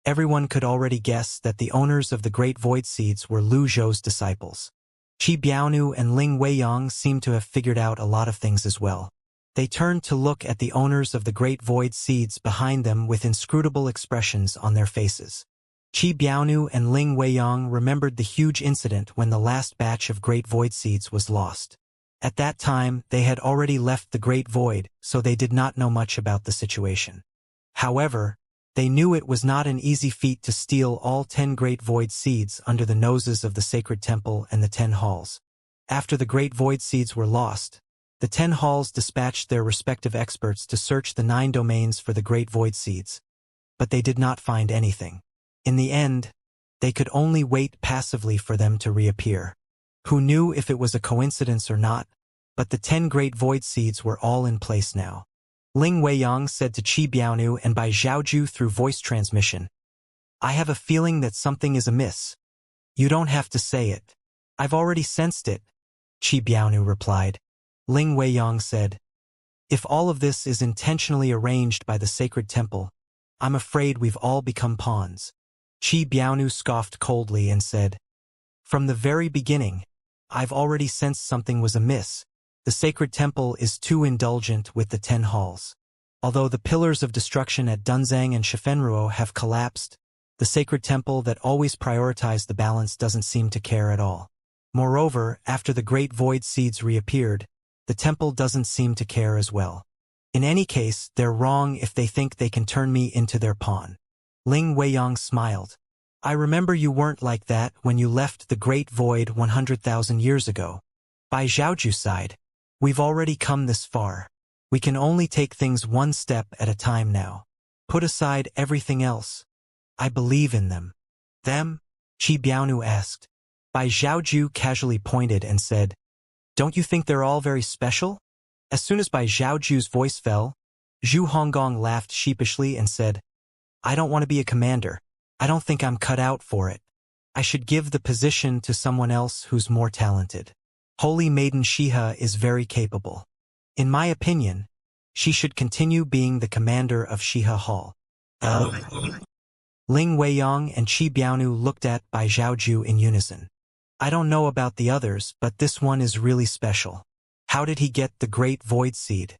everyone could already guess that the owners of the Great Void Seeds were Lu Zhou's disciples. Qi Biaonu and Ling Weiyang seemed to have figured out a lot of things as well. They turned to look at the owners of the Great Void Seeds behind them with inscrutable expressions on their faces. Qi Biaonu and Ling Weiyang remembered the huge incident when the last batch of Great Void Seeds was lost. At that time, they had already left the Great Void, so they did not know much about the situation. However, they knew it was not an easy feat to steal all 10 Great Void Seeds under the noses of the Sacred Temple and the 10 Halls. After the Great Void Seeds were lost, the 10 Halls dispatched their respective experts to search the 9 domains for the Great Void Seeds, but they did not find anything. In the end, they could only wait passively for them to reappear. Who knew if it was a coincidence or not, but the 10 Great Void Seeds were all in place now. Ling Weiyang said to Qi Biaonu and Bai Zhaoju through voice transmission, I have a feeling that something is amiss. You don't have to say it. I've already sensed it, Qi Biaonu replied. Ling Weiyang said, if all of this is intentionally arranged by the sacred temple, I'm afraid we've all become pawns. Qi Biaonu scoffed coldly and said, from the very beginning, I've already sensed something was amiss. The sacred temple is too indulgent with the 10 halls. Although the pillars of destruction at Dunzang and Shifenruo have collapsed, the sacred temple that always prioritized the balance doesn't seem to care at all. Moreover, after the great void seeds reappeared, the temple doesn't seem to care as well. In any case, they're wrong if they think they can turn me into their pawn. Ling Weiyang smiled. I remember you weren't like that when you left the great void 100,000 years ago. By Zhaoju's side, we've already come this far. We can only take things one step at a time now. Put aside everything else. I believe in them. Them? Qi Biaonu asked. Bai Zhaoju casually pointed and said, don't you think they're all very special? As soon as Bai Zhaoju's voice fell, Zhu Honggong laughed sheepishly and said, I don't want to be a commander. I don't think I'm cut out for it. I should give the position to someone else who's more talented. Holy Maiden Shiha is very capable. In my opinion, she should continue being the commander of Shiha Hall. Ling Weiyang and Qi Biaonu looked at Bai Zhaoju in unison. I don't know about the others, but this one is really special. How did he get the great void seed?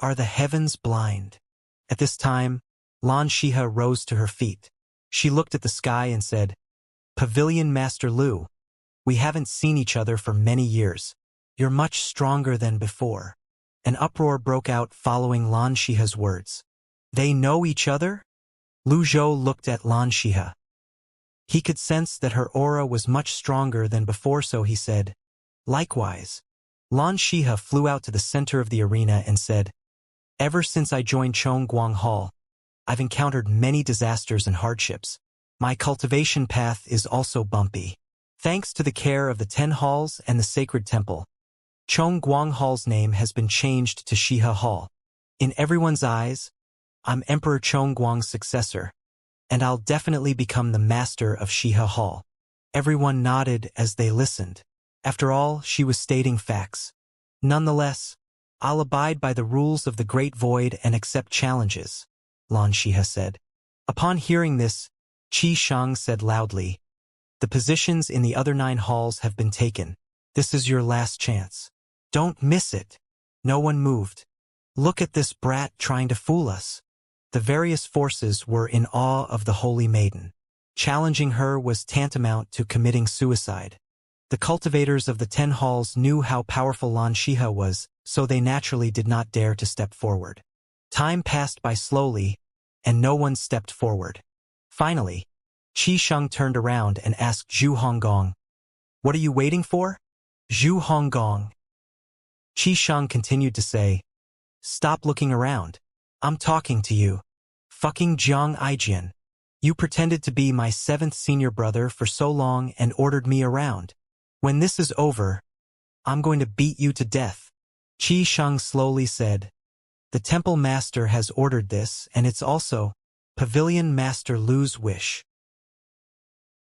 Are the heavens blind? At this time, Lan Shiha rose to her feet. She looked at the sky and said, Pavilion Master Lu, we haven't seen each other for many years. You're much stronger than before. An uproar broke out following Lan Shiha's words. They know each other? Lu Zhou looked at Lan Shiha. He could sense that her aura was much stronger than before, so he said, likewise. Lan Shiha flew out to the center of the arena and said, ever since I joined Chongguang Hall, I've encountered many disasters and hardships. My cultivation path is also bumpy. Thanks to the care of the 10 halls and the sacred temple, Chongguang Hall's name has been changed to Shiha Hall. In everyone's eyes, I'm Emperor Chongguang's successor, and I'll definitely become the master of Shiha Hall. Everyone nodded as they listened. After all, she was stating facts. Nonetheless, I'll abide by the rules of the Great Void and accept challenges, Lan Shiha said. Upon hearing this, Qi Shang said loudly, the positions in the other 9 halls have been taken. This is your last chance. Don't miss it. No one moved. Look at this brat trying to fool us. The various forces were in awe of the Holy Maiden. Challenging her was tantamount to committing suicide. The cultivators of the 10 halls knew how powerful Lan Shiha was, so they naturally did not dare to step forward. Time passed by slowly, and no one stepped forward. Finally, Qi Sheng turned around and asked Zhu Honggong, what are you waiting for? Zhu Honggong. Qi Sheng continued to say, stop looking around. I'm talking to you. Fucking Jiang Aijian. You pretended to be my 7th senior brother for so long and ordered me around. When this is over, I'm going to beat you to death. Qi Sheng slowly said, the temple master has ordered this, and it's also Pavilion Master Lu's wish.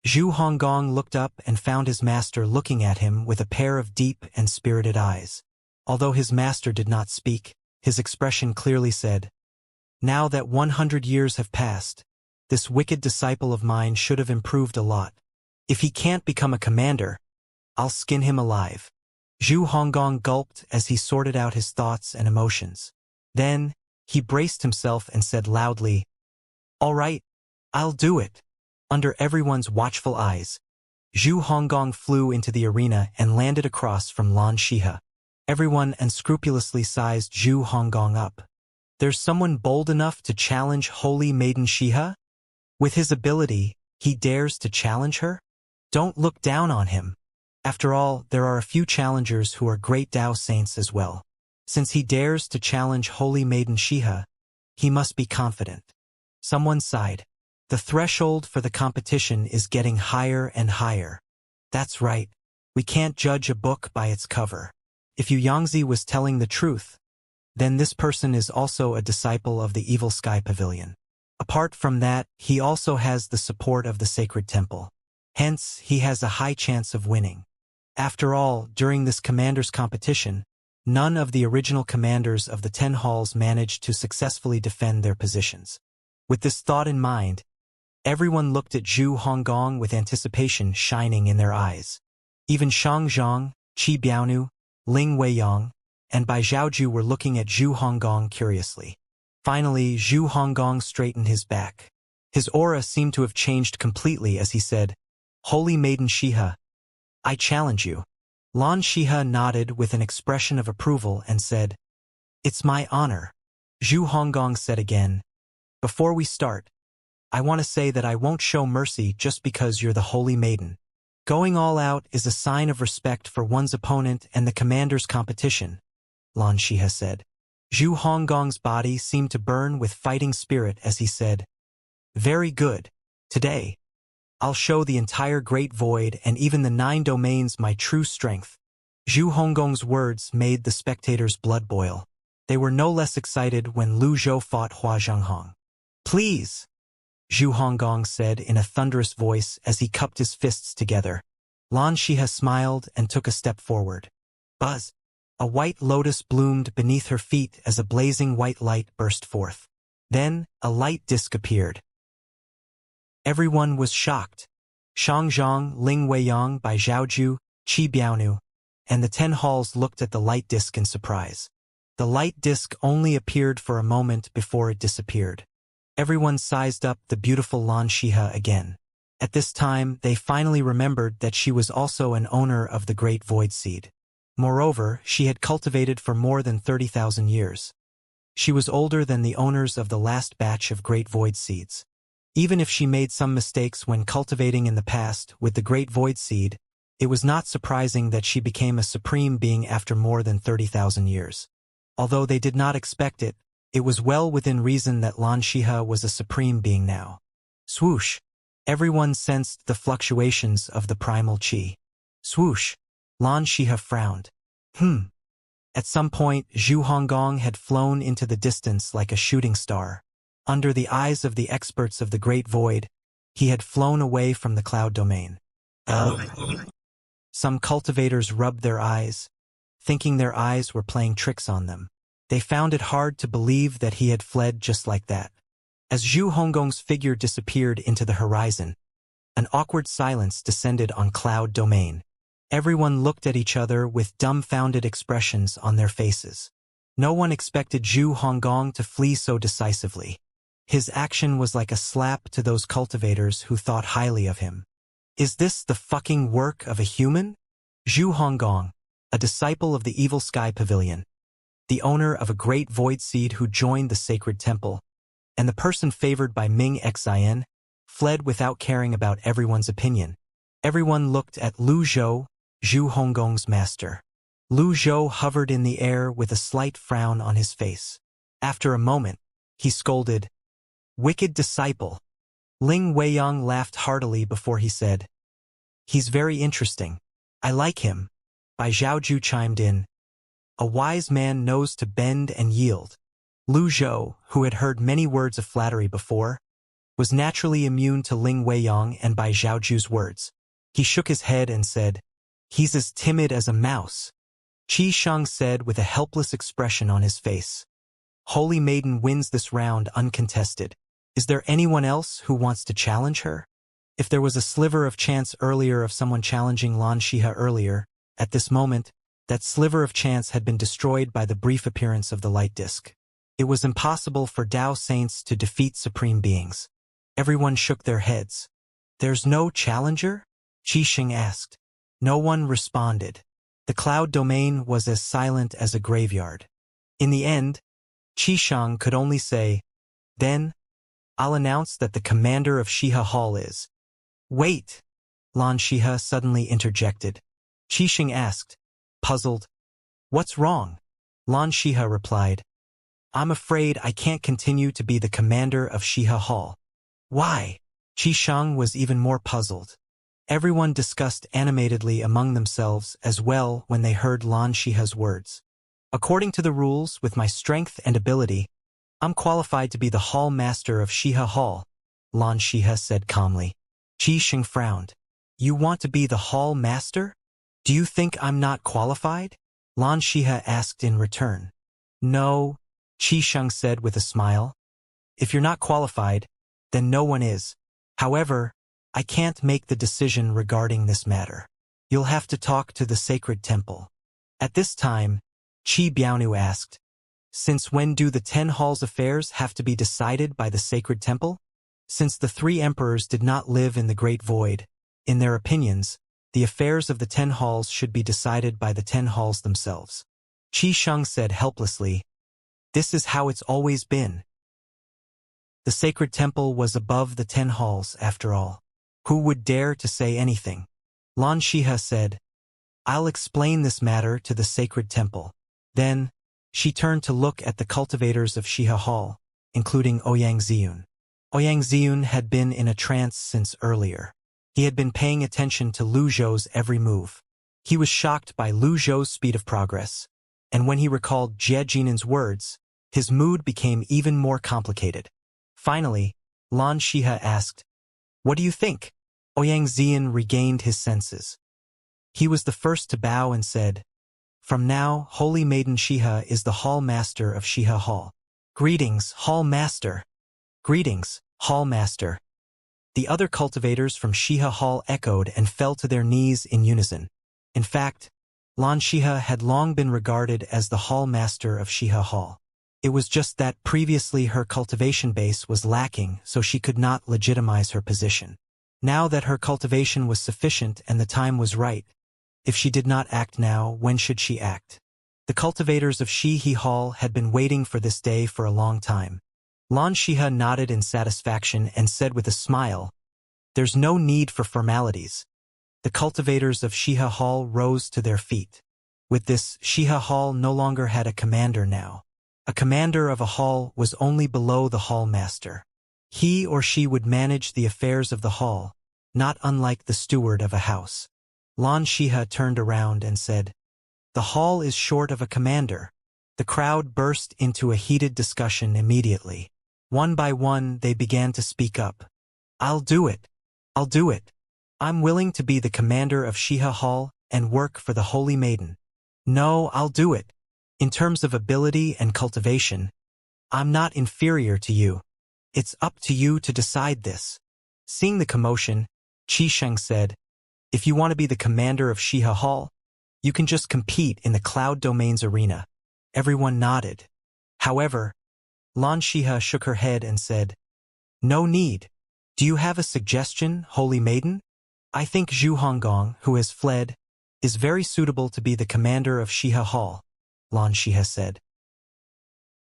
Zhu Honggong looked up and found his master looking at him with a pair of deep and spirited eyes. Although his master did not speak, his expression clearly said, now that 100 years have passed, this wicked disciple of mine should have improved a lot. If he can't become a commander, I'll skin him alive. Zhu Honggong gulped as he sorted out his thoughts and emotions. Then, he braced himself and said loudly, all right, I'll do it. Under everyone's watchful eyes, Zhu Honggong flew into the arena and landed across from Lan Shiha. Everyone unscrupulously sized Zhu Honggong up. There's someone bold enough to challenge Holy Maiden Shiha? With his ability, he dares to challenge her? Don't look down on him. After all, there are a few challengers who are great Dao saints as well. Since he dares to challenge Holy Maiden Shiha, he must be confident. Someone sighed. The threshold for the competition is getting higher and higher. That's right. We can't judge a book by its cover. If Xianxia was telling the truth, then this person is also a disciple of the Evil Sky Pavilion. Apart from that, he also has the support of the sacred temple. Hence, he has a high chance of winning. After all, during this commander's competition, none of the original commanders of the 10 halls managed to successfully defend their positions. With this thought in mind, everyone looked at Zhu Honggong with anticipation shining in their eyes. Even Shang Zhang, Qi Biaonu, Ling Weiyang, and Bai Zhaoju were looking at Zhu Honggong curiously. Finally, Zhu Honggong straightened his back. His aura seemed to have changed completely as he said, "Holy Maiden Shiha, I challenge you." Lan Shiha nodded with an expression of approval and said, "It's my honor." Zhu Honggong said again, "Before we start, I want to say that I won't show mercy just because you're the Holy Maiden. Going all out is a sign of respect for one's opponent and the commander's competition," Lan Shiha said. Zhu Honggong's body seemed to burn with fighting spirit as he said, "Very good. Today, I'll show the entire Great Void and even the 9 domains my true strength." Zhu Honggong's words made the spectators' blood boil. They were no less excited when Lu Zhou fought Hua Zhenghong. "Please," Zhu Honggong said in a thunderous voice as he cupped his fists together. Lan Shiha smiled and took a step forward. Buzz! A white lotus bloomed beneath her feet as a blazing white light burst forth. Then, a light disk appeared. Everyone was shocked. Shang Zhang, Ling Weiyang, Bai Zhaoju, Qi Biaonu, and the 10 halls looked at the light disk in surprise. The light disk only appeared for a moment before it disappeared. Everyone sized up the beautiful Lan Shiha again. At this time, they finally remembered that she was also an owner of the Great Void Seed. Moreover, she had cultivated for more than 30,000 years. She was older than the owners of the last batch of Great Void Seeds. Even if she made some mistakes when cultivating in the past with the Great Void Seed, it was not surprising that she became a supreme being after more than 30,000 years. Although they did not expect it, it was well within reason that Lan Shiha was a supreme being now. Swoosh! Everyone sensed the fluctuations of the primal qi. Swoosh! Lan Shiha frowned. At some point, Zhu Honggong had flown into the distance like a shooting star. Under the eyes of the experts of the Great Void, he had flown away from the cloud domain. Some cultivators rubbed their eyes, thinking their eyes were playing tricks on them. They found it hard to believe that he had fled just like that. As Zhu Honggong's figure disappeared into the horizon, an awkward silence descended on cloud domain. Everyone looked at each other with dumbfounded expressions on their faces. No one expected Zhu Honggong to flee so decisively. His action was like a slap to those cultivators who thought highly of him. Is this the fucking work of a human? Zhu Honggong, a disciple of the Evil Sky Pavilion, the owner of a great void seed who joined the sacred temple, and the person favored by Ming Xian, fled without caring about everyone's opinion. Everyone looked at Lu Zhou, Zhu Honggong's master. Lu Zhou hovered in the air with a slight frown on his face. After a moment, he scolded, "Wicked disciple." Ling Weiyang laughed heartily before he said, "He's very interesting. I like him." Bai Zhaoju chimed in, "A wise man knows to bend and yield." Lu Zhou, who had heard many words of flattery before, was naturally immune to Ling Weiyang and Bai Zhaoju's words. He shook his head and said, "He's as timid as a mouse." Qi Shang said with a helpless expression on his face, "Holy Maiden wins this round uncontested. Is there anyone else who wants to challenge her?" If there was a sliver of chance earlier of someone challenging Lan Shiha earlier, at this moment, that sliver of chance had been destroyed by the brief appearance of the light disk. It was impossible for Tao saints to defeat supreme beings. Everyone shook their heads. "There's no challenger?" Qi Shing asked. No one responded. The cloud domain was as silent as a graveyard. In the end, Qi Shang could only say, "Then, I'll announce that the commander of Shiha Hall is—" "Wait!" Lan Shiha suddenly interjected. Qi Shing asked, puzzled, "What's wrong?" Lan Shiha replied, "I'm afraid I can't continue to be the commander of Shiha Hall." "Why?" Qi Shang was even more puzzled. Everyone discussed animatedly among themselves as well when they heard Lan Shiha's words. "According to the rules, with my strength and ability, I'm qualified to be the hall master of Shiha Hall, Lan Shiha said calmly. Qi Sheng frowned. You want to be the hall master? Do you think I'm not qualified? Lan Shiha asked in return. No, Qi Sheng said with a smile. If you're not qualified, then no one is. However, I can't make the decision regarding this matter. You'll have to talk to the sacred temple. At this time, Qi Biaonu asked, since when do the 10 halls' affairs have to be decided by the sacred temple? Since the 3 emperors did not live in the Great Void, in their opinions, the affairs of the 10 halls should be decided by the 10 halls themselves. Qi Sheng said helplessly, this is how it's always been. The sacred temple was above the 10 halls, after all. Who would dare to say anything? Lan Shiha said, I'll explain this matter to the sacred temple. Then, she turned to look at the cultivators of Shiha Hall, including Ouyang Ziyun. Ouyang Ziyun had been in a trance since earlier. He had been paying attention to Lu Zhou's every move. He was shocked by Lu Zhou's speed of progress, and when he recalled Jie Jinin's words, his mood became even more complicated. Finally, Lan Shiha asked, what do you think? Ouyang Ziyun regained his senses. He was the first to bow and said, from now, Holy Maiden Shiha is the Hall Master of Shiha Hall. Greetings, Hall Master. Greetings, Hall Master. The other cultivators from Shiha Hall echoed and fell to their knees in unison. In fact, Lan Shiha had long been regarded as the Hall Master of Shiha Hall. It was just that previously her cultivation base was lacking, so she could not legitimize her position. Now that her cultivation was sufficient and the time was right, if she did not act now, when should she act? The cultivators of Shihi Hall had been waiting for this day for a long time. Lan Shiha nodded in satisfaction and said with a smile, there's no need for formalities. The cultivators of Shiha Hall rose to their feet. With this, Shiha Hall no longer had a commander now. A commander of a hall was only below the hall master. He or she would manage the affairs of the hall, not unlike the steward of a house. Lan Shiha turned around and said, the hall is short of a commander. The crowd burst into a heated discussion immediately. One by one, they began to speak up. I'll do it. I'll do it. I'm willing to be the commander of Shiha Hall and work for the Holy Maiden. No, I'll do it. In terms of ability and cultivation, I'm not inferior to you. It's up to you to decide this. Seeing the commotion, Qi Sheng said, if you want to be the commander of Shiha Hall, you can just compete in the Cloud Domains arena. Everyone nodded. However, Lan Shiha shook her head and said, no need. Do you have a suggestion, Holy Maiden? I think Zhu Honggong, who has fled, is very suitable to be the commander of Shiha Hall, Lan Shiha said.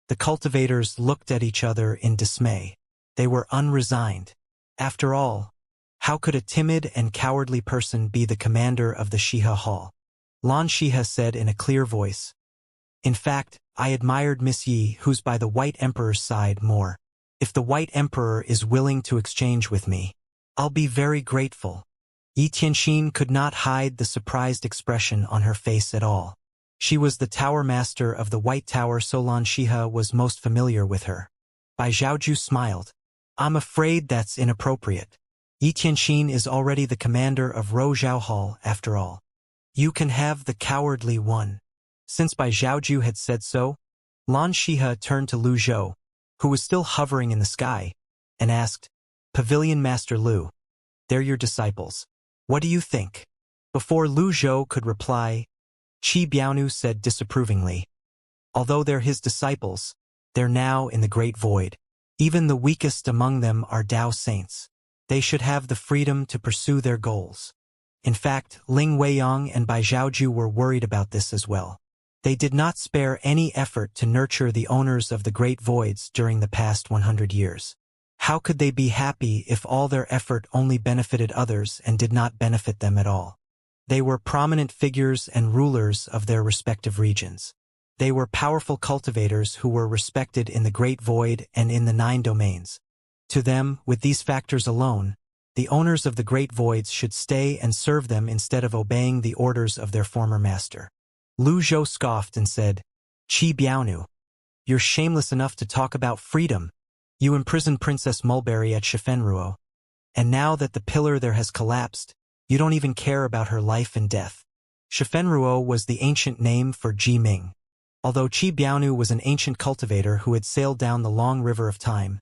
The cultivators looked at each other in dismay. They were unresigned. After all, how could a timid and cowardly person be the commander of the Shiha Hall? Lan Shiha said in a clear voice. In fact, I admired Miss Yi, who's by the White Emperor's side, more. If the White Emperor is willing to exchange with me, I'll be very grateful. Yi Tianxin could not hide the surprised expression on her face at all. She was the tower master of the White Tower, so Lan Shiha was most familiar with her. Bai Zhaoju smiled. I'm afraid that's inappropriate. Yi Tianxin is already the commander of Rozhao Hall, after all. You can have the cowardly one. Since Bai Zhaoju had said so, Lan Shiha turned to Lu Zhou, who was still hovering in the sky, and asked, Pavilion Master Lu, they're your disciples. What do you think? Before Lu Zhou could reply, Qi Biaonu said disapprovingly, although they're his disciples, they're now in the Great Void. Even the weakest among them are Dao saints. They should have the freedom to pursue their goals. In fact, Ling Weiyang and Bai Zhaoju were worried about this as well. They did not spare any effort to nurture the owners of the Great Voids during the past 100 years. How could they be happy if all their effort only benefited others and did not benefit them at all? They were prominent figures and rulers of their respective regions. They were powerful cultivators who were respected in the Great Void and in the 9 domains. To them, with these factors alone, the owners of the Great Voids should stay and serve them instead of obeying the orders of their former master. Lu Zhou scoffed and said, Qi Biaonu, You're shameless enough to talk about freedom. You imprisoned Princess Mulberry at Shifenruo. And now that the pillar there has collapsed, you don't even care about her life and death. Shifenruo was the ancient name for Ji Ming. Although Qi Biaonu was an ancient cultivator who had sailed down the long river of time,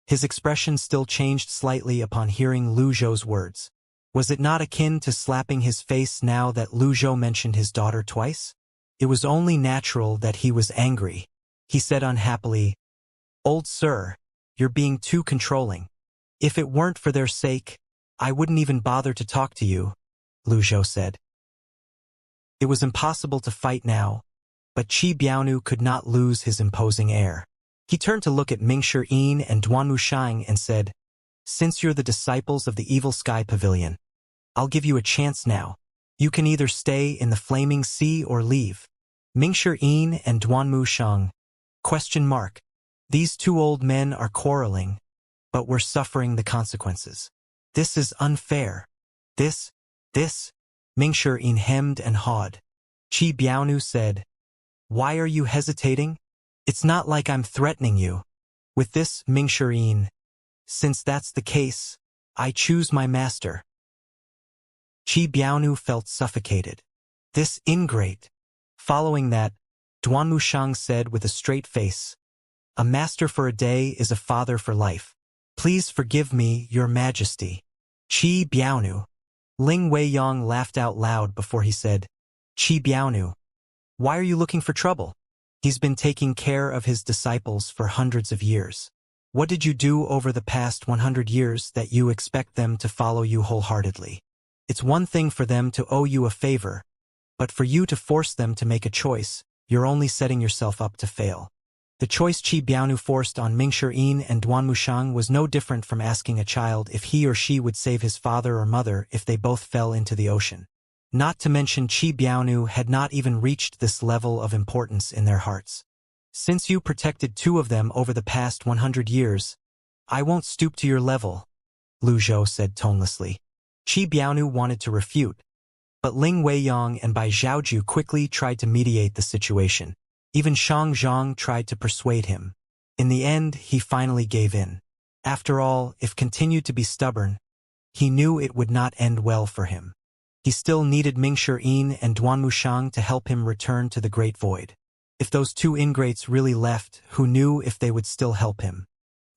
his expression still changed slightly upon hearing Lu Zhou's words. Was it not akin to slapping his face now that Lu Zhou mentioned his daughter twice? It was only natural that he was angry. He said unhappily, "Old sir, you're being too controlling. If it weren't for their sake, I wouldn't even bother to talk to you," Lu Zhou said. It was impossible to fight now, but Qi Biaonu could not lose his imposing air. He turned to look at Mingshi Yin and Duanmu Shang and said, "Since you're the disciples of the Evil Sky Pavilion, I'll give you a chance now. You can either stay in the Flaming Sea or leave." Mingshi Yin and Duanmu Shang. These two old men are quarreling, but we're suffering the consequences. This is unfair. This, Mingshi Yin hemmed and hawed. Qi Biaonu said, "Why are you hesitating? It's not like I'm threatening you." With this, Mingshi Yin, "Since that's the case, I choose my master." Qi Biaonu felt suffocated. This ingrate. Following that, Duanmu Shang said with a straight face, "A master for a day is a father for life. Please forgive me, your majesty." Qi Biaonu. Ling Weiyang laughed out loud before he said, "Qi Biaonu, why are you looking for trouble? He's been taking care of his disciples for hundreds of years. What did you do over the past 100 years that you expect them to follow you wholeheartedly? It's one thing for them to owe you a favor, but for you to force them to make a choice, you're only setting yourself up to fail." The choice Qi Biaonu forced on Mingshi Yin and Duanmu Shang was no different from asking a child if he or she would save his father or mother if they both fell into the ocean. Not to mention Qi Biaonu had not even reached this level of importance in their hearts. "Since you protected two of them over the past 100 years, I won't stoop to your level," Lu Zhou said tonelessly. Qi Biaonu wanted to refute, but Ling Weiyang and Bai Zhaoju quickly tried to mediate the situation. Even Shang Zhang tried to persuade him. In the end, he finally gave in. After all, if continued to be stubborn, he knew it would not end well for him. He still needed Mingshi Yin and Duanmu Shang to help him return to the Great Void. If those two ingrates really left, who knew if they would still help him?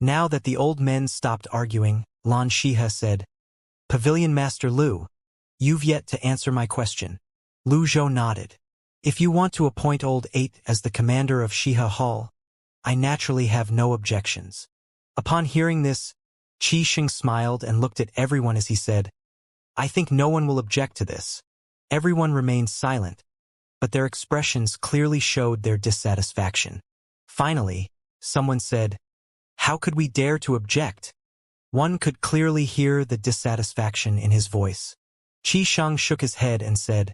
Now that the old men stopped arguing, Lan Shihe said, "Pavilion Master Lu, you've yet to answer my question." Lu Zhou nodded. "If you want to appoint Old 8 as the commander of Shihe Hall, I naturally have no objections." Upon hearing this, Qi Xing smiled and looked at everyone as he said, "I think no one will object to this." Everyone remained silent, but their expressions clearly showed their dissatisfaction. Finally, someone said, "How could we dare to object?" One could clearly hear the dissatisfaction in his voice. Qi Shang shook his head and said,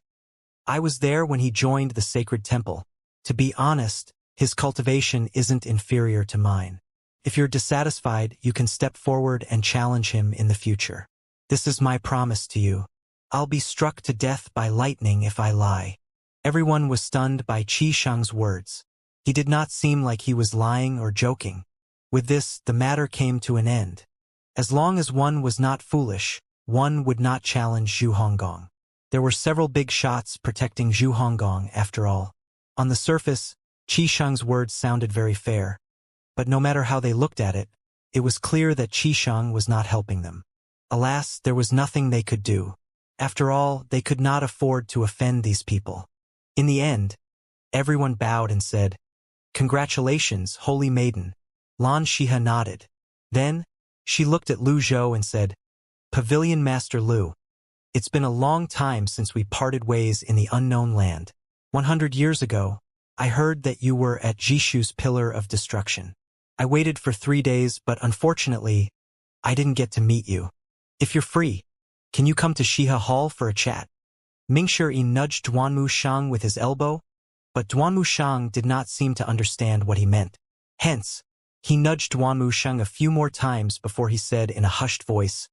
"I was there when he joined the sacred temple. To be honest, his cultivation isn't inferior to mine. If you're dissatisfied, you can step forward and challenge him in the future. This is my promise to you. I'll be struck to death by lightning if I lie." Everyone was stunned by Qi Shang's words. He did not seem like he was lying or joking. With this, the matter came to an end. As long as one was not foolish, one would not challenge Zhu Honggong. There were several big shots protecting Zhu Honggong after all. On the surface, Qi Shang's words sounded very fair, but no matter how they looked at it, it was clear that Qi Shang was not helping them. Alas, there was nothing they could do. After all, they could not afford to offend these people. In the end, everyone bowed and said, "Congratulations, holy maiden." Lan Shihe nodded. Then, she looked at Lu Zhou and said, "Pavilion Master Lu, it's been a long time since we parted ways in the unknown land. 100 years ago, I heard that you were at Jishu's Pillar of Destruction. I waited for 3 days, but unfortunately, I didn't get to meet you. If you're free, can you come to Shihe Hall for a chat?" Mingshi Yin nudged Duanmu Shang with his elbow, but Duanmu Shang did not seem to understand what he meant. Hence, he nudged Duanmu Shang a few more times before he said in a hushed voice,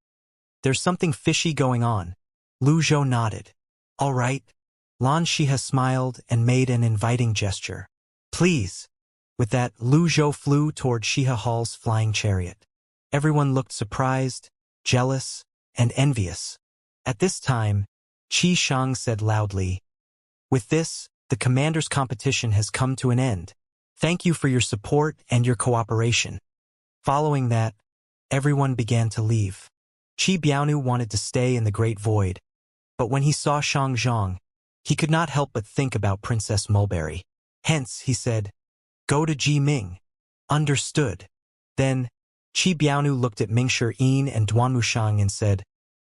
"There's something fishy going on." Lu Zhou nodded. "All right." Lan Shihe smiled and made an inviting gesture. "Please." With that, Lu Zhou flew toward Shiha Hall's flying chariot. Everyone looked surprised, jealous, and envious. At this time, Qi Shang said loudly, "With this, the commander's competition has come to an end. Thank you for your support and your cooperation." Following that, everyone began to leave. Qi Biaonu wanted to stay in the Great Void, but when he saw Shang Zhang, he could not help but think about Princess Mulberry. Hence, he said, "Go to Ji Ming." Understood. Then, Qi Biaonu looked at Ming Yin and Duan Mushang and said,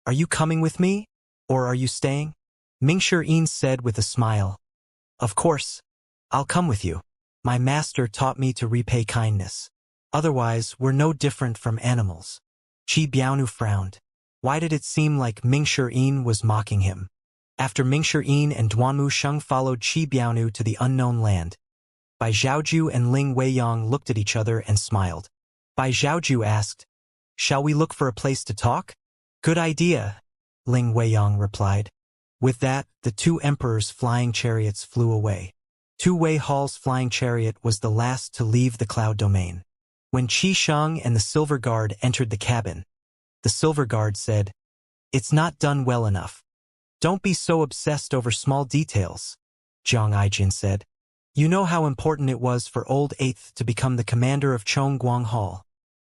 "Are you coming with me, or are you staying?" Ming Yin said with a smile, "Of course, I'll come with you. My master taught me to repay kindness. Otherwise, we're no different from animals." Qi Biaonu frowned. Why did it seem like Ming Yin was mocking him? After Ming Yin and Duan Mushang followed Qi Biaonu to the unknown land, Bai Zhaoju and Ling Weiyang looked at each other and smiled. Bai Zhaoju asked, "Shall we look for a place to talk?" "Good idea," Ling Weiyang replied. With that, the two emperors' flying chariots flew away. Tu Wei Hall's flying chariot was the last to leave the cloud domain. When Qi Shang and the Silver Guard entered the cabin, the Silver Guard said, "It's not done well enough. Don't be so obsessed over small details," Jiang Aijin said. "You know how important it was for Old Eighth to become the commander of Chongguang Hall,"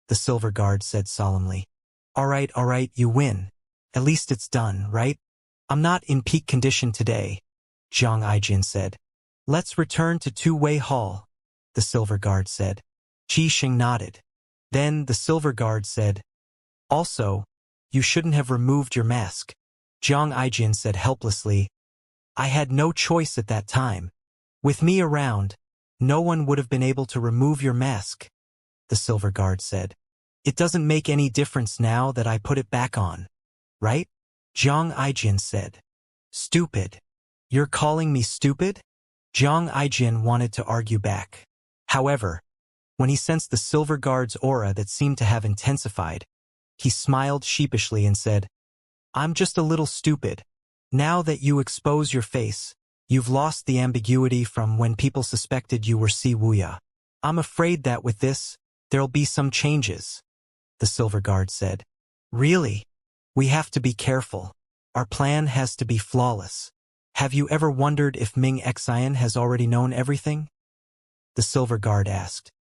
the Silver Guard said solemnly. All right, you win. At least it's done, right?" "I'm not in peak condition today," Jiang Aijin said. "Let's return to Tu Wei Hall," the Silver Guard said. Qi Sheng nodded. Then the Silver Guard said, "Also, you shouldn't have removed your mask." Jiang Aijin said helplessly, "I had no choice at that time. With me around, no one would have been able to remove your mask," the Silver Guard said. "It doesn't make any difference now that I put it back on, right?" Jiang Aijin said. "Stupid. You're calling me stupid?" Jiang Aijin wanted to argue back. However, when he sensed the Silver Guard's aura that seemed to have intensified, he smiled sheepishly and said, "I'm just a little stupid. Now that you expose your face, you've lost the ambiguity from when people suspected you were Si Wuya. I'm afraid that with this, there'll be some changes," the Silver Guard said. "Really? We have to be careful. Our plan has to be flawless. Have you ever wondered if Ming Xian has already known everything?" the Silver Guard asked.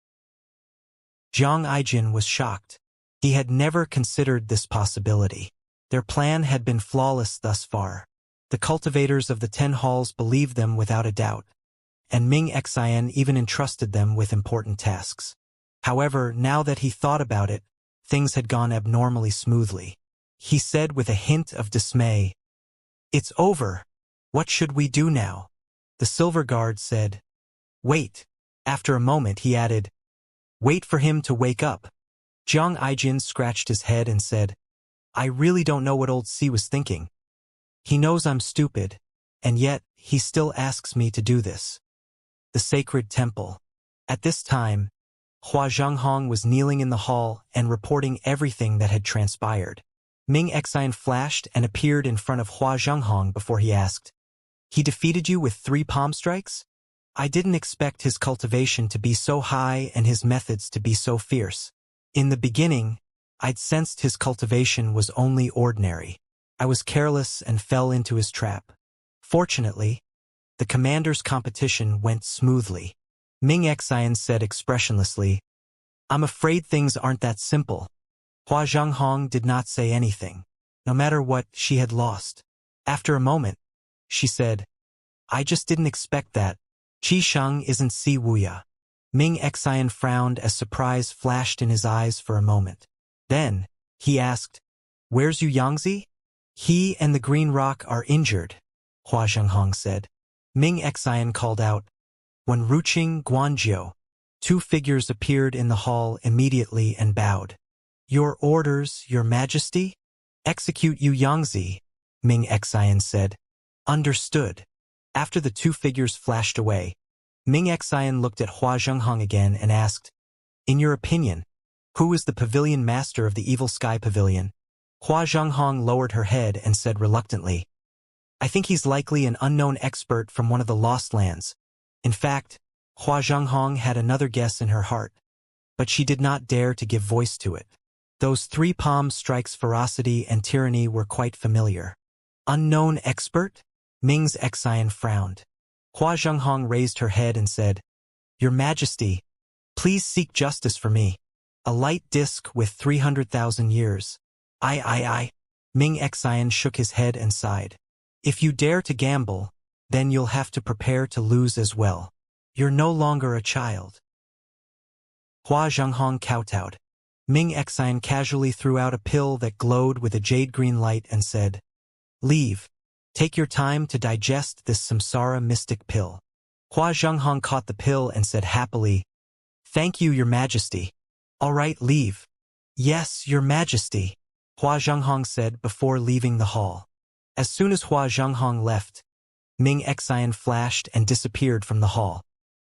Jiang Aijin was shocked. He had never considered this possibility. Their plan had been flawless thus far. The cultivators of the 10 halls believed them without a doubt, and Ming Xian even entrusted them with important tasks. However, now that he thought about it, things had gone abnormally smoothly. He said with a hint of dismay, "It's over. What should we do now?" The Silver Guard said, "Wait." After a moment he added, "Wait for him to wake up." Jiang Aijin scratched his head and said, "I really don't know what old Si was thinking. He knows I'm stupid, and yet he still asks me to do this." The Sacred Temple. At this time, Hua Zhenghong was kneeling in the hall and reporting everything that had transpired. Ming Xian flashed and appeared in front of Hua Zhenghong before he asked, "He defeated you with 3 palm strikes? I didn't expect his cultivation to be so high and his methods to be so fierce. In the beginning, I'd sensed his cultivation was only ordinary. I was careless and fell into his trap. Fortunately, the commander's competition went smoothly." Ming Xian said expressionlessly, "I'm afraid things aren't that simple." Hua Zhenghong did not say anything, no matter what she had lost. After a moment, she said, "I just didn't expect that. Qi Shang isn't Si Wuya." Ming Xian frowned as surprise flashed in his eyes for a moment. Then, he asked, "Where's Xianxia?" "He and the Green Rock are injured," Hua Zhenghong said. Ming Xian called out. When reaching Guanzhou, 2 figures appeared in the hall immediately and bowed. "Your orders, Your Majesty?" "Execute Xianxia," Ming Xian said. "Understood." After the 2 figures flashed away, Ming Xian looked at Hua Zhenghong again and asked, "In your opinion, who is the pavilion master of the Evil Sky Pavilion?" Hua Zhenghong lowered her head and said reluctantly, "I think he's likely an unknown expert from one of the Lost Lands. In fact, Hua Zhenghong had another guess in her heart, but she did not dare to give voice to it. Those 3 palm strikes ferocity and tyranny were quite familiar. Unknown expert? Ming's Xian frowned. Hua Zhenghong raised her head and said, Your Majesty, please seek justice for me. A light disk with 300,000 years. I. Ming Xian shook his head and sighed. If you dare to gamble, then you'll have to prepare to lose as well. You're no longer a child. Hua Zhenghong kowtowed. Ming Xian casually threw out a pill that glowed with a jade-green light and said, Leave. Take your time to digest this samsara mystic pill. Hua Zhenghong caught the pill and said happily, Thank you, Your Majesty. All right, leave. Yes, Your Majesty, Hua Zhenghong said before leaving the hall. As soon as Hua Zhenghong left, Ming Xian flashed and disappeared from the hall.